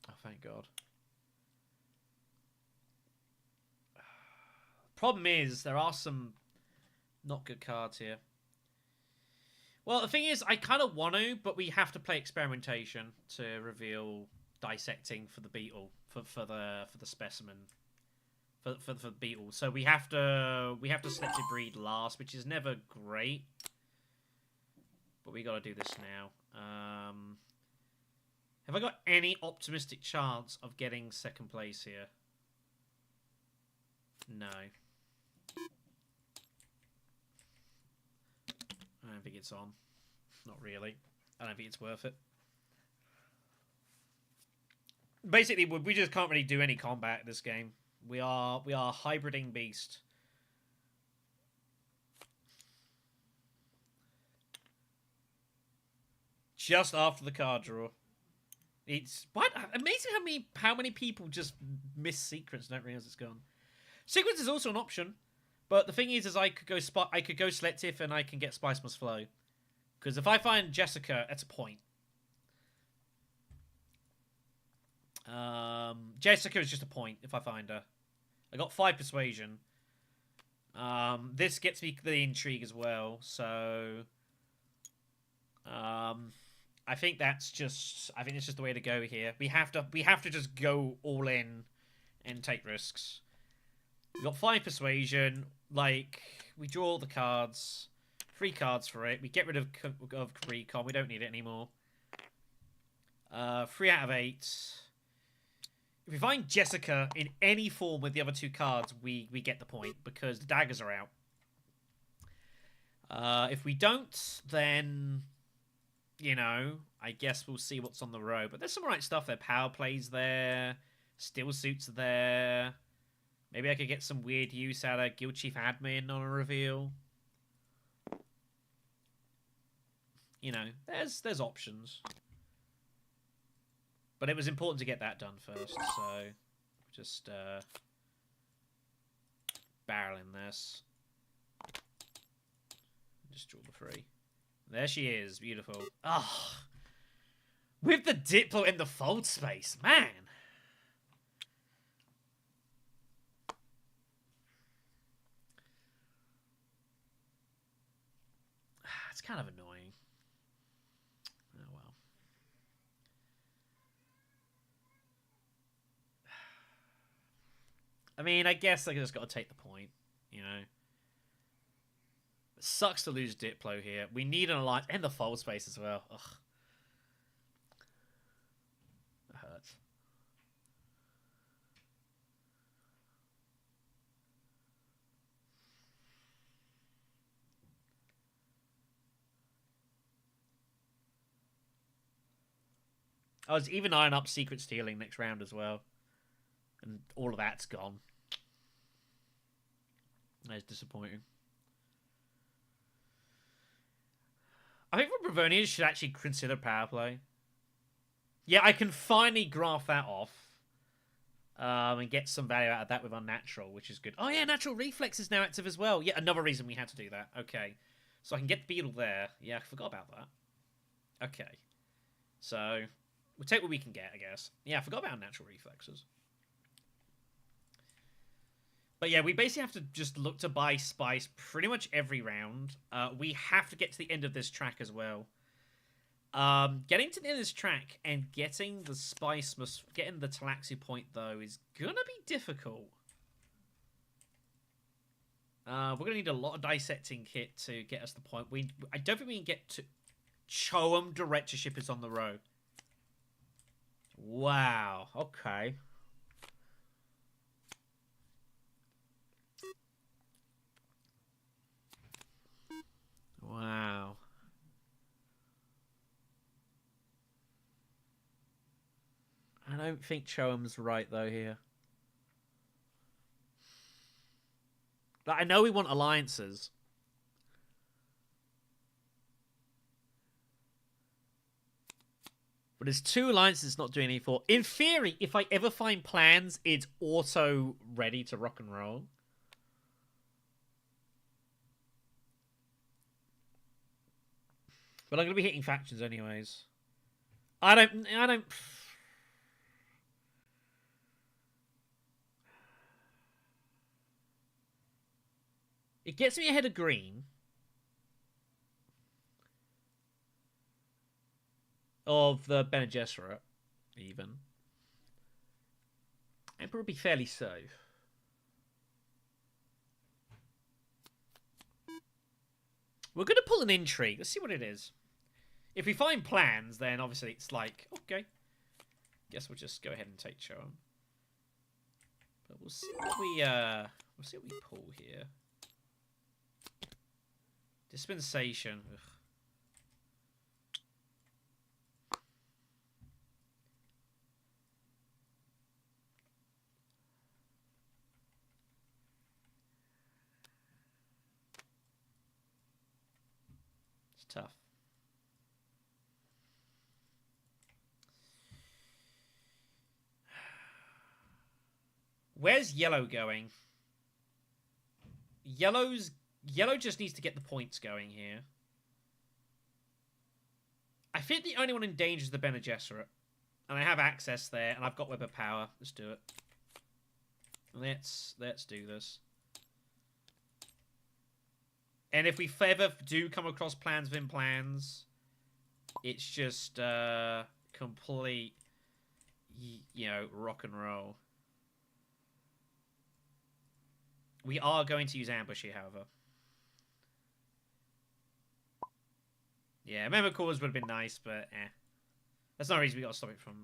Oh, thank God. Problem is, there are some not good cards here. Well, the thing is, I kind of want to, but we have to play Experimentation to reveal Dissecting for the Beetle, for the specimen, for the Beetle. So we have to Selective Breed last, which is never great. But we got to do this now. Have I got any optimistic chance of getting second place here? No. I don't think it's on. Not really. I don't think it's worth it. Basically, we just can't really do any combat in this game. We are hybriding beast. Just after the card draw. It's what amazing how many people just miss Secrets and don't realize it's gone. Secrets is also an option. But the thing is I could go Selective and I can get Spice Must Flow. Because if I find Jessica, that's a point. Jessica is just a point if I find her. I got 5 Persuasion. This gets me the intrigue as well, so... I think that's just. I think it's just the way to go here. We have to just go all in and take risks. We got 5 persuasion. Like, we draw all the cards. 3 cards for it. We get rid of recon. We don't need it anymore. 3 out of 8. If we find Jessica in any form with the other 2 cards, we get the point because the daggers are out. If we don't, then, you know, I guess we'll see what's on the road. But there's some right stuff there. Power plays there. Still suits there. Maybe I could get some weird use out of Guild Chief Admin on a reveal. You know, there's options. But it was important to get that done first, so just barreling this. Just draw the 3. There she is, beautiful. Oh, with the Diplo in the fold space, man. It's kind of annoying. Oh well. I mean, I guess I just got to take the point, you know. It sucks to lose Diplo here. We need an alliance and the fold space as well. Ugh. That hurts. I was even eyeing up secret stealing next round as well. And all of that's gone. That's disappointing. I think Bravonians should actually consider power play. Yeah, I can finally graph that off. And get some value out of that with Unnatural, which is good. Oh yeah, Natural Reflex is now active as well. Yeah, another reason we had to do that. Okay. So I can get Beetle there. Yeah, I forgot about that. Okay. So, we'll take what we can get, I guess. Yeah, I forgot about Natural Reflexes. But yeah, we basically have to just look to buy Spice pretty much every round. We have to get to the end of this track as well. Getting to the end of this track and getting the Spice, getting the Tleilaxu point, though, is gonna be difficult. We're gonna need a lot of dissecting kit to get us the point. I don't think we can get to... Choam Directorship is on the road. Wow, okay. Wow. I don't think Choam's right, though, here. But I know we want alliances. But there's 2 alliances not doing any for. In theory, if I ever find plans, it's also ready to rock and roll. But I'm going to be hitting factions anyways. I don't... It gets me ahead of green. Of the Bene Gesserit, even. And probably fairly safe. We're going to pull an intrigue. Let's see what it is. If we find plans, then obviously it's like, okay. Guess we'll just go ahead and take Choam. But we'll see what we pull here. Dispensation. Ugh. It's tough. Where's yellow going? Yellow just needs to get the points going here. I think the only one in danger is the Bene Gesserit. And I have access there, and I've got Web of Power. Let's do it. Let's do this. And if we ever do come across plans within plans, It's just complete, you know, rock and roll. We are going to use ambush here, however. Yeah, member cores would have been nice, but eh. That's no reason we got to stop it from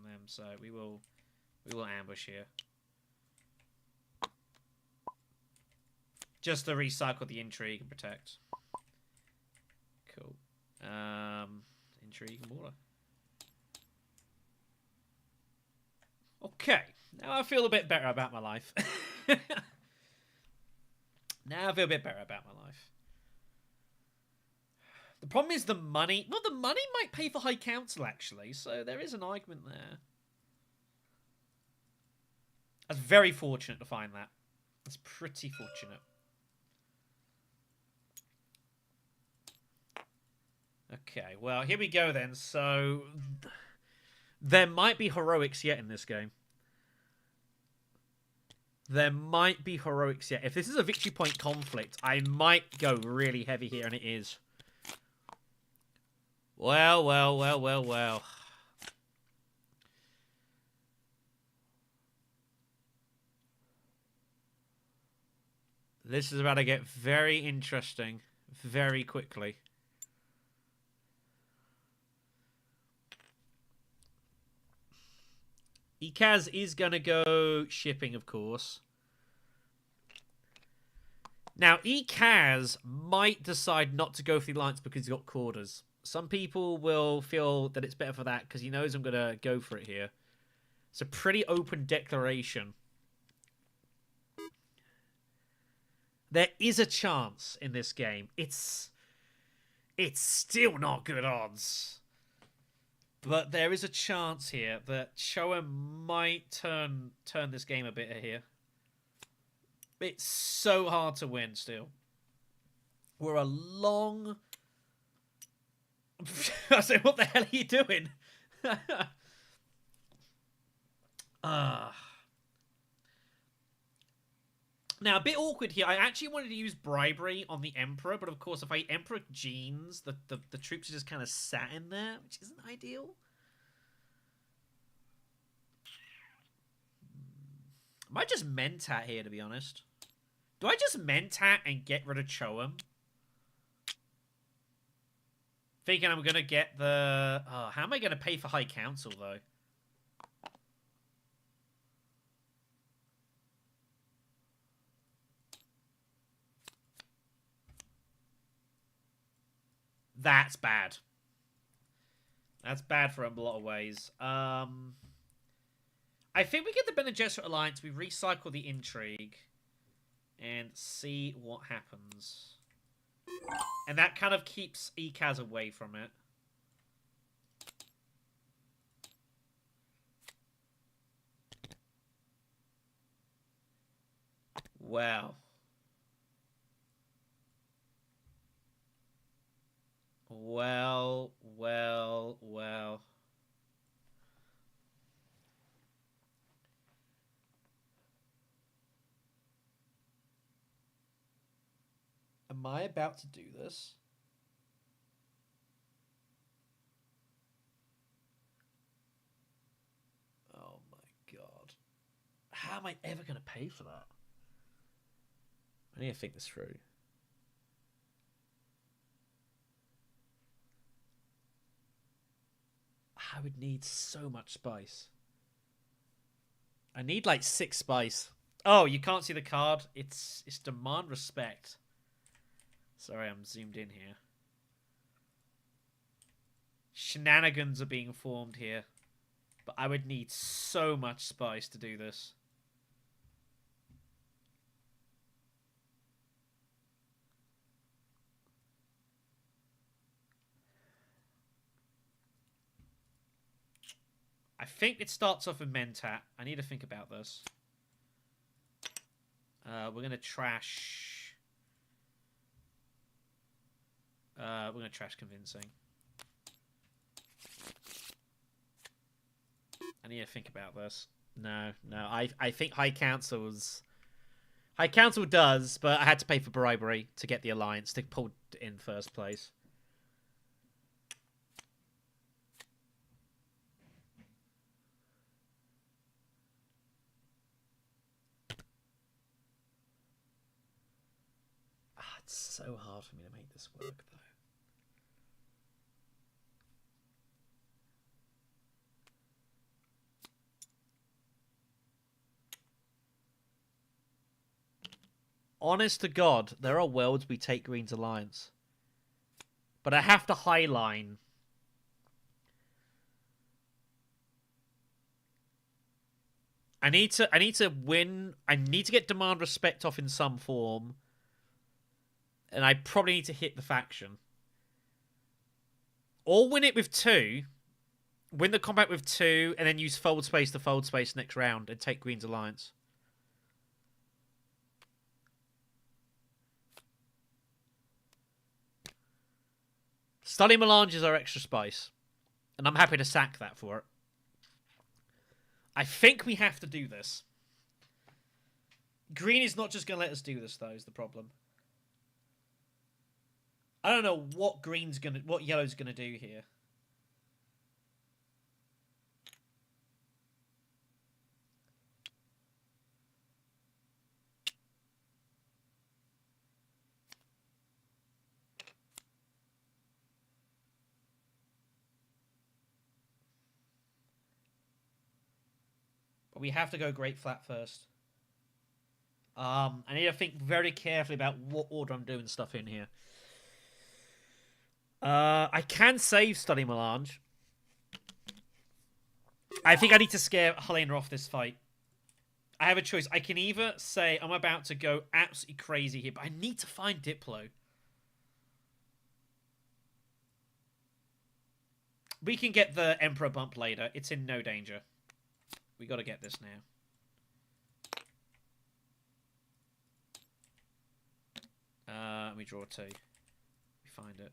them. So we will ambush here. Just to recycle the intrigue and protect. Cool. Intrigue and water. Okay. Now I feel a bit better about my life. Now I feel a bit better about my life. The problem is the money. Well, the money might pay for High Council, actually. So there is an argument there. That's very fortunate to find that. That's pretty fortunate. Okay, well, here we go then. So there might be heroics yet in this game. There might be heroics yet. If this is a victory point conflict, I might go really heavy here, and it is. Well, well, well, well, well. This is about to get very interesting very quickly. Ikaz is going to go shipping, of course. Now, Ikaz might decide not to go for the alliance because he's got quarters. Some people will feel that it's better for that because he knows I'm going to go for it here. It's a pretty open declaration. There is a chance in this game. It's still not good odds. But there is a chance here that Showa might turn this game a bit here. It's so hard to win still. We're a long... I say, what the hell are you doing? Now, a bit awkward here. I actually wanted to use bribery on the Emperor, but of course, if I Emperor Genes, the troops are just kind of sat in there, which isn't ideal. I might just Mentat here, to be honest. Do I just Mentat and get rid of Choam? Thinking I'm going to get the... Oh, how am I going to pay for High Council, though? That's bad. That's bad for a lot of ways. I think we get the Bene Gesserit Alliance, we recycle the intrigue, and see what happens. And that kind of keeps Ikaz away from it. Wow. Well, well, well. Am I about to do this? Oh my god. How am I ever going to pay for that? I need to think this through. I would need so much spice. I need like 6 spice. Oh, you can't see the card? It's demand respect. Sorry, I'm zoomed in here. Shenanigans are being formed here. But I would need so much spice to do this. I think it starts off with Mentat. I need to think about this. We're going to trash... we're going to trash convincing. I need to think about this. No. I think High Council's... High Council does, but I had to pay for bribery to get the alliance to pull it in first place. It's so hard for me to make this work, though. Honest to God, there are worlds we take Green's Alliance. But I have to highline. I need to win. I need to get Demand Respect off in some form. And I probably need to hit the faction. Or win it with 2. Win the combat with 2, and then use fold space to fold space next round and take Green's Alliance. Study Melange is our extra spice. And I'm happy to sack that for it. I think we have to do this. Green is not just going to let us do this, though, is the problem. I don't know what what yellow's gonna do here. But we have to go Great Flat first. I need to think very carefully about what order I'm doing stuff in here. I can save Study Melange. I think I need to scare Helena off this fight. I have a choice. I can either say I'm about to go absolutely crazy here, but I need to find Diplo. We can get the Emperor bump later. It's in no danger. We got to get this now. We draw 2. We find it.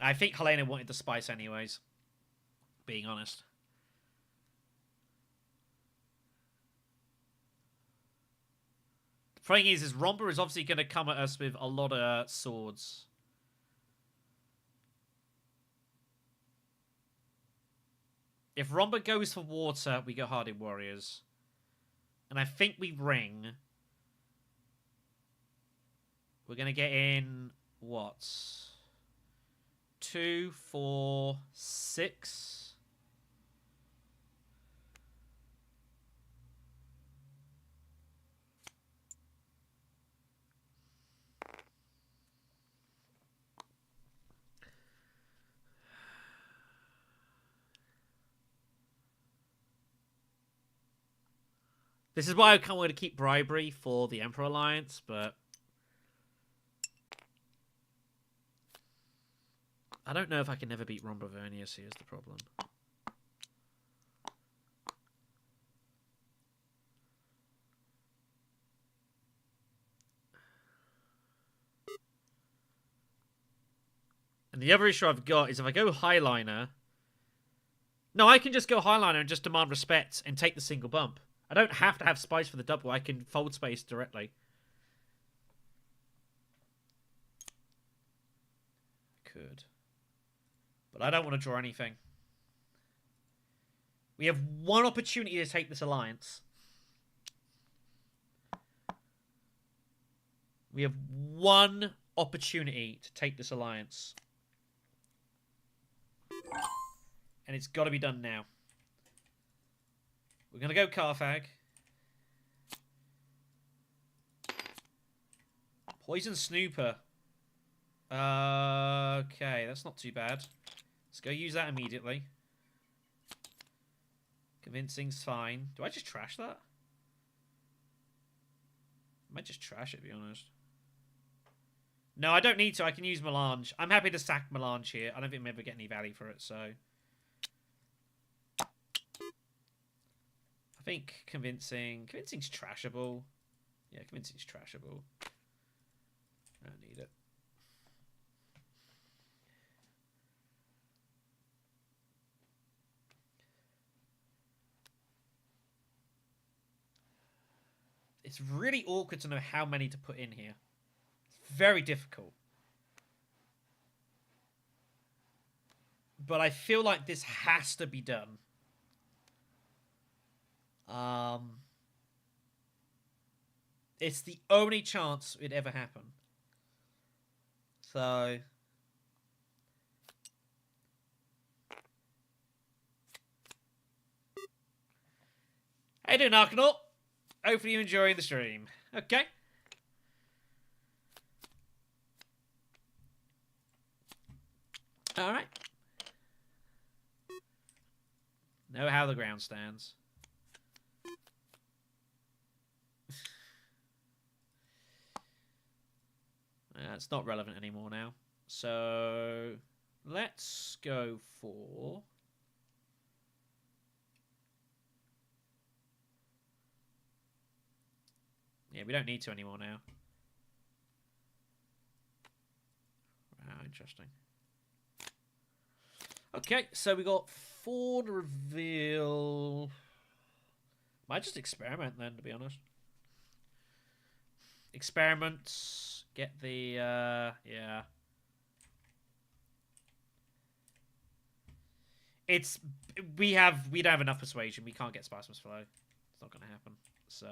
I think Helena wanted the spice anyways. Being honest. The thing is Romba is obviously going to come at us with a lot of swords. If Romba goes for water, we go Hardy Warriors. And I think we ring. We're going to get in... what? 2, 4, 6... This is why I can't want to keep bribery for the Emperor Alliance, but... I don't know if I can ever beat Romba Vernius, here's the problem. And the other issue I've got is if I go Highliner... No, I can just go Highliner and just demand respect and take the single bump. I don't have to have spice for the double. I can fold space directly. Could. But I don't want to draw anything. We have one opportunity to take this alliance. We have one opportunity to take this alliance. And it's got to be done now. We're going to go Carthag. Poison Snooper. Okay, that's not too bad. Let's go use that immediately. Convincing's fine. Do I just trash that? I might just trash it, to be honest. No, I don't need to. I can use Melange. I'm happy to sack Melange here. I don't think I'm ever getting any value for it, so... I think Convincing's trashable. Yeah, Convincing's trashable. I don't need it. It's really awkward to know how many to put in here. It's very difficult. But I feel like this has to be done. It's the only chance it'd ever happen. So... How you doing, Arcanaut? Hopefully you're enjoying the stream. Okay. Alright. Know how the ground stands. It's not relevant anymore now. So let's go for... Yeah, we don't need to anymore now. Wow, interesting. Okay, so we got 4 to reveal. Might just experiment then, to be honest. Experiment. Get the, yeah. We don't have enough persuasion. We can't get Spiceman's Flow. It's not going to happen. So,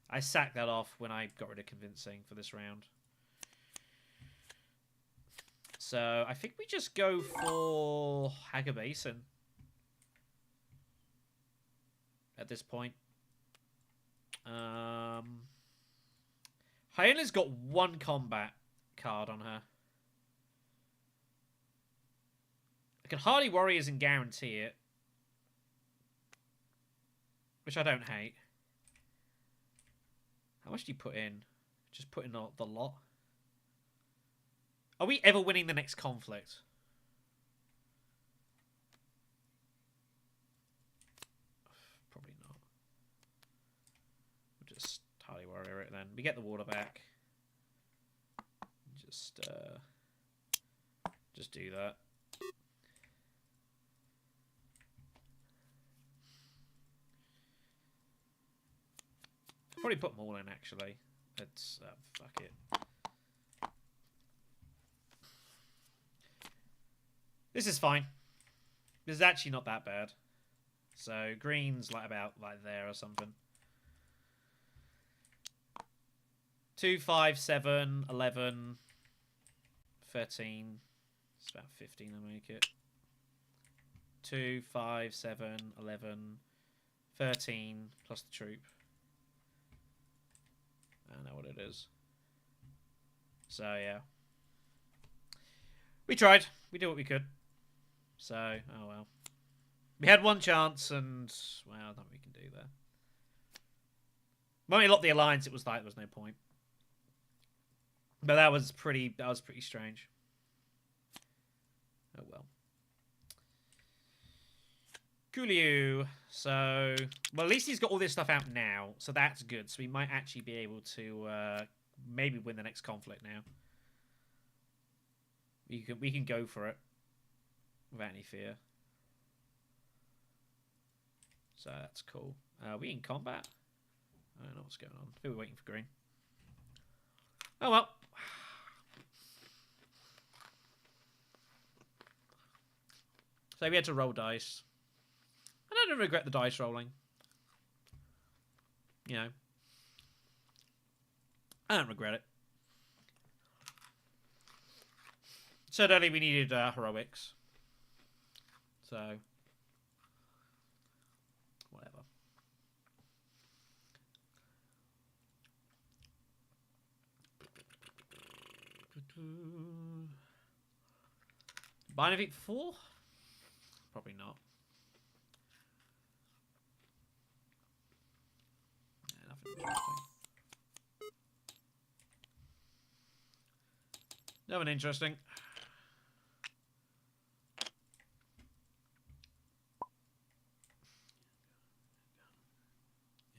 I sacked that off when I got rid of Convincing for this round. So, I think we just go for Hager Basin at this point. Hyena's got 1 combat card on her. I can Hardy Warriors and guarantee it, which I don't hate. How much do you put in? Just put in the lot. Are we ever winning the next conflict? Probably not. We'll just Hardy Warrior it then. We get the water back. Just do that. Probably put them all in, actually. It's fuck it. This is fine. This is actually not that bad. So green's like about like there or something. 2, 5, 7, 11, 13. It's about 15 I make it. 2, 5, 7, 11, 13 plus the troop. I don't know what it is. So yeah. We tried. We did what we could. So, oh well. We had 1 chance and, well, nothing we can do there. When we locked the alliance, it was like there was no point. But that was pretty strange. Oh well. Coolio. So, well, at least he's got all this stuff out now, so that's good. So we might actually be able to maybe win the next conflict now. We can go for it without any fear. So that's cool. Are we in combat? I don't know what's going on. I think we're waiting for green. Oh well. So we had to roll dice. I don't regret the dice rolling. You know. I don't regret it. Certainly we needed heroics. So, whatever. Buy anything for 4? Probably not. Yeah, nothing interesting. Nothing interesting.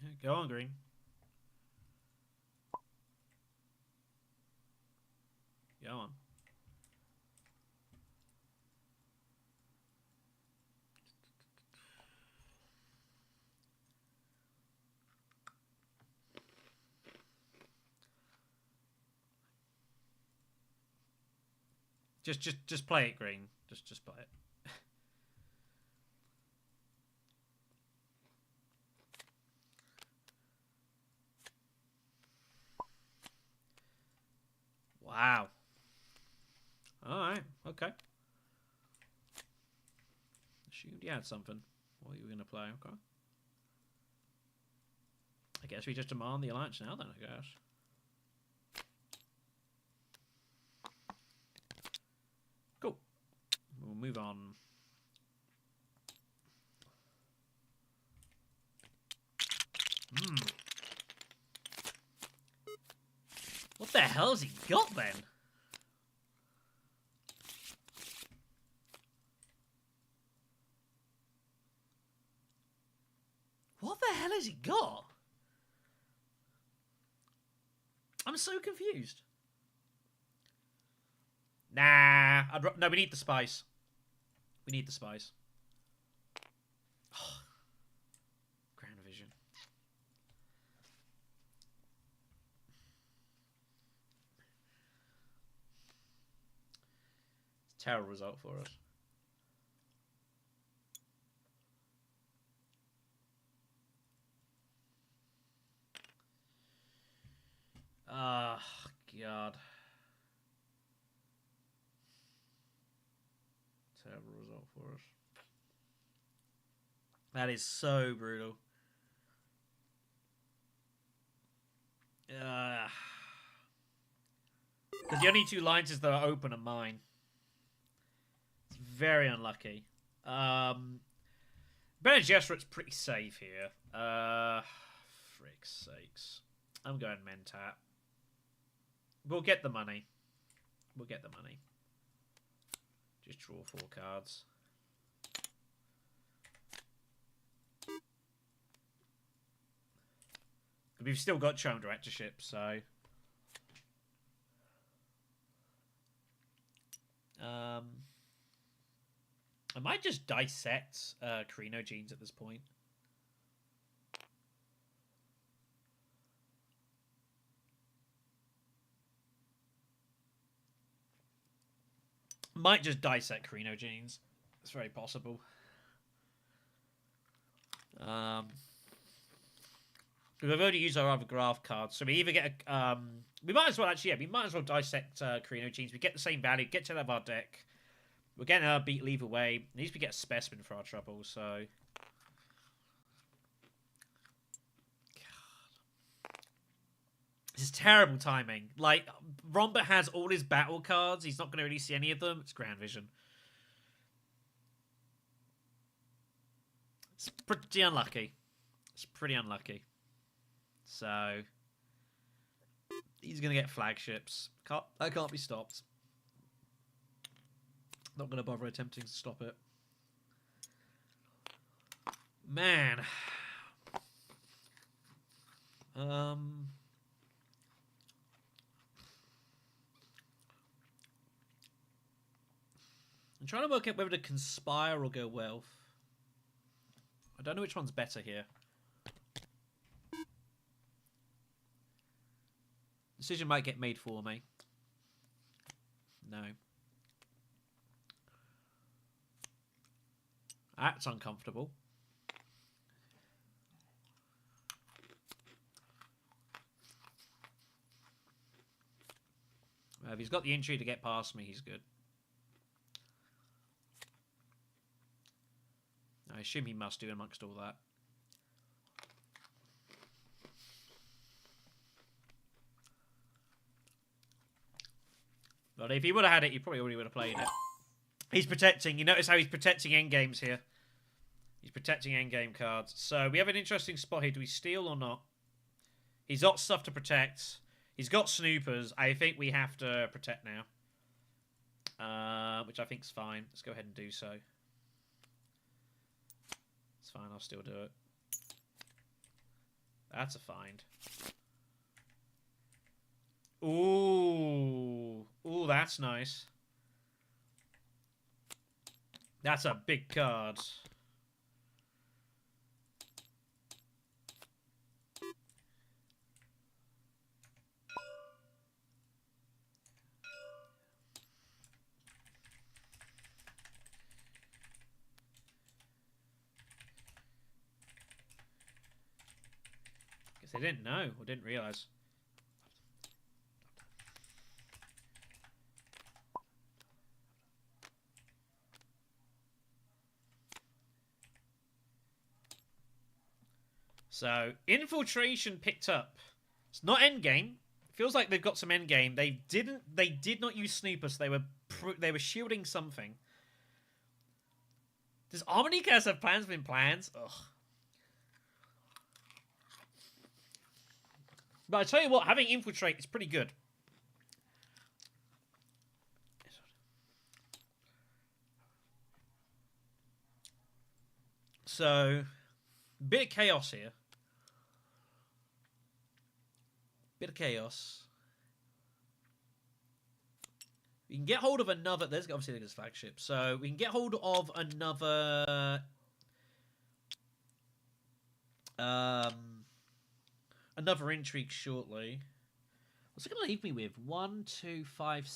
Yeah, go on, green. Go on. Just play it, green. Just play it. Wow. Alright, okay. Assumed you had something. What you were going to play, okay. I guess we just demand the alliance now then, I guess. Cool. We'll move on. What the hell has he got then? What the hell has he got? I'm so confused. Nah. No, we need the spice. We need the spice. Oh. Grand vision. It's a terrible result for us. Oh, God. Terrible result for us. That is so brutal. Because the only two lines that are open are mine. It's very unlucky. Bene Gesserit's pretty safe here. Frick's sakes. I'm going Mentat. We'll get the money. We'll get the money. Just draw 4 cards. We've still got Charm Directorship, so... I might just dissect Carino Genes at this point. Might just dissect Carino Genes. It's very possible. We've already used our other graph cards, so we either get a... we might as well, actually, yeah, we might as well dissect Carino Genes. We get the same value, get to have our deck. We're getting our beat leave away. At least we get a specimen for our trouble, so... God. This is terrible timing. Like, Romba has all his battle cards. He's not going to really see any of them. It's Grand Vision. It's pretty unlucky. It's pretty unlucky. So... he's going to get flagships. That can't be stopped. Not going to bother attempting to stop it. Man. I'm trying to work out whether to conspire or go wealth. I don't know which one's better here. Decision might get made for me. No. That's uncomfortable. Well, if he's got the entry to get past me, he's good. I assume he must do amongst all that. But if he would have had it, he probably already would have played it. He's protecting. You notice how he's protecting endgames here. He's protecting endgame cards. So we have an interesting spot here. Do we steal or not? He's got stuff to protect. He's got snoopers. I think we have to protect now. Which I think is fine. Let's go ahead and do so. It's fine. I'll still do it. That's a find. Ooh. Ooh, that's nice. That's a big card. Guess they didn't know or didn't realize. So, infiltration picked up. It's not endgame. Feels like they've got some endgame. They did not use Snooper, so they were shielding something. Does Omnicast have plans within plans? Ugh. But I tell you what, having infiltrate is pretty good. So, bit of chaos here. Bit of chaos. We can get hold of another... There's obviously this flagship. So, we can get hold of another... another intrigue shortly. What's it going to leave me with? 1, 2, 5...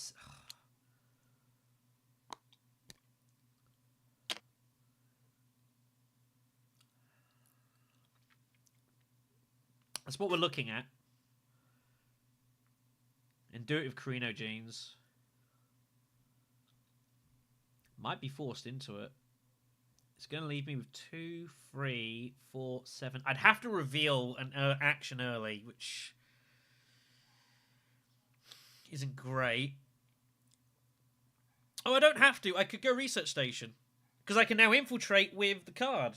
That's what we're looking at. And do it with Carino Jeans. Might be forced into it. It's going to leave me with 2, 3, 4, 7. I'd have to reveal an action early, which isn't great. Oh, I don't have to. I could go research station. Because I can now infiltrate with the card.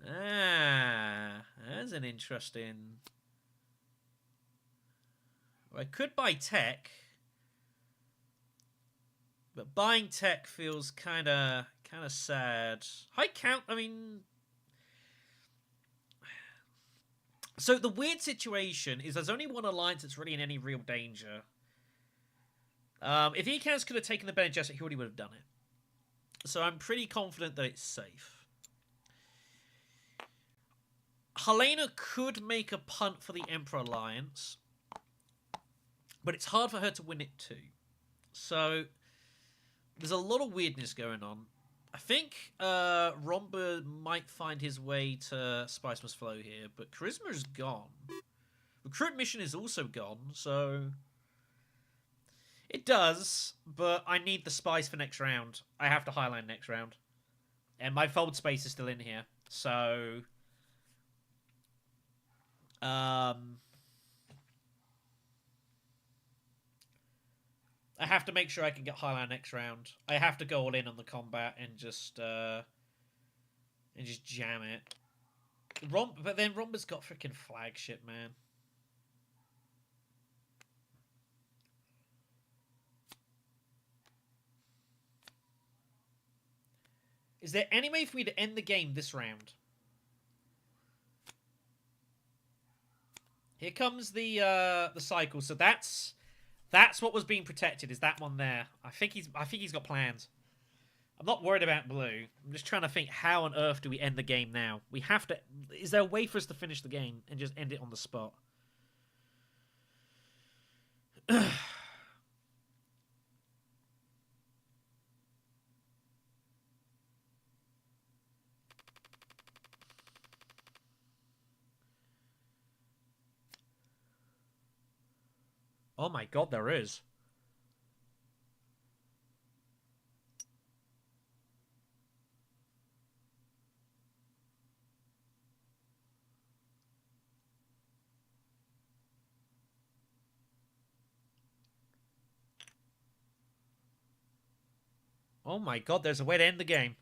That's an interesting... I could buy tech, but buying tech feels kind of sad. High count, I mean... So the weird situation is there's only one alliance that's really in any real danger. If Ecans could have taken the Bene Gesserit, he already would have done it. So I'm pretty confident that it's safe. Helena could make a punt for the Emperor Alliance, but it's hard for her to win it too. So there's a lot of weirdness going on. I think Romba might find his way to Spice Must Flow here, but Charisma is gone. Recruit Mission is also gone, so... It does, but I need the Spice for next round. I have to highline next round. And my Fold Space is still in here, so... I have to make sure I can get highline next round. I have to go all in on the combat and just jam it. But then Romba's got freaking flagship, man. Is there any way for me to end the game this round? Here comes the cycle. So that's what was being protected. Is that one there? I think he's got plans. I'm not worried about blue. I'm just trying to think, how on earth do we end the game now? We have to... Is there a way for us to finish the game and just end it on the spot? Oh my god, there is. Oh my god, there's a way to end the game.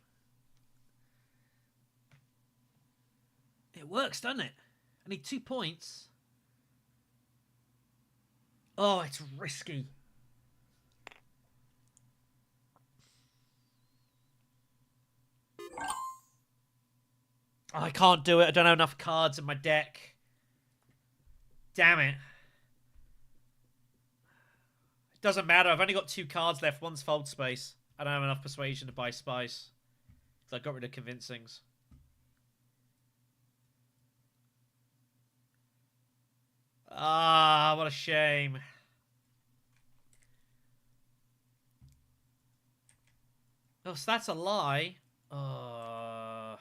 It works, doesn't it? I need 2 points. Oh, it's risky. Oh, I can't do it. I don't have enough cards in my deck. Damn it. It doesn't matter. I've only got 2 cards left. One's Fold Space. I don't have enough Persuasion to buy Spice. So I got rid of Convincings. Ah, what a shame. Oh, so that's a lie. Oh,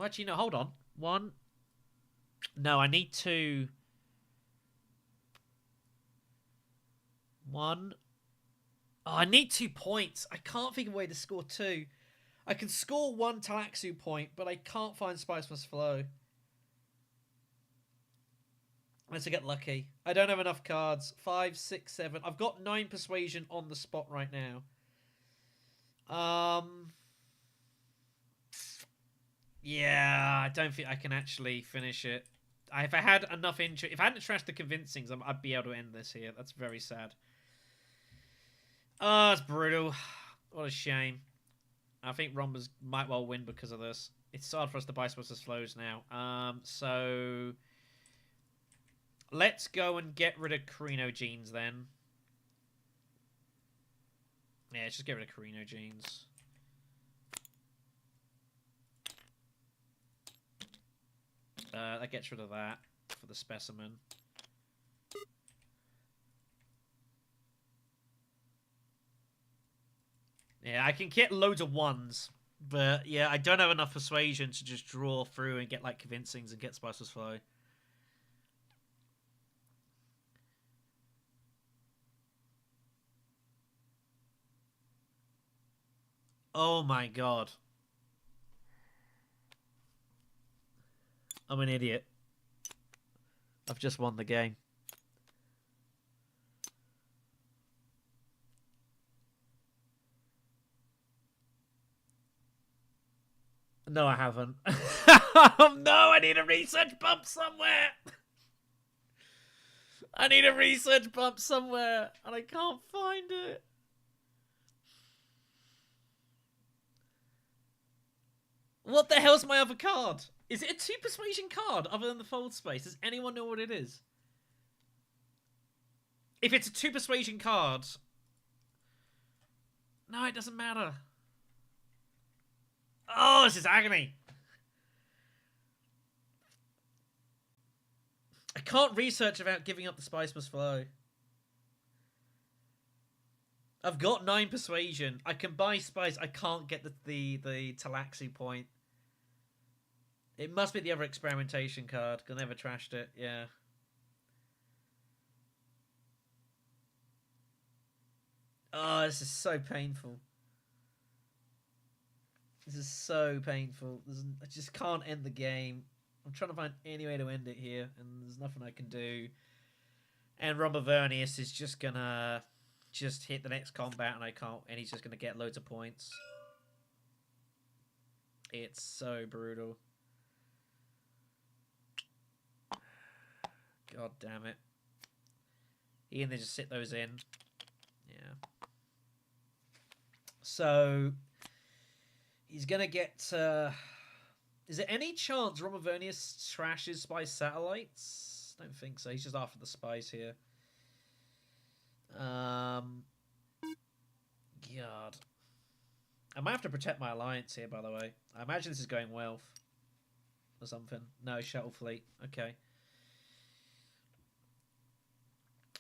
actually, no, hold on. 1. No, I need 2. 1. Oh, I need 2 points. I can't think of a way to score 2. I can score 1 Tleilaxu point, but I can't find Spice Must Flow. Unless I get lucky. I don't have enough cards. 5, 6, 7. I've got 9 Persuasion on the spot right now. Yeah, I don't think I can actually finish it. If I had enough interest, if I hadn't trashed the convincings, I'd be able to end this here. That's very sad. Oh, it's brutal. What a shame. I think Rombas might well win because of this. It's hard for us to buy Spice's Flows now. So let's go and get rid of Carino Genes then. Yeah, let's just get rid of Carino Genes. That gets rid of that for the specimen. Yeah, I can get loads of 1s, but yeah, I don't have enough persuasion to just draw through and get like convincings and get Spiceless Flow. Oh my god. I'm an idiot. I've just won the game. No, I haven't. Oh no, I need a research bump somewhere. I need a research bump somewhere, and I can't find it. What the hell's my other card? Is it a 2 persuasion card other than the fold space? Does anyone know what it is? If it's a 2 persuasion card... No, it doesn't matter. Oh, this is agony. I can't research without giving up the Spice Must Flow. I've got 9 persuasion. I can buy spice. I can't get the Tleilaxu point. It must be the other experimentation card. I never trashed it. Yeah. Oh, this is so painful. This is so painful. I just can't end the game. I'm trying to find any way to end it here, and there's nothing I can do. And Rombavernius is just gonna hit the next combat, and I can't. And he's just gonna get loads of points. It's so brutal. God damn it. He can then just sit those in. Yeah. So he's gonna get. Is there any chance Rombavernius trashes Spice Satellites? Don't think so. He's just after the spice here. God. I might have to protect my alliance here, by the way. I imagine this is going wealth. Or something. No, Shuttle Fleet. Okay.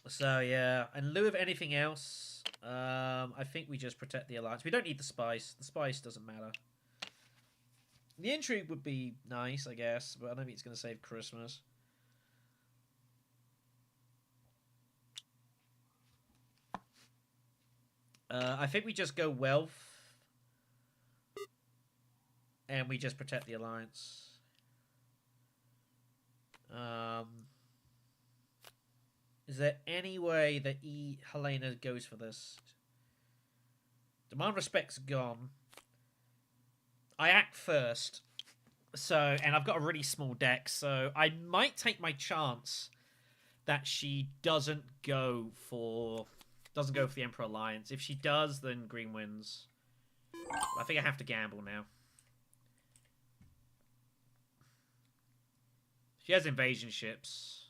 So, yeah. In lieu of anything else, I think we just protect the alliance. We don't need the spice. The spice doesn't matter. The intrigue would be nice, I guess, but I don't think it's going to save Christmas. I think we just go wealth. And we just protect the alliance. Is there any way that Helena goes for this? Demand Respect's gone. I act first. So, and I've got a really small deck, so I might take my chance that she doesn't go for the Emperor Alliance. If she does, then green wins. I think I have to gamble now. She has invasion ships.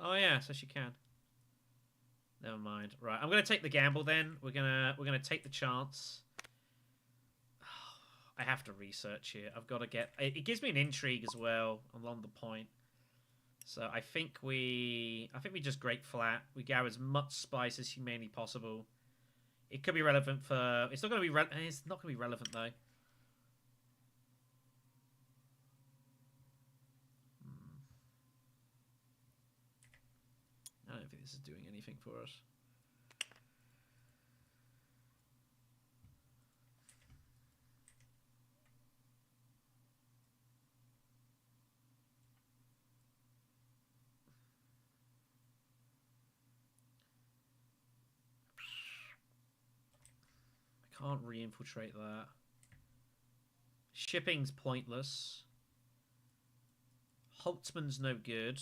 Oh yeah, so she can. Never mind. Right, I'm gonna take the gamble then. We're gonna take the chance. I have to research here. I've got to get. It gives me an intrigue as well along the point. So I think we just Great Flat. We gather as much spice as humanly possible. It could be relevant for. It's not gonna be. It's not gonna be relevant though. I don't think this is doing anything for us. I can't re-infiltrate that. Shipping's pointless. Holtzman's no good.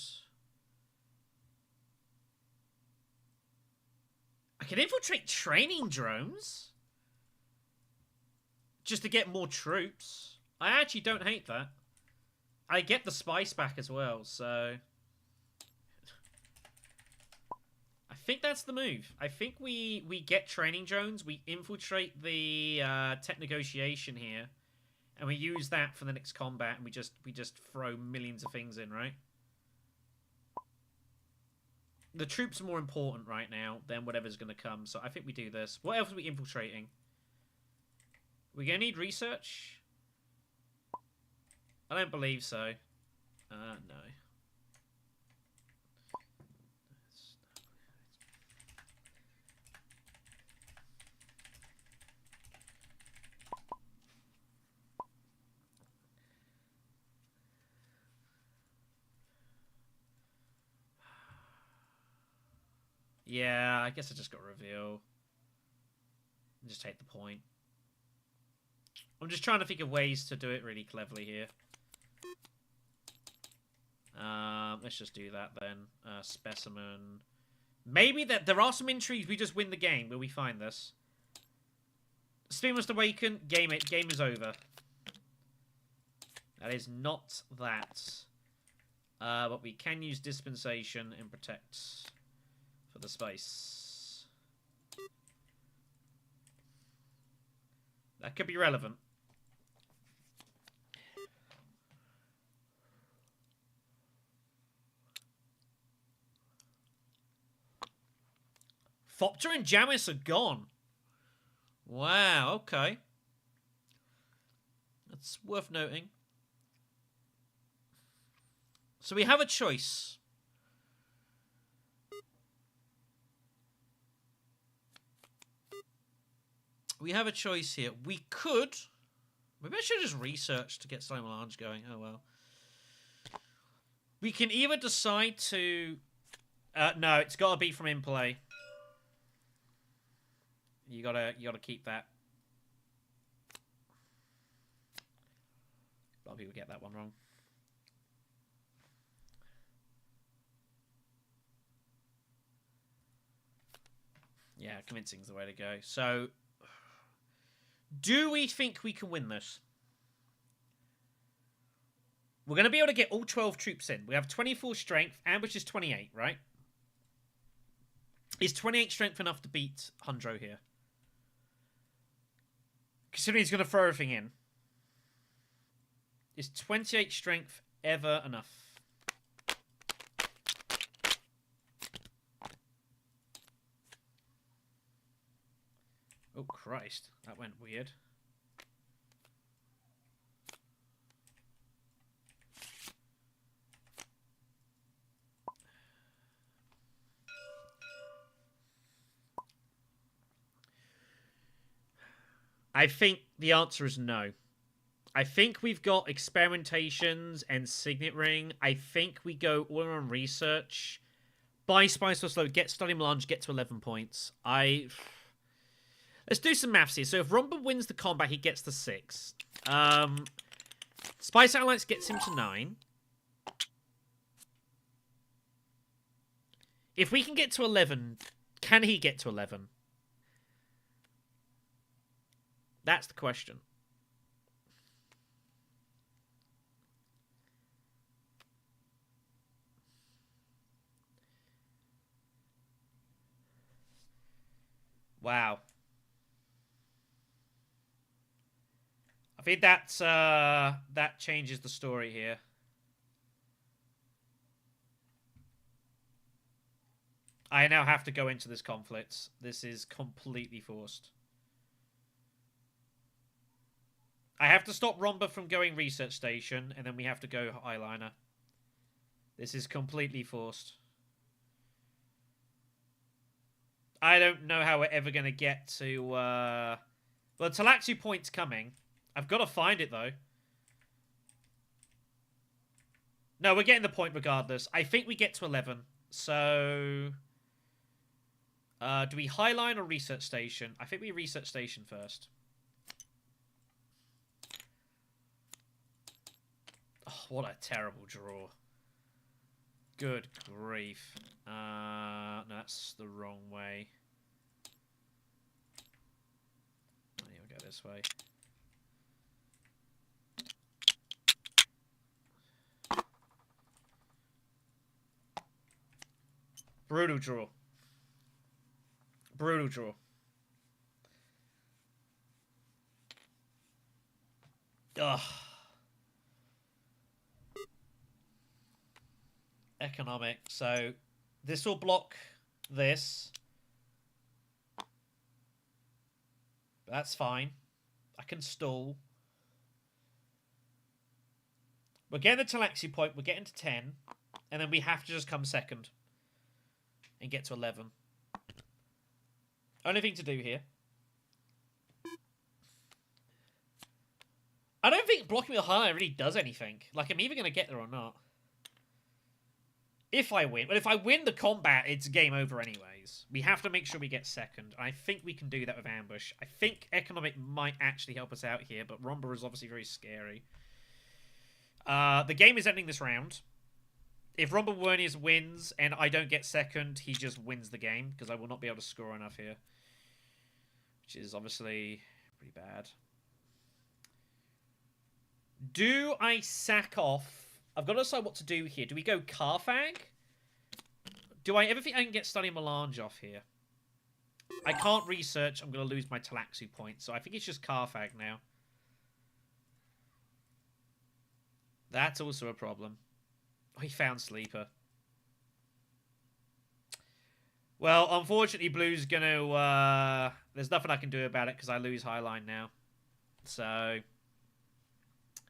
I can infiltrate training drones just to get more troops. I actually don't hate that. I get the spice back as well, so I think that's the move. I think we get training drones, we infiltrate the tech negotiation here, and we use that for the next combat, and we just throw millions of things in, right? The troops are more important right now than whatever's going to come, so I think we do this. What else are we infiltrating? We're going to need research? I don't believe so. No. Yeah, I guess I just got reveal. Just take the point. I'm just trying to think of ways to do it really cleverly here. Let's just do that then. Specimen. Maybe that there are some intrigues. We just win the game. Will we find this? Spin must awaken. Game it. Game is over. That is not that. But we can use dispensation and protect for the space. That could be relevant. Thopter and Jamis are gone. Wow, okay. That's worth noting. So we have a choice. We have a choice here. We could... Maybe I should just research to get Tleilaxu going. Oh, well. We can either decide to... no, it's got to be from in-play. You gotta keep that. A lot of people get that one wrong. Yeah, convincing's the way to go. So, do we think we can win this? We're going to be able to get all 12 troops in. We have 24 strength. Ambush is 28, right? Is 28 strength enough to beat Hundro here? Considering he's going to throw everything in. Is 28 strength ever enough? Oh, Christ. That went weird. I think the answer is no. I think we've got experimentations and signet ring. I think we go all on research. Buy spice or slow. Get study melange. Get to 11 points. Let's do some maths here. So if Romba wins the combat, he gets to 6. Spice Satellites gets him to 9. If we can get to 11, can he get to 11? That's the question. Wow. I think that's that changes the story here. I now have to go into this conflict. This is completely forced. I have to stop Romba from going research station, and then we have to go eyeliner. This is completely forced. I don't know how we're ever going to get to... Well, Tleilaxu Point's coming. I've got to find it, though. No, we're getting the point regardless. I think we get to 11. So... do we Highline or Research Station? I think we Research Station first. Oh, what a terrible draw. Good grief. No, that's the wrong way. Oh, yeah, we'll go this way. Brutal draw. Brutal draw. Ugh. Economic. So this will block this. That's fine. I can stall. We're getting the Tleilaxu point. We're getting to 10. And then we have to just come second. And get to 11. Only thing to do here. I don't think blocking the highlight really does anything. Like, I'm either going to get there or not. If I win. But if I win the combat, it's game over anyways. We have to make sure we get second. And I think we can do that with ambush. I think economic might actually help us out here, but Romba is obviously very scary. The game is ending this round. If Romba Wernius wins and I don't get second, he just wins the game, because I will not be able to score enough here. Which is obviously pretty bad. Do I sack off? I've got to decide what to do here. Do we go Carthag? Do I ever think I can get Study Melange off here? I can't research. I'm going to lose my Tleilaxu point. So I think it's just Carthag now. That's also a problem. Oh, he found Sleeper. Well, unfortunately, Blue's going to... there's nothing I can do about it because I lose Highline now. So...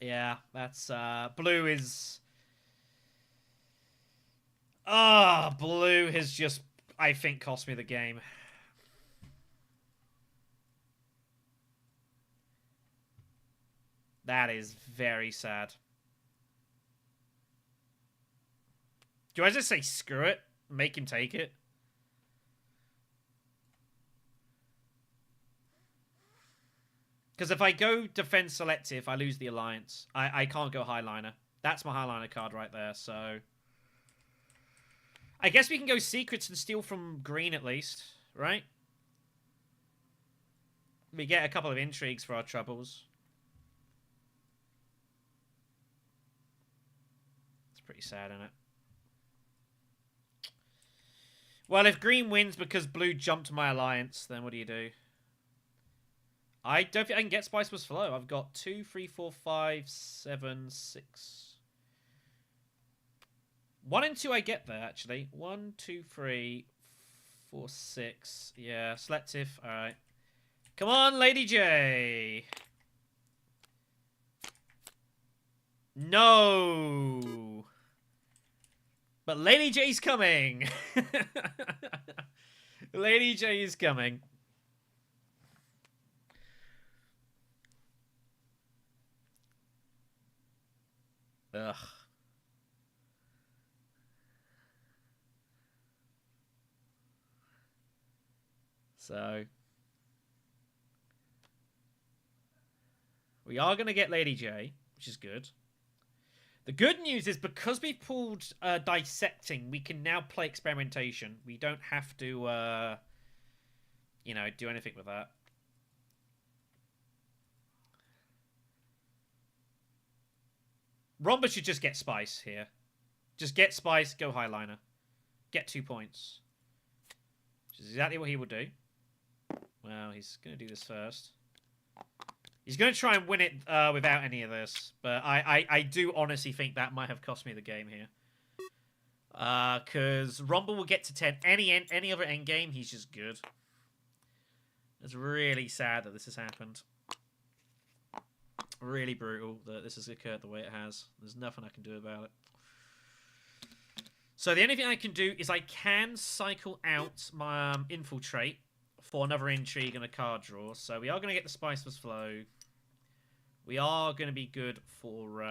yeah, that's... Blue is... Blue has just, I think, cost me the game. That is very sad. Do I just say screw it? Make him take it? Because if I go defense selective, I lose the alliance. I can't go highliner. That's my highliner card right there, so... I guess we can go secrets and steal from green at least, right? We get a couple of intrigues for our troubles. It's pretty sad, isn't it? Well, if green wins because blue jumped my alliance, then what do you do? I don't think I can get Spice Plus Flow. I've got 2, 3, 4, 5, 7, 6. 1 and 2 I get there, actually. 1, 2, 3, 4, 6. Yeah, selective. Alright. Come on, Lady J. No. But Lady J's coming. Lady J is coming. Ugh. So we are going to get Lady J, which is good. The good news is because we've pulled Dissecting, we can now play Experimentation. We don't have to, you know, do anything with that. Romba should just get Spice here. Just get Spice, go Highliner. Get 2 points. Which is exactly what he will do. Well, he's going to do this first. He's going to try and win it without any of this. But I do honestly think that might have cost me the game here. Because Romba will get to 10. Any other endgame, he's just good. It's really sad that this has happened. Really brutal that this has occurred the way it has. There's nothing I can do about it. So the only thing I can do is I can cycle out my infiltrate for another intrigue and a card draw. So we are going to get the Spiceless Flow. We are going to be good for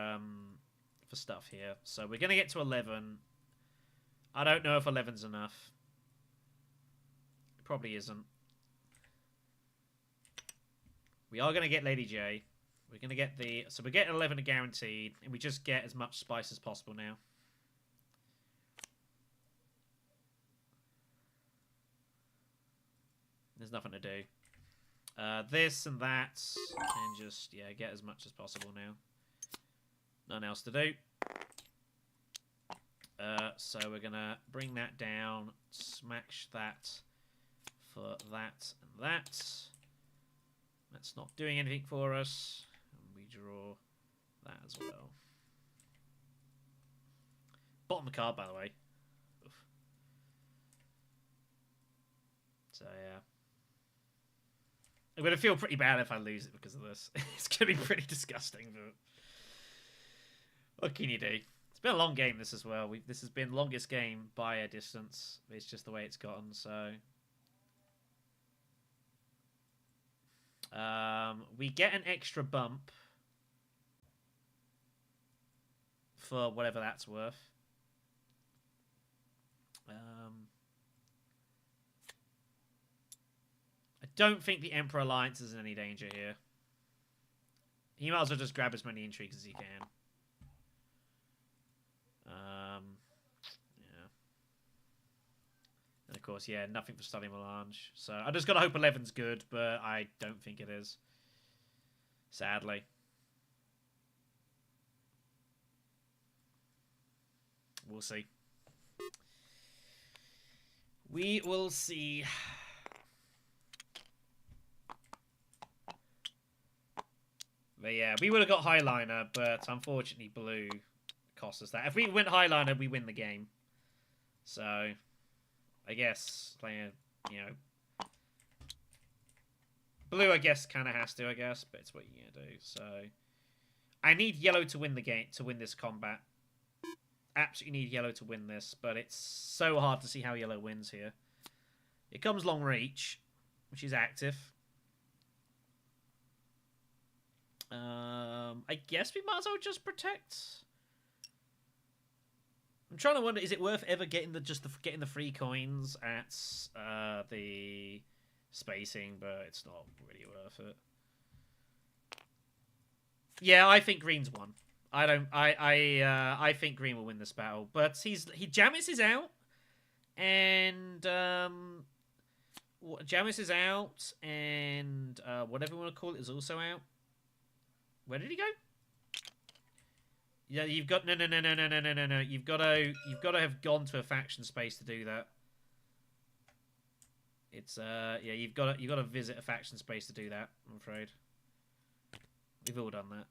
stuff here. So we're going to get to 11. I don't know if 11's enough. It probably isn't. We are going to get Lady J. We're going to get the... So we get 11 guaranteed, and we just get as much spice as possible now. There's nothing to do. This and that, and just, yeah, get as much as possible now. Nothing else to do. So we're going to bring that down, smash that for that and that. That's not doing anything for us. And we draw that as well. Bottom of the card, by the way. Oof. So, yeah. I'm going to feel pretty bad if I lose it because of this. It's going to be pretty disgusting, but what can you do? It's been a long game, this as well. This has been the longest game by a distance. It's just the way it's gotten, so... we get an extra bump for whatever that's worth. I don't think the Emperor Alliance is in any danger here. He might as well just grab as many intrigues as he can. Yeah. And of course, yeah, nothing for Study Melange. So I just gotta hope 11's good, but I don't think it is. Sadly. We'll see. We will see. But yeah, we would have got Highliner, but unfortunately blue cost us that. If we went Highliner, we win the game. So, I guess, playing, you know... Blue, I guess, kind of has to, I guess, but it's what you're going to do. So, I need yellow to win the game, to win this combat. Absolutely need yellow to win this, but it's so hard to see how yellow wins here. It comes long reach, which is active. I guess we might as well just protect. I'm trying to wonder, is it worth ever getting getting the free coins at the spacing? But it's not really worth it. Yeah, I think green's won. I think green will win this battle, but Jamis is out, and Jamis is out, and whatever you want to call it is also out. Where did he go? Yeah, you've got no. You've got to have gone to a faction space to do that. It's yeah, you've got to visit a faction space to do that. I'm afraid. We've all done that.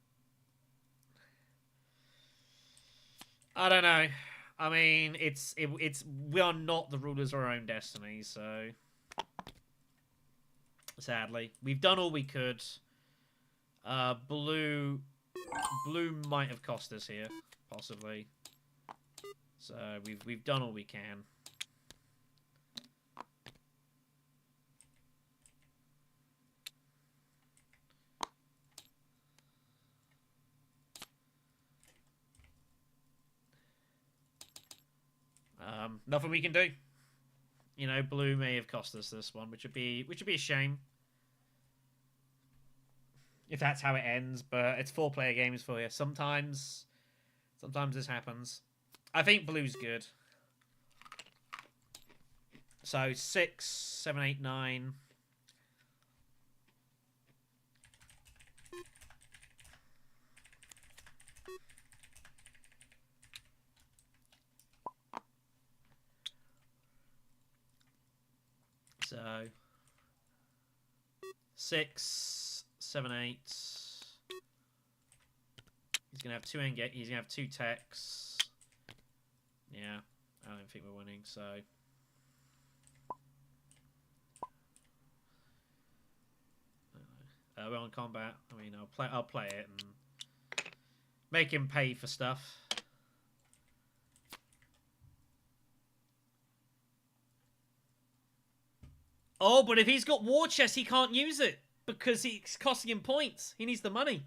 I don't know. I mean, it's we are not the rulers of our own destiny, so sadly, we've done all we could. Blue might have cost us here, possibly. So we've done all we can. Nothing we can do. You know, blue may have cost us this one, which would be a shame. If that's how it ends, but it's 4-player games for you. Sometimes this happens. I think blue's good. So 6, 7, 8, 9. So 6, 7, 8. He's gonna have 2 engage. He's gonna have 2 techs. Yeah, I don't think we're winning. So we're on combat. I mean, I'll play it and make him pay for stuff. Oh, but if he's got War Chest, he can't use it because it's costing him points. He needs the money.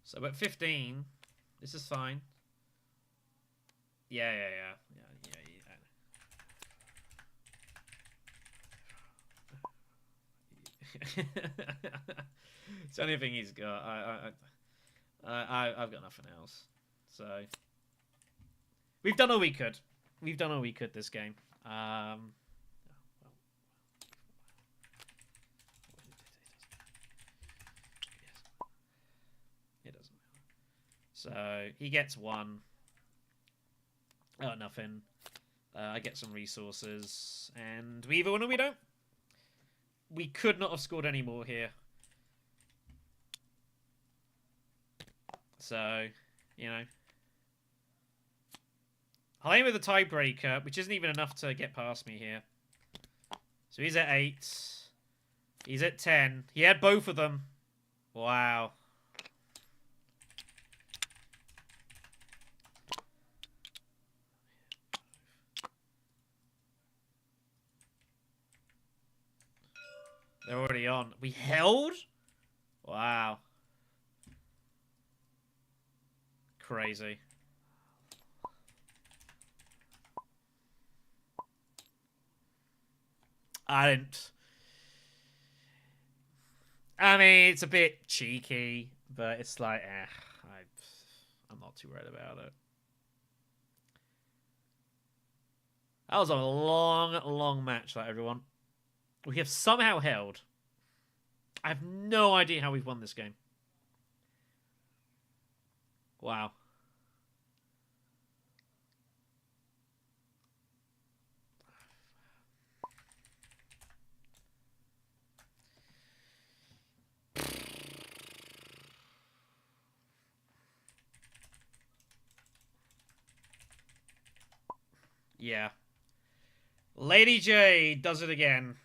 So at 15, this is fine. Yeah. It's the only thing he's got. I've got nothing else. So we've done all we could. We've done all we could this game. It doesn't matter. So he gets one. Oh, nothing. I get some resources, and we either win or we don't. We could not have scored any more here. So, you know. I'll aim with a tiebreaker, which isn't even enough to get past me here. So he's at 8. He's at 10. He had both of them. Wow. They're already on. We held? Wow. Crazy. I mean, it's a bit cheeky, but it's like, I'm not too worried about it. That was a long match, that, everyone. We have somehow held. I have no idea how we've won this game. Wow. Yeah. Lady J does it again.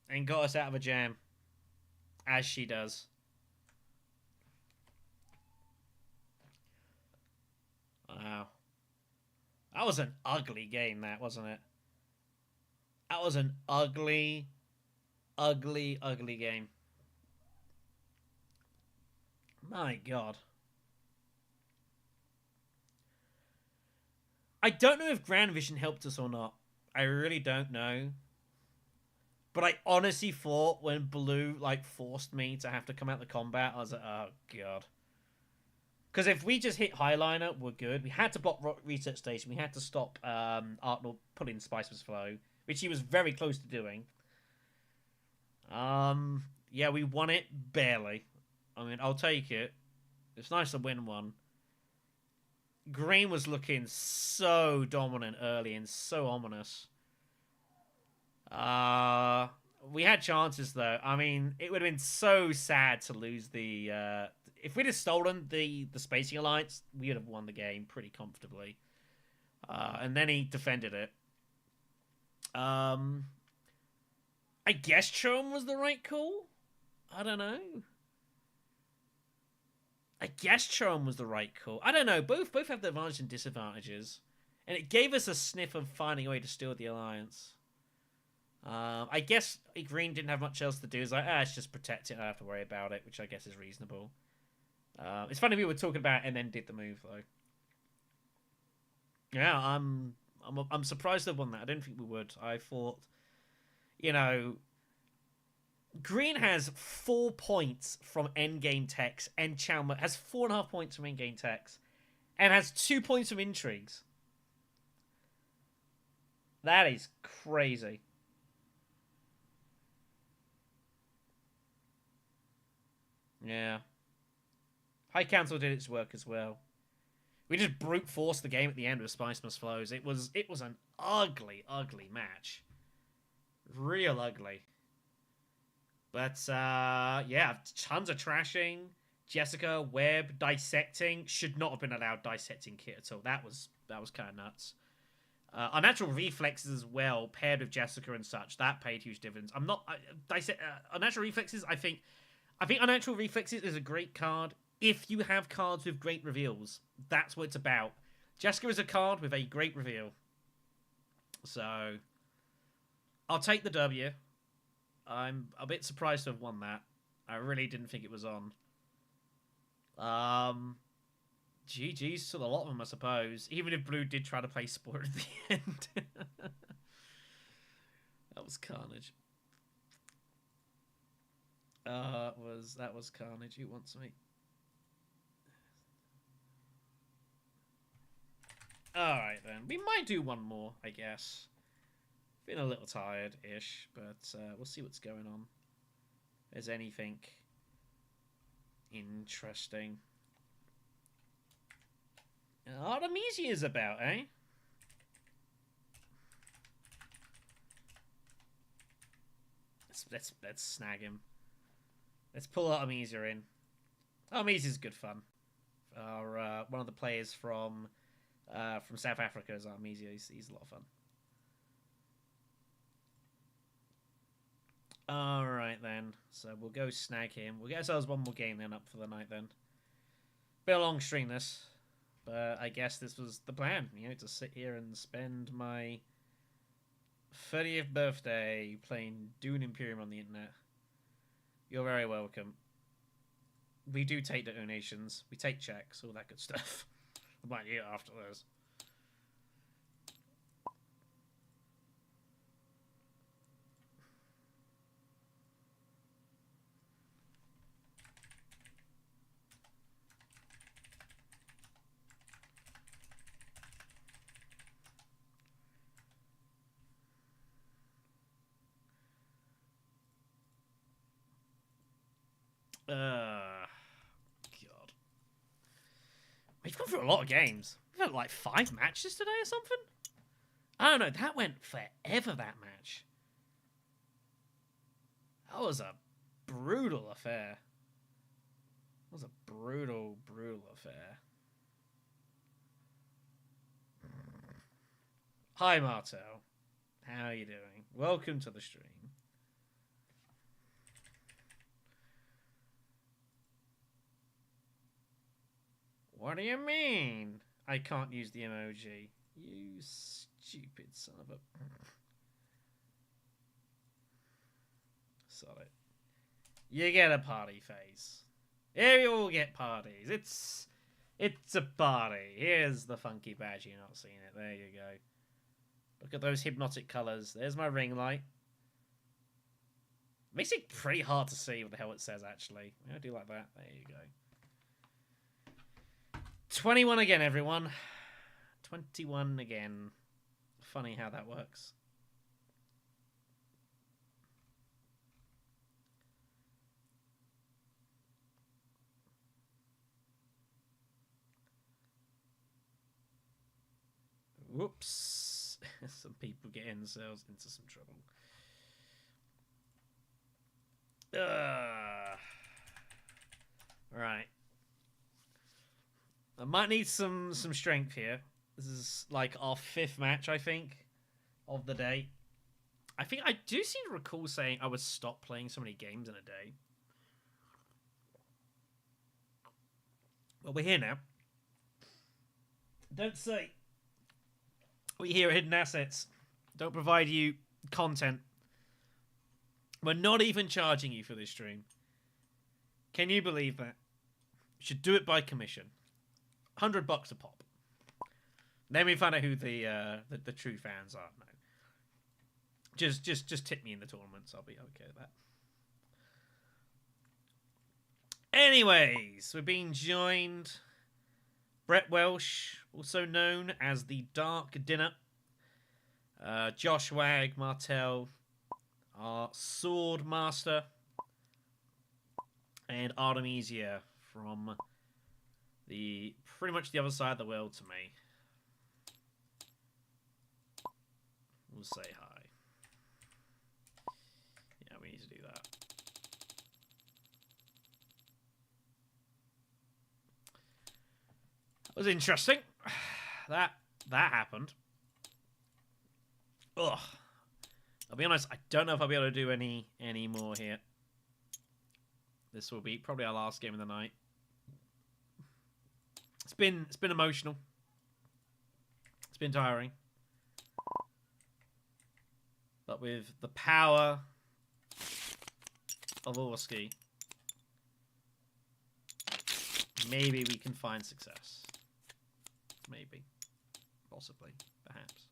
And got us out of a jam. As she does. Wow. That was an ugly game, that, wasn't it? That was an ugly game. My God. I don't know if Grand Vision helped us or not. I really don't know. But I honestly thought when Blue, like, forced me to have to come out the combat, I was like, oh, God. Because if we just hit Highliner, we're good. We had to block Research Station. We had to stop Arnold putting Spice's Flow, which he was very close to doing. Yeah, we won it barely. I mean, I'll take it. It's nice to win one. Green was looking so dominant early and so ominous. We had chances though. I mean, it would have been so sad to lose the. If we'd have stolen the Spacing Alliance, we would have won the game pretty comfortably. And then he defended it. I guess Chom was the right call. I don't know. I guess Chom was the right call. I don't know. Both have the advantages and disadvantages, and it gave us a sniff of finding a way to steal the Alliance. I guess Green didn't have much else to do. It's like, it's just protect it. I don't have to worry about it, which I guess is reasonable. It's funny we were talking about it and then did the move though. Yeah, I'm surprised they won that. I didn't think we would. I thought, you know, Green has 4 points from endgame techs, and Chalmers has 4.5 points from endgame techs, and has 2 points from intrigues. That is crazy. Yeah. High Council did its work as well. We just brute forced the game at the end with Spice Must Flows. It was an ugly match. Real ugly. But yeah, tons of trashing. Jessica, Webb, dissecting. Should not have been allowed dissecting kit at all. That was kind of nuts. Unnatural reflexes as well, paired with Jessica and such, that paid huge dividends. Unnatural reflexes, I think I think Unnatural Reflexes is a great card if you have cards with great reveals. That's what it's about. Jessica is a card with a great reveal. So, I'll take the W. I'm a bit surprised to have won that. I really didn't think it was on. GG's to a lot of them, I suppose. Even if Blue did try to play Sport at the end. That was carnage. That was carnage. Who wants me? Alright then. We might do one more, I guess. Feeling a little tired-ish, but we'll see what's going on. If there's anything interesting. Artemisia's about, eh? Let's snag him. Let's pull Artemisia in. Artemisia's good fun. One of the players from South Africa is Artemisia. He's a lot of fun. Alright then. So we'll go snag him. We'll get ourselves one more game then up for the night then. Bit of a long stream this. But I guess this was the plan, you know, to sit here and spend my 30th birthday playing Dune Imperium on the internet. You're very welcome. We do take donations. We take checks, all that good stuff. I might eat after those. God. We've gone through a lot of games. We've had like 5 matches today or something. I don't know. That went forever, that match. That was a brutal affair. That was a brutal, brutal affair. Hi, Martel. How are you doing? Welcome to the stream. What do you mean? I can't use the emoji. You stupid son of a... Sorry. You get a party face. Here you all get parties. It's a party. Here's the funky badge. You're not seeing it. There you go. Look at those hypnotic colours. There's my ring light. Makes it pretty hard to see what the hell it says, actually. I do like that. There you go. 21 again, everyone. 21 again. Funny how that works. Whoops. Some people getting themselves into some trouble. Right. I might need some strength here. This is like our 5th match, I think, of the day. I think I do seem to recall saying I would stop playing so many games in a day. Well, we're here now. Don't say. We here at Hidden Assets don't provide you content. We're not even charging you for this stream. Can you believe that? You should do it by commission. $100 a pop. Then we find out who the true fans are. No, just tip me in the tournaments. I'll be okay with that. Anyways, we're being joined. Brett Welsh, also known as the Dark Dinner. Josh Wag, Martel, our Sword Master, and Artemisia from the pretty much the other side of the world to me. We'll say hi. Yeah, we need to do that. That was interesting. That happened. Ugh. I'll be honest, I don't know if I'll be able to do any more here. This will be probably our last game of the night. It's been emotional. It's been tiring. But with the power of Orski, maybe we can find success. Maybe. Possibly. Perhaps.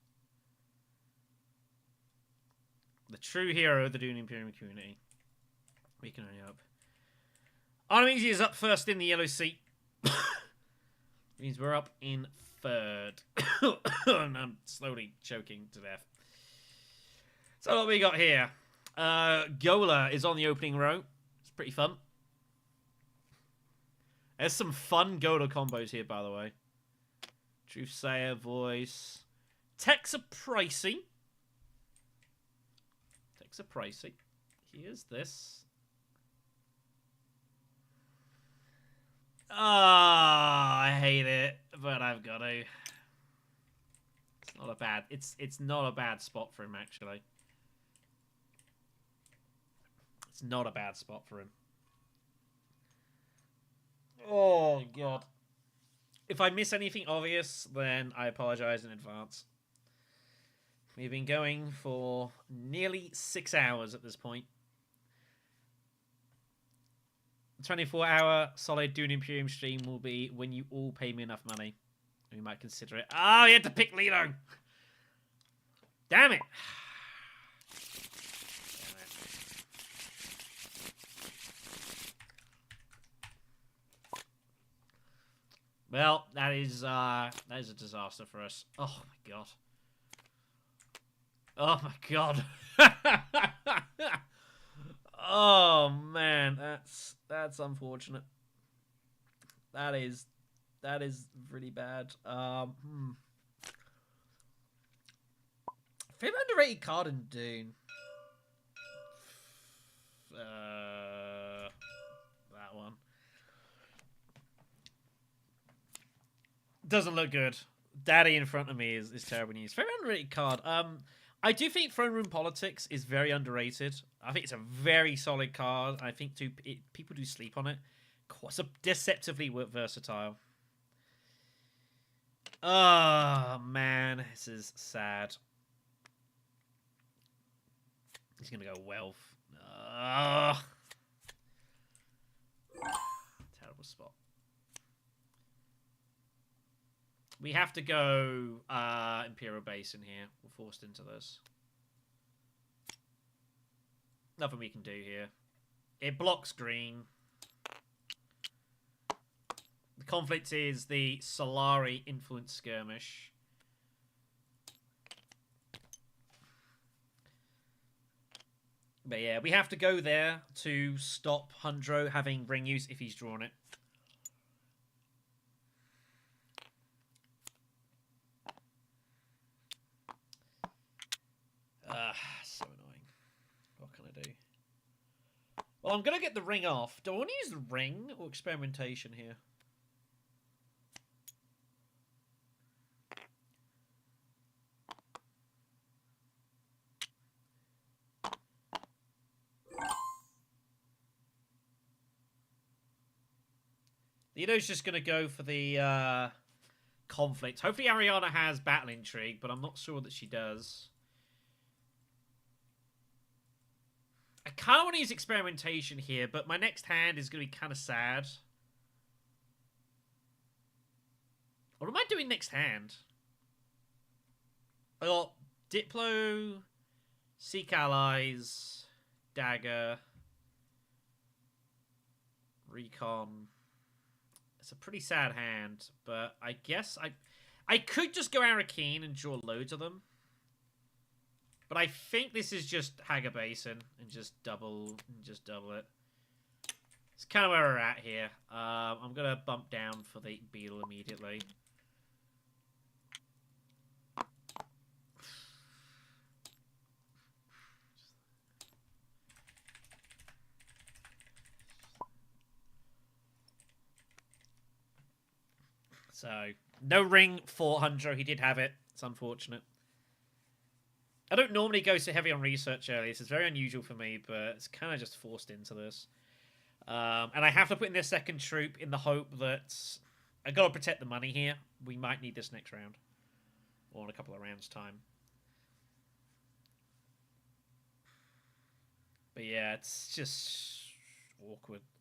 The true hero of the Dune Imperium community. We can only hope. Artemisia is up first in the yellow seat. Means we're up in third. And I'm slowly choking to death. So what we got here? Gola is on the opening row. It's pretty fun. There's some fun Gola combos here, by the way. Truthsayer, voice. Techs are pricey. Techs are pricey. Here's this. I hate it, but I've got to. It's not a bad. It's not a bad spot for him, actually. It's not a bad spot for him. Oh god. If I miss anything obvious, then I apologize in advance. We've been going for nearly 6 hours at this point. 24-hour solid Dune Imperium stream will be when you all pay me enough money. We might consider it. Oh, you had to pick Lilo! Damn it! Well, that is a disaster for us. Oh my god. Oh my god. Oh man, that's unfortunate. That is really bad. Favorite underrated card in Dune. That one doesn't look good. Daddy in front of me is terrible news. Favorite underrated card. I do think Throne Room Politics is very underrated. I think it's a very solid card. I think people do sleep on it. It's deceptively versatile. Oh, man. This is sad. He's going to go Wealth. Terrible spot. We have to go Imperial Basin here. We're forced into this. Nothing we can do here. It blocks green. The conflict is the Solari Influence Skirmish. But yeah, we have to go there to stop Hundro having ring use if he's drawn it. So annoying. What can I do? Well, I'm going to get the ring off. Do I want to use the ring or experimentation here? Leo's just going to go for the conflict. Hopefully Ariana has battle intrigue, but I'm not sure that she does. I kind of want to use experimentation here, but my next hand is going to be kind of sad. What am I doing next hand? I got Diplo, Seek Allies, Dagger, Recon. It's a pretty sad hand, but I guess I could just go Arakeen and draw loads of them. But I think this is just Haga Basin and just double it. It's kind of where we're at here. I'm gonna bump down for the Beetle immediately. So no ring for Hundro. He did have it. It's unfortunate. I don't normally go so heavy on research early. This is very unusual for me, but it's kind of just forced into this. And I have to put in their second troop in the hope that I gotta protect the money here. We might need this next round, or in a couple of rounds' time. But yeah, it's just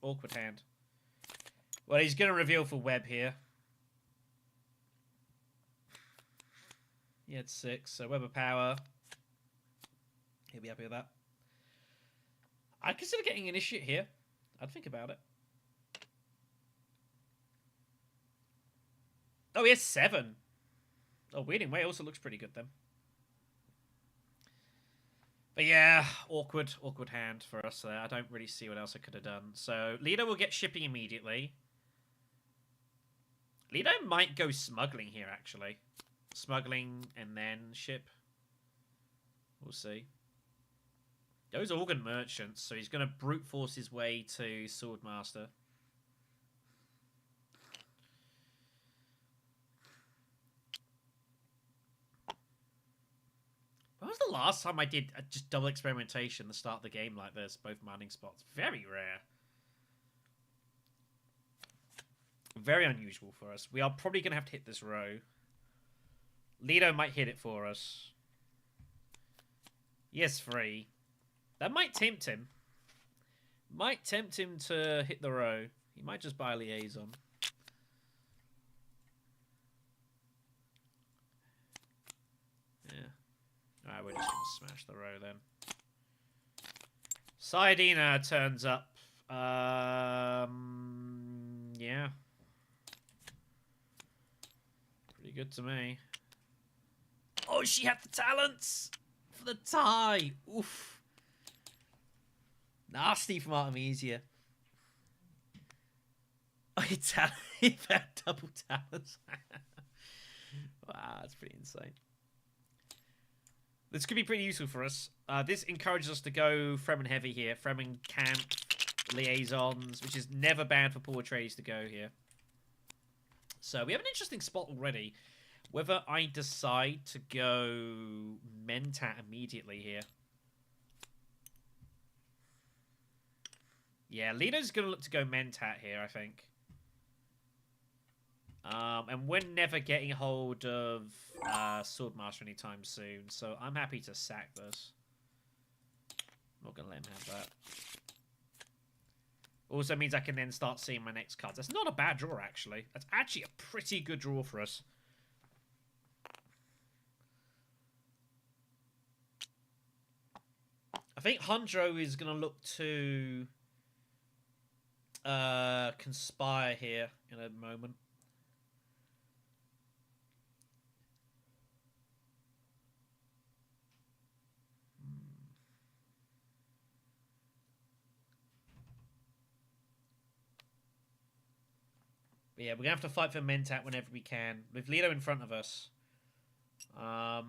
awkward hand. Well, he's gonna reveal for Webb here. He had 6, so Web of Power. He'll be happy with that. I'd consider getting Initiate here. I'd think about it. Oh, he has 7. Oh, Weeding Way also looks pretty good then. But yeah, awkward hand for us there. I don't really see what else I could have done. So, Lido will get shipping immediately. Lido might go smuggling here, actually. Smuggling and then ship. We'll see. Those Organ Merchants, so he's going to brute force his way to Swordmaster. When was the last time I did just double experimentation at the start of the game like this? Both mining spots. Very rare. Very unusual for us. We are probably going to have to hit this row. Lido might hit it for us. Yes, 3. That might tempt him. Might tempt him to hit the row. He might just buy a liaison. Yeah. Alright, we're just going to smash the row then. Sayadina turns up. Yeah. Pretty good to me. Oh, she had the talents for the tie. Oof. Nasty from Artemisia. Oh, he had double talents. Wow, that's pretty insane. This could be pretty useful for us. This encourages us to go Fremen heavy here. Fremen camp, liaisons, which is never bad for poor traders to go here. So we have an interesting spot already. Whether I decide to go Mentat immediately here. Yeah, Lido's going to look to go Mentat here, I think. And we're never getting hold of Swordmaster anytime soon, so I'm happy to sack this. Not going to let him have that. Also means I can then start seeing my next cards. That's not a bad draw, actually. That's actually a pretty good draw for us. I think Hundro is going to look to conspire here in a moment. But yeah, we're going to have to fight for Mentat whenever we can. With Lido in front of us. I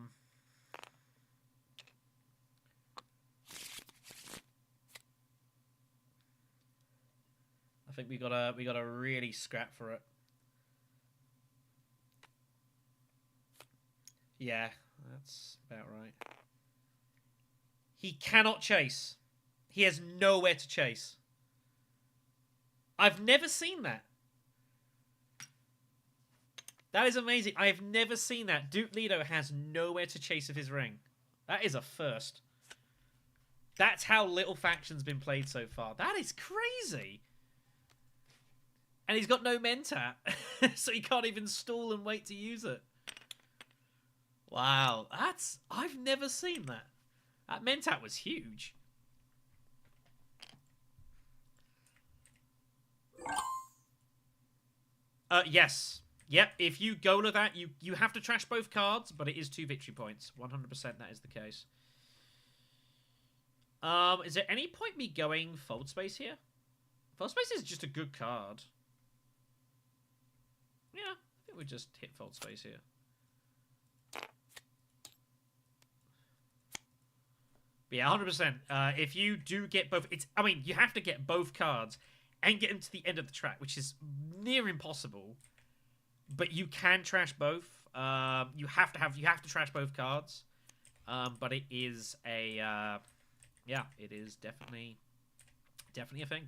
think we gotta really scrap for it. Yeah, that's about right. He cannot chase. He has nowhere to chase. I've never seen that. That is amazing. I have never seen that. Duke Lido has nowhere to chase with his ring. That is a first. That's how Little Faction's been played so far. That is crazy. And he's got no Mentat. So he can't even stall and wait to use it. Wow. I've never seen that. That Mentat was huge. Yes. Yep, if you go to that, you have to trash both cards, but it is 2 victory points. 100% that is the case. Is there any point me going Fold Space here? Fold Space is just a good card. Yeah, I think we just hit Fold Space here. But yeah, 100%. If you do get both... I mean, you have to get both cards and get them to the end of the track, which is near impossible. But you can trash both. You have to trash both cards. But it is a yeah, it is definitely a thing.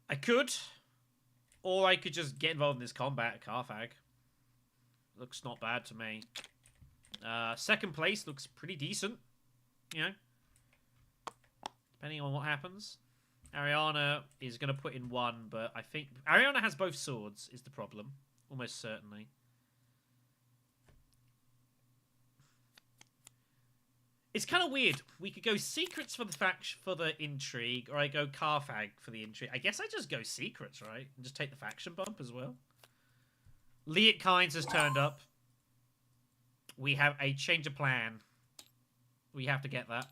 I could. Or I could just get involved in this combat at Carthag. Looks not bad to me. Second place looks pretty decent. You know. Depending on what happens. Ariana is going to put in one, but I think... Ariana has both swords, is the problem. Almost certainly. It's kind of weird. We could go secrets for the faction, for the intrigue, or I go Carthag for the intrigue. I guess I just go secrets, right? And just take the faction bump as well. Liet Kynes has turned up. We have a change of plan. We have to get that.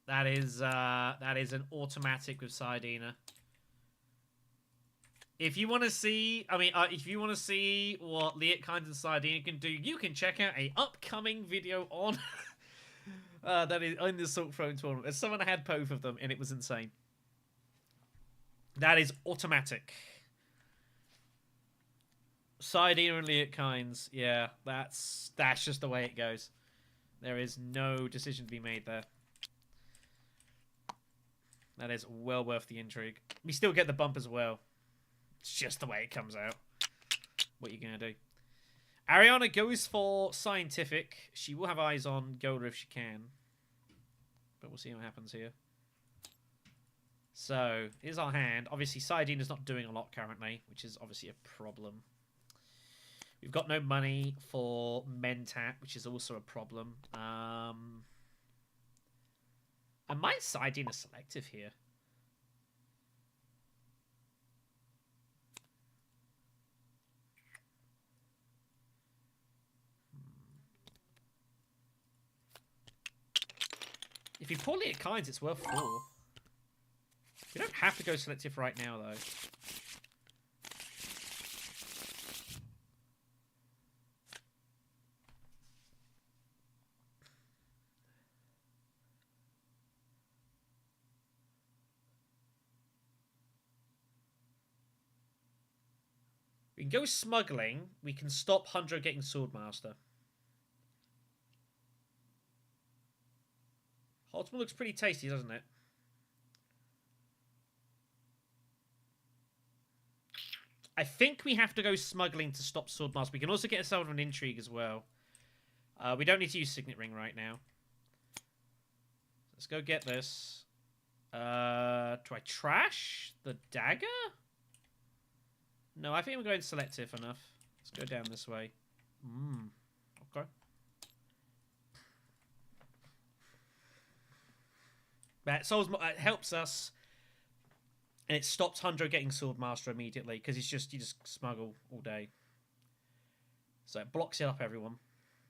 That is an automatic with Sardina. If you want to see, if you want to see what Liet Kynes and Sardina can do, you can check out a upcoming video on that is in the Assault Throne tournament. As someone had both of them, and it was insane. That is automatic. Sardina and Liet Kynes, yeah, that's just the way it goes. There is no decision to be made there. That is well worth the intrigue. We still get the bump as well. It's just the way it comes out. What are you going to do? Ariana goes for scientific. She will have eyes on Golda if she can. But we'll see what happens here. So, here's our hand. Obviously, Sardina's not doing a lot currently, which is obviously a problem. We've got no money for Mentat, which is also a problem. I might Sardina selective here. If you pull Liet Kynes, it's worth 4. You don't have to go selective right now, though. We can go smuggling. We can stop Hundra getting Swordmaster. Holtzman looks pretty tasty, doesn't it? I think we have to go smuggling to stop Swordmaster. We can also get ourselves an intrigue as well. We don't need to use Signet Ring right now. Let's go get this. Do I trash the dagger? No, I think I'm going selective enough. Let's go down this way. Okay. That helps us, and it stops Hundra getting Swordmaster immediately because you just smuggle all day. So it blocks it up, everyone.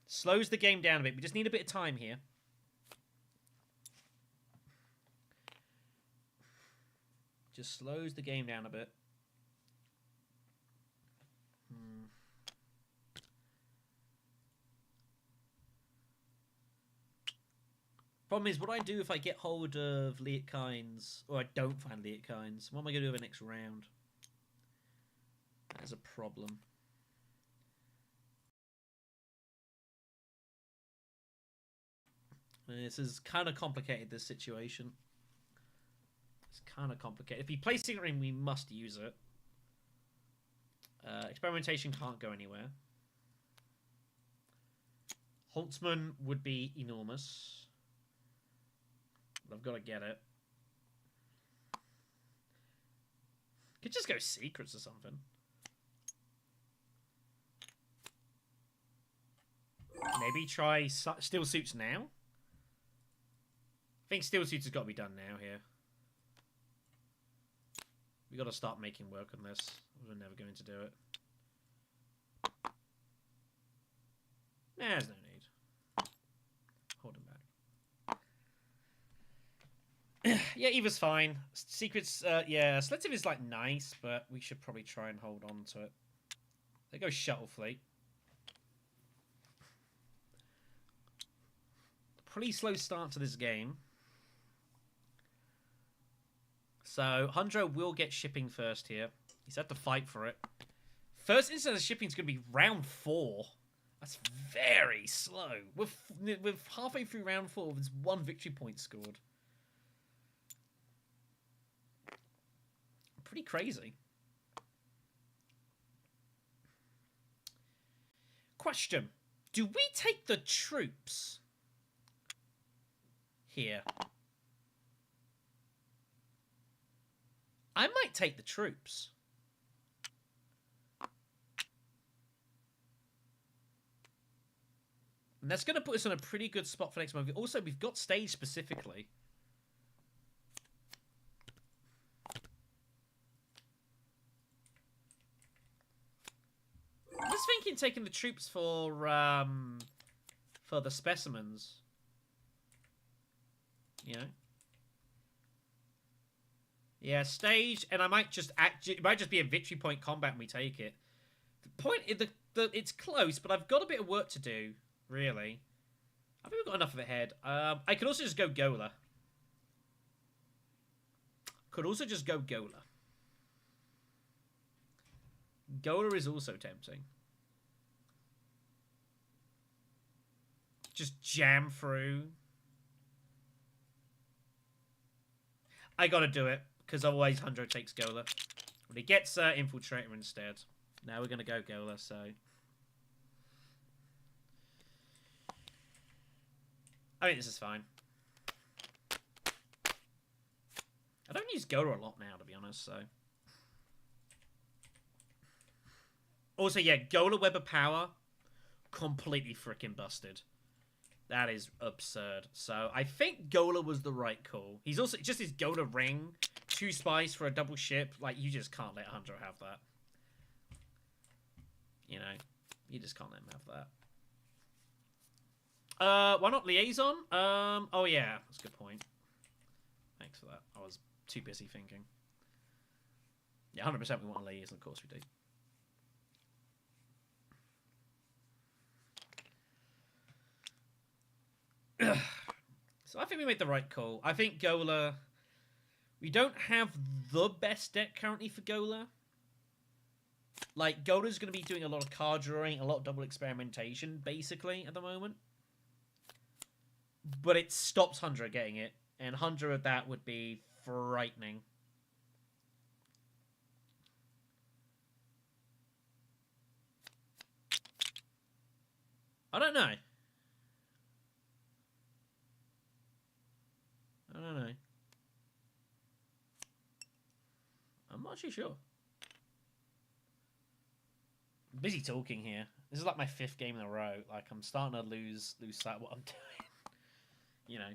Slows the game down a bit. We just need a bit of time here. Just slows the game down a bit. Problem is, what do I do if I get hold of Liet Kynes, or I don't find Liet Kynes? What am I going to do over the next round? That is a problem. This is kind of complicated, this situation. It's kind of complicated. If he plays Signet Ring, we must use it. Experimentation can't go anywhere. Holtzman would be enormous. I've got to get it. Could just go secrets or something. Maybe try Steel Suits now? I think Steel Suits has got to be done now here. We got to start making work on this. We're never going to do it. Nah, there's no need. Hold him back. Yeah, Eva's fine. Secrets, yeah, Selective is like nice, but we should probably try and hold on to it. There goes Shuttle Fleet. Pretty slow start to this game. So, Hundra will get shipping first here. He's had to fight for it. First instance of shipping is going to be round 4. That's very slow. We're halfway through round 4. There's 1 victory point scored. pretty crazy. Question. Do we take the troops here? I might take the troops. And that's going to put us in a pretty good spot for next month. Also, we've got stage specifically. I was thinking taking the troops for the specimens. You know? Yeah, stage, and I might just it might just be a victory point combat and we take it. The point is it's close, but I've got a bit of work to do, really. I think we've got enough of a head. I could also just go Gola. Gola is also tempting. Just jam through. I gotta do it, because otherwise Hundred takes Gola. But he gets Infiltrator instead. Now we're gonna go Gola, so... I think this is fine. I don't use Gola a lot now, to be honest, so... Also, yeah, Gola Web of Power, completely freaking busted. That is absurd. So, I think Gola was the right call. He's also, just his Gola Ring, 2 spice for a double ship, like, you just can't let Hunter have that. You know, you just can't let him have that. Why not Liaison? Oh yeah, that's a good point. Thanks for that. I was too busy thinking. Yeah, 100% we want a Liaison, of course we do. So I think we made the right call. I think Gola... We don't have the best deck currently for Gola. Like, Gola's going to be doing a lot of card drawing, a lot of double experimentation, basically, at the moment. But it stops Hundra getting it. And Hundra of that would be frightening. I don't know. I don't know. I'm not too sure. I'm busy talking here. This is like my 5th game in a row. Like, I'm starting to lose sight of what I'm doing. You know.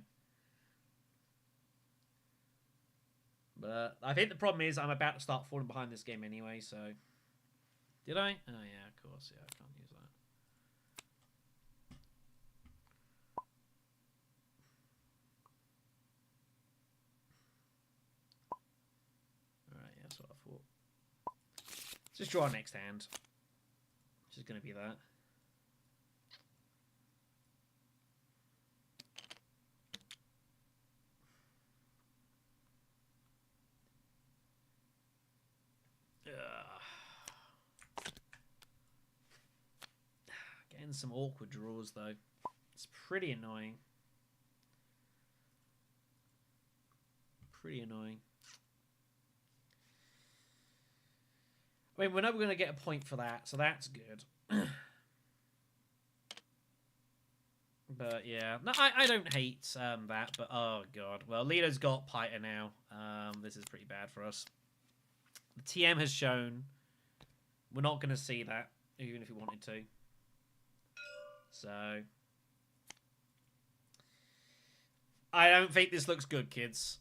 But I think the problem is I'm about to start falling behind this game anyway, so... Did I? Oh, yeah, of course. Yeah, I can't use that. Alright, yeah, that's what I thought. Let's just draw our next hand. Which is going to be that. Getting some awkward draws, though. It's pretty annoying. Pretty annoying. I mean, we're never going to get a point for that, so that's good. But, yeah. No, I don't hate that, but, oh, God. Well, Lito's got Piter now. This is pretty bad for us. The TM has shown we're not going to see that, even if we wanted to. So... I don't think this looks good, kids.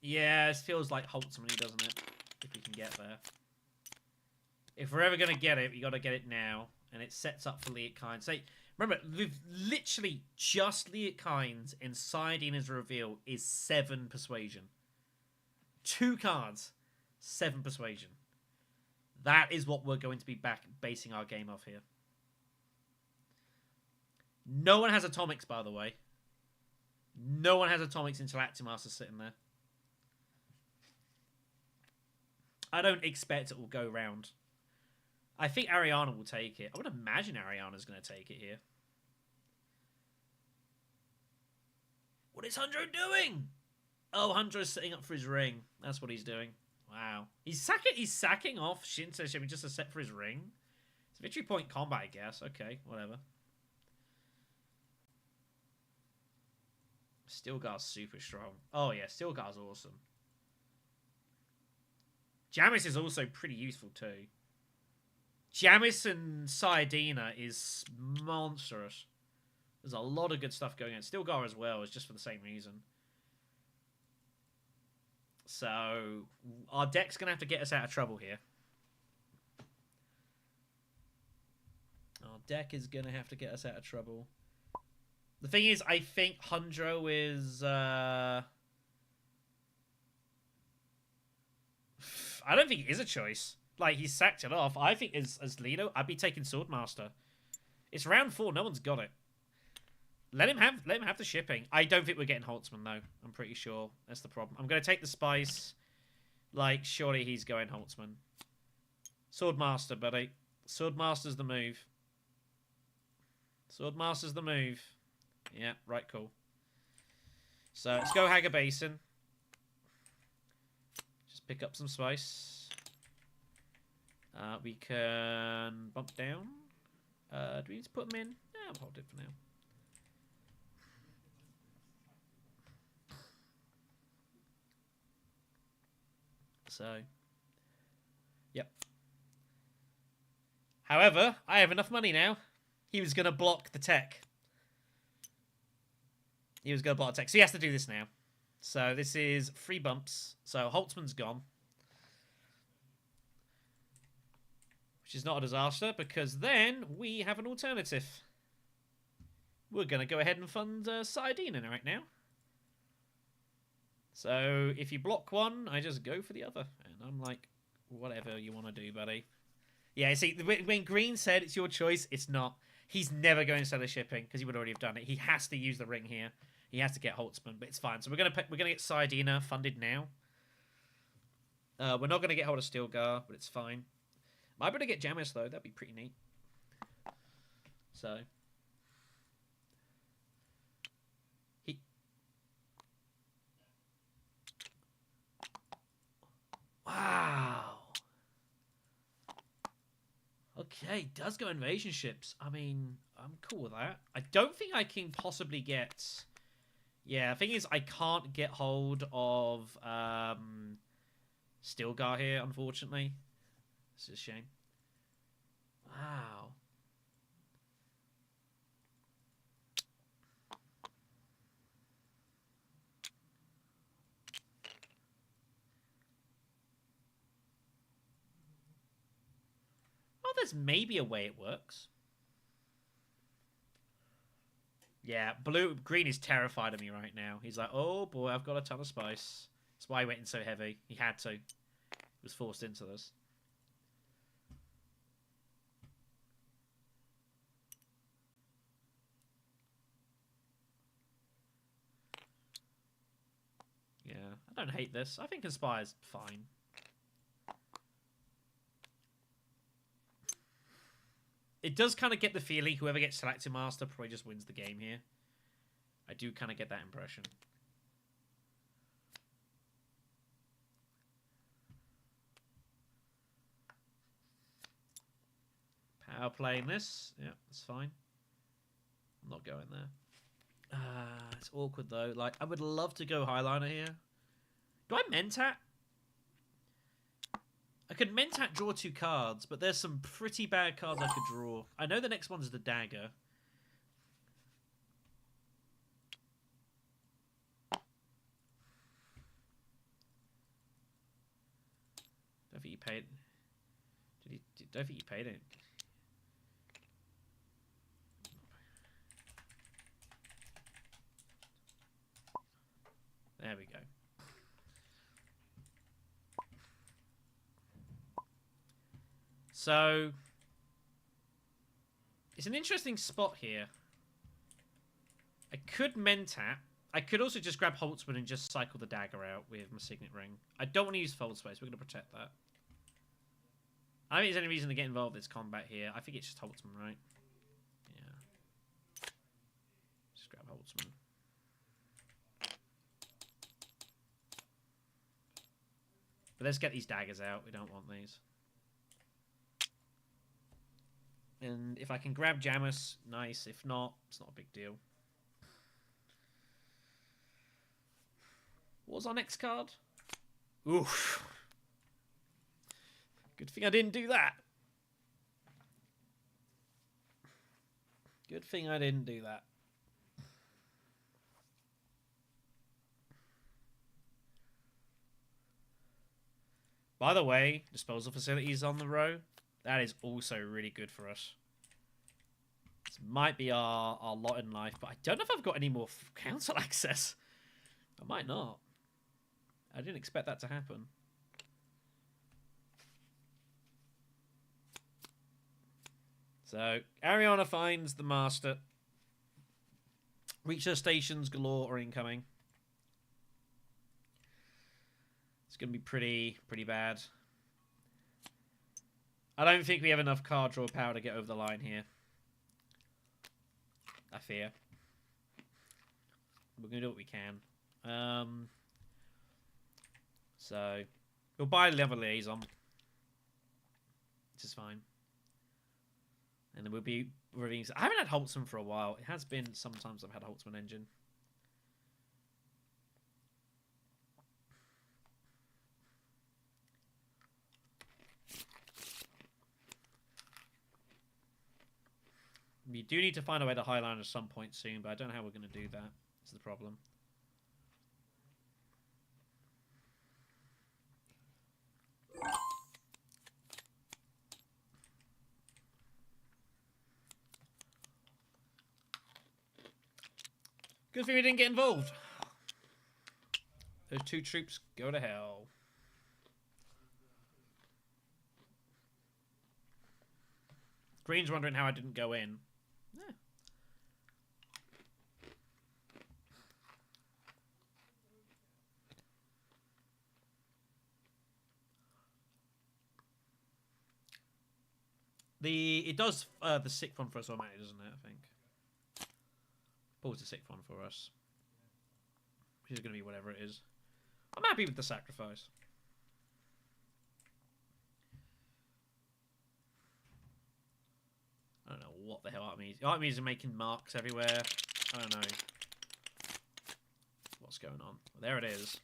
Yeah, it feels like Holtzman, doesn't it? If we can get there. If we're ever going to get it, we got to get it now. And it sets up for Liat Kynes. So, remember, we've literally just Liat Kynes inside Ina's reveal is 7 Persuasion. 2 cards, 7 Persuasion. That is what we're going to be basing our game off here. No one has Atomics, by the way. No one has Atomics in Tleilaxu Masters sitting there. I don't expect it will go round. I think Ariana will take it. I would imagine Ariana's going to take it here. What is Hundred doing? Oh, Hunter is setting up for his ring. That's what he's doing. Wow. He's sacking off Shinto shipping just to set for his ring. It's a victory point combat, I guess. Okay, whatever. Stilgar's super strong. Oh yeah, Stilgar's awesome. Jamis is also pretty useful too. Jamis and Saiyadina is monstrous. There's a lot of good stuff going on. Stilgar as well is just for the same reason. So, our deck's going to have to get us out of trouble here. Our deck is going to have to get us out of trouble. The thing is, I think Hundro is... I don't think it is a choice. Like, he's sacked it off. I think as Lido, I'd be taking Swordmaster. It's round 4. No one's got it. Let him have the shipping. I don't think we're getting Holtzman, though. I'm pretty sure. That's the problem. I'm going to take the Spice. Like, surely he's going Holtzman. Swordmaster, buddy. Swordmaster's the move. Swordmaster's the move. Yeah, right, cool. So, let's go Hagger Basin. Just pick up some Spice. We can bump down. Do we need to put them in? Yeah, I'll hold it for now. So, yep. However, I have enough money now. He was going to block the tech. He was going to block the tech. So he has to do this now. So this is 3 bumps. So Holtzman's gone. Which is not a disaster, because then we have an alternative. We're going to go ahead and fund Saiyadina right now. So, if you block one, I just go for the other. And I'm like, whatever you want to do, buddy. Yeah, see, when Green said it's your choice, it's not. He's never going to sell the shipping, because he would already have done it. He has to use the ring here. He has to get Holtzman, but it's fine. So we're gonna get Saiyadina funded now. We're not going to get hold of Stilgar, but it's fine. Might be able to get Jamis, though. That'd be pretty neat. So... Wow. Okay, does go invasion ships. I mean, I'm cool with that. I don't think I can possibly get... Yeah, the thing is, I can't get hold of Stilgar here, unfortunately. This is a shame. Wow. Well, there's maybe a way it works. Yeah, green is terrified of me right now. He's like, oh boy, I've got a ton of spice. That's why he went in so heavy. He had to. He was forced into this. Yeah, I don't hate this. I think Inspire's fine. It does kind of get the feeling whoever gets Tleilaxu Master probably just wins the game here. I do kind of get that impression. Power playing this. Yeah, that's fine. I'm not going there. It's awkward though. Like, I would love to go Highliner here. Do I Mentat? I could Mentat draw 2 cards, but there's some pretty bad cards I could draw. I know the next one's the Dagger. Don't think you paid... Don't think you paid it. There we go. So, it's an interesting spot here. I could Mentat. I could also just grab Holtzman and just cycle the Dagger out with my Signet Ring. I don't want to use Fold Space. We're going to protect that. I don't think there's any reason to get involved in this combat here. I think it's just Holtzman, right? Yeah. Just grab Holtzman. But let's get these daggers out. We don't want these. And if I can grab Jamus, nice. If not, it's not a big deal. What was our next card? Oof. Good thing I didn't do that. Good thing I didn't do that. By the way, disposal facilities on the row. That is also really good for us. This might be our lot in life, but I don't know if I've got any more council access. I might not. I didn't expect that to happen. So, Ariana finds the master. Reacher stations galore are incoming. It's going to be pretty bad. I don't think we have enough card draw power to get over the line here. I fear. We're going to do what we can. So, we'll buy level liaison. Which is fine. And then we'll be reviewing. I haven't had Holtzman for a while. It has been sometimes I've had a Holtzman engine. We do need to find a way to highline at some point soon, but I don't know how we're going to do that. That's the problem. Good thing we didn't get involved. Those two troops go to hell. Green's wondering how I didn't go in. Yeah. It does the sick one for us automatically, doesn't it? I think. Pulls the sick one for us. Which is going to be whatever it is. I'm happy with the sacrifice. I don't know what the hell Artemis. Artemis are making marks everywhere. I don't know what's going on. Well, there it is.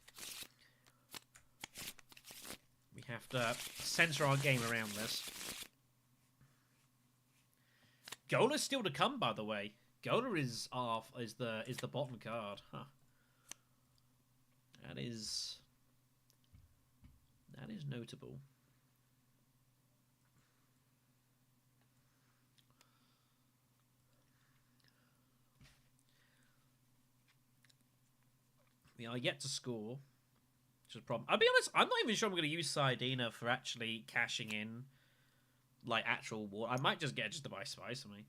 We have to censor our game around this. Gola still to come, by the way. Gola is the bottom card. Huh. That is notable. We are yet to score, which is a problem. I'll be honest, I'm not even sure I'm going to use Sardina for actually cashing in, like, actual war. I might just get to buy spice for me.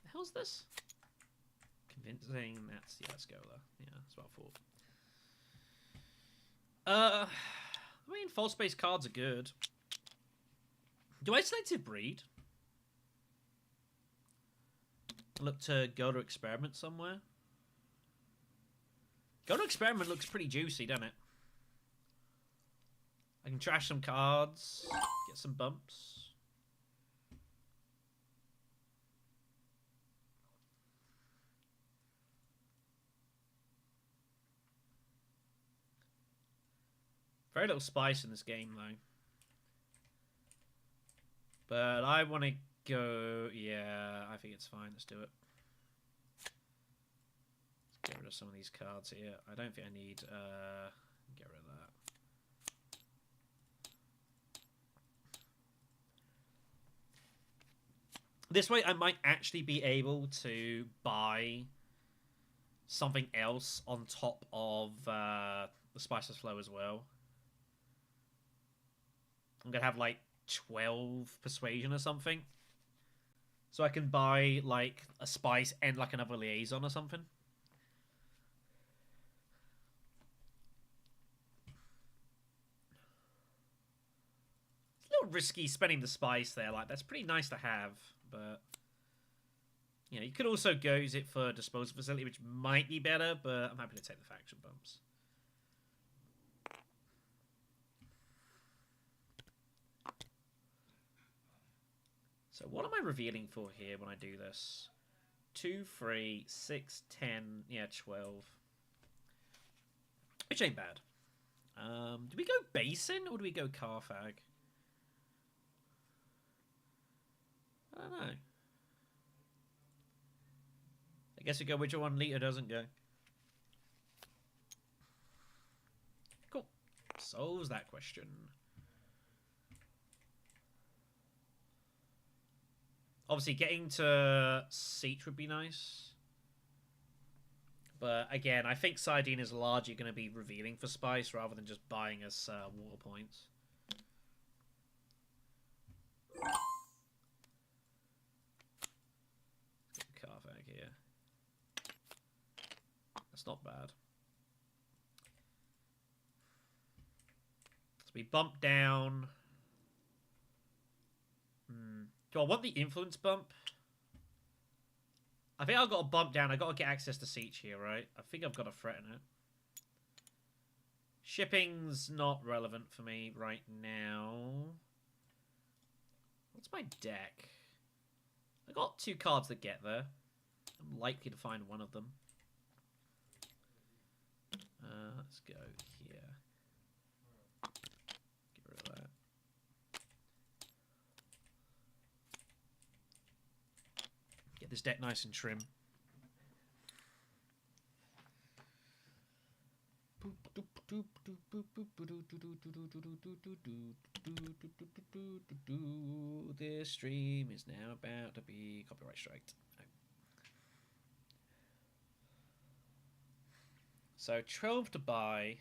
The hell's this? Convincing. That's Gola. Yeah, that's what I thought. I mean, false base cards are good. Do I selective breed? Look to go to experiment somewhere. Go to experiment looks pretty juicy, doesn't it? I can trash some cards, get some bumps. Very little spice in this game, though. But I want to go... Yeah, I think it's fine. Let's do it. Let's get rid of some of these cards here. I don't think I need... get rid of that. This way, I might actually be able to buy something else on top of the Spiceless Flow as well. I'm going to have, like, 12 Persuasion or something. So I can buy, like, a spice and, like, another liaison or something. It's a of risky spending the spice there. Like, that's pretty nice to have, but you know, you could also go use it for disposal facility, which might be better, but I'm happy to take the faction bumps. So what am I revealing for here when I do this? 2, 3, 6, 10, yeah, 12. Which ain't bad. Do we go Basin or do we go Carthag? I don't know. I guess we go which one Lita doesn't go. Cool. Solves that question. Obviously, getting to Siege would be nice. But again, I think Sardine is largely going to be revealing for Spice rather than just buying us water points. Carthag here. That's not bad. So we bump down. Do I want the influence bump? I think I've got to bump down. I've got to get access to Siege here, right? I think I've got to threaten it. Shipping's not relevant for me right now. What's my deck? I got 2 cards that get there. I'm likely to find one of them. Let's go here. Get rid of that. Get this deck nice and trim. This stream is now about to be copyright striked. So 12 to buy.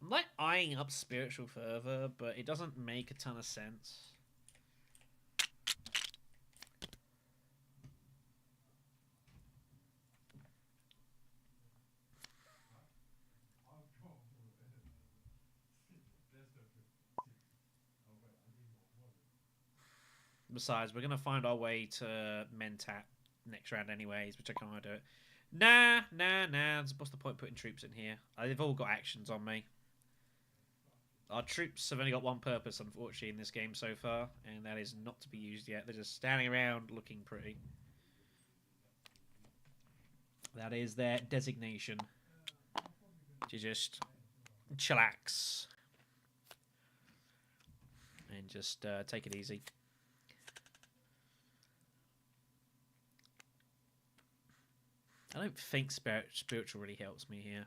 I'm like eyeing up Spiritual Fervor, but it doesn't make a ton of sense. Besides, we're going to find our way to Mentat next round anyways, which I can't do it. Nah. What's the point putting troops in here? They've all got actions on me. Our troops have only got one purpose, unfortunately, in this game so far, and that is not to be used yet. They're just standing around looking pretty. That is their designation. To just chillax. And just take it easy. I don't think spiritual really helps me here.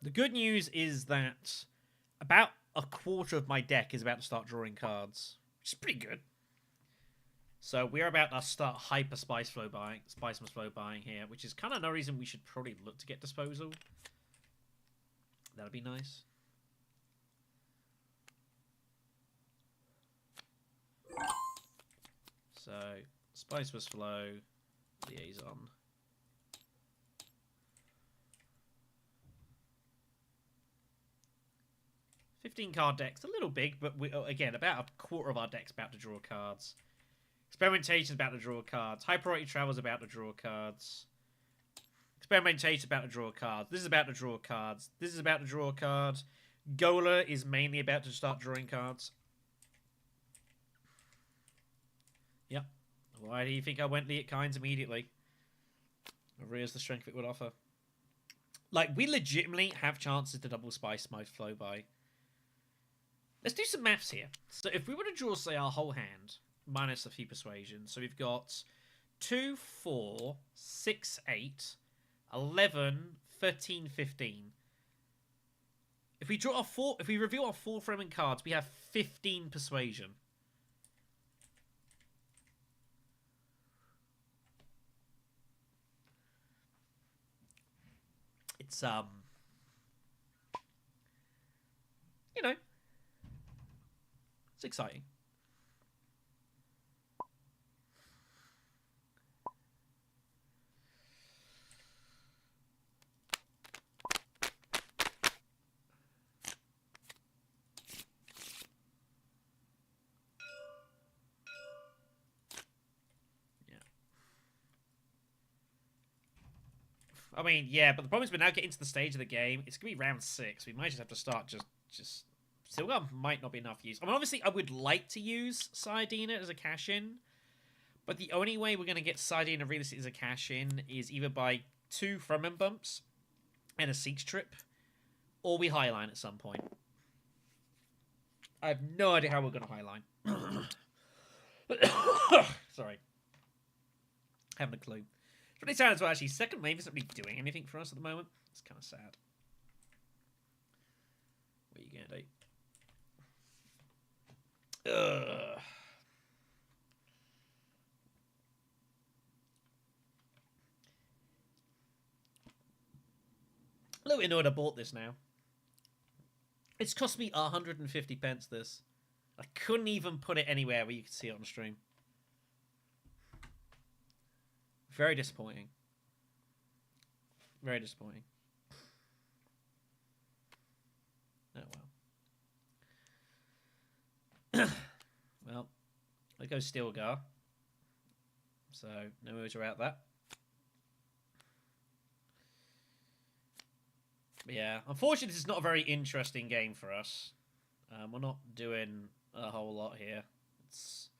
The good news is that about a quarter of my deck is about to start drawing cards, which is pretty good. So we're about to start hyper Spice Must Flow buying here, which is kind of no reason we should probably look to get disposal. That'd be nice. So Spice Must Flow, Liaison. 15 card deck's a little big, but again, about a quarter of our deck's about to draw cards. Experimentation's about to draw cards. High Priority Travel's about to draw cards. Experimentation's about to draw cards. This is about to draw cards. This is about to draw cards. Gola is mainly about to start drawing cards. Yep. Why do you think I went Liat Kynes immediately? Rears the strength it would offer. Like, we legitimately have chances to double Spice Mode Flow by. Let's do some maths here. So if we were to draw, say, our whole hand, minus a few persuasion, so we've got 2, 4, 6, 8, 11, 13, 15. If we draw if we reveal our 4 framing cards, we have 15 persuasion. It's you know, it's exciting. I mean, yeah, but the problem is we're now getting to the stage of the game. It's gonna be round 6. We might just have to start just. Silgar might not be enough use. I mean, obviously, I would like to use Sardina as a cash-in, but the only way we're gonna get Sardina realistically as a cash-in is either by 2 Fromman bumps and a Siege trip, or we highline at some point. I have no idea how we're gonna highline. Sorry. Haven't a clue. It's really sad as well, actually. Second wave isn't really doing anything for us at the moment. It's kind of sad. What are you going to do? Ugh. A little annoyed I bought this now. It's cost me 150 pence, this. I couldn't even put it anywhere where you could see it on stream. Very disappointing. Very disappointing. Oh, well. Well, there goes Stilgar. So, no worries about that. But yeah, unfortunately, this is not a very interesting game for us. We're not doing a whole lot here. It's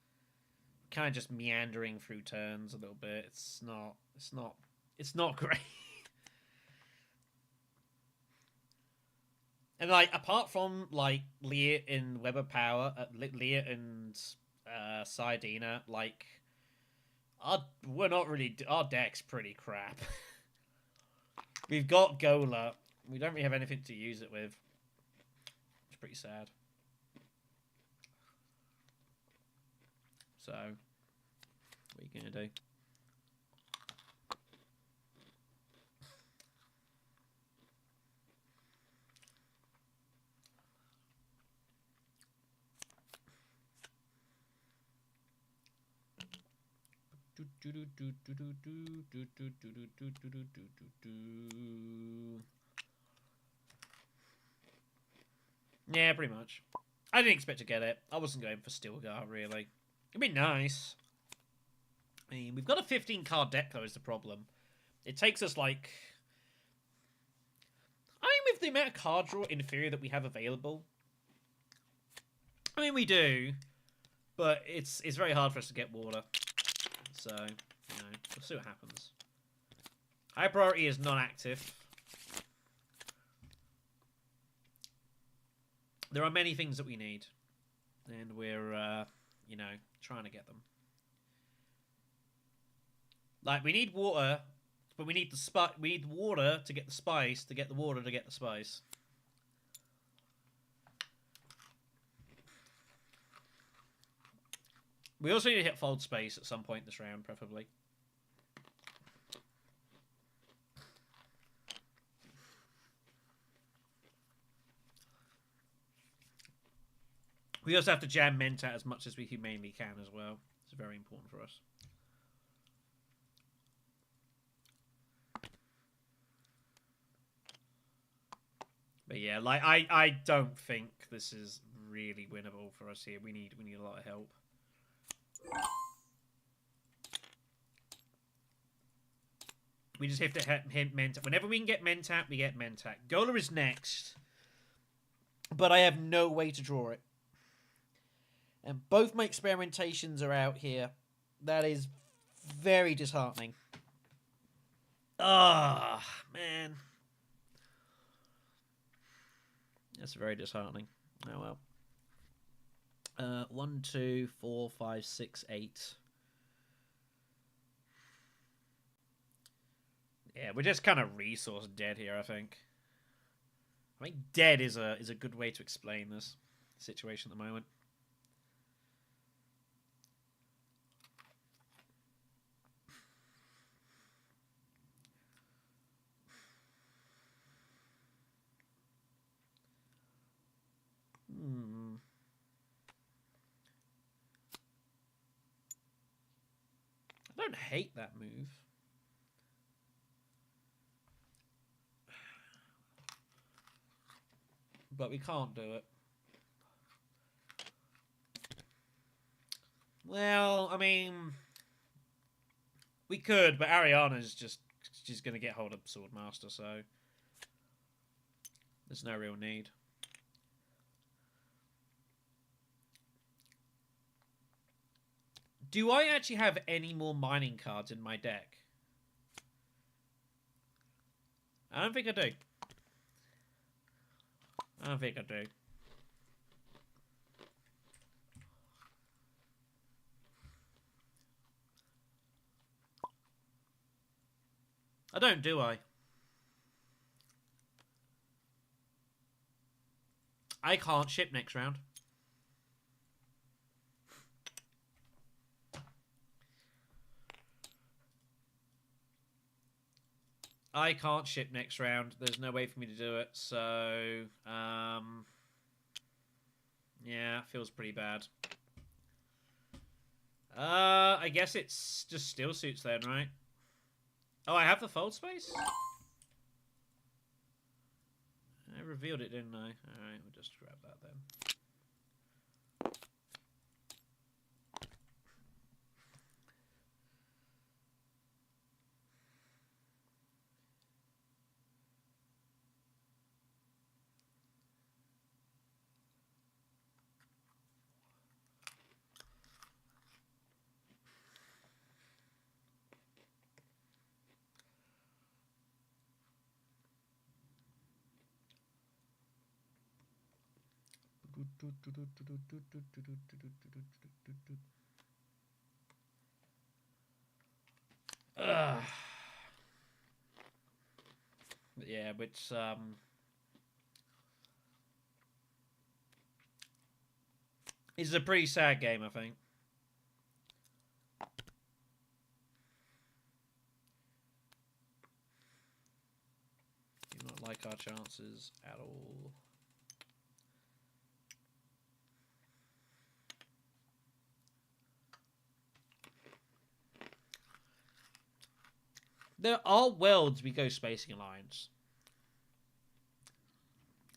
kind of just meandering through turns a little bit. It's not great. And like, apart from like Leah and Weber Power, Leah and Sardina, like our deck's pretty crap. We've got Gola. We don't really have anything to use it with. It's pretty sad. So, what are you gonna do? Yeah, pretty much. I didn't expect to get it. I wasn't going for Stilgar, really. It'd be nice. I mean, we've got a 15-card deck, though, is the problem. It takes us, like... I mean, with the amount of card draw in theory that we have available... I mean, we do. But it's very hard for us to get water. So, you know, we'll see what happens. High priority is non-active. There are many things that we need. And we're, you know, trying to get them. Like, we need water, but we need we need water to get the spice, to get the water to get the spice. We also need to hit fold space at some point this round, preferably. We also have to jam Mentat as much as we humanely can as well. It's very important for us. But yeah, like I don't think this is really winnable for us here. We need a lot of help. We just have to hit Mentat. Whenever we can get Mentat, we get Mentat. Gola is next, but I have no way to draw it. And both my experimentations are out here. That is very disheartening. Ah, man. That's very disheartening. Oh well. 1, 2, 4, 5, 6, 8. Yeah, we're just kind of resource dead here, I think. I think dead is a good way to explain this situation at the moment. I don't hate that move. But we can't do it. Well, I mean... We could, but Ariana's just she's going to get hold of Swordmaster, so there's no real need. Do I actually have any more mining cards in my deck? I don't think I do. I don't think I do. I don't, do I? I can't ship next round. I can't ship next round. There's no way for me to do it. So, yeah, feels pretty bad. I guess it's just steel suits then, right? Oh, I have the fold space? I revealed it, didn't I? Alright, we'll just grab that then. Ugh. Yeah, which is a pretty sad game, I think. Do not like our chances at all. There are worlds we go Spacing Alliance.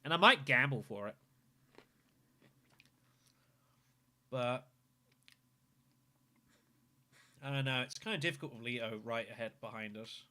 And I might gamble for it. But I don't know. It's kind of difficult with Leto right ahead behind us.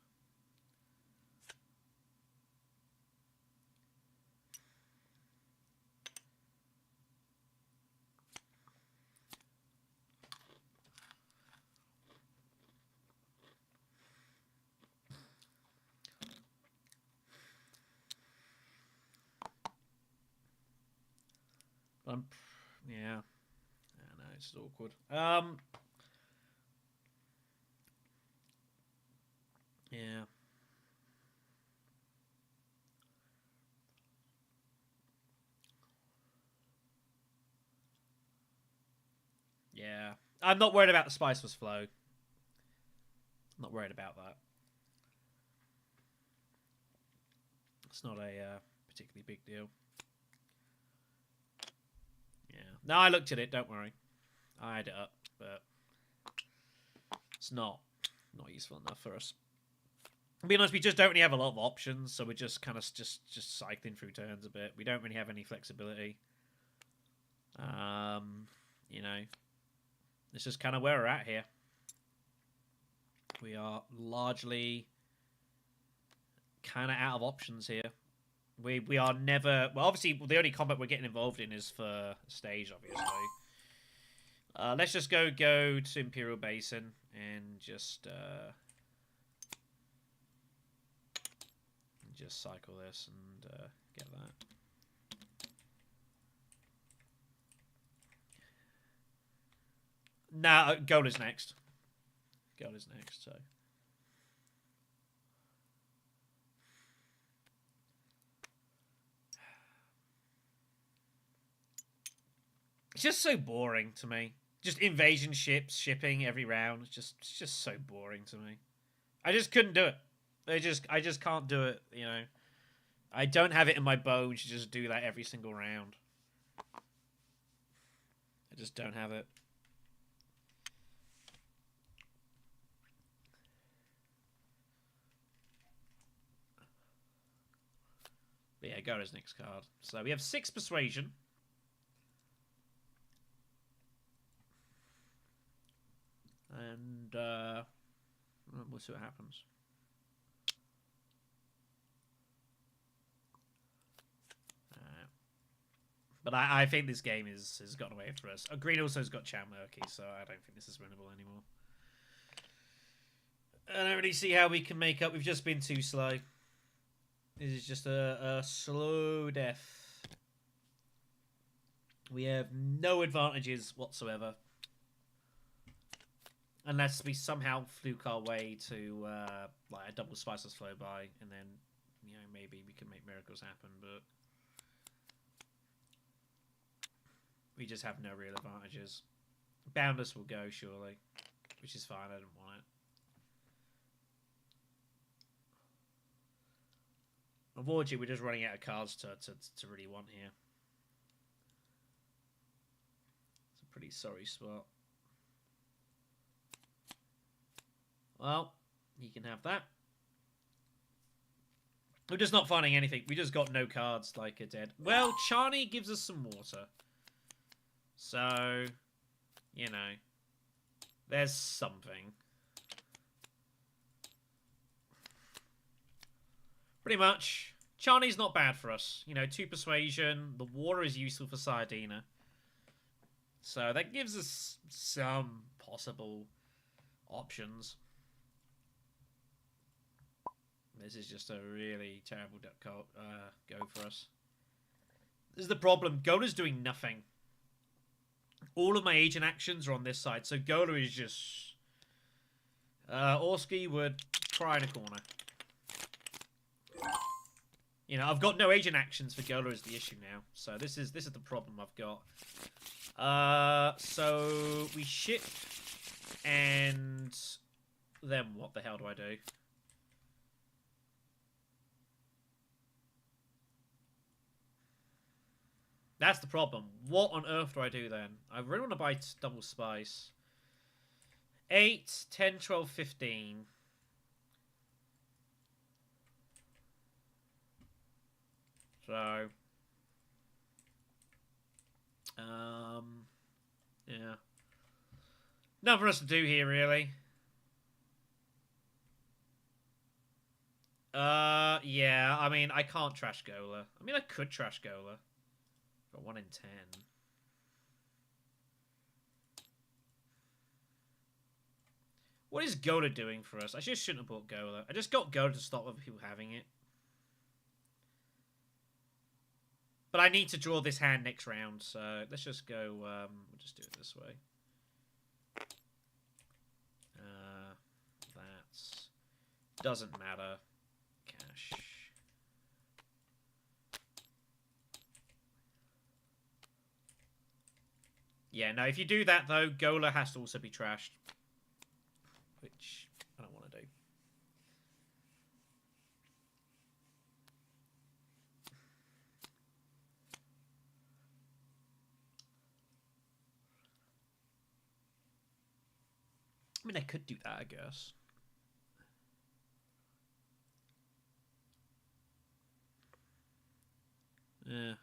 Yeah. I don't know, it's awkward. Yeah. Yeah. I'm not worried about the Spiceless Flow. Not worried about that. It's not a particularly big deal. Yeah. No, I looked at it, don't worry. I had it up, but it's not useful enough for us. To be honest, we just don't really have a lot of options, so we're just kind of just cycling through turns a bit. We don't really have any flexibility. You know, this is kind of where we're at here. We are largely kind of out of options here. We are never... Well, obviously, the only combat we're getting involved in is for stage, obviously. Let's just go to Imperial Basin and just cycle this and get that. Nah, goal is next. Goal is next, so... It's just so boring to me. Just invasion ships shipping every round. It's just so boring to me. I just couldn't do it. I just can't do it, you know. I don't have it in my bones to just do that every single round. I just don't have it. But yeah, go to his next card. So we have 6 Persuasion. And we'll see what happens. But I think this game has gotten away for us. Green also has got Chow Murky, so I don't think this is winnable anymore. I don't really see how we can make up. We've just been too slow. This is just a slow death. We have no advantages whatsoever. Unless we somehow fluke our way to like a double spiceless flow by, and then, you know, maybe we can make miracles happen, but we just have no real advantages. Boundless will go, surely, which is fine, I don't want it. Unfortunately, we're just running out of cards to really want here. It's a pretty sorry spot. Well, you can have that. We're just not finding anything. We just got no cards like a dead. Well, Chani gives us some water. So, you know, there's something. Pretty much. Chani's not bad for us. You know, 2 persuasion. The water is useful for Sardina. So that gives us some possible options. This is just a really terrible go for us. This is the problem. Gola's doing nothing. All of my agent actions are on this side, so Gola is just... Orski would cry in a corner. You know, I've got no agent actions for Gola is the issue now. So this is the problem I've got. So we ship, and then what the hell do I do? That's the problem. What on earth do I do then? I really want to buy double spice. 8, 10, 12, 15. So, yeah. Nothing for us to do here, really. Yeah, I mean, I can't trash Gola. I mean, I could trash Gola. Got 1 in 10. What is Gola doing for us? I just shouldn't have bought Gola. I just got Gola to stop other people having it. But I need to draw this hand next round, so let's just go, we'll just do it this way. That doesn't matter. Cash. Yeah, no, if you do that, though, Gola has to also be trashed. Which I don't want to do. I mean, I could do that, I guess. Yeah.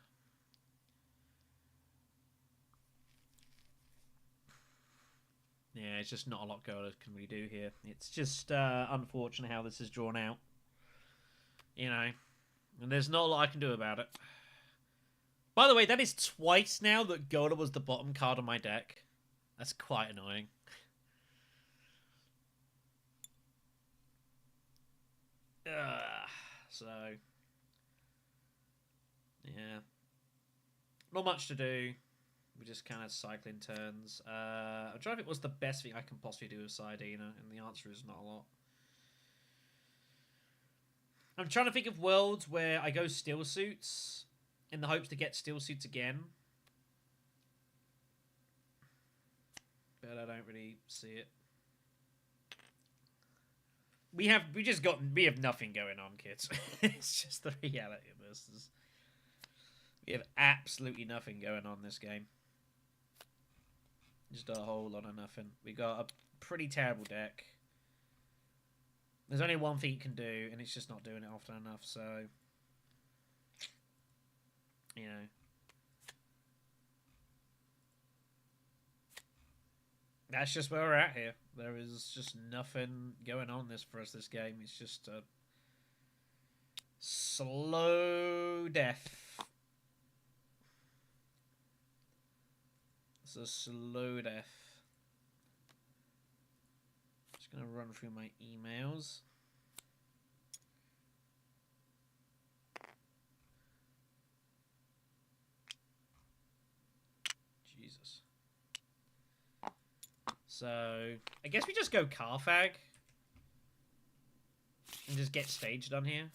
Yeah, it's just not a lot Gola can we do here. It's just unfortunate how this is drawn out. You know. And there's not a lot I can do about it. By the way, that is twice now that Gola was the bottom card on my deck. That's quite annoying. So... yeah. Not much to do. We just kind of cycling turns. I'm trying to think what's the best thing I can possibly do with Sardina, and the answer is not a lot. I'm trying to think of worlds where I go still suits in the hopes to get still suits again. But I don't really see it. We have nothing going on, kids. It's just the reality of this. We have absolutely nothing going on this game. Just a whole lot of nothing. We got a pretty terrible deck. There's only one thing you can do, and it's just not doing it often enough, so... you know. That's just where we're at here. There is just nothing going on for us this game. It's just a slow death. It's a slow death. Just gonna run through my emails. Jesus. So I guess we just go Carfag and just get stage done here.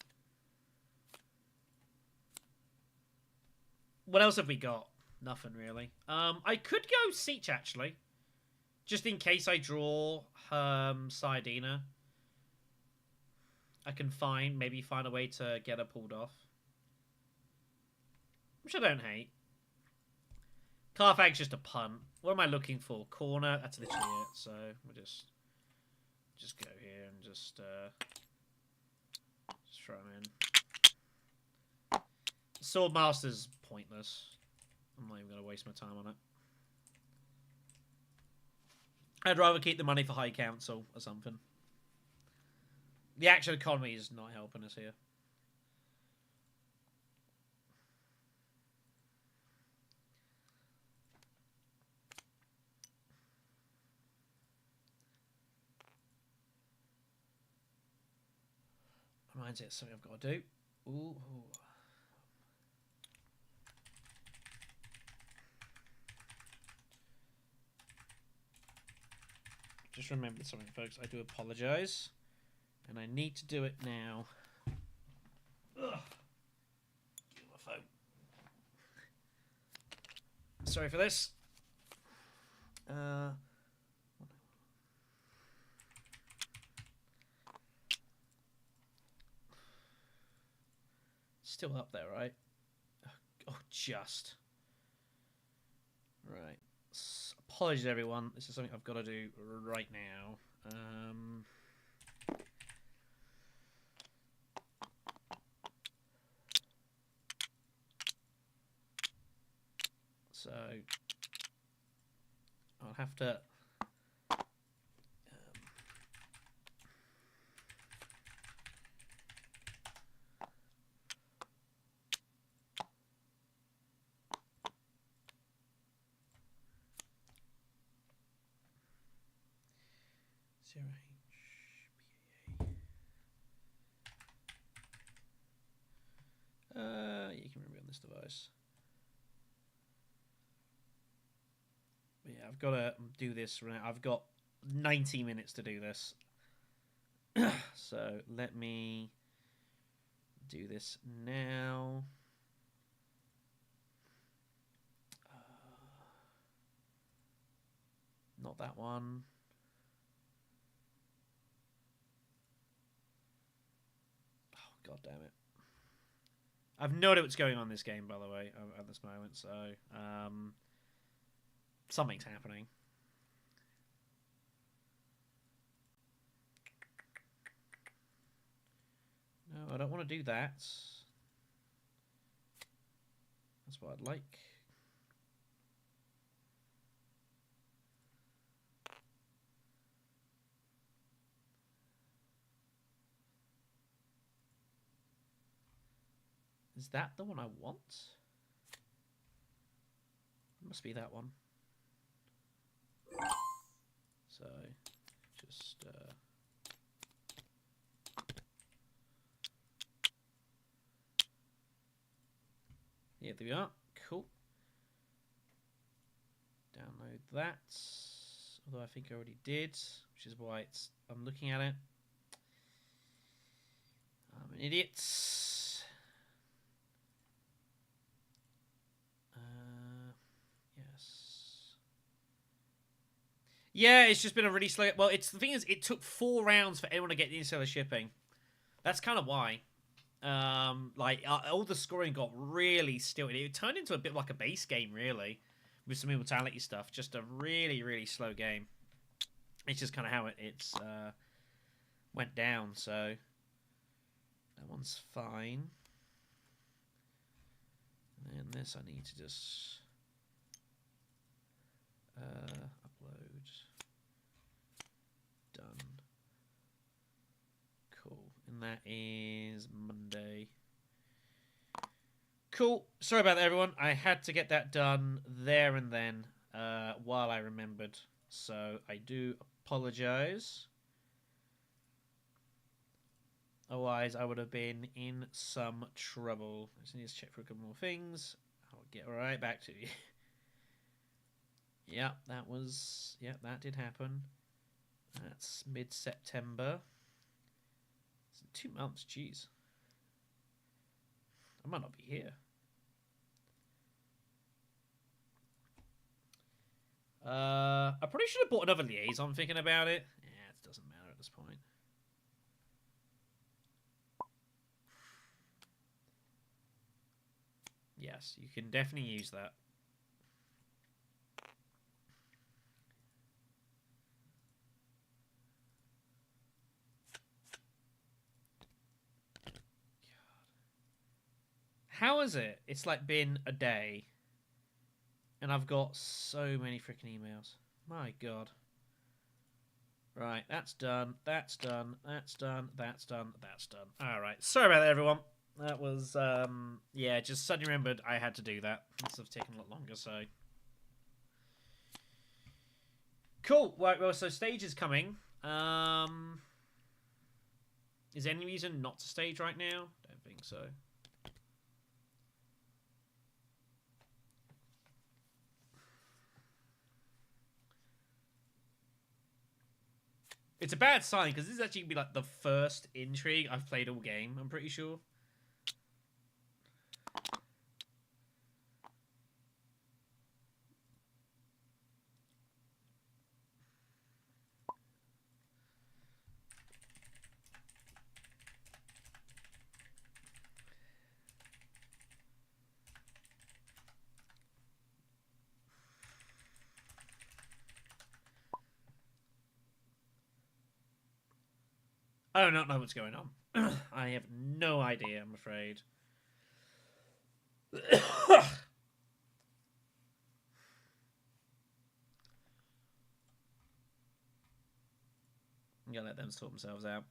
What else have we got? Nothing really. I could go Siege actually, just in case I draw Sardina. I can maybe find a way to get her pulled off, which I don't hate. Carfag's just a punt. What am I looking for? Corner. That's literally it. So we'll just go here and just throw him in. Sword Master's pointless. I'm not even going to waste my time on it. I'd rather keep the money for High Council or something. The actual economy is not helping us here. Reminds me of something I've got to do. Ooh. Just remembered something, folks. I do apologise. And I need to do it now. Ugh. Get my phone. Sorry for this. Still up there, right? Oh, just. Right. Apologies, everyone. This is something I've got to do right now. So I'll have to zero you can remember on this device. But yeah, I've got to do this right now. I've got 90 minutes to do this. So let me do this now. Not that one. Oh, God damn it. I've no idea what's going on in this game, by the way, at this moment, so something's happening. No, I don't want to do that. That's what I'd like. Is that the one I want? It must be that one. So, just... yeah, there we are. Cool. Download that. Although I think I already did, which is why I'm looking at it. I'm an idiot. Yes. Yeah, it's just been a really slow... Well, the thing is, it took 4 rounds for everyone to get the interstellar shipping. That's kind of why. All the scoring got really stilted. It turned into a bit like a base game, really, with some immortality stuff. Just a really, really slow game. It's just kind of how it's went down. So that one's fine. And this I need to just upload. Done. Cool. And that is Monday. Cool. Sorry about that, everyone. I had to get that done there and then. while I remembered. So I do apologize. Otherwise, I would have been in some trouble. I just need to check for a couple more things. I'll get right back to you. Yeah, that was... Yeah, that did happen. That's mid-September. It's 2 months, jeez. I might not be here. I probably should have bought another liaison thinking about it. Yeah, it doesn't matter at this point. Yes, you can definitely use that. God. How is it? It's like been a day. And I've got so many freaking emails. My God. Right, that's done. That's done. That's done. That's done. That's done. Alright, sorry about that, everyone. That was, yeah, just suddenly remembered I had to do that. Must have taken a lot longer, so. Cool. Right, well, so stage is coming. Is there any reason not to stage right now? Don't think so. It's a bad sign, because this is actually going to be like the first intrigue I've played all game, I'm pretty sure. I do not know what's going on. I have no idea, I'm afraid. I'm gonna let them sort themselves out.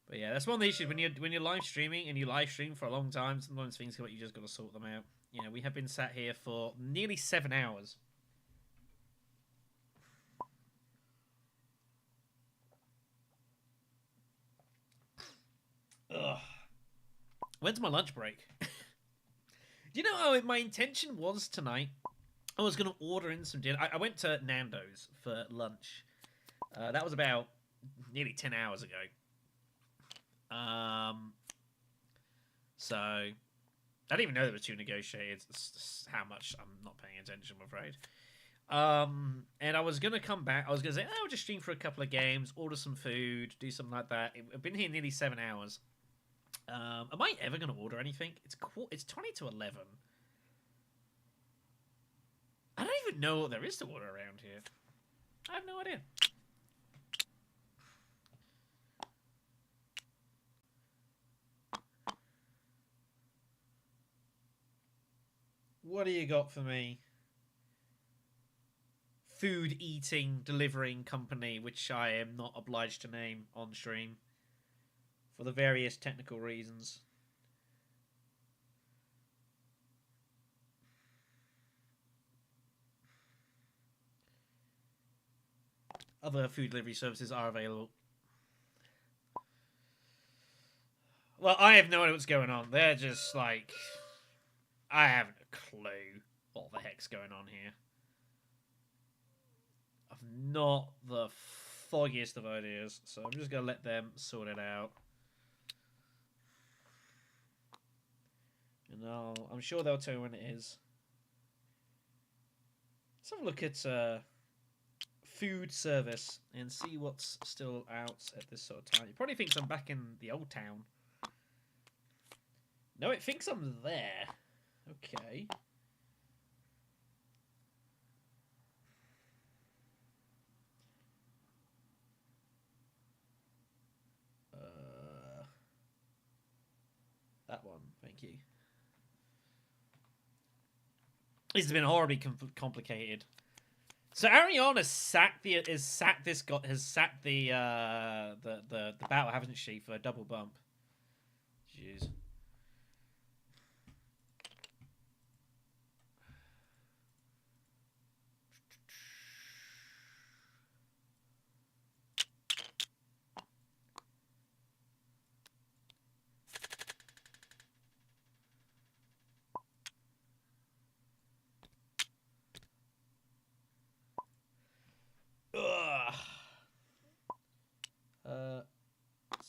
But yeah, that's one of the issues when you're live streaming and you live stream for a long time. Sometimes things come up, you just got to sort them out. You know, we have been sat here for nearly 7 hours. Ugh. When's my lunch break? Do you know my intention was tonight? I was going to order in some dinner. I went to Nando's for lunch. That was about nearly 10 hours ago. So I didn't even know there were 2 negotiated. It's how much I'm not paying attention, I'm afraid. And I was going to come back. I was going to say, I'll just stream for a couple of games, order some food, do something like that. I've been here nearly 7 hours. Am I ever going to order anything? It's 20 to 11. I don't even know what there is to order around here. I have no idea. What do you got for me? Food eating, delivering company, which I am not obliged to name on stream for the various technical reasons. Other food delivery services are available. Well, I have no idea what's going on. They're just like... I haven't a clue what the heck's going on here. I've not the foggiest of ideas, so I'm just going to let them sort it out. And I'm sure they'll tell you when it is. Let's have a look at food service and see what's still out at this sort of time. It probably thinks I'm back in the old town. No, it thinks I'm there. Okay. That one, thank you. This has been horribly complicated. So Ariana has sacked the battle, hasn't she, for a double bump? Jeez.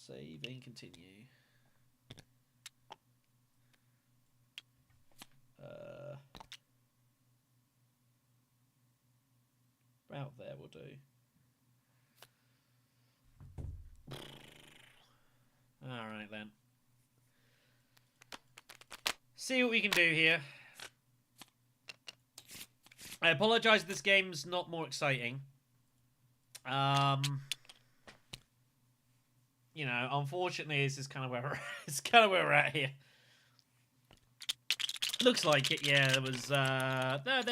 Save and continue. About there will do. Alright then. See what we can do here. I apologise if this game's not more exciting. You know, unfortunately, this is kind of where we're at here. Looks like it. Yeah, there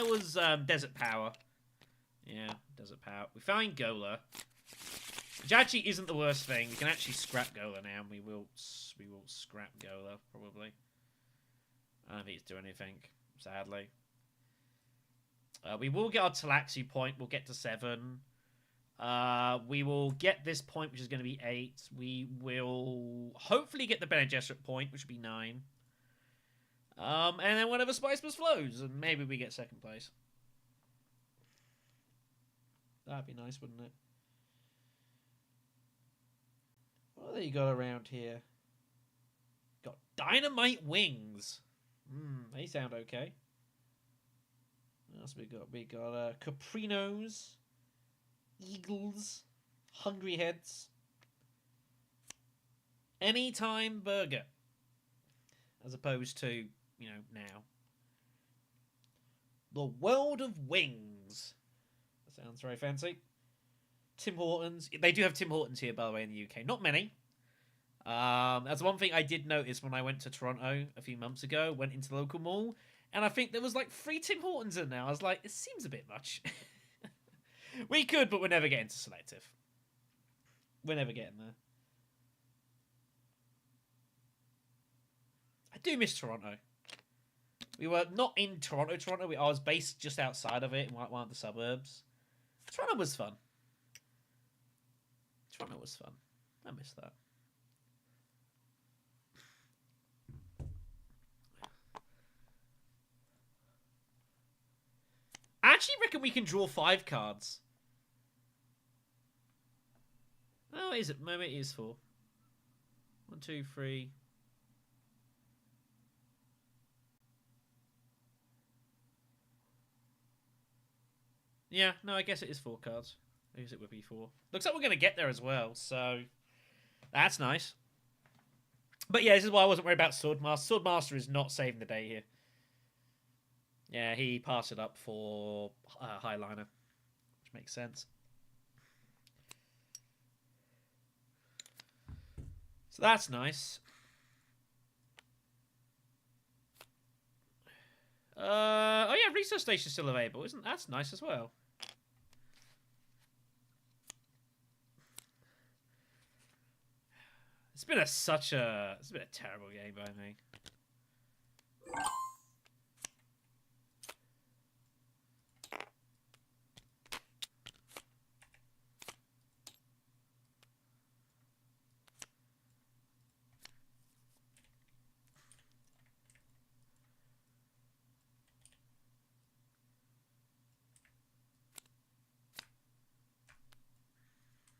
was desert power. Yeah, desert power. We found Gola, which actually isn't the worst thing. We can actually scrap Gola now. We will scrap Gola probably. I don't think it's doing anything, sadly. We will get our Tleilaxu point. We'll get to 7. We will get this point, which is going to be 8. We will hopefully get the Bene Gesserit point, which will be 9. And then whatever Spice Bus flows, and maybe we get 2nd place. That'd be nice, wouldn't it? What have you got around here? Got dynamite wings. They sound okay. What else we got? We got Caprinos, Eagles, Hungry Heads, Anytime Burger, as opposed to, you know, now. The World of Wings. That sounds very fancy. Tim Hortons. They do have Tim Hortons here, by the way, in the UK. Not many. That's one thing I did notice when I went to Toronto a few months ago. Went into the local mall, and I think there was like 3 Tim Hortons in there. I was like, it seems a bit much. We could, but we're never getting to selective. We're never getting there. I do miss Toronto. We were not in Toronto. I was based just outside of it, in one of the suburbs. Toronto was fun. I miss that. I actually reckon we can draw 5 cards. Oh, is it? Maybe it is 4. 1, 2, 3. Yeah, no, I guess it is 4 cards. I guess it would be 4. Looks like we're going to get there as well, so that's nice. But yeah, this is why I wasn't worried about Swordmaster. Swordmaster is not saving the day here. Yeah, he passed it up for Highliner, which makes sense. So that's nice. Oh yeah, research station's still available, isn't that's nice as well. It's been a terrible game by me.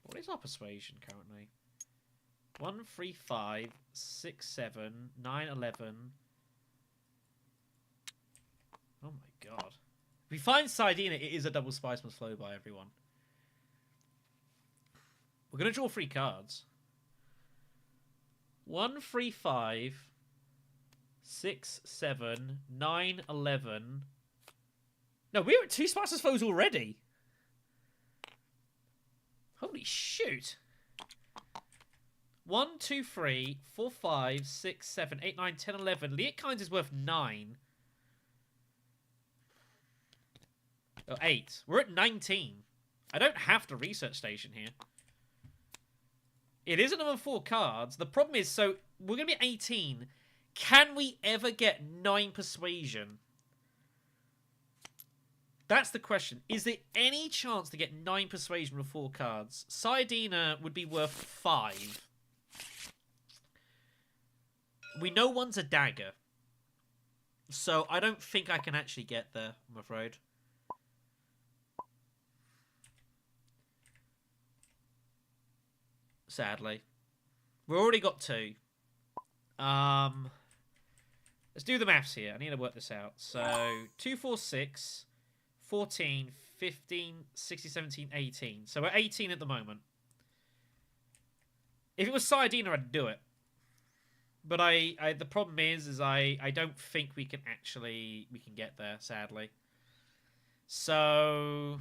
What is our persuasion currently? 1, 3, 5, 6, 7, 9, 11. Oh my god. If we find Sardina, it is a double spice must flow by everyone. We're going to draw 3 cards. 1, 3, 5, 6, 7, 9, 11. No, we're at 2 spices flows already. Holy shoot. 1, 2, 3, 4, 5, 6, 7, 8, 9, 10, 11. Lietkind is worth 9. Oh, 8. We're at 19. I don't have to research station here. It is another 4 cards. The problem is, so we're going to be 18. Can we ever get 9 persuasion? That's the question. Is there any chance to get 9 persuasion with 4 cards? Sardina would be worth 5. We know one's a dagger. So I don't think I can actually get there, I'm afraid. Sadly. We've already got 2. Let's do the maths here. I need to work this out. So 2, 4, 6, 14, 15, 16, 17, 18. So we're 18 at the moment. If it was Sardina, I'd do it. But the problem is I don't think we can get there, sadly. So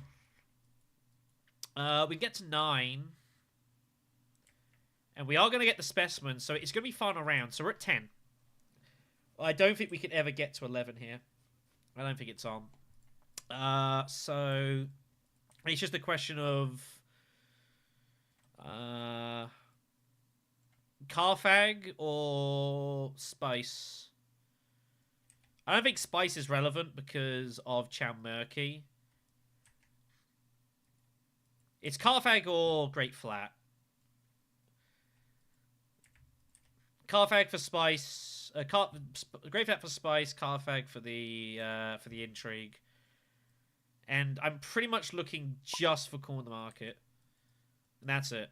we get to 9. And we are going to get the specimen, so it's going to be final round. So we're at 10. I don't think we could ever get to 11 here. I don't think it's on. So it's just a question of Carfag or Spice. I don't think Spice is relevant because of Cham Murky. It's Carfag or Great Flat. Carfag for Spice, Great Flat for Spice, Carfag for the intrigue, and I'm pretty much looking just for Corner the Market, and that's it.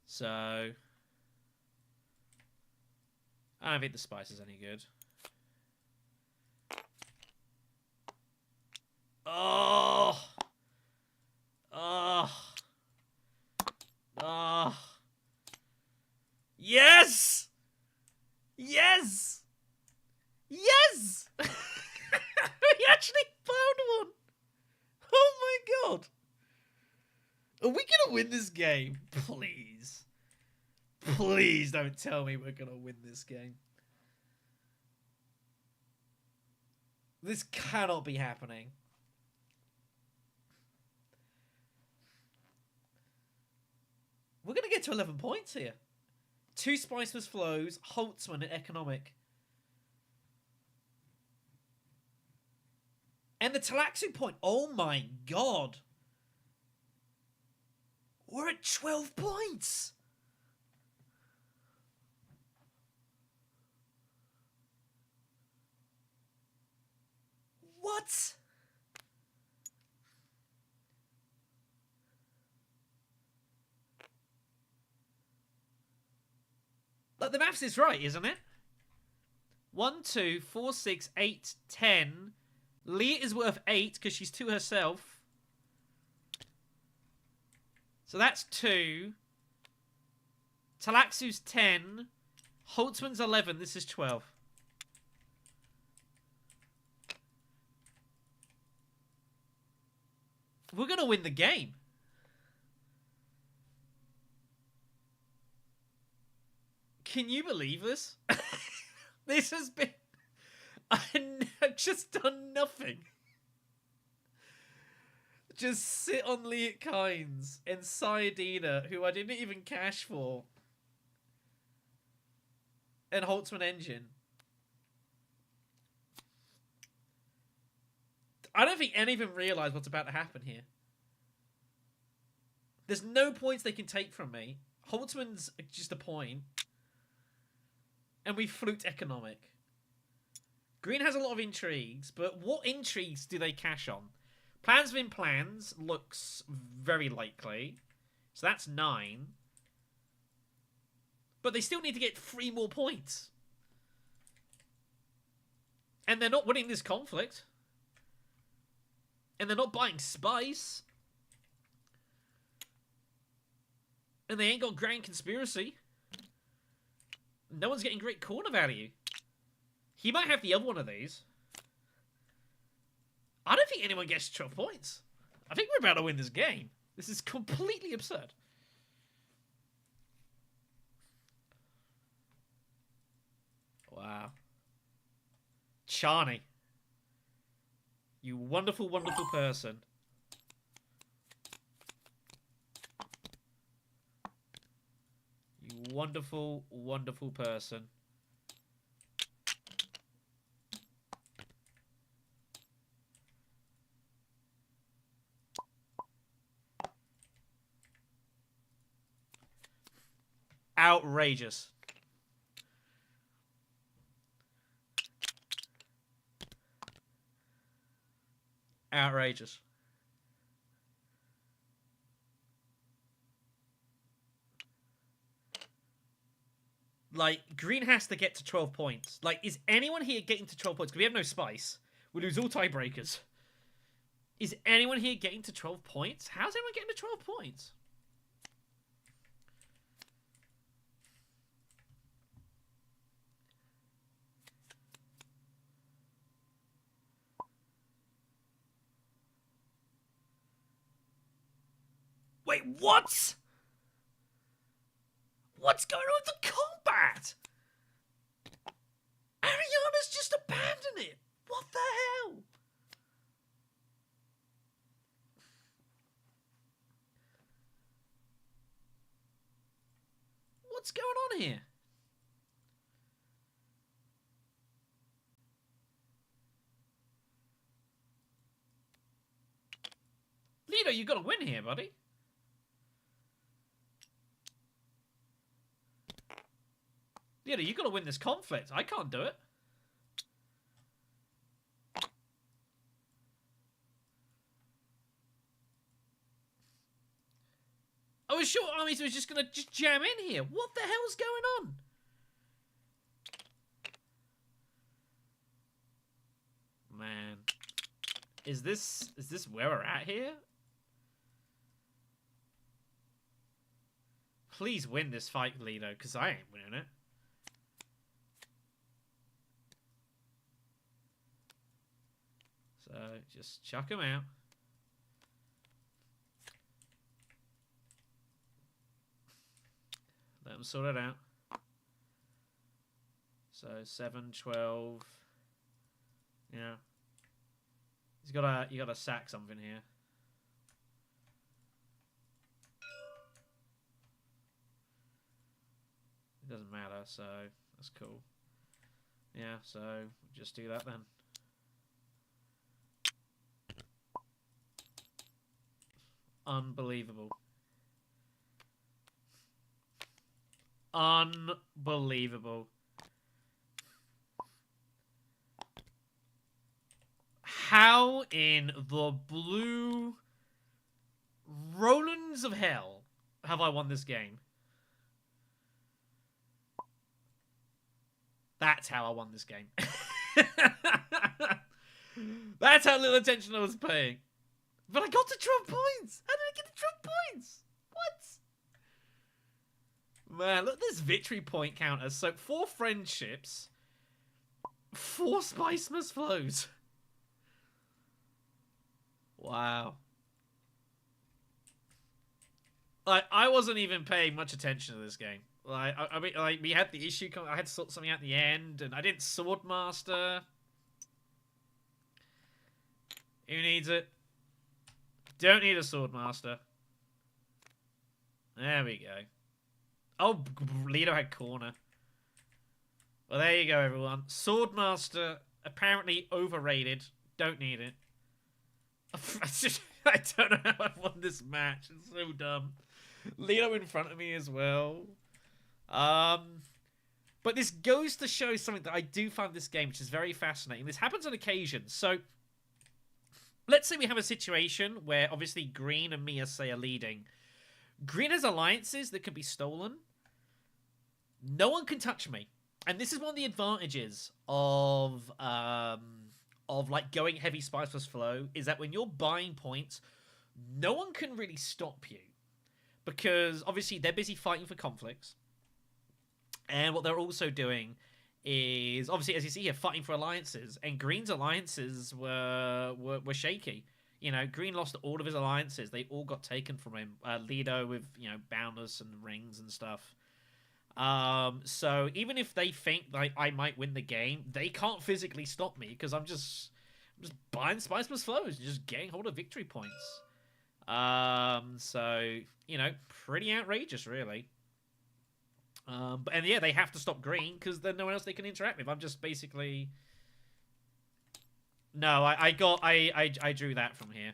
So I don't think the Spice is any good. Oh. Yes! Yes! Yes! We actually found one! Oh my god! Are we gonna win this game? Please. Please don't tell me we're gonna win this game. This cannot be happening. We're going to get to 11 points here. 2 Spiceless Flows, Holtzman and Economic. And the Tleilaxu point. Oh my god. We're at 12 points. What? Like, the maths is right, isn't it? 1, 2, 4, 6, 8, 10. Leah is worth 8 because she's 2 herself. So that's 2. Tleilaxu's 10. Holtzman's 11. This is 12. We're going to win the game. Can you believe this? This has been... I've just done nothing. Just sit on Liat Kynes and Sayadina, who I didn't even cash for. And Holtzman Engine. I don't think any of them realise what's about to happen here. There's no points they can take from me. Holtzman's just a point. And we fluked Economic. Green has a lot of intrigues, but what intrigues do they cash on? Plans within plans looks very likely. So that's 9. But they still need to get 3 more points. And they're not winning this conflict. And they're not buying Spice. And they ain't got Grand Conspiracy. No one's getting great corner value. He might have the other one of these. I don't think anyone gets 12 points. I think we're about to win this game. This is completely absurd. Wow. Charney. You wonderful, wonderful person. You wonderful, wonderful person. Outrageous. Outrageous. Like, green has to get to 12 points. Like, is anyone here getting to 12 points? Because we have no spice. We lose all tiebreakers. Is anyone here getting to 12 points? How's anyone getting to 12 points? Wait, what? What's going on with the combat? Ariana's just abandoned it. What the hell? What's going on here? Lido, you gotta win here, buddy. Lido, you gotta win this conflict. I can't do it. I was sure armies was just gonna jam in here. What the hell's going on? Man. Is this where we're at here? Please win this fight, Lido, because I ain't winning it. So, just chuck him out. Let him sort it out. So, 7, 12. Yeah. You gotta sack something here. It doesn't matter, so that's cool. Yeah, so just do that then. Unbelievable. Unbelievable. How in the blue Rolands of hell have I won this game? That's how I won this game. That's how little attention I was paying. But I got to 12 points. How did I get to 12 points? What? Man, look at this victory point counter. So 4 friendships, 4 Spicemas flows. Wow. Like, I wasn't even paying much attention to this game. Like, I mean, like, we had the issue. I had to sort something out at the end, and I didn't sword master. Who needs it? Don't need a sword master. There we go. Oh, Lido had corner. Well, there you go, everyone. Sword master, apparently overrated. Don't need it. I don't know how I won this match. It's so dumb. Lido in front of me as well. But this goes to show something that I do find this game, which is very fascinating. This happens on occasion. So, let's say we have a situation where obviously Green and Mia say are leading. Green has alliances that can be stolen. No one can touch me. And this is one of the advantages of like going heavy spice plus flow, is that when you're buying points, no one can really stop you. Because obviously they're busy fighting for conflicts. And what they're also doing is, obviously, as you see here, fighting for alliances. And Green's alliances were shaky. You know, Green lost all of his alliances. They all got taken from him. Lido with, you know, boundless and rings and stuff. So even if they think like I might win the game, they can't physically stop me because I'm just buying Spice Plus Flows, just getting hold of victory points. So, you know, pretty outrageous, really. And yeah, they have to stop Green because there's no one else they can interact with. I'm just basically... No, I drew that from here.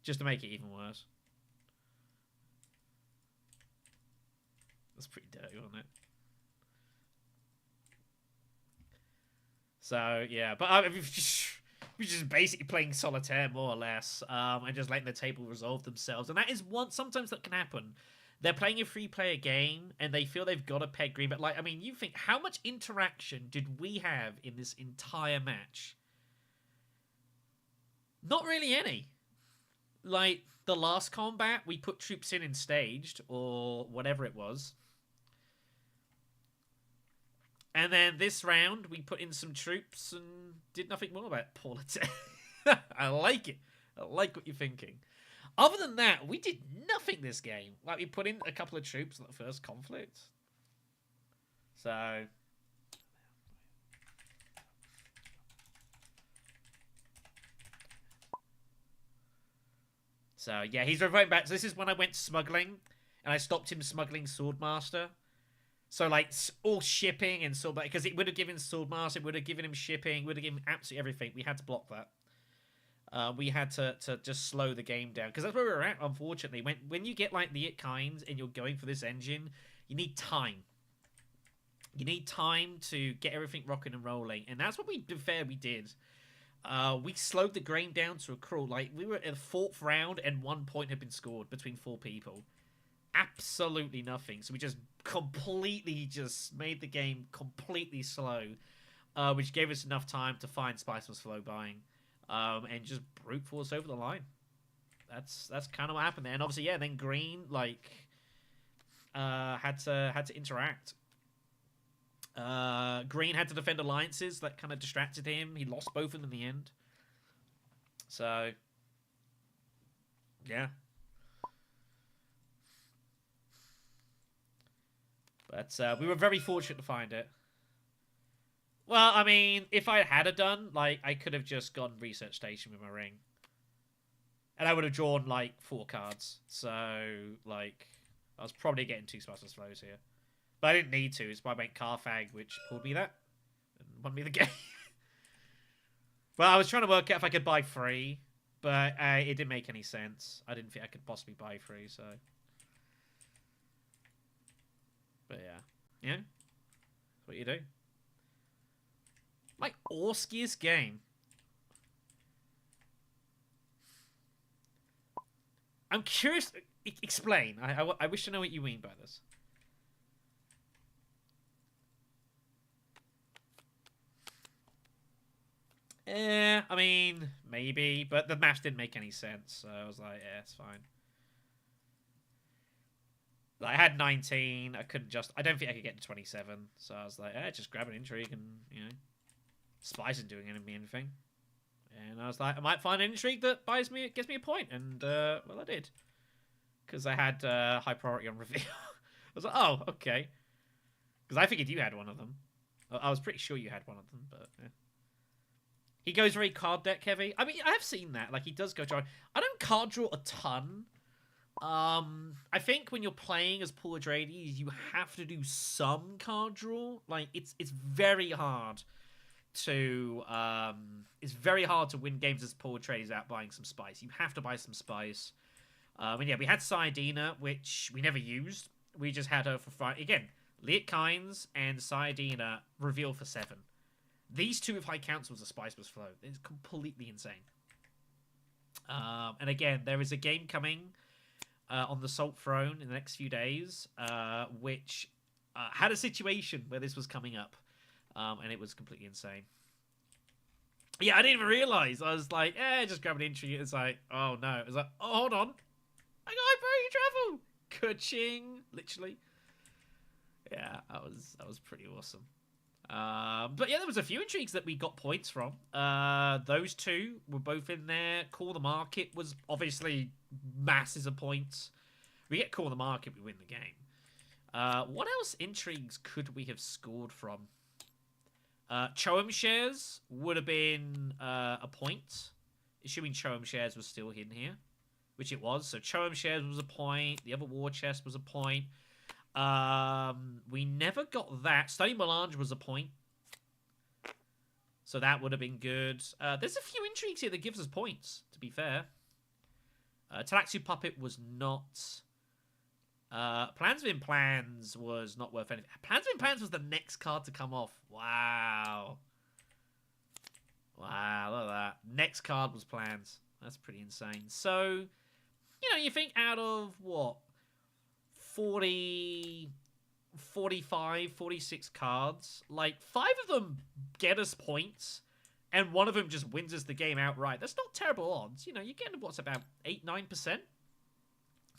Just to make it even worse. That's pretty dirty, wasn't it? So, yeah. But we're just basically playing solitaire, more or less. And just letting the table resolve themselves. And that is sometimes that can happen. they're playing a free-player game and they feel they've got to peg green. But, like, I mean, you think, how much interaction did we have in this entire match? Not really any. Like, the last combat, we put troops in and staged, or whatever it was. And then this round, we put in some troops and did nothing more about politics. I like it. I like what you're thinking. Other than that, we did nothing this game. Like, we put in a couple of troops in the first conflict. So... So, yeah, he's reverting back. So this is when I went smuggling, and I stopped him smuggling Swordmaster. So, like, all shipping and Swordmaster, because it would have given Swordmaster, it would have given him shipping, would have given him absolutely everything. We had to block that. We had to just slow the game down, because that's where we were at, unfortunately. When you get, like, the It Kinds and you're going for this engine, you need time. You need time to get everything rocking and rolling, and that's what we did. We slowed the game down to a crawl. Like, we were at the 4th round and 1 point had been scored between 4 people. Absolutely nothing. So we just completely made the game completely slow, which gave us enough time to find Spice was slow buying, and just brute force over the line. That's kind of what happened there. And obviously, yeah, then Green, like, had to interact. Green had to defend alliances. That kind of distracted him. He lost both of them in the end. So, yeah. But we were very fortunate to find it. Well, I mean, if I had done, like, I could have just gone research station with my ring. And I would have drawn, like, 4 cards. So, like, I was probably getting 2 Spiceless Flows here. But I didn't need to. It's why I went Carfag, which pulled me that. And won me the game. Well, I was trying to work out if I could buy 3. But it didn't make any sense. I didn't think I could possibly buy 3, so... But yeah. Yeah? That's what you do. My Orskiest game. I'm curious... Explain. I wish to know what you mean by this. I mean, maybe, but the maths didn't make any sense, so I was like, yeah, it's fine. Like, I had 19, I don't think I could get to 27, so I was like, just grab an intrigue and, you know, Spice isn't doing anything. And I was like, I might find an intrigue that gets me a point, and, well, I did. Because I had high priority on reveal. I was like, oh, okay. Because I figured you had one of them. I was pretty sure you had one of them, but, yeah. He goes very card deck heavy. I mean, I have seen that. Like, he does go draw. I don't card draw a ton. I think when you're playing as Paul Atreides, you have to do some card draw. Like, it's very hard to win games as Paul Atreides without buying some spice. You have to buy some spice. And yeah, we had Saidina, which we never used. We just had her for fun. Again, Liet Kynes and Saidina reveal for 7. These 2 with High Councils of Spice was flow. It's completely insane. And again, there is a game coming on the Salt Throne in the next few days, which had a situation where this was coming up, and it was completely insane. Yeah, I didn't even realize. I was like, just grab an entry. It's like, oh no. It's like, oh, hold on. I got hyper travel. Ka-ching. Literally. Yeah, that was pretty awesome. But yeah, there was a few intrigues that we got points from. Those 2 were both in there. Call the Market was obviously masses of points. We get Call the Market, we win the game. What else intrigues could we have scored from? Choam Shares would have been a point, assuming Choam Shares was still hidden here, which it was. So Choam Shares was a point. The other War Chest was a point. We never got that. Study Melange was a point. So that would have been good. There's a few intrigues here that gives us points, to be fair. Tleilaxu Puppet was not... Plans Within Plans was not worth anything. Plans Within Plans was the next card to come off. Wow. Wow, look at that. Next card was Plans. That's pretty insane. So, you know, you think out of, what? 40, 45, 46 cards. Like, 5 of them get us points, and one of them just wins us the game outright. That's not terrible odds. You know, you're getting, what's, about 8, 9%?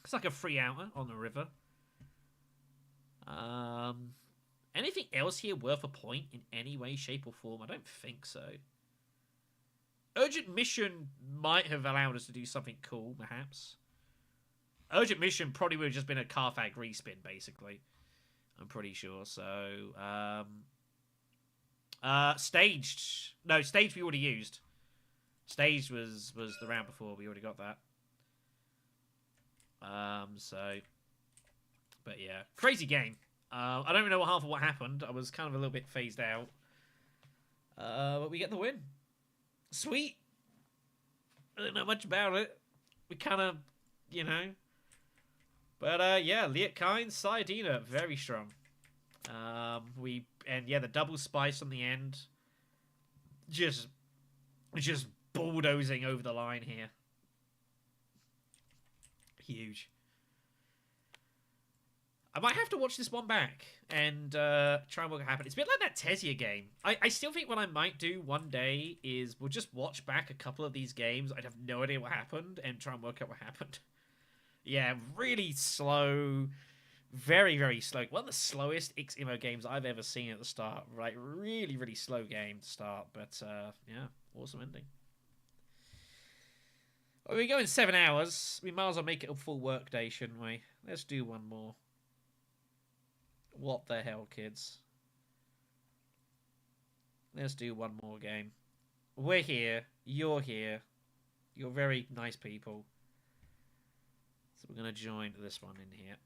It's like a free outer on the river. Anything else here worth a point in any way, shape, or form? I don't think so. Urgent Mission might have allowed us to do something cool, perhaps. Urgent Mission probably would have just been a Carfax respin, basically. I'm pretty sure. So, Staged. No, Staged we already used. Staged was the round before. We already got that. But yeah. Crazy game. I don't even know half of what happened. I was kind of a little bit phased out. But we get the win. Sweet. I don't know much about it. We kind of, you know. But yeah, Liet Kynes, Sayadina, very strong. The double spice on the end. Just bulldozing over the line here. Huge. I might have to watch this one back and try and work what happened. It's a bit like that Tesia game. I still think what I might do one day is we'll just watch back a couple of these games. I'd have no idea what happened and try and work out what happened. Yeah, really slow. Very, very slow. One of the slowest Immo games I've ever seen at the start. Right, really, really slow game to start. But yeah, awesome ending. Well, we go in 7 hours. We might as well make it a full work day, shouldn't we? Let's do one more. What the hell, kids? Let's do one more game. We're here. You're here. You're very nice people. So we're going to join this one in here.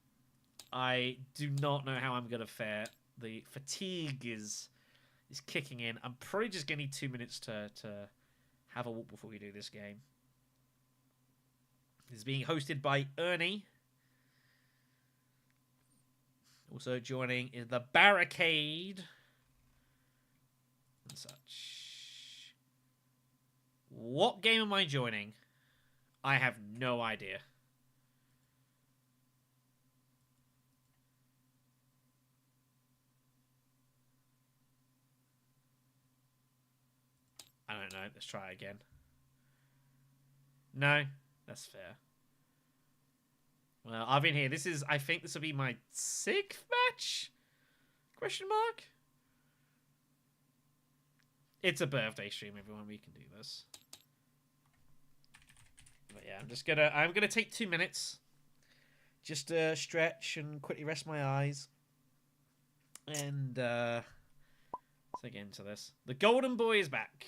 I do not know how I'm going to fare. The fatigue is kicking in. I'm probably just going to need 2 minutes to have a walk before we do this game. This is being hosted by Ernie. Also joining is the Barricade and such. What game am I joining? I have no idea. I don't know. Let's try again. No, that's fair. Well, I've been here. I think this will be my 6th match? Question mark? It's a birthday stream, everyone. We can do this. But yeah, I'm gonna take 2 minutes. Just to stretch and quickly rest my eyes. And, let's get into this. The Golden Boy is back.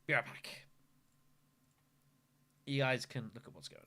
Be right back. You guys can look at what's going on.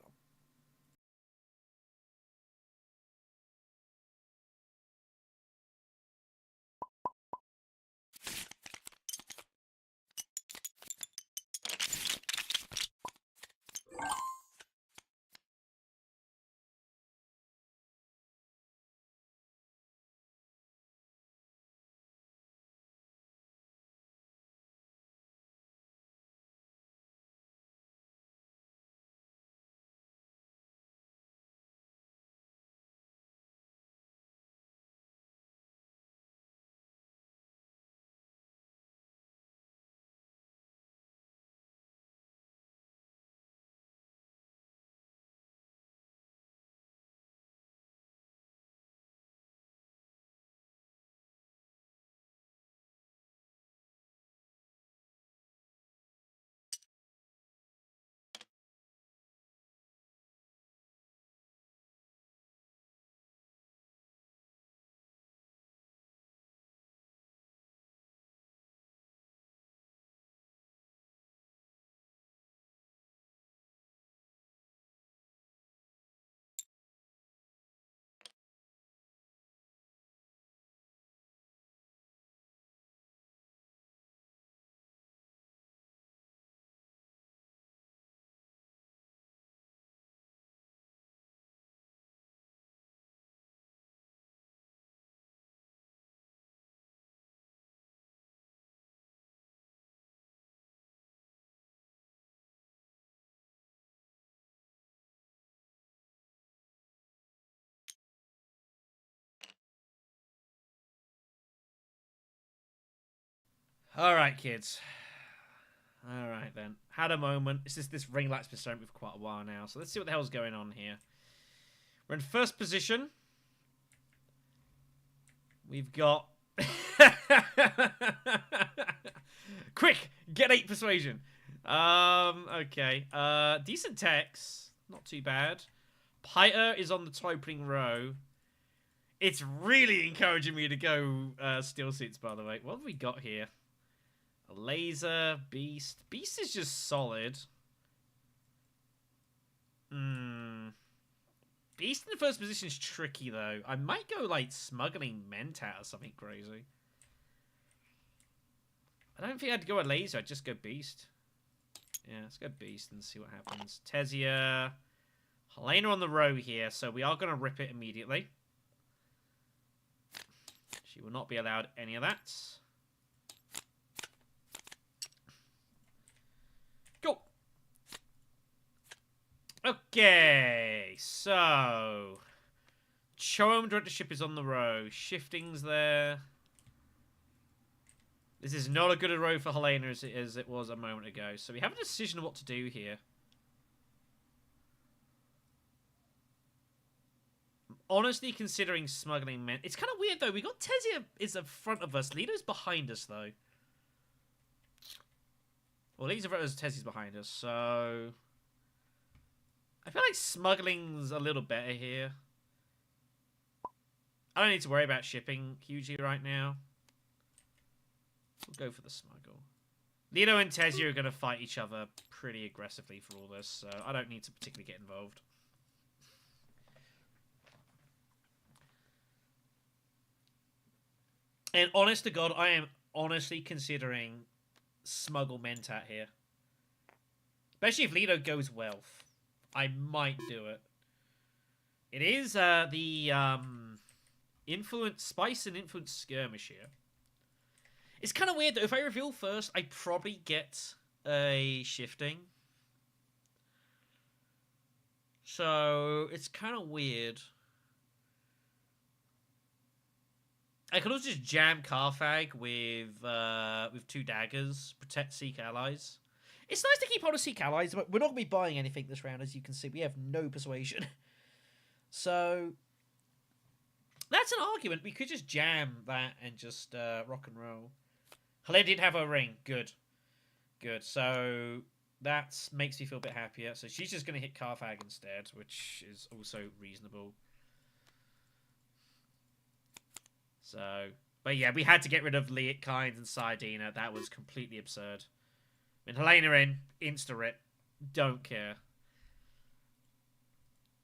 All right, kids. All right, then. Had a moment. It's just this ring light's been starting me for quite a while now. So let's see what the hell's going on here. We're in first position. We've got... Quick! Get 8 persuasion. Okay. Decent techs. Not too bad. Piter is on the top opening row. It's really encouraging me to go steel suits, by the way. What have we got here? A laser, beast. Beast is just solid. Beast in the first position is tricky, though. I might go, like, smuggling Mentat or something crazy. I don't think I'd go a laser. I'd just go beast. Yeah, let's go beast and see what happens. Tesia. Helena on the row here, so we are going to rip it immediately. She will not be allowed any of that. Go! Okay, so... Chome directorship is on the row. Shifting's there. This is not a good a row for Helena as it was a moment ago. So we have a decision of what to do here. Honestly, considering smuggling men... It's kind of weird, though. We got Tesia is in front of us. Lido's behind us, though. Well, Lido's in front of us, Tesia's behind us, so... I feel like smuggling's a little better here. I don't need to worry about shipping hugely right now. We'll go for the smuggle. Lido and Tesia are going to fight each other pretty aggressively for all this, so I don't need to particularly get involved. And honest to God, I am honestly considering smuggle Mentat here. Especially if Lido goes wealth. I might do it. It is the influence, spice and influence skirmish here. It's kind of weird though. If I reveal first, I probably get a shifting. So it's kind of weird. I could also just jam Carthag with 2 daggers, protect Seek allies. It's nice to keep hold of Seek allies, but we're not going to be buying anything this round, as you can see. We have no persuasion. So, that's an argument. We could just jam that and just rock and roll. Helena did have her ring. Good. Good. So, that makes me feel a bit happier. So, she's just going to hit Carthag instead, which is also reasonable. So, but yeah, we had to get rid of Leet, Kynes, and Sardina. That was completely absurd. And Helena in, insta-rip. Don't care.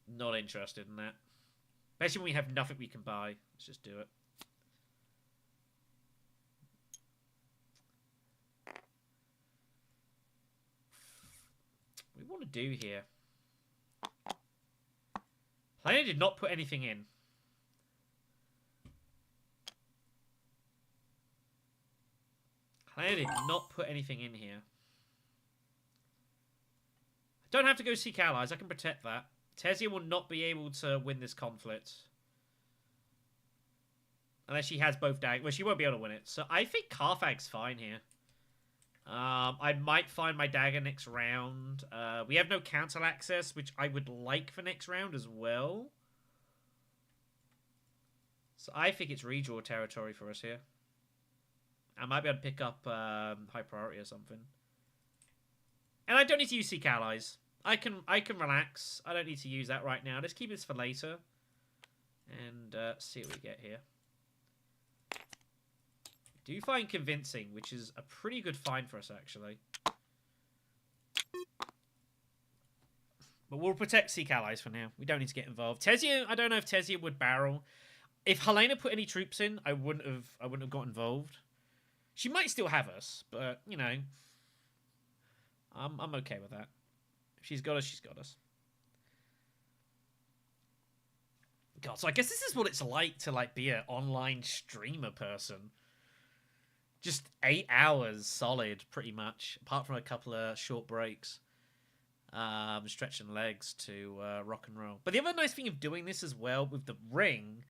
Not interested in that. Especially when we have nothing we can buy. Let's just do it. What do we want to do here? Helena did not put anything in. I did not put anything in here. I don't have to go seek allies. I can protect that. Tesia will not be able to win this conflict. Unless she has both daggers. Well, she won't be able to win it. So I think Carthag's fine here. I might find my dagger next round. We have no council access, which I would like for next round as well. So I think it's redraw territory for us here. I might be able to pick up high priority or something. And I don't need to use Seek allies. I can relax. I don't need to use that right now. Let's keep this for later. And see what we get here. We do find convincing, which is a pretty good find for us, actually. But we'll protect Seek allies for now. We don't need to get involved. Tesia, I don't know if Tesia would barrel. If Helena put any troops in, I wouldn't have got involved. She might still have us, but, you know, I'm okay with that. If she's got us, she's got us. God, so I guess this is what it's like to, like, be an online streamer person. Just 8 hours solid, pretty much, apart from a couple of short breaks. Stretching legs to rock and roll. But the other nice thing of doing this as well with the ring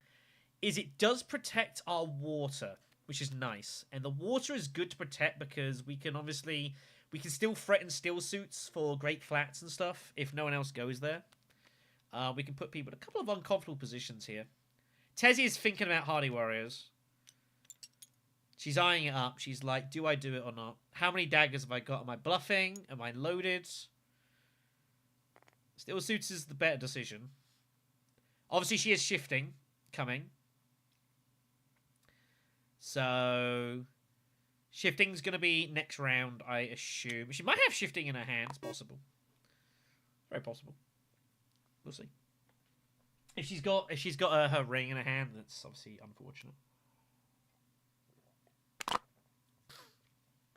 is it does protect our water. which is nice. And the water is good to protect because we can still threaten steel suits for great flats and stuff if no one else goes there. We can put people in a couple of uncomfortable positions here. Tessie is thinking about Hardy Warriors. She's eyeing it up. She's like, do I do it or not? How many daggers have I got? Am I bluffing? Am I loaded? Steel suits is the better decision. Obviously, she is shifting coming. So, shifting's going to be next round, I assume. She might have shifting in her hands. Possible. Very possible. We'll see. If she's got her ring in her hand, that's obviously unfortunate.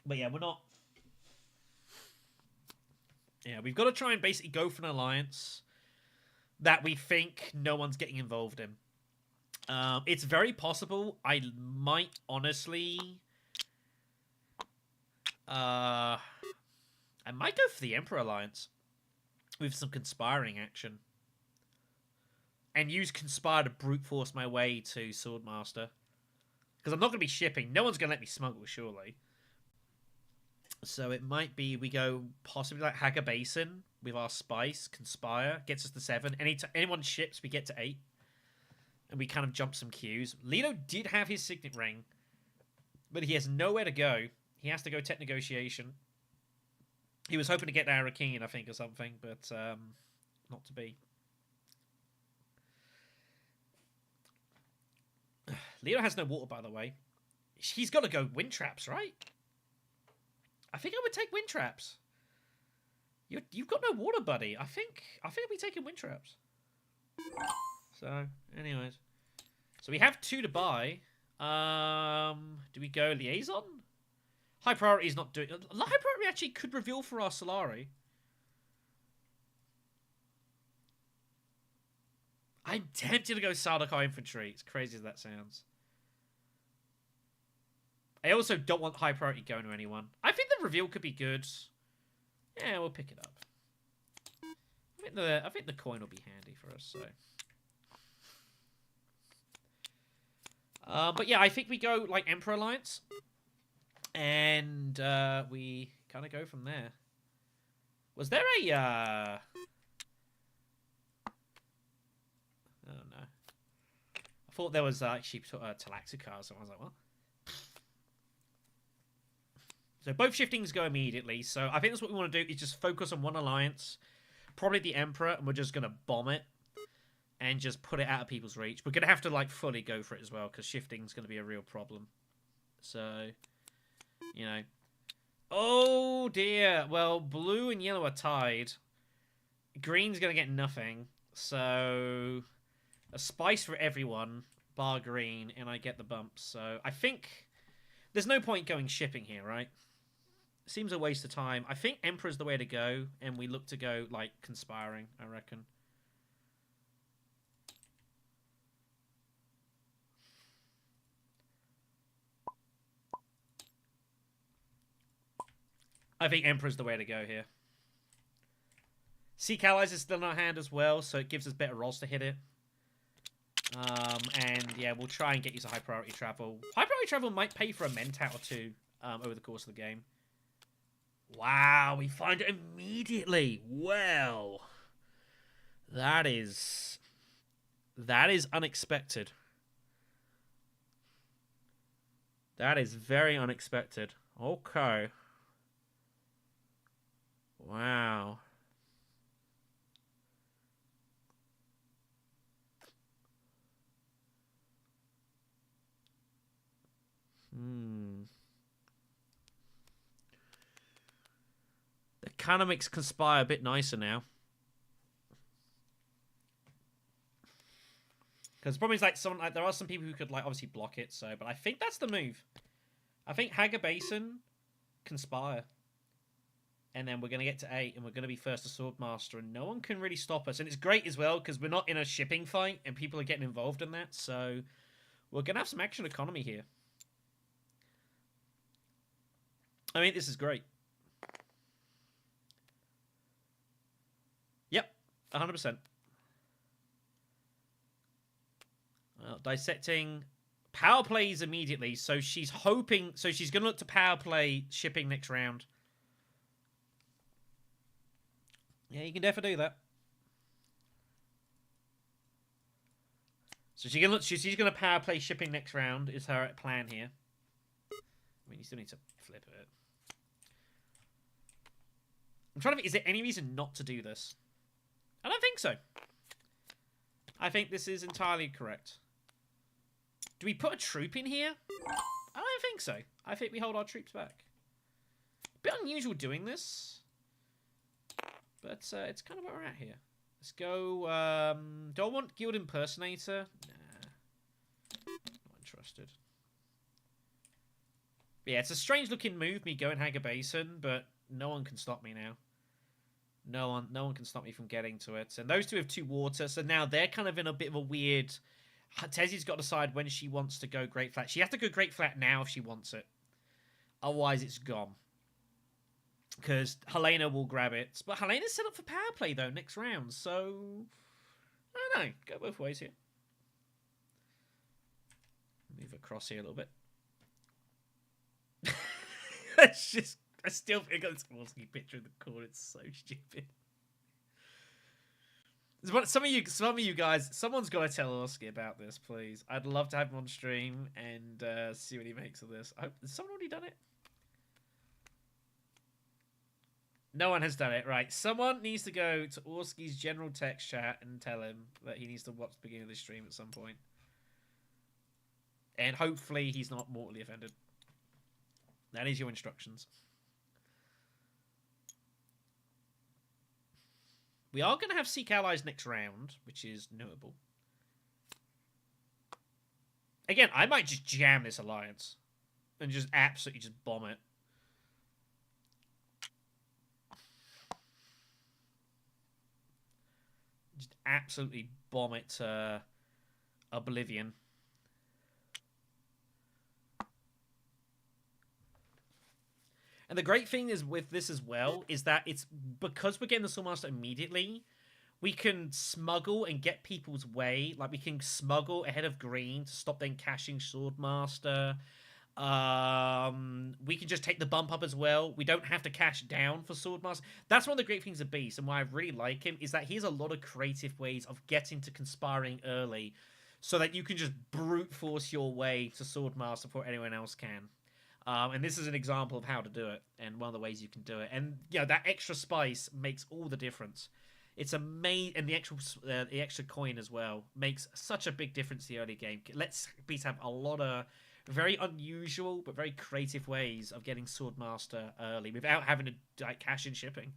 But yeah, we're not... Yeah, we've got to try and basically go for an alliance that we think no one's getting involved in. It's very possible I might honestly... I might go for the Emperor Alliance with some conspiring action. And use Conspire to brute force my way to Swordmaster. Because I'm not going to be shipping. No one's going to let me smuggle, surely. So it might be we go possibly like Haga Basin with our Spice, Conspire, gets us to 7. Anyone ships, we get to 8. And we kind of jump some queues. Leto did have his Signet Ring, but he has nowhere to go. He has to go Tech Negotiation. He was hoping to get Arakeen, I think, or something, but not to be. Leo has no water, by the way. He's got to go Wind Traps, right? I think I would take Wind Traps. You've got no water, buddy. I think I'll be taking Wind Traps. So, anyways. So we have 2 to buy. Do we go Liaison? High Priority is not doing... High Priority actually could reveal for our Solari. I'm tempted to go Sardaukar Infantry. As crazy as that sounds. I also don't want High Priority going to anyone. I think the reveal could be good. Yeah, we'll pick it up. I think the coin will be handy for us, so... but yeah, I think we go, like, Emperor Alliance. And we kind of go from there. Was there a... Oh, no. I thought there was actually Tleilaxu cars, so I was like, what? So both shiftings go immediately. So I think that's what we want to do, is just focus on one alliance. Probably the Emperor, and we're just going to bomb it. And just put it out of people's reach. We're going to have to, like, fully go for it as well, because shifting's going to be a real problem. So, you know. Oh, dear. Well, blue and yellow are tied. Green's going to get nothing. So, a spice for everyone, bar green, and I get the bumps. So, I think there's no point going shipping here, right? Seems a waste of time. I think Emperor's the way to go, and we look to go, like, conspiring, I reckon. I think Emperor's the way to go here. Seek Allies is still in our hand as well, so it gives us better rolls to hit it. And yeah, we'll try and get you some high priority travel. High priority travel might pay for a Mentat or 2 over the course of the game. Wow, we find it immediately. Well, that is unexpected. That is very unexpected. Okay. Wow. The kind of makes Conspire a bit nicer now. Because the problem is, like, there are some people who could, like, obviously block it, so, but I think that's the move. I think Haga Basin, Conspire. And then we're going to get to 8, and we're going to be first to Swordmaster, and no one can really stop us. And it's great as well, because we're not in a shipping fight, and people are getting involved in that, so we're going to have some action economy here. I mean, this is great. Yep, 100%. Well, dissecting Power plays immediately, so she's hoping... So she's going to look to power play shipping next round. Yeah, you can definitely do that. So she's going to power play shipping next round, is her plan here. I mean, you still need to flip it. I'm trying to think, is there any reason not to do this? I don't think so. I think this is entirely correct. Do we put a troop in here? I don't think so. I think we hold our troops back. Bit unusual doing this. But it's kind of where we're at here. Let's go... do I want Guild Impersonator? Nah. Not interested. But yeah, it's a strange looking move, me going Hager Basin, but no one can stop me now. No one can stop me from getting to it. And those two have 2 water, so now they're kind of in a bit of a weird... Tezzy's got to decide when she wants to go Great Flat. She has to go Great Flat now if she wants it. Otherwise, it's gone. Because Helena will grab it. But Helena's set up for power play, though, next round. So, I don't know. Go both ways here. Move across here a little bit. It's just... I still think of this Kowalski picture in the corner. It's so stupid. Some of you guys, someone's got to tell Orski about this, please. I'd love to have him on stream and see what he makes of this. Has someone already done it? No one has done it. Right. Someone needs to go to Orski's general text chat and tell him that he needs to watch the beginning of the stream at some point. And hopefully he's not mortally offended. That is your instructions. We are going to have Seek Allies next round, which is notable. Again, I might just jam this alliance. And just absolutely just bomb it. Just absolutely bomb it to oblivion. And the great thing is with this as well is that it's because we're getting the Swordmaster immediately, we can smuggle and get people's way. Like we can smuggle ahead of green to stop them cashing Swordmaster. We can just take the bump up as well. We don't have to cash down for Swordmaster. That's one of the great things of Beast, and why I really like him is that he has a lot of creative ways of getting to conspiring early, so that you can just brute force your way to Swordmaster before anyone else can. And this is an example of how to do it, and one of the ways you can do it. And that extra spice makes all the difference. It's amazing, and the extra coin as well makes such a big difference in the early game. Let's Beast have a lot of very unusual but very creative ways of getting Swordmaster early without having to cash in shipping.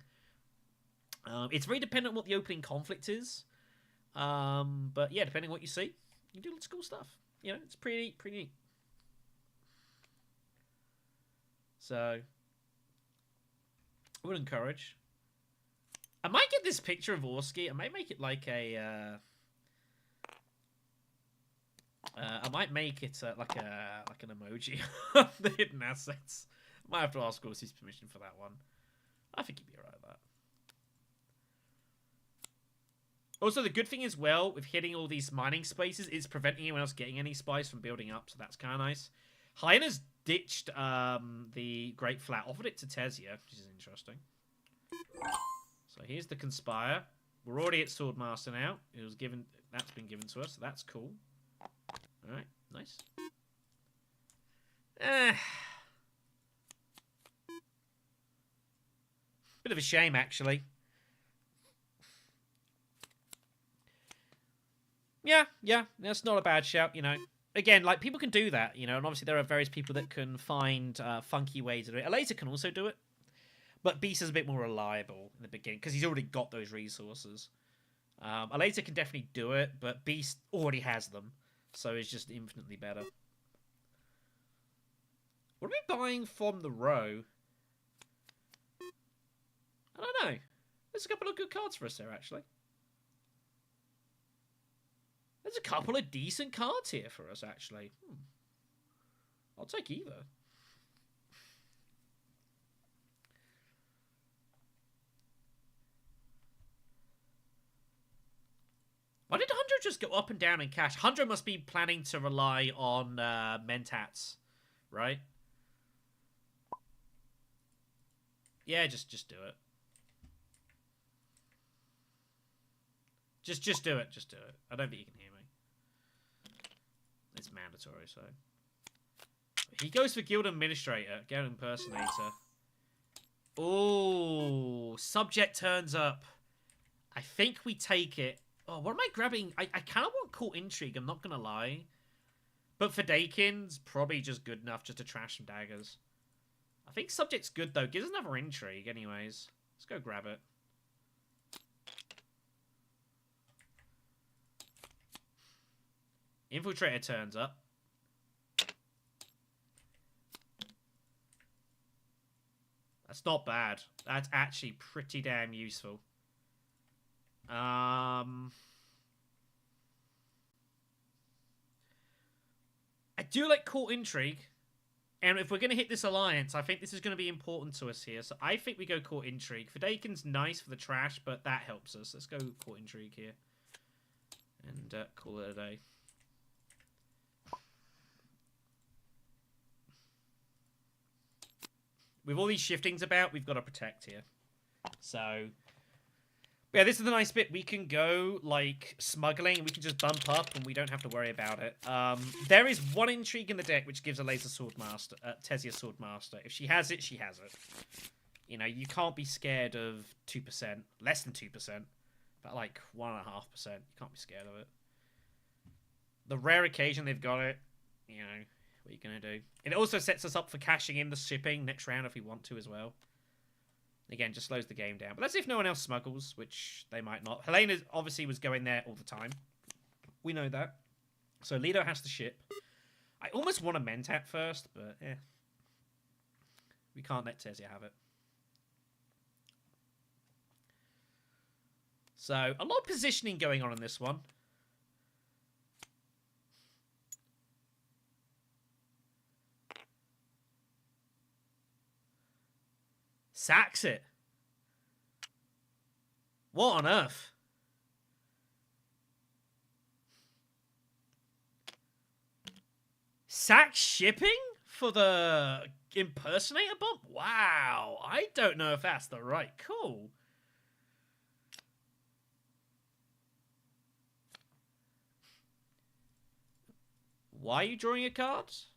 It's very dependent on what the opening conflict is, but yeah, depending on what you see, you can do lots of cool stuff. It's pretty neat. So, I would encourage. I might get this picture of Orski. I might make it like a. I might make it like an emoji of the hidden assets. I might have to ask Orski's permission for that one. I think he'd be alright with that. Also, the good thing as well with hitting all these mining spaces is preventing anyone else getting any spice from building up. So that's kind of nice. Hyena's ditched the Great Flat, offered it to Tezia, which is interesting. So here's the Conspire. We're already at Swordmaster now. That's been given to us, so that's cool. Alright, nice. Bit of a shame, actually. Yeah, that's not a bad shout, Again, like, people can do that, and obviously there are various people that can find funky ways to do it. Elater can also do it, but Beast is a bit more reliable in the beginning, because he's already got those resources. Elater can definitely do it, but Beast already has them, so it's just infinitely better. What are we buying from the row? I don't know. There's a couple of good cards for us there, actually. There's a couple of decent cards here for us, actually. I'll take either. Why did 100 just go up and down and cash. Hundred must be planning to rely on mentats, right? Yeah, just do it. Just do it. Just do it. I don't think you can hear me. It's mandatory, so. He goes for Guild Administrator, Guild Impersonator. Oh, subject turns up. I think we take it. Oh, what am I grabbing? I kind of want Court Intrigue, I'm not going to lie. But for Dakin's, probably just good enough just to trash some daggers. I think subject's good, though. Gives us another Intrigue, anyways. Let's go grab it. Infiltrator turns up. That's not bad. That's actually pretty damn useful. I do like Court Intrigue. And if we're going to hit this alliance, I think this is going to be important to us here. So I think we go Court Intrigue. Fidakin's nice for the trash, but that helps us. Let's go Court Intrigue here. And call it a day. With all these shiftings about, we've got to protect here. So, yeah, this is the nice bit. We can go, like, smuggling. We can just bump up, and we don't have to worry about it. There is one intrigue in the deck which gives a laser sword master, Tesia sword master. If she has it, she has it. You know, you can't be scared of 2%, less than 2%, but like 1.5%. You can't be scared of it. The rare occasion they've got it, you know, what are you going to do? It also sets us up for cashing in the shipping next round if we want to as well. Again, just slows the game down. But that's if no one else smuggles, which they might not. Helena obviously was going there all the time. We know that. So Lido has to ship. I almost want a Mentat first, but eh. We can't let Tesia have it. So, a lot of positioning going on in this one. Sacks it. What on earth? Sack shipping for the impersonator bump? Wow. I don't know if that's the right call. Why are you drawing your cards?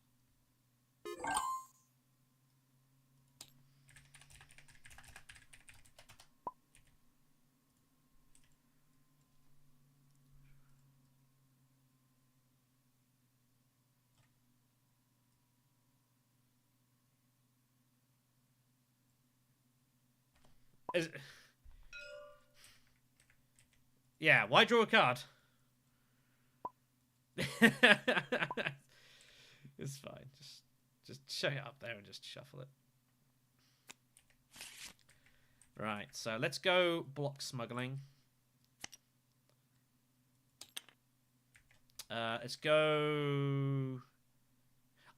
Yeah, why draw a card? It's fine. Just show it up there and just shuffle it. Right, so let's go block smuggling. Let's go...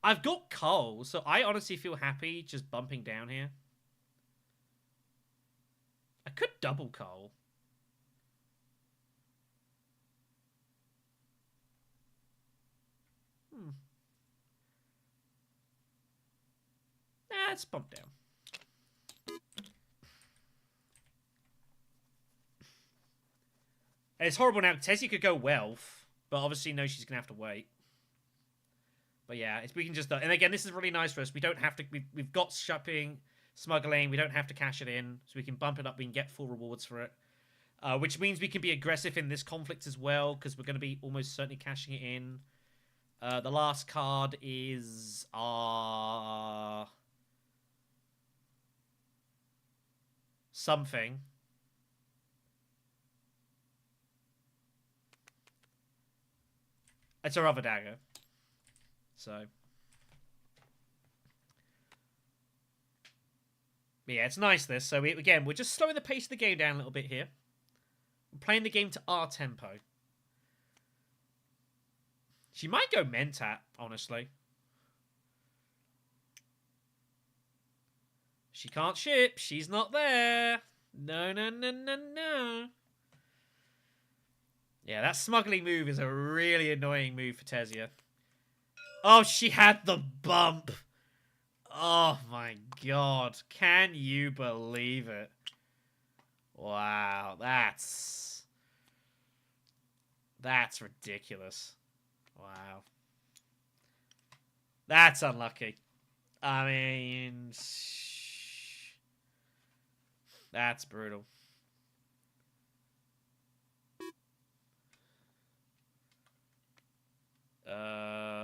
I've got coal, so I honestly feel happy just bumping down here. I could double coal. Nah, let's bump down. And it's horrible now. Tessie could go wealth, but obviously no, she's gonna have to wait. But yeah, we can just... And again, this is really nice for us. We don't have to... We've got shopping, smuggling. We don't have to cash it in, so we can bump it up. We can get full rewards for it. Which means we can be aggressive in this conflict as well, because we're going to be almost certainly cashing it in. The last card is something. It's our other dagger. So. But yeah, it's nice this. So again, we're just slowing the pace of the game down a little bit here. We're playing the game to our tempo. She might go Mentat, honestly. She can't ship. She's not there. No, no, no, no, no. Yeah, that smuggling move is a really annoying move for Tesia. Oh, she had the bump. Oh my god. Can you believe it? Wow, that's ridiculous. Wow. That's unlucky. I mean, that's brutal.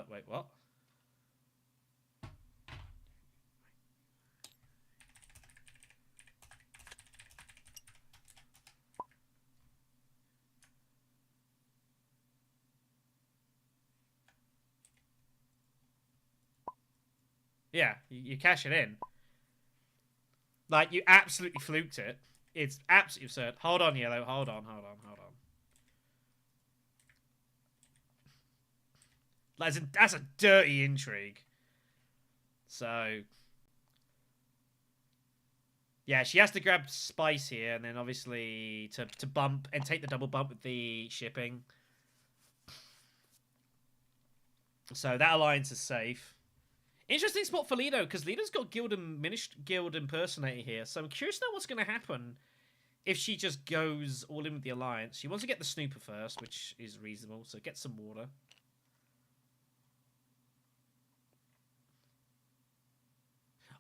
Wait, what? Yeah, you cash it in. Like, you absolutely fluked it. It's absolutely absurd. Hold on, Yellow. Hold on. That's a dirty intrigue. So, yeah, she has to grab Spice here, and then obviously to bump and take the double bump with the shipping. So that alliance is safe. Interesting spot for Lido, because Lido's got Guild Impersonator here, so I'm curious to know what's going to happen if she just goes all in with the alliance. She wants to get the Snooper first, which is reasonable, so get some water.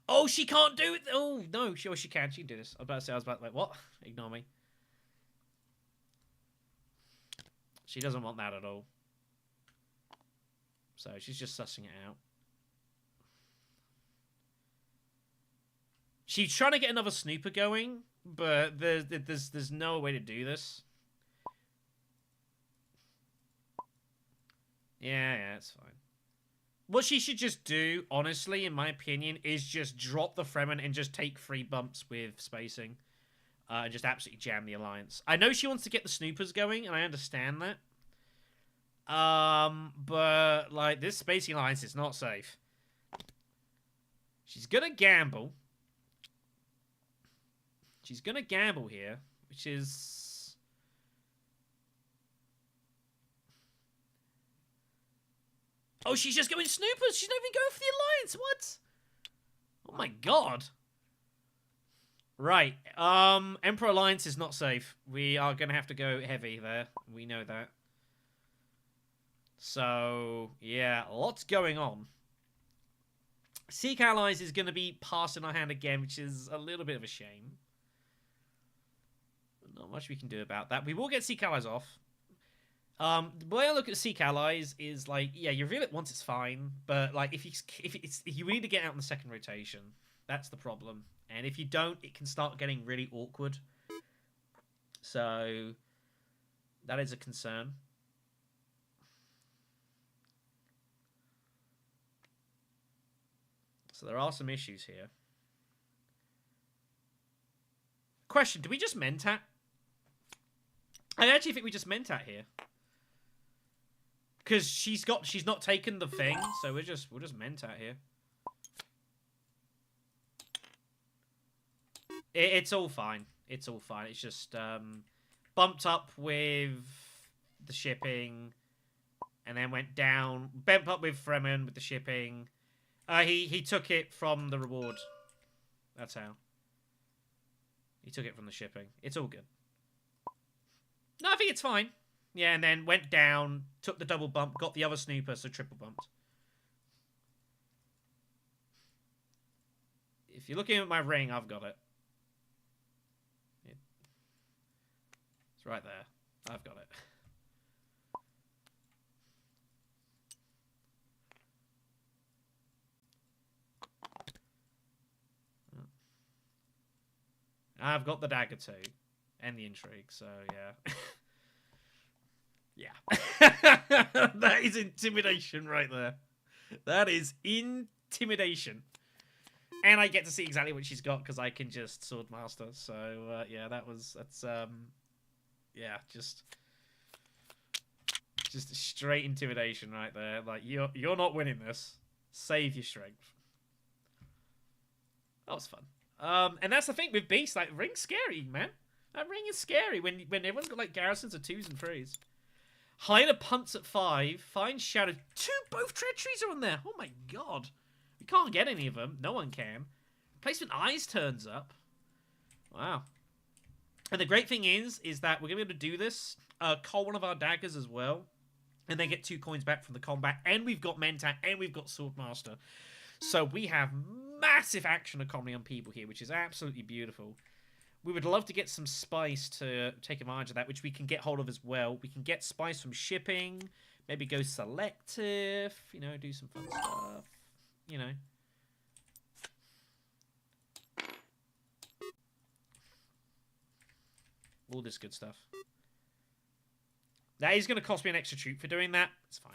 Oh, she can't do it! Oh, no, she can. She can do this. I was about to say, what? Ignore me. She doesn't want that at all. So she's just sussing it out. She's trying to get another Snooper going, but there's no way to do this. Yeah, it's fine. What she should just do, honestly, in my opinion, is just drop the Fremen and just take 3 bumps with spacing. And just absolutely jam the alliance. I know she wants to get the Snoopers going, and I understand that. But, like, this spacing alliance is not safe. She's gonna gamble. She's gonna gamble here, which is... Oh, she's just going Snoopers! She's not even going for the alliance! What? Oh my god. Right. Emperor Alliance is not safe. We are gonna have to go heavy there. We know that. So, yeah, lots going on. Seek Allies is going to be passed in our hand again, which is a little bit of a shame. Not much we can do about that. We will get Seek Allies off. The way I look at Seek Allies is like, yeah, you reveal it once, it's fine, but like if you need to get out in the second rotation, that's the problem. And if you don't, it can start getting really awkward. So that is a concern. So there are some issues here. Question, do we just Mentat? I actually think we just Mentat here. Because she's not taken the thing, so we'll just Mentat here. It's all fine. It's all fine. It's just bumped up with the shipping, and then went down, bumped up with Fremen with the shipping. He took it from the reward. That's how. He took it from the shipping. It's all good. No, I think it's fine. Yeah, and then went down, took the double bump, got the other Snooper, so triple bumped. If you're looking at my ring, I've got it. It's right there. I've got it. I've got the dagger too. And the intrigue, so yeah. Yeah. That is intimidation right there. That is intimidation. And I get to see exactly what she's got because I can just Sword Master. So, yeah, that's yeah, just straight intimidation right there. Like, you're not winning this. Save your strength. That was fun. And that's the thing with Beast, like, ring's scary, man. That ring is scary when everyone's got like garrisons of 2s and 3s. Hyder punts at 5. Finds Shadow. Both treacheries are on there. Oh my god. We can't get any of them. No one can. Placement Eyes turns up. Wow. And the great thing is that we're going to be able to do this. Call one of our daggers as well. And then get 2 coins back from the combat. And we've got Mentat. And we've got Swordmaster. So we have massive action economy on people here, which is absolutely beautiful. We would love to get some spice to take advantage of that, which we can get hold of as well. We can get spice from shipping. Maybe go selective. You know, do some fun stuff. You know. All this good stuff. That is going to cost me an extra troop for doing that. It's fine.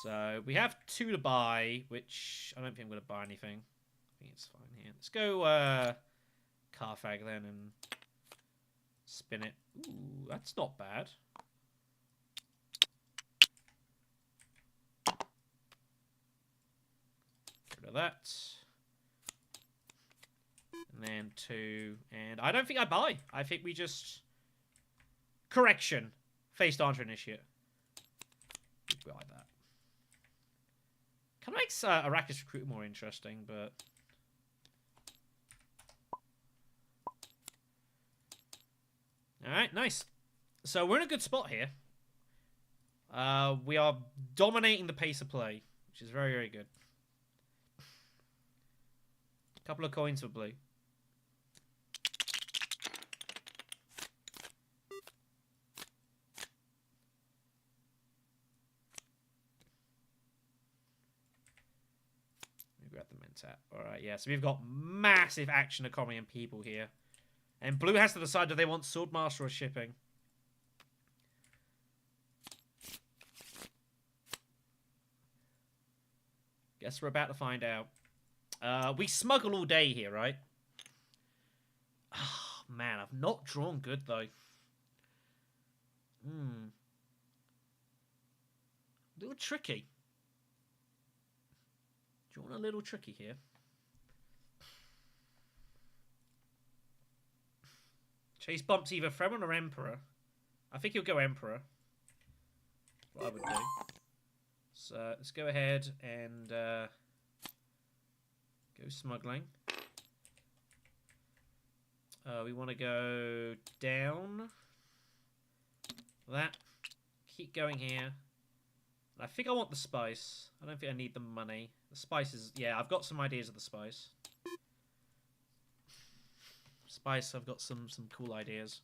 So, we have 2 to buy, which I don't think I'm going to buy anything. I think it's fine here. Let's go Carfag then and spin it. Ooh, that's not bad. Get rid of that. And then 2. And I don't think I buy. I think we just... Correction. Face Dancer Initiate. We like that. Kind of makes Arrakis Recruiter more interesting, but... Alright, nice. So we're in a good spot here. We are dominating the pace of play, which is very, very good. A couple of coins for blue. Alright, yeah, so we've got massive action economy and people here. And blue has to decide do they want Swordmaster or shipping. Guess we're about to find out. We smuggle all day here, right? Oh, man, I've not drawn good, though. A little tricky. Drawn a little tricky here. Chase bumps either Fremen or Emperor. I think he'll go Emperor. That's what I would do. So let's go ahead and go smuggling. We want to go down. That. Keep going here. I think I want the spice. I don't think I need the money. The spice is... Yeah, I've got some ideas of the spice. Spice, I've got some cool ideas.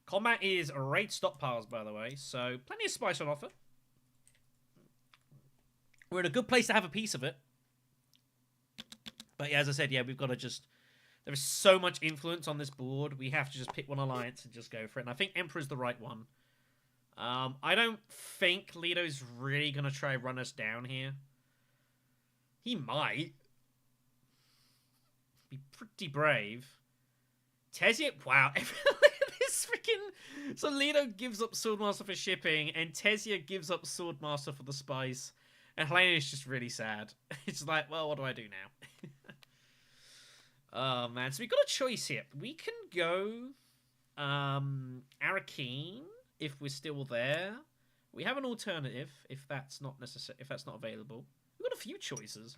Combat is raid stockpiles, by the way, so plenty of spice on offer. We're in a good place to have a piece of it. But yeah, as I said, yeah, we've got to just... There is so much influence on this board. We have to just pick one alliance and just go for it. And I think Emperor's the right one. I don't think Leto's really going to try and run us down here. He might. Be pretty brave. Tesia... Wow. Look at this freaking... So Leto gives up Swordmaster for shipping, and Tesia gives up Swordmaster for the spice. And Helena is just really sad. It's like, well, what do I do now? Oh, man. So we've got a choice here. We can go Arakeen if we're still there. We have an alternative if that's not necessary, if that's not available. We've got a few choices.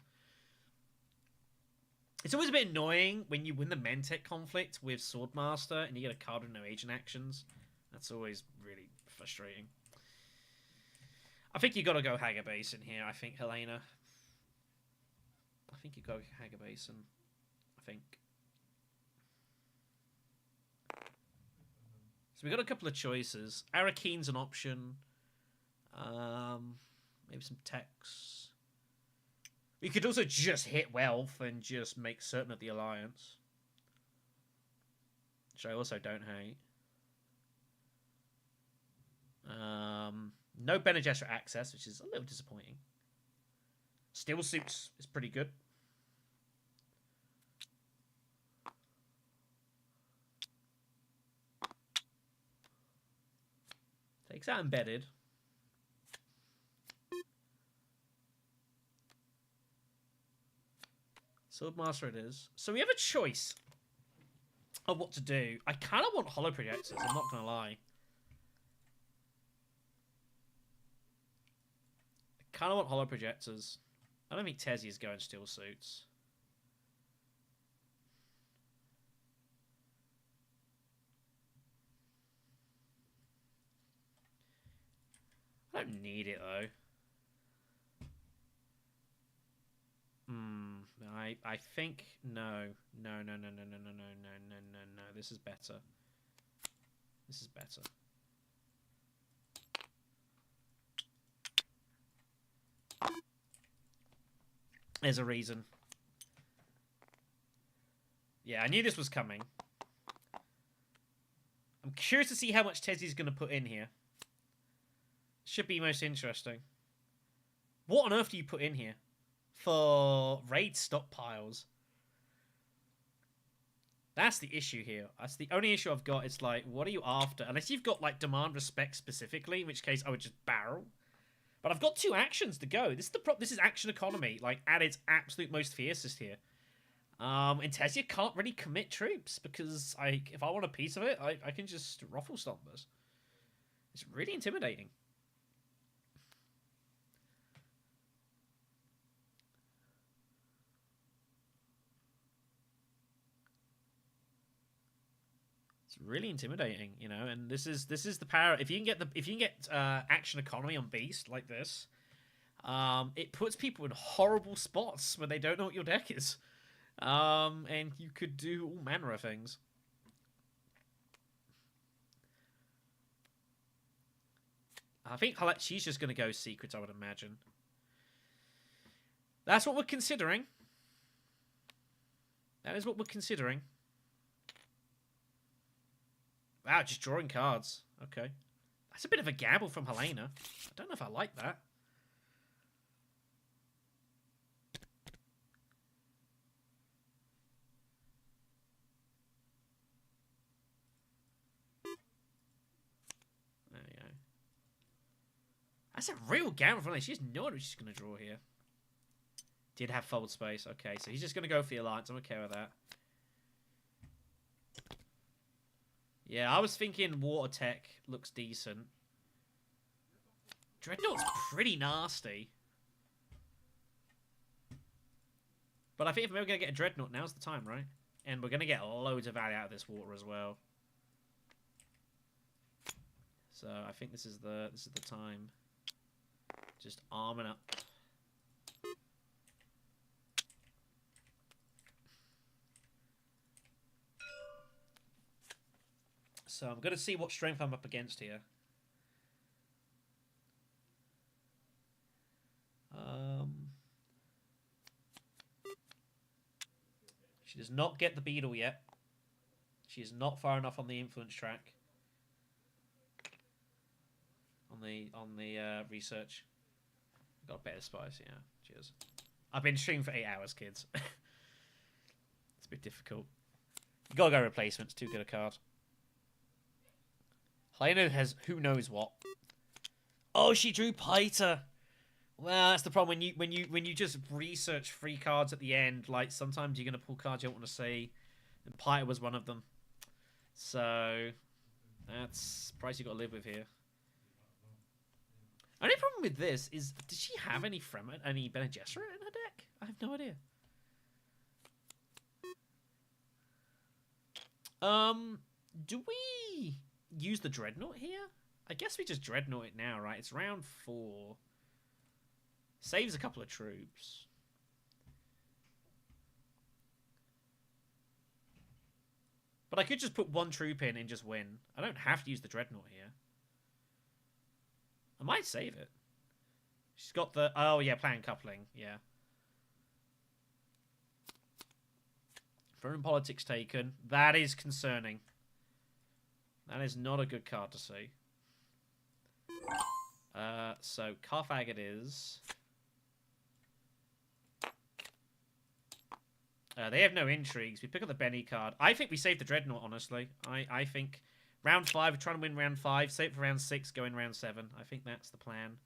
It's always a bit annoying when you win the Mentek conflict with Swordmaster and you get a card with no agent actions. That's always really frustrating. I think you got to go Hager Basin here. I think, Helena. I think you go Hager Basin. I think. So we got a couple of choices. Arakeen's an option. Maybe some Tex. We could also just hit Wealth and just make certain of the alliance. Which I also don't hate. No Bene Gesserit access, which is a little disappointing. Steel Suits is pretty good. Takes out embedded. Swordmaster it is. So we have a choice of what to do. I kind of want hollow projectors, I'm not going to lie. I kind of want hollow projectors. I don't think Tessie is going steel suits. I don't need it though. I think no. No. This is better. This is better. There's a reason. Yeah, I knew this was coming. I'm curious to see how much Tessie's going to put in here. Should be most interesting. What on earth do you put in here? For raid stockpiles. That's the issue here. That's the only issue I've got. It's like, what are you after? Unless you've got, like, demand respect specifically, in which case I would just barrel. But I've got 2 actions to go. This is the this is action economy, like, at its absolute most fiercest here. And Tessia can't really commit troops, because if I want a piece of it, I can just ruffle stomp this. It's really intimidating. Really intimidating, you know, and this is the power. If you can get action economy on Beast like this, it puts people in horrible spots when they don't know what your deck is, and you could do all manner of things. I think she's just going to go secrets, I would imagine. That's what we're considering. That is what we're considering. Wow, just drawing cards. Okay. That's a bit of a gamble from Helena. I don't know if I like that. There we go. That's a real gamble from Helena. She has no idea what she's going to draw here. Did have fold space. Okay, so he's just going to go for the alliance. I'm okay with that. Yeah, I was thinking Water Tech looks decent. Dreadnought's pretty nasty. But I think if we're going to get a Dreadnought, now's the time, right? And we're going to get loads of value out of this water as well. So I think this is the time. Just arming up. So I'm going to see what strength I'm up against here. She does not get the beetle yet. She is not far enough on the influence track. On the research. Got better spice, yeah. Cheers. I've been streaming for 8 hours, kids. It's a bit difficult. You gotta go replacements. Too good a card. Helena has who knows what. Oh, she drew Piter. Well, that's the problem when you just research 3 cards at the end. Like sometimes you're gonna pull cards you don't want to see, and Piter was one of them. So that's the price you got to live with here. Only problem with this is, does she have any Bene Gesserit in her deck? I have no idea. Do we use the Dreadnought here? I guess we just Dreadnought it now, right? It's round 4. Saves a couple of troops. But I could just put 1 troop in and just win. I don't have to use the Dreadnought here. I might save it. She's got the... Oh, yeah, plan coupling. Yeah. Foreign politics taken. That is concerning. That is not a good card to see. So, Carthag it is. They have no intrigues. We pick up the Benny card. I think we save the Dreadnought, honestly. I think Round 5, we're trying to win round 5. Save it for round 6, go in round 7. I think that's the plan.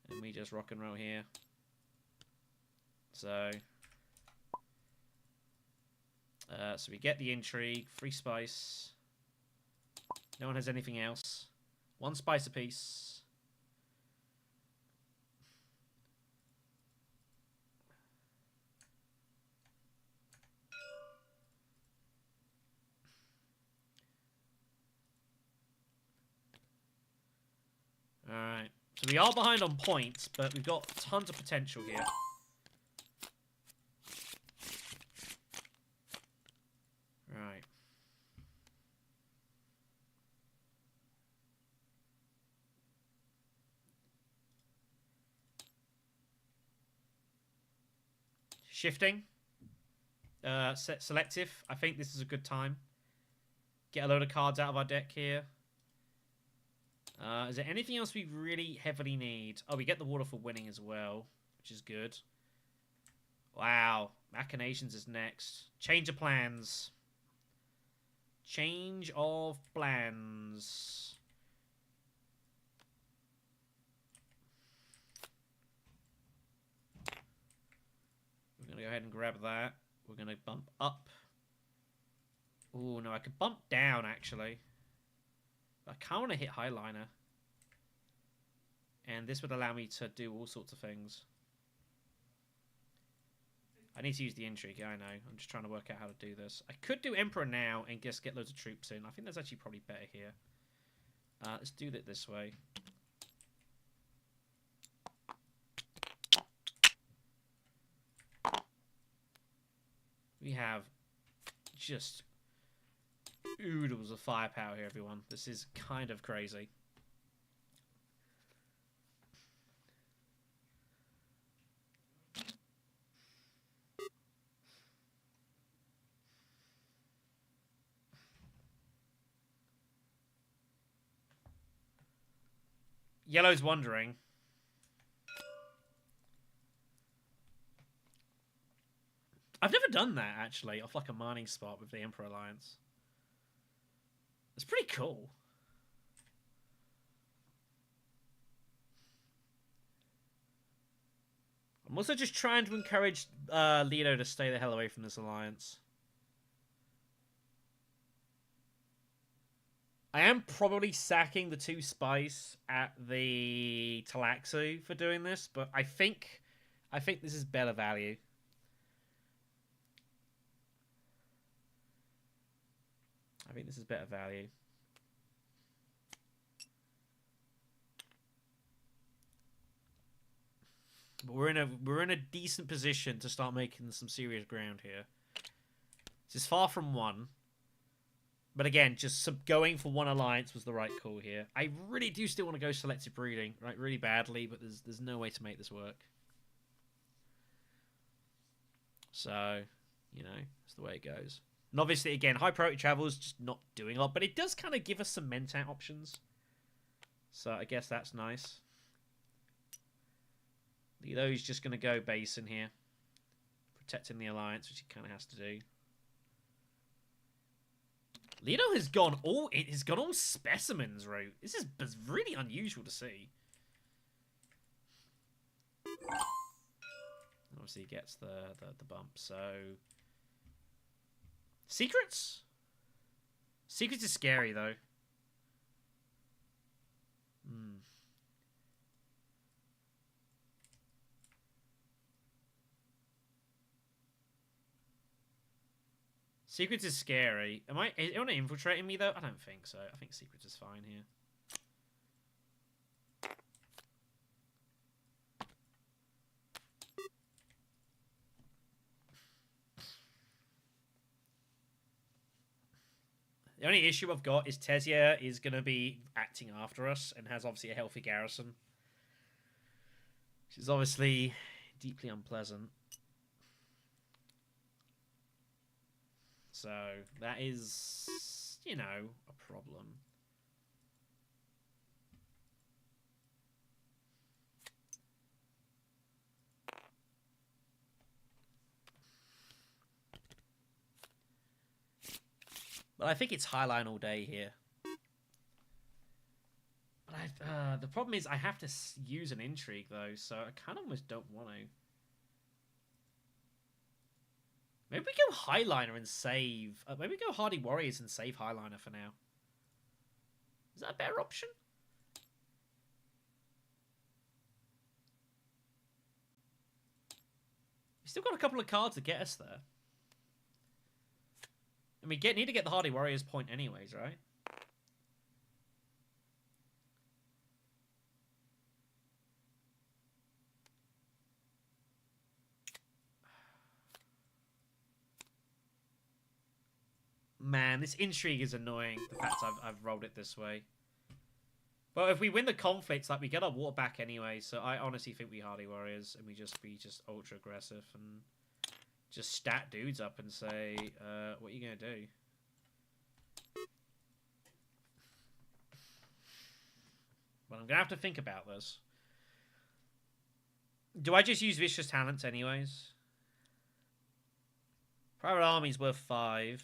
And we just rock and roll here. So... so we get the intrigue, free spice. No one has anything else. 1 spice apiece. Alright. So we are behind on points, but we've got tons of potential here. Right. Shifting. Set selective. I think this is a good time. Get a load of cards out of our deck here. Is there anything else we really heavily need? Oh, we get the water for winning as well, which is good. Wow. Machinations is next. Change of plans. Change of plans. We're going to go ahead and grab that. We're going to bump up. Oh, no, I could bump down, actually. I can't want to hit Highliner. And this would allow me to do all sorts of things. I need to use the intrigue, I know. I'm just trying to work out how to do this. I could do Emperor now and just get loads of troops in. I think that's actually probably better here. Let's do it this way. We have just oodles of firepower here, everyone. This is kind of crazy. Yellow's wondering. I've never done that, actually, off like a mining spot with the Emperor Alliance. It's pretty cool. I'm also just trying to encourage Leto to stay the hell away from this alliance. I am probably sacking the 2 spice at the Tleilaxu for doing this, but I think this is better value. I think this is better value. But we're in a decent position to start making some serious ground here. This is far from 1. But again, just going for 1 alliance was the right call here. I really do still want to go selective breeding, right, really badly, but there's no way to make this work. So, you know, that's the way it goes. And obviously, again, high priority travel is just not doing a lot, but it does kind of give us some mentat options. So I guess that's nice. He's just going to go base in here. Protecting the alliance, which he kind of has to do. Leto has gone all specimens route. This is really unusual to see. Obviously he gets the bump, so secrets? Secrets is scary though. Secrets is scary. Is anyone infiltrating me though? I don't think so. I think Secrets is fine here. The only issue I've got is Tesia is going to be acting after us and has obviously a healthy garrison. Which is obviously deeply unpleasant. So that is, you know, a problem. But I think it's Highline all day here. But the problem is I have to use an intrigue though, so I kind of almost don't want to. Maybe we go Highliner and save. Maybe we go Hardy Warriors and save Highliner for now. Is that a better option? We still got a couple of cards to get us there. And we need to get the Hardy Warriors point anyways, right? Man, this intrigue is annoying. The fact I've rolled it this way. But if we win the conflicts, like we get our water back anyway. So I honestly think we Hardy Warriors and we just ultra aggressive and just stat dudes up and say, what are you gonna do? But I'm gonna have to think about this. Do I just use Vicious Talents anyways? Private Army's worth 5.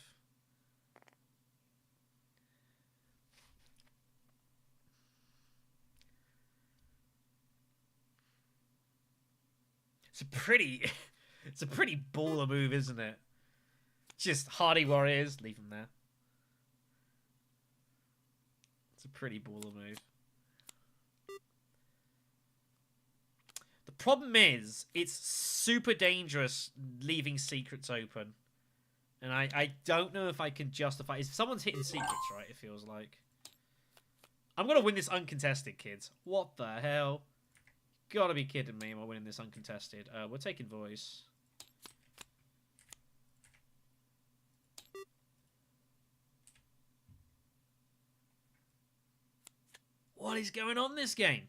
It's a pretty baller move, isn't it? Just Hardy Warriors, leave them there. It's a pretty baller move. The problem is, it's super dangerous leaving secrets open. And I don't know if I can justify... If someone's hitting secrets, right, it feels like. I'm going to win this uncontested, kids. What the hell? Gotta be kidding me, am I winning this uncontested? We're taking voice. What is going on this game?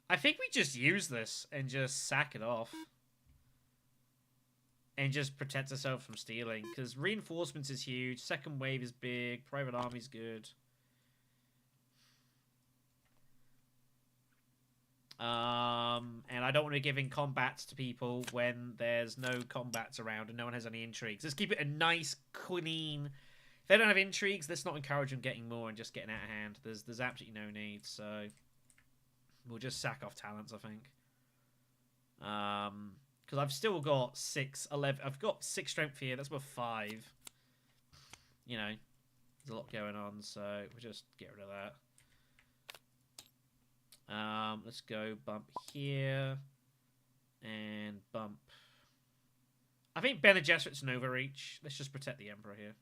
I think we just use this and just sack it off. And just protect ourselves from stealing. Because reinforcements is huge. Second wave is big. Private Army's good. And I don't want to give in combats to people when there's no combats around and no one has any intrigues. Let's keep it a nice, clean... If they don't have intrigues, let's not encourage them getting more and just getting out of hand. There's absolutely no need, so... We'll just sack off talents, I think. Because I've still got 6, 11... I've got 6 strength here. That's worth 5. You know, there's a lot going on, so we'll just get rid of that. Let's go bump here. And bump. I think Bene Gesserit's an overreach. Let's just protect the Emperor here.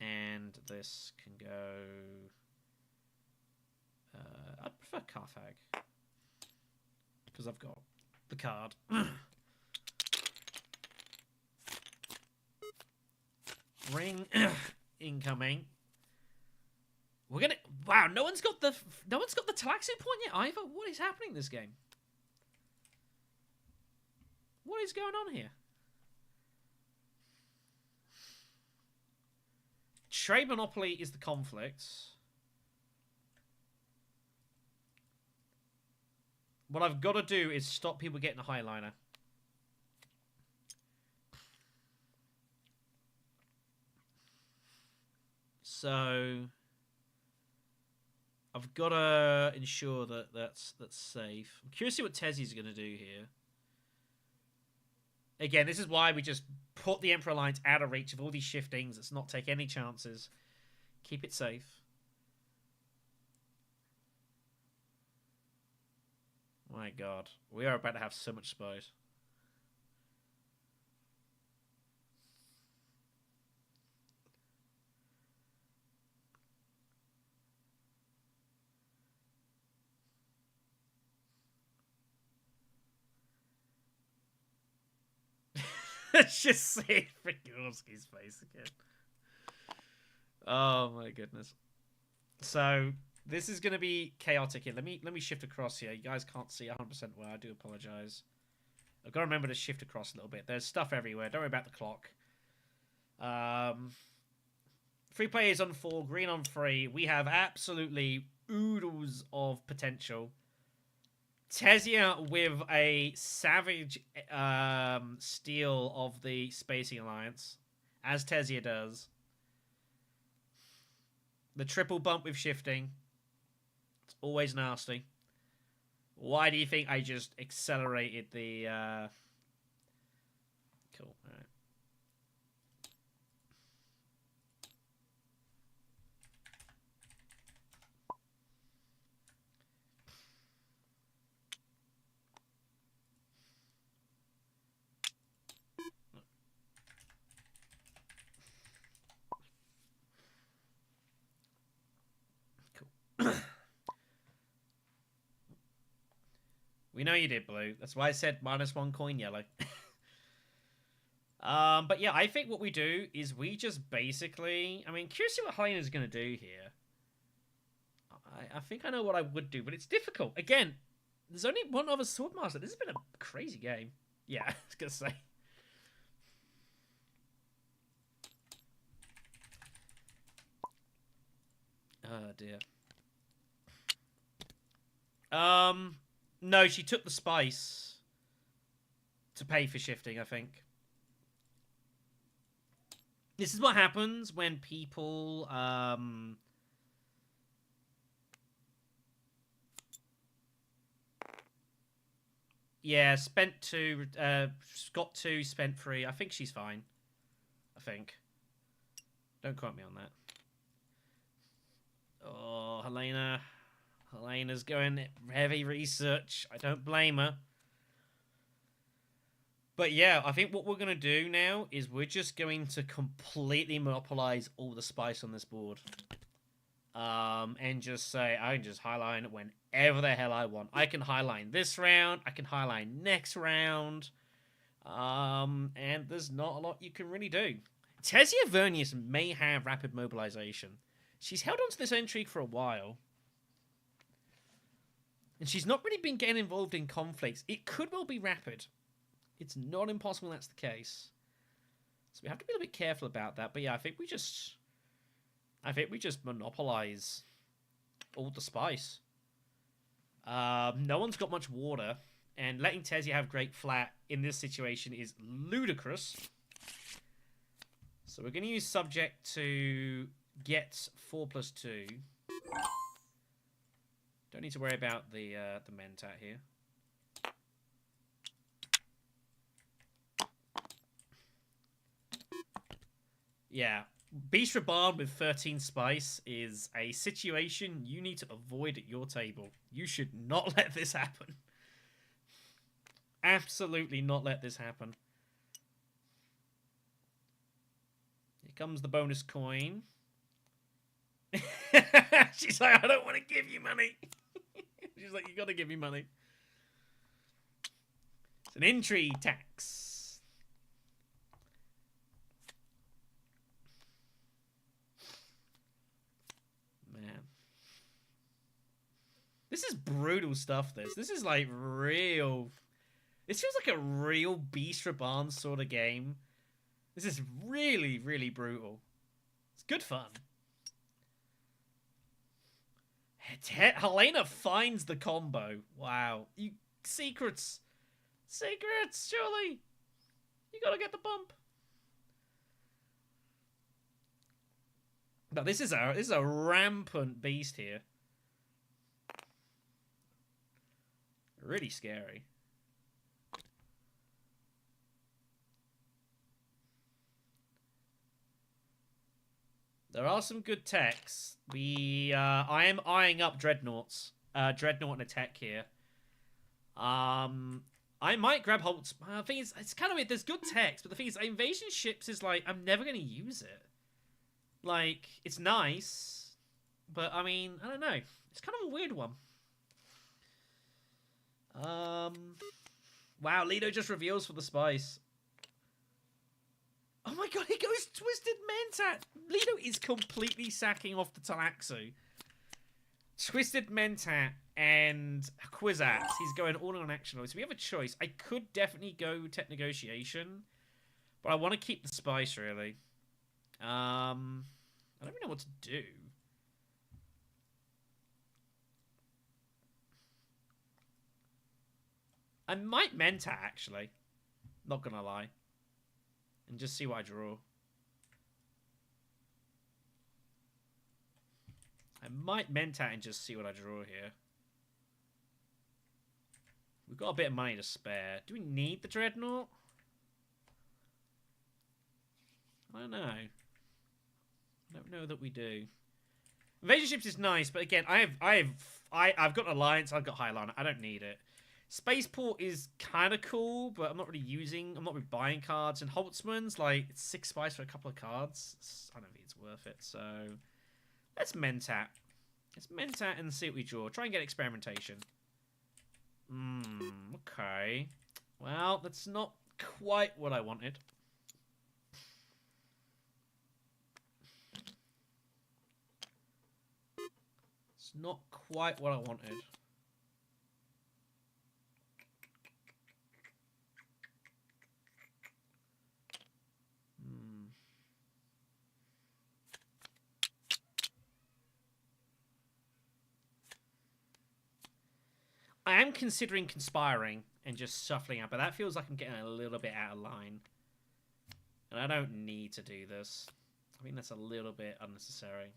And this can go... I'd prefer Carthag. Because I've got the card. Ring incoming. We're gonna... Wow, no one's got the Tleilaxu point yet either. What is happening in this game? What is going on here? Trade Monopoly is the conflict. What I've got to do is stop people getting a Highliner. So I've got to ensure that that's safe. I'm curious to see what Tezzy's going to do here. Again, this is why we just put the Emperor Alliance out of reach of all these shiftings. Let's not take any chances. Keep it safe. My God. We are about to have so much spies. Let's just see Frigorski's face again. Oh my goodness. So this is going to be chaotic here. Let me shift across here. You guys can't see 100% well. I do apologize. I've got to remember to shift across a little bit. There's stuff everywhere. Don't worry about the clock. 3 players on 4, green on 3. We have absolutely oodles of potential. Tesia with a savage steal of the Spacing Alliance, as Tesia does. The triple bump with shifting. It's always nasty. Why do you think I just accelerated the... Cool, alright. We know you did, Blue. That's why I said -1 coin yellow. But yeah, I think what we do is we just basically... I mean, curious to see what Hyena's going to do here. I think I know what I would do, but it's difficult. Again, there's only one other Swordmaster. This has been a crazy game. Yeah, I was going to say. Oh, dear. No, she took the spice to pay for shifting, I think. This is what happens when people, yeah, spent 2, got 2, spent 3. I think she's fine. I think. Don't quote me on that. Oh, Helena. Helena's going heavy research. I don't blame her. But yeah, I think what we're going to do now is we're just going to completely monopolize all the spice on this board. And just say, I can just highline it whenever the hell I want. I can highline this round. I can highline next round. And there's not a lot you can really do. Tesia Vernius may have rapid mobilization. She's held on to this intrigue for a while. And she's not really been getting involved in conflicts. It could well be rapid. It's not impossible that's the case. So we have to be a little bit careful about that. But yeah, I think we just monopolize all the spice. No one's got much water. And letting Tesia have great flat in this situation is ludicrous. So we're going to use subject to get 4+2. Don't need to worry about the Mentat here. Yeah, Beast Reborn with 13 spice is a situation you need to avoid at your table. You should not let this happen. Absolutely not let this happen. Here comes the bonus coin. She's like, I don't want to give you money. She's like, you got to give me money. It's an intrigue tax. Man. This is brutal stuff, this is like real... This feels like a real Beast Reborn sort of game. This is really, really brutal. It's good fun. Helena finds the combo. Wow. You secrets. Secrets, surely. You gotta get the bump. No, this is a rampant beast here. Really scary. There are some good techs. I am eyeing up dreadnoughts. Dreadnought and attack here. I might grab Holtz. The thing is, it's kind of weird. There's good techs, but the thing is, invasion ships is like, I'm never going to use it. Like, it's nice, but I mean, I don't know. It's kind of a weird one. Wow, Lido just reveals for the spice. Oh my god, he goes Twisted Mentat! Lido is completely sacking off the Tleilaxu. Twisted Mentat and Quizats. He's going all on action. So we have a choice. I could definitely go Tech Negotiation, but I want to keep the spice, really. I don't really know what to do. I might Mentat, actually. Not gonna lie. And just see what I draw. I might Mentat and just see what I draw here. We've got a bit of money to spare. Do we need the Dreadnought? I don't know. I don't know that we do. Invasion ships is nice, but again, I've got Alliance, I've got High Line. I don't need it. Spaceport is kind of cool, but I'm not really really buying cards. And Holtzman's like, it's 6 spice for a couple of cards. I don't think it's worth it. So let's Mentat. Let's Mentat and see what we draw. Try and get experimentation. Okay. Well, that's not quite what I wanted. It's not quite what I wanted. I am considering conspiring and just shuffling out, but that feels like I'm getting a little bit out of line. And I don't need to do this. I think that's a little bit unnecessary.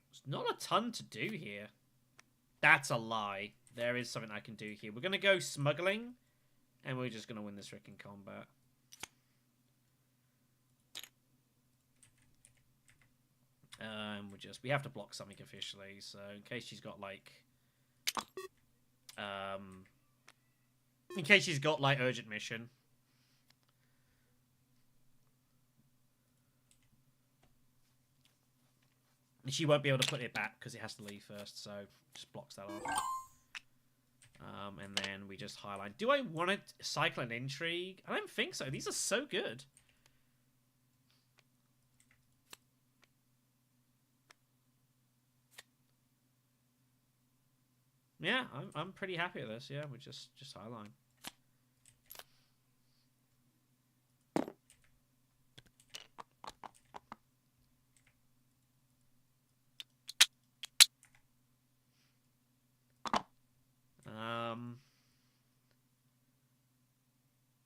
There's not a ton to do here. That's a lie. There is something I can do here. We're going to go smuggling, and we're just going to win this Rick in combat. We have to block something officially, so in case she's got like... in case she's got like urgent mission. And she won't be able to put it back because it has to leave first, so just blocks that off. And then we just highlight. Do I want to cycle an intrigue? I don't think so. These are so good. Yeah, I'm pretty happy with this. Yeah, we just highline.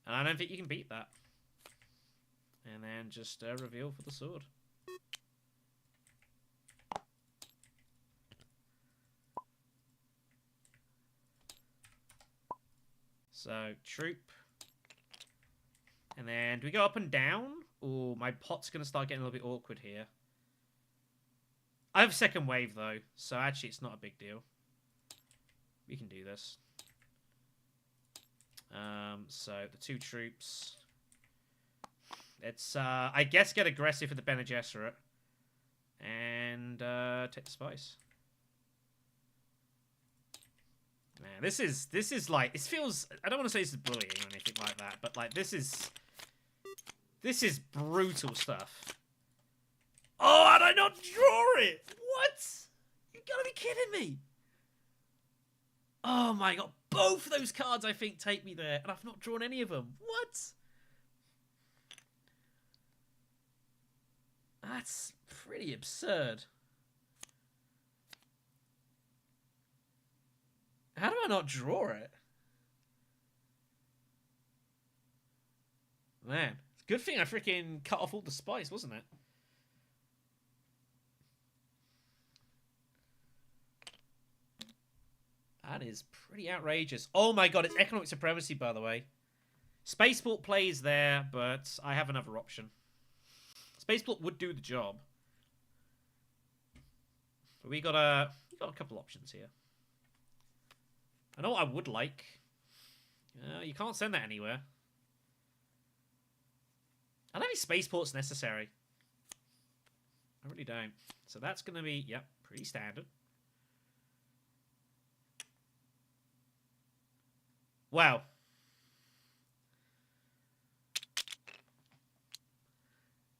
And I don't think you can beat that. And then just reveal for the sword. So, troop. And then, do we go up and down? Oh, my pot's going to start getting a little bit awkward here. I have second wave, though. So, actually, it's not a big deal. We can do this. So, the 2 troops. Let's, I guess, get aggressive for the Bene Gesserit. And, take the spice. Man, this is like, this feels, I don't want to say this is bullying or anything like that, but like, this is brutal stuff. Oh, and I not draw it? What? You gotta be kidding me. Oh my god, both of those cards I think take me there, and I've not drawn any of them. What? That's pretty absurd. How do I not draw it? Man, it's a good thing I freaking cut off all the spice, wasn't it? That is pretty outrageous. Oh my god, it's economic supremacy, by the way. Spaceport plays there, but I have another option. Spaceport would do the job. But we got a couple options here. I know what I would like. You can't send that anywhere. I don't think Spaceport's necessary. I really don't. So that's going to be, yep, pretty standard. Wow.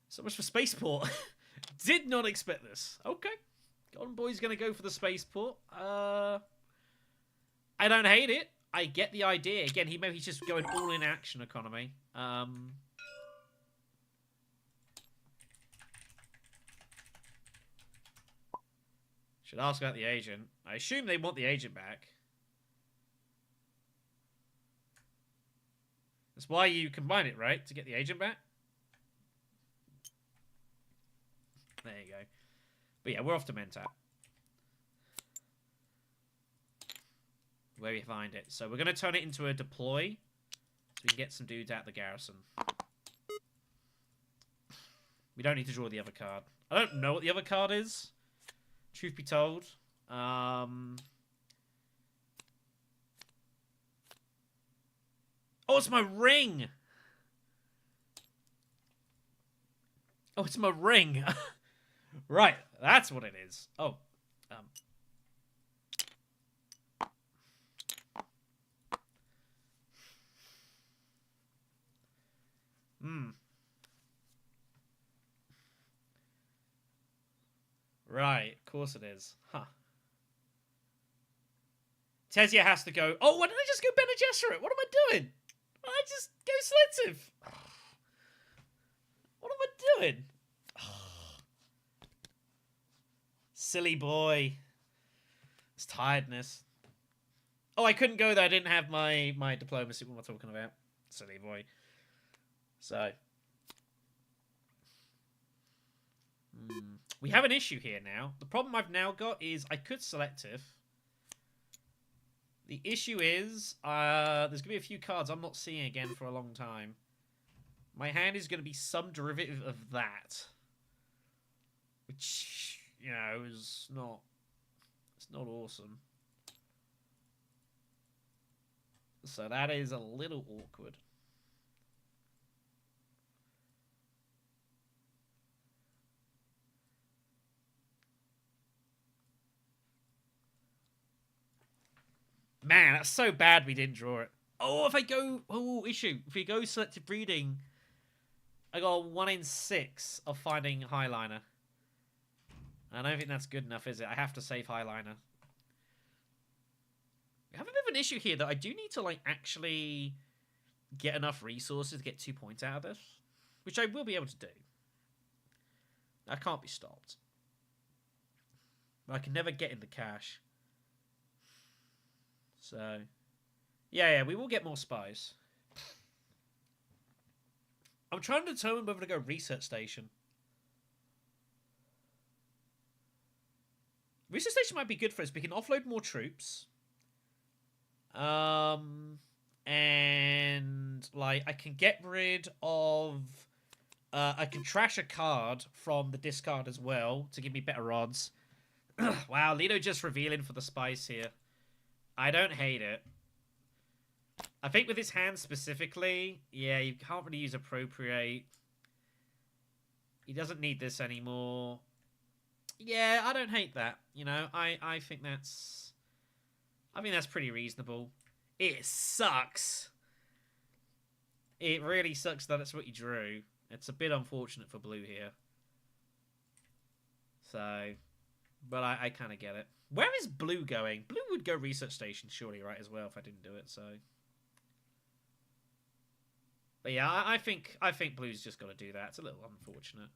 So much for spaceport. Did not expect this. Okay. Golden Boy's going to go for the spaceport. I don't hate it. I get the idea. Again, maybe he's just going all in action economy. Should ask about the agent. I assume they want the agent back. That's why you combine it, right? To get the agent back? There you go. But yeah, we're off to Mentat. Where we find it. So we're going to turn it into a deploy. So we can get some dudes out of the garrison. We don't need to draw the other card. I don't know what the other card is. Truth be told. Oh, it's my ring! Oh, it's my ring! Right, that's what it is. Oh. Right, of course it is. Huh. Tezia has to go. Oh, why didn't I just go Bene Gesserit? What am I doing? Why did I just go Selective? What am I doing? Silly boy. It's tiredness. Oh, I couldn't go there. I didn't have my diplomacy. What am I talking about? Silly boy. So. We have an issue here now. The problem I've now got is I could Selective. The issue is there's going to be a few cards I'm not seeing again for a long time. My hand is going to be some derivative of that. Which, you know, is not... It's not awesome. So that is a little awkward. Man, that's so bad we didn't draw it. Oh, if I go... Oh, issue. If we go Selective Breeding, I got a 1 in 6 of finding Highliner. I don't think that's good enough, is it? I have to save Highliner. We have a bit of an issue here that I do need to, like, actually get enough resources to get 2 points out of this. Which I will be able to do. That can't be stopped. But I can never get in the cash. So, yeah, we will get more spies. I'm trying to determine whether to go Research Station. Research Station might be good for us. We can offload more troops. And, like, I can get rid of... I can trash a card from the discard as well to give me better odds. Wow, Lido just revealing for the spice here. I don't hate it. I think with his hand specifically, yeah, you can't really use Appropriate. He doesn't need this anymore. Yeah, I don't hate that. You know, I think that's... I think that's pretty reasonable. It sucks. It really sucks that it's what you drew. It's a bit unfortunate for blue here. So... But I kind of get it. Where is blue going? Blue would go Research Station, surely, right, as well, if I didn't do it, so... But yeah, I think blue's just got to do that. It's a little unfortunate.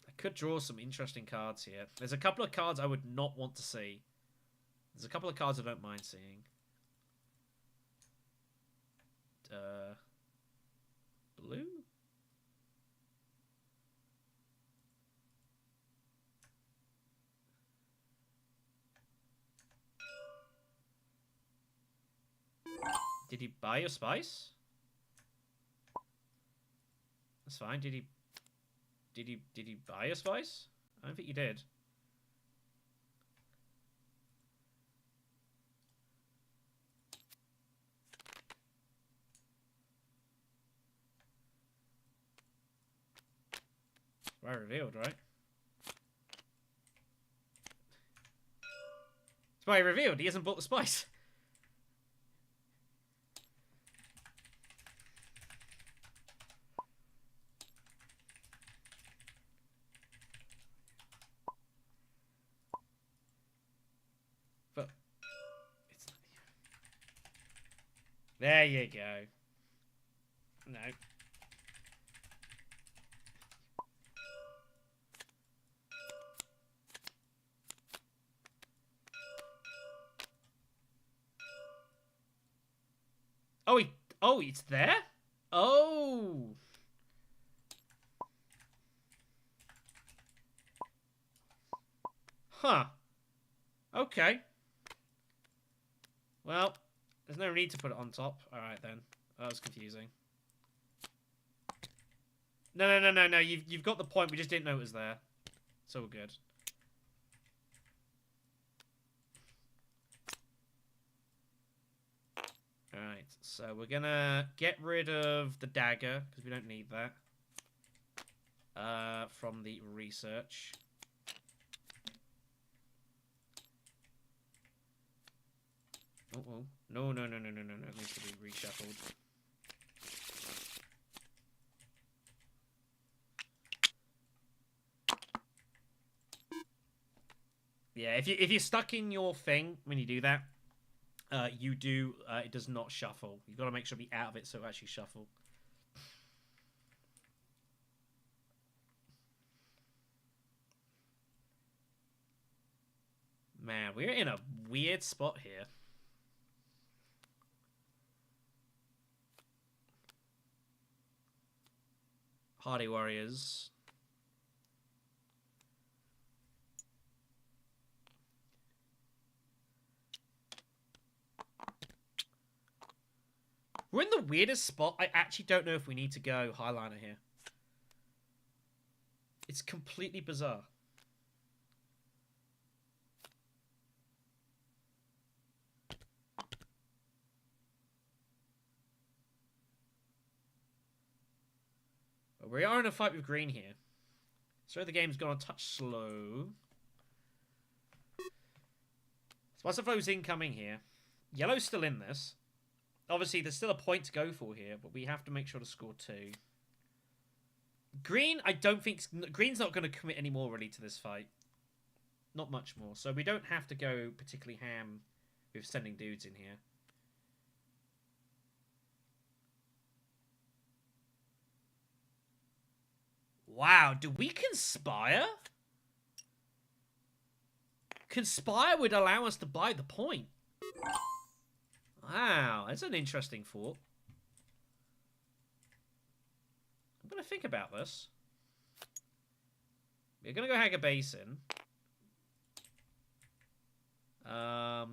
I could draw some interesting cards here. There's a couple of cards I would not want to see. There's a couple of cards I don't mind seeing. Blue? Did he buy your spice? That's fine. Did he buy your spice? I don't think he did. Spy revealed, right? Spy revealed. He hasn't bought the spice. But it's not... There you go. No. Oh, it's there? Oh. Huh. Okay. Well, there's no need to put it on top. Alright then. That was confusing. No. You've got the point. We just didn't know it was there. So we're good. Alright, so we're gonna get rid of the dagger, because we don't need that. From the research. Oh. No. It needs to be reshuffled. Yeah, if you're stuck in your thing when you do that, it does not shuffle. You've got to make sure to be out of it so it actually shuffle. Man, we're in a weird spot here. Hardy Warriors. We're in the weirdest spot. I actually don't know if we need to go highliner here. It's completely bizarre. But we are in a fight with green here. So the game's gone a touch slow. Spiciflo's incoming here. Yellow's still in this. Obviously, there's still a point to go for here, but we have to make sure to score 2. Green, I don't think... Green's not going to commit any more, really, to this fight. Not much more. So we don't have to go particularly ham with sending dudes in here. Wow, do we conspire? Conspire would allow us to buy the point. Wow, that's an interesting thought. I'm going to think about this. We're going to go Hagger Basin.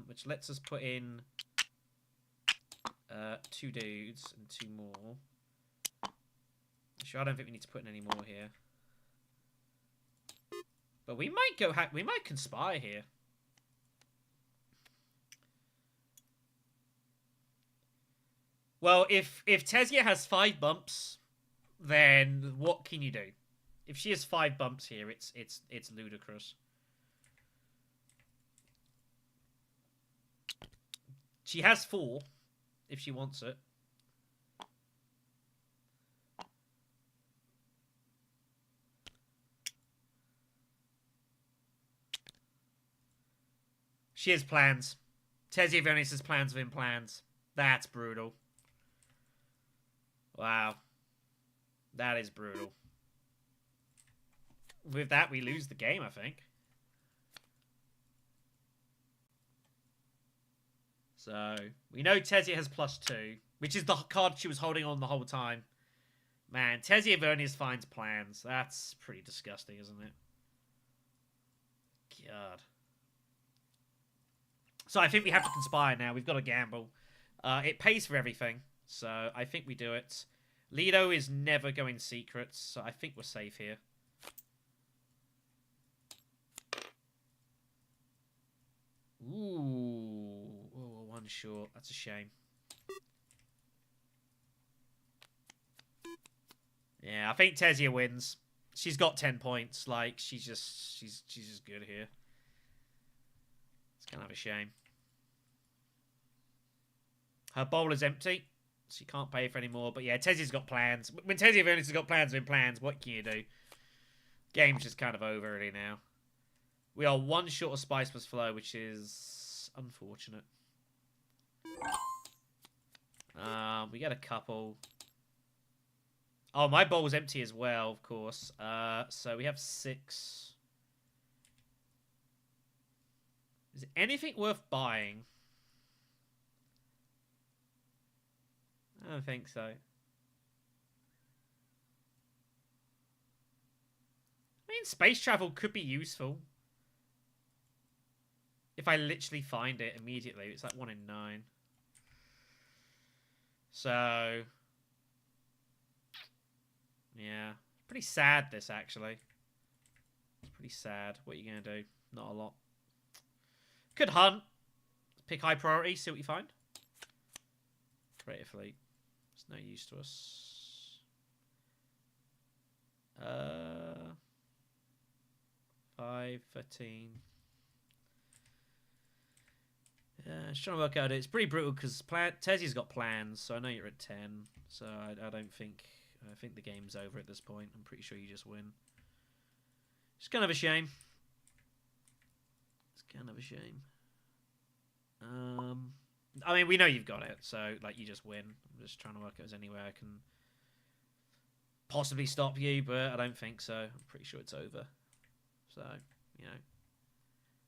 Which lets us put in 2 dudes and 2 more. Sure, I don't think we need to put in any more here. But we might go we might conspire here. Well, if Tezia has 5 bumps, then what can you do? If she has 5 bumps here, it's ludicrous. She has 4 if she wants it. She has plans. Tezia Vernis has plans within plans. That's brutal. Wow. That is brutal. With that, we lose the game, I think. So, we know Tezia has +2, which is the card she was holding on the whole time. Man, Tezia Vernis finds plans. That's pretty disgusting, isn't it? God. So I think we have to conspire now. We've got to gamble. It pays for everything. So I think we do it. Lido is never going secrets, so I think we're safe here. Ooh. Oh, 1 short. That's a shame. Yeah, I think Tezia wins. She's got 10 points. Like, she's just good here. It's kind of a shame. Her bowl is empty. She can't pay for any more. But yeah, Tezzy's got plans. When Tezzy has got plans within plans, what can you do? Game's just kind of over really now. We are one short of Spice plus Flow, which is unfortunate. We get a couple. Oh, my bowl was empty as well, of course. So we have 6. Is anything worth buying? I don't think so. I mean, space travel could be useful. If I literally find it immediately. It's like 1 in 9. So... yeah. Pretty sad, this, actually. It's pretty sad. What are you going to do? Not a lot. Could hunt. Pick high priority. See what you find. Create a fleet. It's no use to us. 5, 13. Yeah, just trying to work out. It's pretty brutal because Tezzy's got plans, so I know you're at 10. So I don't think... I think the game's over at this point. I'm pretty sure you just win. It's kind of a shame. It's kind of a shame. I mean, we know you've got it, so like you just win. I'm just trying to work out if there's any way I can possibly stop you, but I don't think so. I'm pretty sure it's over. So, you know,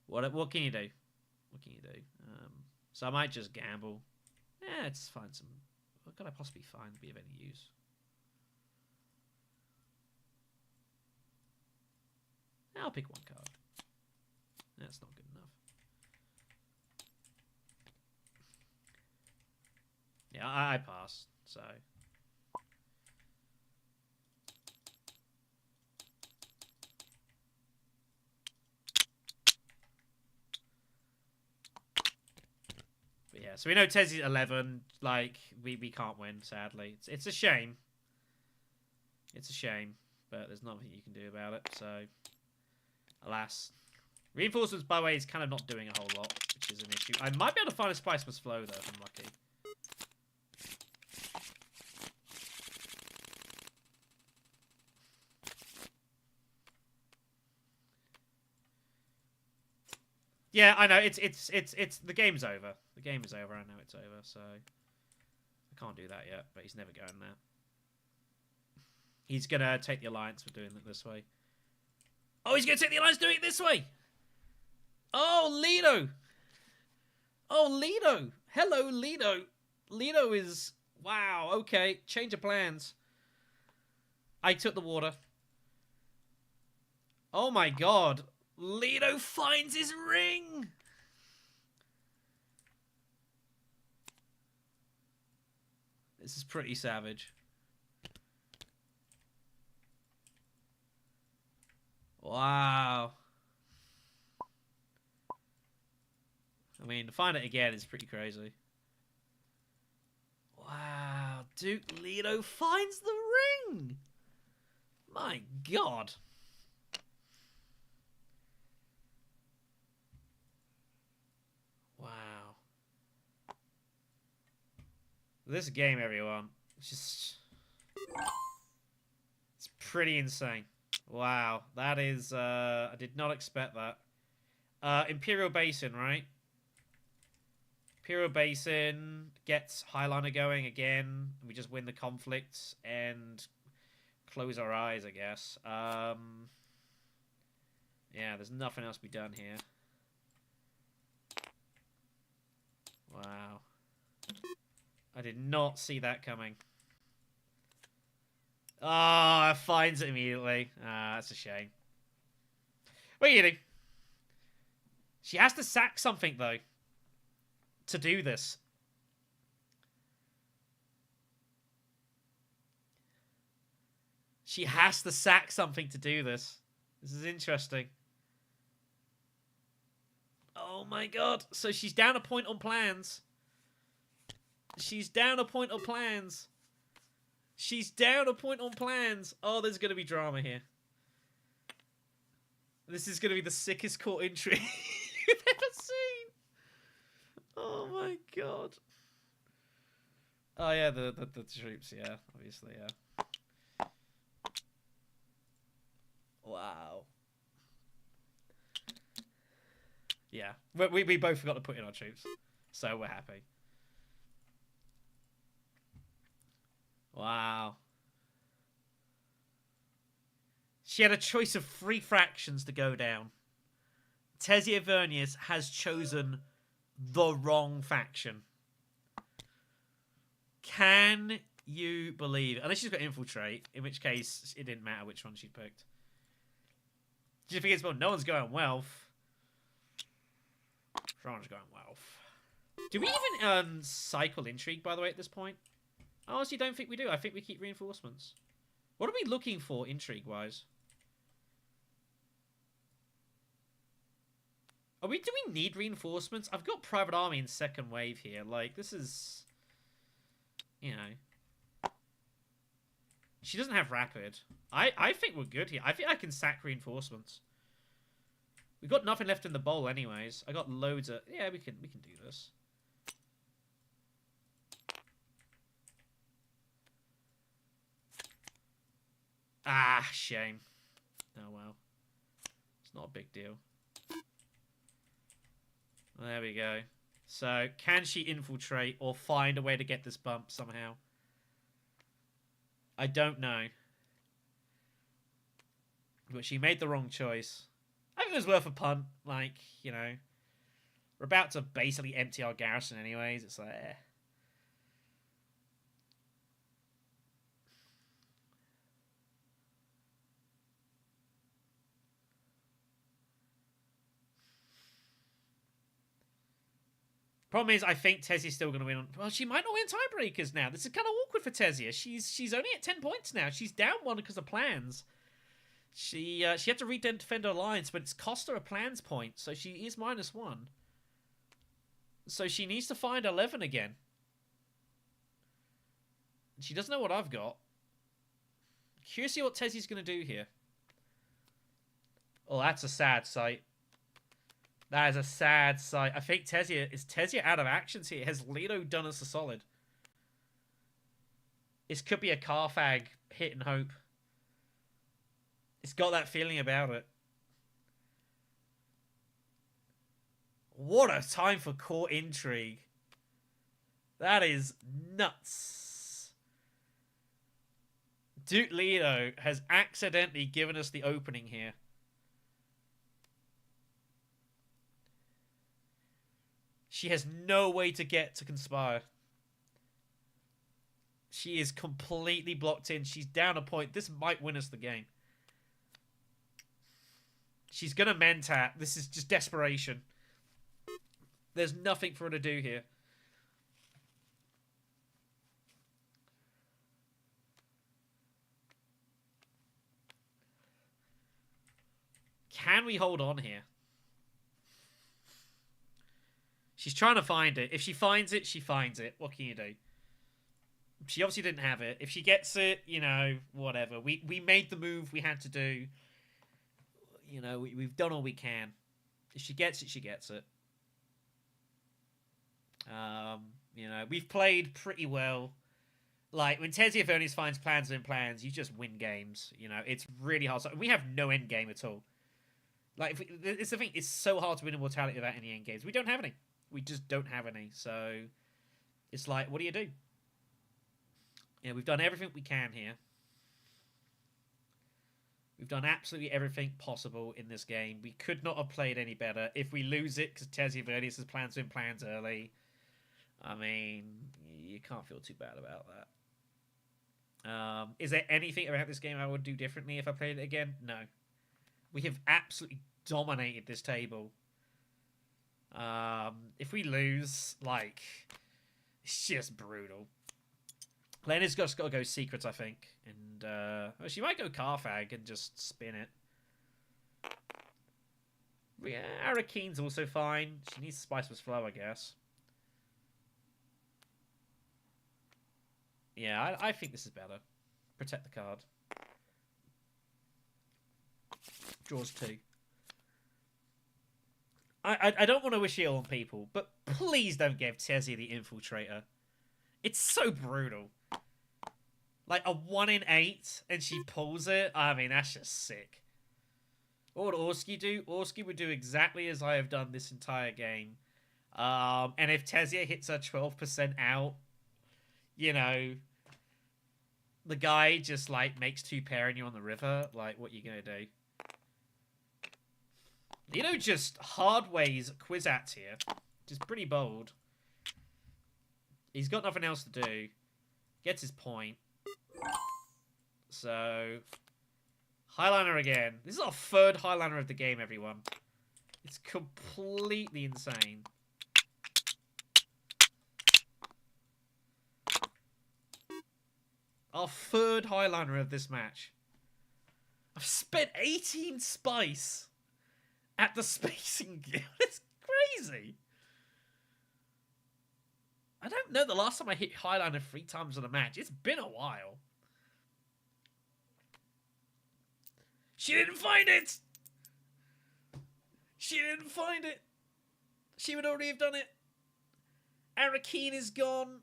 what can you do? What can you do? So I might just gamble. Yeah, let's find some. What could I possibly find to be of any use? I'll pick one card. That's not good enough. Yeah, I pass, so... But yeah, so we know Tezzy's 11. Like, we can't win, sadly. It's a shame. It's a shame, but there's nothing you can do about it, so... Alas. Reinforcements, by the way, is kind of not doing a whole lot, which is an issue. I might be able to find a Spice plus Flow, though, if I'm lucky. Yeah, I know. It's the game's over. The game is over. I know it's over, so I can't do that yet. But he's never going there. He's gonna take the Alliance for doing it this way. Oh, he's gonna take the Alliance doing it this way. Oh, Lido. Oh, Lido. Hello, Lido. Lido is wow. Okay, change of plans. I took the water. Oh my God. Lido finds his ring! This is pretty savage. Wow. I mean, to find it again is pretty crazy. Wow. Duke Lido finds the ring! My God. Wow. This game, everyone, it's pretty insane. Wow, that is, I did not expect that. Imperial Basin, right? Imperial Basin gets Highliner going again. We just win the conflict and close our eyes, I guess. Yeah, there's nothing else to be done here. Wow. I did not see that coming. Ah, finds it immediately. Ah, that's a shame. What are you doing? She has to sack something, though, to do this. She has to sack something to do this. This is interesting. Oh my God. So she's down a point on plans. She's down a point on plans. She's down a point on plans. Oh, there's going to be drama here. This is going to be the sickest court entry you've ever seen. Oh my god. Oh yeah, the troops, yeah, obviously, yeah. Wow. Yeah, we both forgot to put in our troops, so we're happy. Wow. She had a choice of 3 fractions to go down. Tessia Vernius has chosen the wrong faction. Can you believe it? Unless she's got infiltrate, in which case it didn't matter which one she picked. She figures, well, no one's going wealth. No one's going wealth. Do we even cycle intrigue, by the way, at this point? I honestly don't think we do. I think we keep reinforcements. What are we looking for intrigue-wise? Do we need reinforcements? I've got private army in second wave here. Like, this is... You know. She doesn't have rapid. I think we're good here. I think I can sack reinforcements. We've got nothing left in the bowl anyways. I got loads of... Yeah, we can do this. Ah, shame. Oh, well. It's not a big deal. There we go. So, can she infiltrate or find a way to get this bump somehow? I don't know. But she made the wrong choice. I think it was worth a punt. Like, you know. We're about to basically empty our garrison anyways. It's like, eh. Problem is, I think Tessia's still going to win. Well, she might not win tiebreakers now. This is kind of awkward for Tessia. She's only at 10 points now. She's down 1 because of plans. She had to redefend her lines, but it's cost her a plans point, so she is -1. So she needs to find 11 again. She doesn't know what I've got. Curious to see what Tessia's going to do here. Oh, that's a sad sight. That is a sad sight. I think Tessia out of actions here. Has Leto done us a solid? This could be a Carfag hit and hope. It's got that feeling about it. What a time for court intrigue. That is nuts. Duke Leto has accidentally given us the opening here. She has no way to get to conspire. She is completely blocked in. She's down a point. This might win us the game. She's going to mentat. This is just desperation. There's nothing for her to do here. Can we hold on here? She's trying to find it. If she finds it, she finds it. What can you do? She obviously didn't have it. If she gets it, you know, whatever. We made the move we had to do. You know, we've done all we can. If she gets it, she gets it. You know, we've played pretty well. Like, when Tessia Vernius finds plans within plans, you just win games. You know, it's really hard. We have no end game at all. Like, it's the thing. It's so hard to win Immortality without any end games. We don't have any. We just don't have any. So, it's like, what do you do? Yeah, we've done everything we can here. We've done absolutely everything possible in this game. We could not have played any better. If we lose it because Tessia Vernius has plans within plans early, I mean, you can't feel too bad about that. Is there anything about this game I would do differently if I played it again? No. We have absolutely dominated this table. If we lose, like, it's just brutal. Lena's just got to go secrets, I think. And, well, she might go Carfag and just spin it. Yeah, Arakine's also fine. She needs Spice with Flow, I guess. Yeah, I think this is better. Protect the card. Draws 2. I don't want to wish ill on people, but please don't give Tessie the Infiltrator. It's so brutal. Like a 1 in 8, and she pulls it. I mean, that's just sick. What would Orski do? Orski would do exactly as I have done this entire game. And if Tessia hits her 12% out, you know, the guy just, like, makes 2 pairing you on the river. Like, what you gonna do? You know, just hardways Kwisatz here. Which is pretty bold. He's got nothing else to do. Gets his point. So, Highliner again. This is our 3rd Highliner of the game, everyone. It's completely insane. Our 3rd Highliner of this match. I've spent 18 spice at the Spacing Guild. It's crazy. I don't know the last time I hit Highliner 3 times in a match. It's been a while. She didn't find it! She didn't find it! She would already have done it. Arakeen is gone.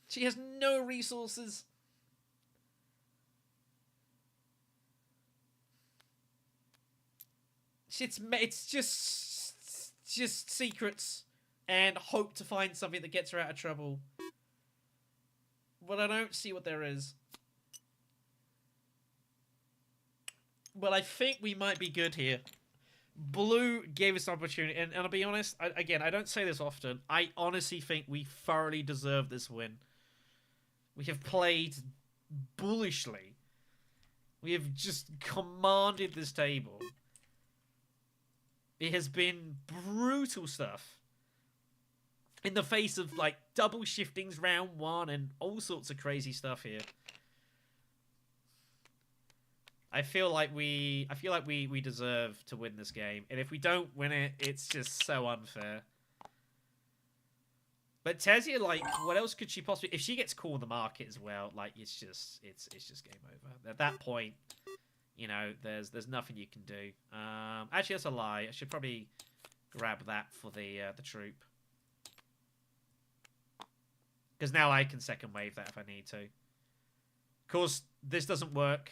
She has no resources. It's just secrets and hope to find something that gets her out of trouble. But I don't see what there is. Well, I think we might be good here. Blue gave us an opportunity, and I'll be honest, I don't say this often, I honestly think we thoroughly deserve this win. We have played bullishly. We have just commanded this table. It has been brutal stuff. In the face of, like, double shiftings round 1 and all sorts of crazy stuff here. I feel like we deserve to win this game, and if we don't win it, it's just so unfair. But Tessia, like, what else could she possibly? If she gets caught in the market as well, like, it's just game over. At that point, you know, there's nothing you can do. Actually, that's a lie. I should probably grab that for the troop, because now I can second wave that if I need to. Of course, this doesn't work.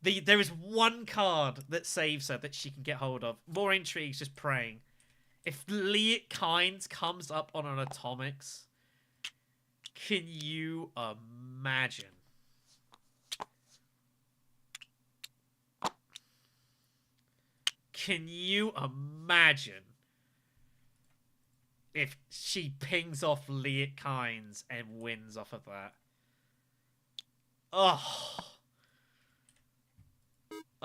There is one card that saves her that she can get hold of. More intrigues, just praying. If Liet Kynes comes up on an Atomics, can you imagine? Can you imagine if she pings off Liet Kynes and wins off of that? Oh.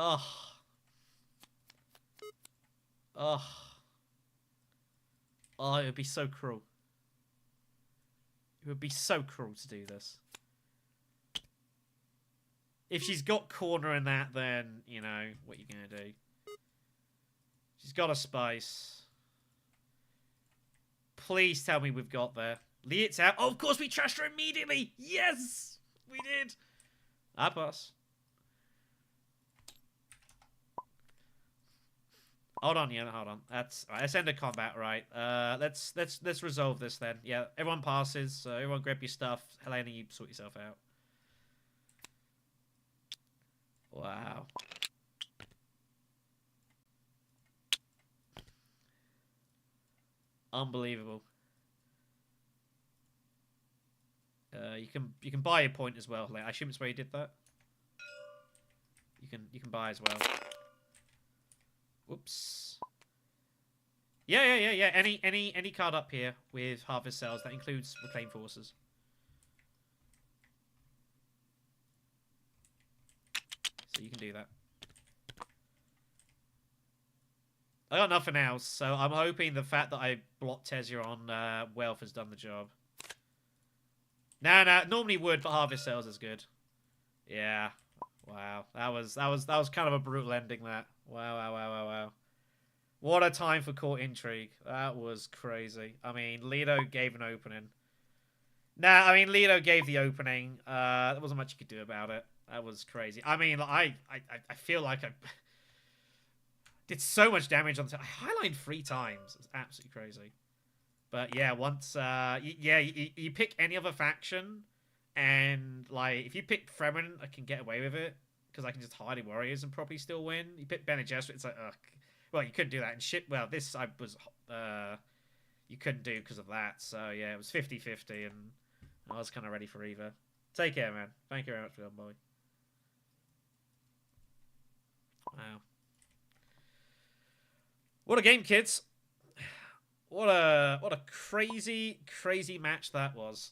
Oh. Oh. Oh, it would be so cruel. It would be so cruel to do this. If she's got corner in that, then, you know, what are you going to do? She's got a spice. Please tell me we've got there. Liet's out. Oh, of course, we trashed her immediately. Yes, we did. I pass. Hold on, yeah, hold on. That's end of combat, right? Let's resolve this then. Yeah, everyone passes. So everyone grab your stuff. Helena, you sort yourself out. Wow. Unbelievable. You can buy a point as well. Like, I assume it's where you did that. You can buy as well. Whoops. Yeah. Any card up here with Harvest Cells, that includes Reclaim Forces. So you can do that. I got nothing else, so I'm hoping the fact that I blocked Tessia on Wealth has done the job. Nah, normally would, but Harvest Cells is good. Yeah. Wow. That was kind of a brutal ending, that. Wow. What a time for court intrigue. That was crazy. I mean, Lido gave an opening. Nah, I mean, Lido gave the opening. There wasn't much you could do about it. That was crazy. I mean, I feel like I did so much damage on the... I highlined 3 times. It was absolutely crazy. But yeah, once... you pick any other faction, and, like, if you pick Fremen, I can get away with it, because I can just hide in warriors and probably still win. You pick Bene Gesserit, it's like, ugh. Well, you couldn't do that. And shit, well, this I was... you couldn't do because of that. So, yeah, it was 50-50, and I was kind of ready for either. Take care, man. Thank you very much for that, boy. Wow. What a game, kids. What a crazy, crazy match that was.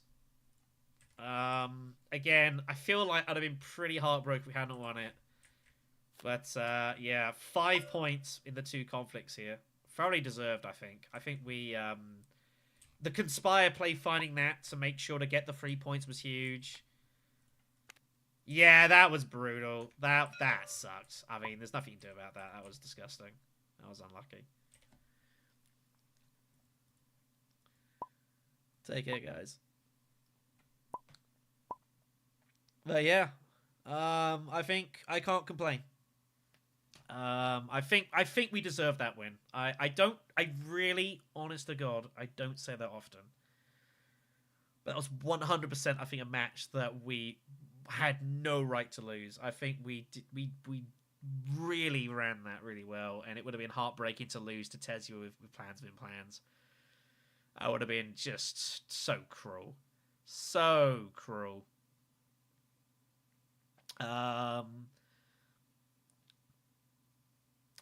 Again, I feel like I'd have been pretty heartbroken if we hadn't won it. But, yeah, 5 points in the 2 conflicts here. Thoroughly deserved, I think. I think we, the Conspire play finding that to make sure to get the 3 points was huge. Yeah, that was brutal. That sucked. I mean, there's nothing you can do about that. That was disgusting. That was unlucky. Take care, guys. But yeah, I think I can't complain. I think we deserve that win. I really, honest to God, I don't say that often. But that was 100%, I think, a match that we had no right to lose. I think we really ran that really well, and it would have been heartbreaking to lose to Tezu with plans within plans. I would have been just so cruel. So cruel.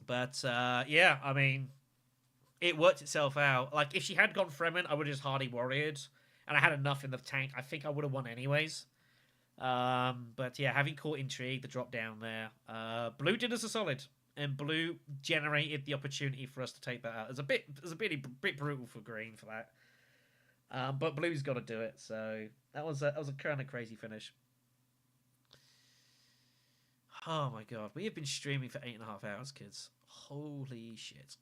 But yeah, I mean, it worked itself out. Like, if she had gone Fremen, I would have just hardy warriored, and I had enough in the tank. I think I would have won anyways. But yeah, having caught Intrigue, the drop down there, Blue did us a solid, and Blue generated the opportunity for us to take that out. It was a bit brutal for Green for that. But Blue's got to do it. So that was a kind of crazy finish. Oh my god, we have been streaming for 8.5 hours, kids. Holy shit.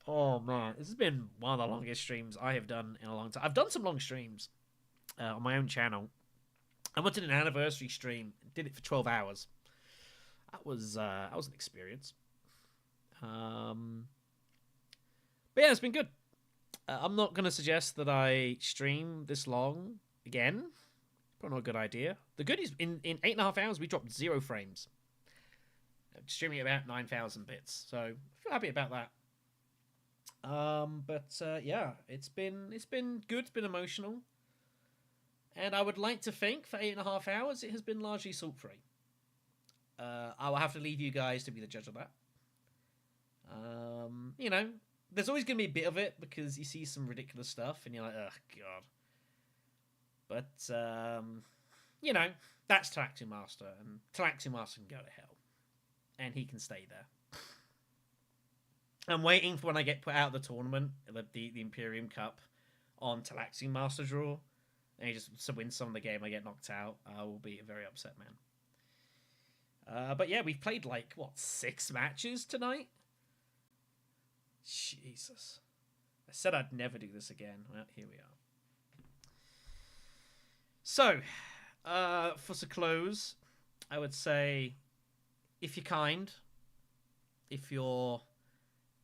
Oh man, this has been one of the longest streams I have done in a long time. I've done some long streams on my own channel. I went to an anniversary stream, did it for 12 hours. That was an experience. But yeah, it's been good. I'm not going to suggest that I stream this long again. Probably not a good idea. The good is, in 8.5 hours, we dropped 0 frames. Streaming about 9,000 bits. So, I feel happy about that. But yeah, it's been good. It's been emotional. And I would like to think for 8.5 hours, it has been largely salt-free. I will have to leave you guys to be the judge of that. You know, there's always going to be a bit of it because you see some ridiculous stuff and you're like, oh, God. But, you know, that's Tleilaxu Master, and Tleilaxu Master can go to hell. And he can stay there. I'm waiting for when I get put out of the tournament, the Imperium Cup, on Tleilaxu Master draw, and he just wins some of the game, I get knocked out. I will be a very upset man. But yeah, we've played, like, 6 matches tonight? Jesus. I said I'd never do this again. Well, here we are. So, for the close, I would say, if you're kind, if you're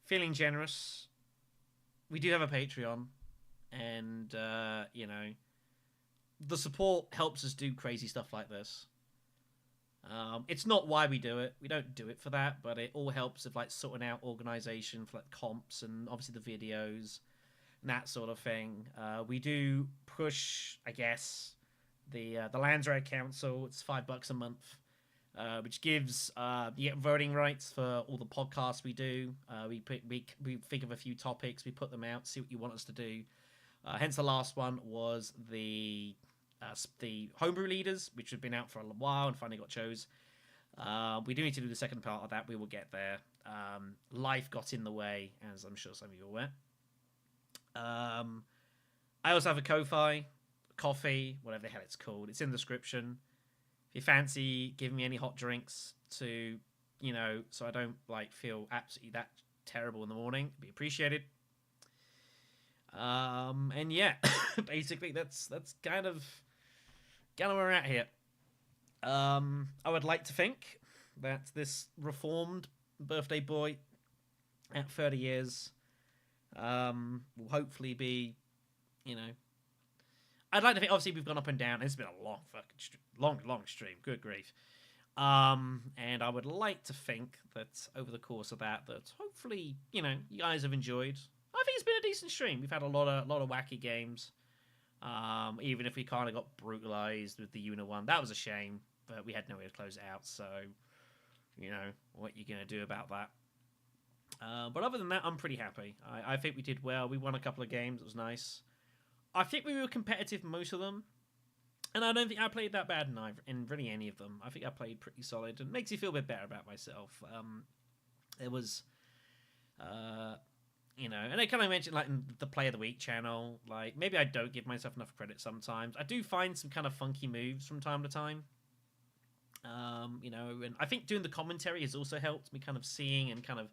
feeling generous, we do have a Patreon, and, you know, the support helps us do crazy stuff like this. It's not why we do it. We don't do it for that, but it all helps with, like, sorting out organization for, like, comps and obviously the videos and that sort of thing. We do push, I guess, the Landsraad Council. It's $5 a month, which gives you get voting rights for all the podcasts we do. We think of a few topics, we put them out, see what you want us to do. Hence, the last one was the homebrew leaders, which have been out for a while and finally got chose. We do need to do the second part of that. We will get there. Life got in the way, as I'm sure some of you are aware. I also have a Ko-Fi, coffee, whatever the hell it's called. It's in the description. If you fancy giving me any hot drinks to, you know, so I don't, like, feel absolutely that terrible in the morning, it'd be appreciated. And yeah, basically that's kind of where we're at here. I would like to think that this reformed birthday boy at 30 years will hopefully be, you know, I'd like to think. Obviously, we've gone up and down. It's been a long long stream. Good grief. And I would like to think that over the course of that hopefully, you guys have enjoyed. I think it's been a decent stream. We've had a lot of wacky games. Even if we kind of got brutalized with the Una one, that was a shame. But we had no way to close it out. So, what you gonna do about that? But other than that, I'm pretty happy. I think we did well. We won a couple of games. It was nice. I think we were competitive most of them. And I don't think I played that bad in really any of them. I think I played pretty solid. And it makes you feel a bit better about myself. It was, and I kind of mentioned like in the Play of the Week channel, like maybe I don't give myself enough credit sometimes. I do find some kind of funky moves from time to time. And I think doing the commentary has also helped me kind of seeing and kind of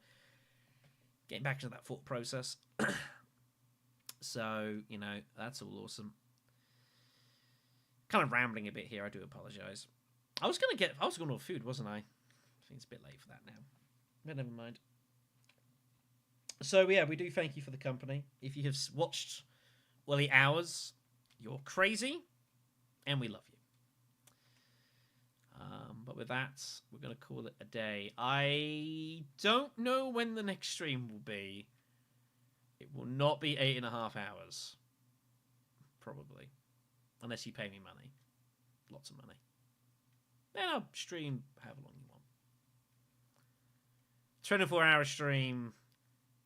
getting back to that thought process. So, that's all awesome. Kind of rambling a bit here. I do apologize. I was going to order food, wasn't I? I think it's a bit late for that now. But never mind. So, yeah, we do thank you for the company. If you have watched Willy Hours, you're crazy, and we love you. But with that, we're going to call it a day. I don't know when the next stream will be. It will not be 8.5 hours. Probably. Unless you pay me money. Lots of money. Then I'll stream however long you want. 24-hour stream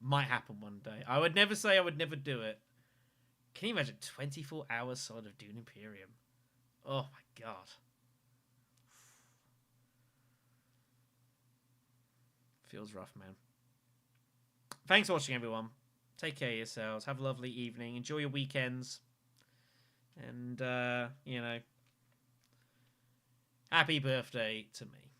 might happen one day. I would never say I would never do it. Can you imagine 24 hours solid of Dune Imperium? Oh my god. Feels rough, man. Thanks for watching, everyone. Take care of yourselves. Have a lovely evening. Enjoy your weekends. And, happy birthday to me.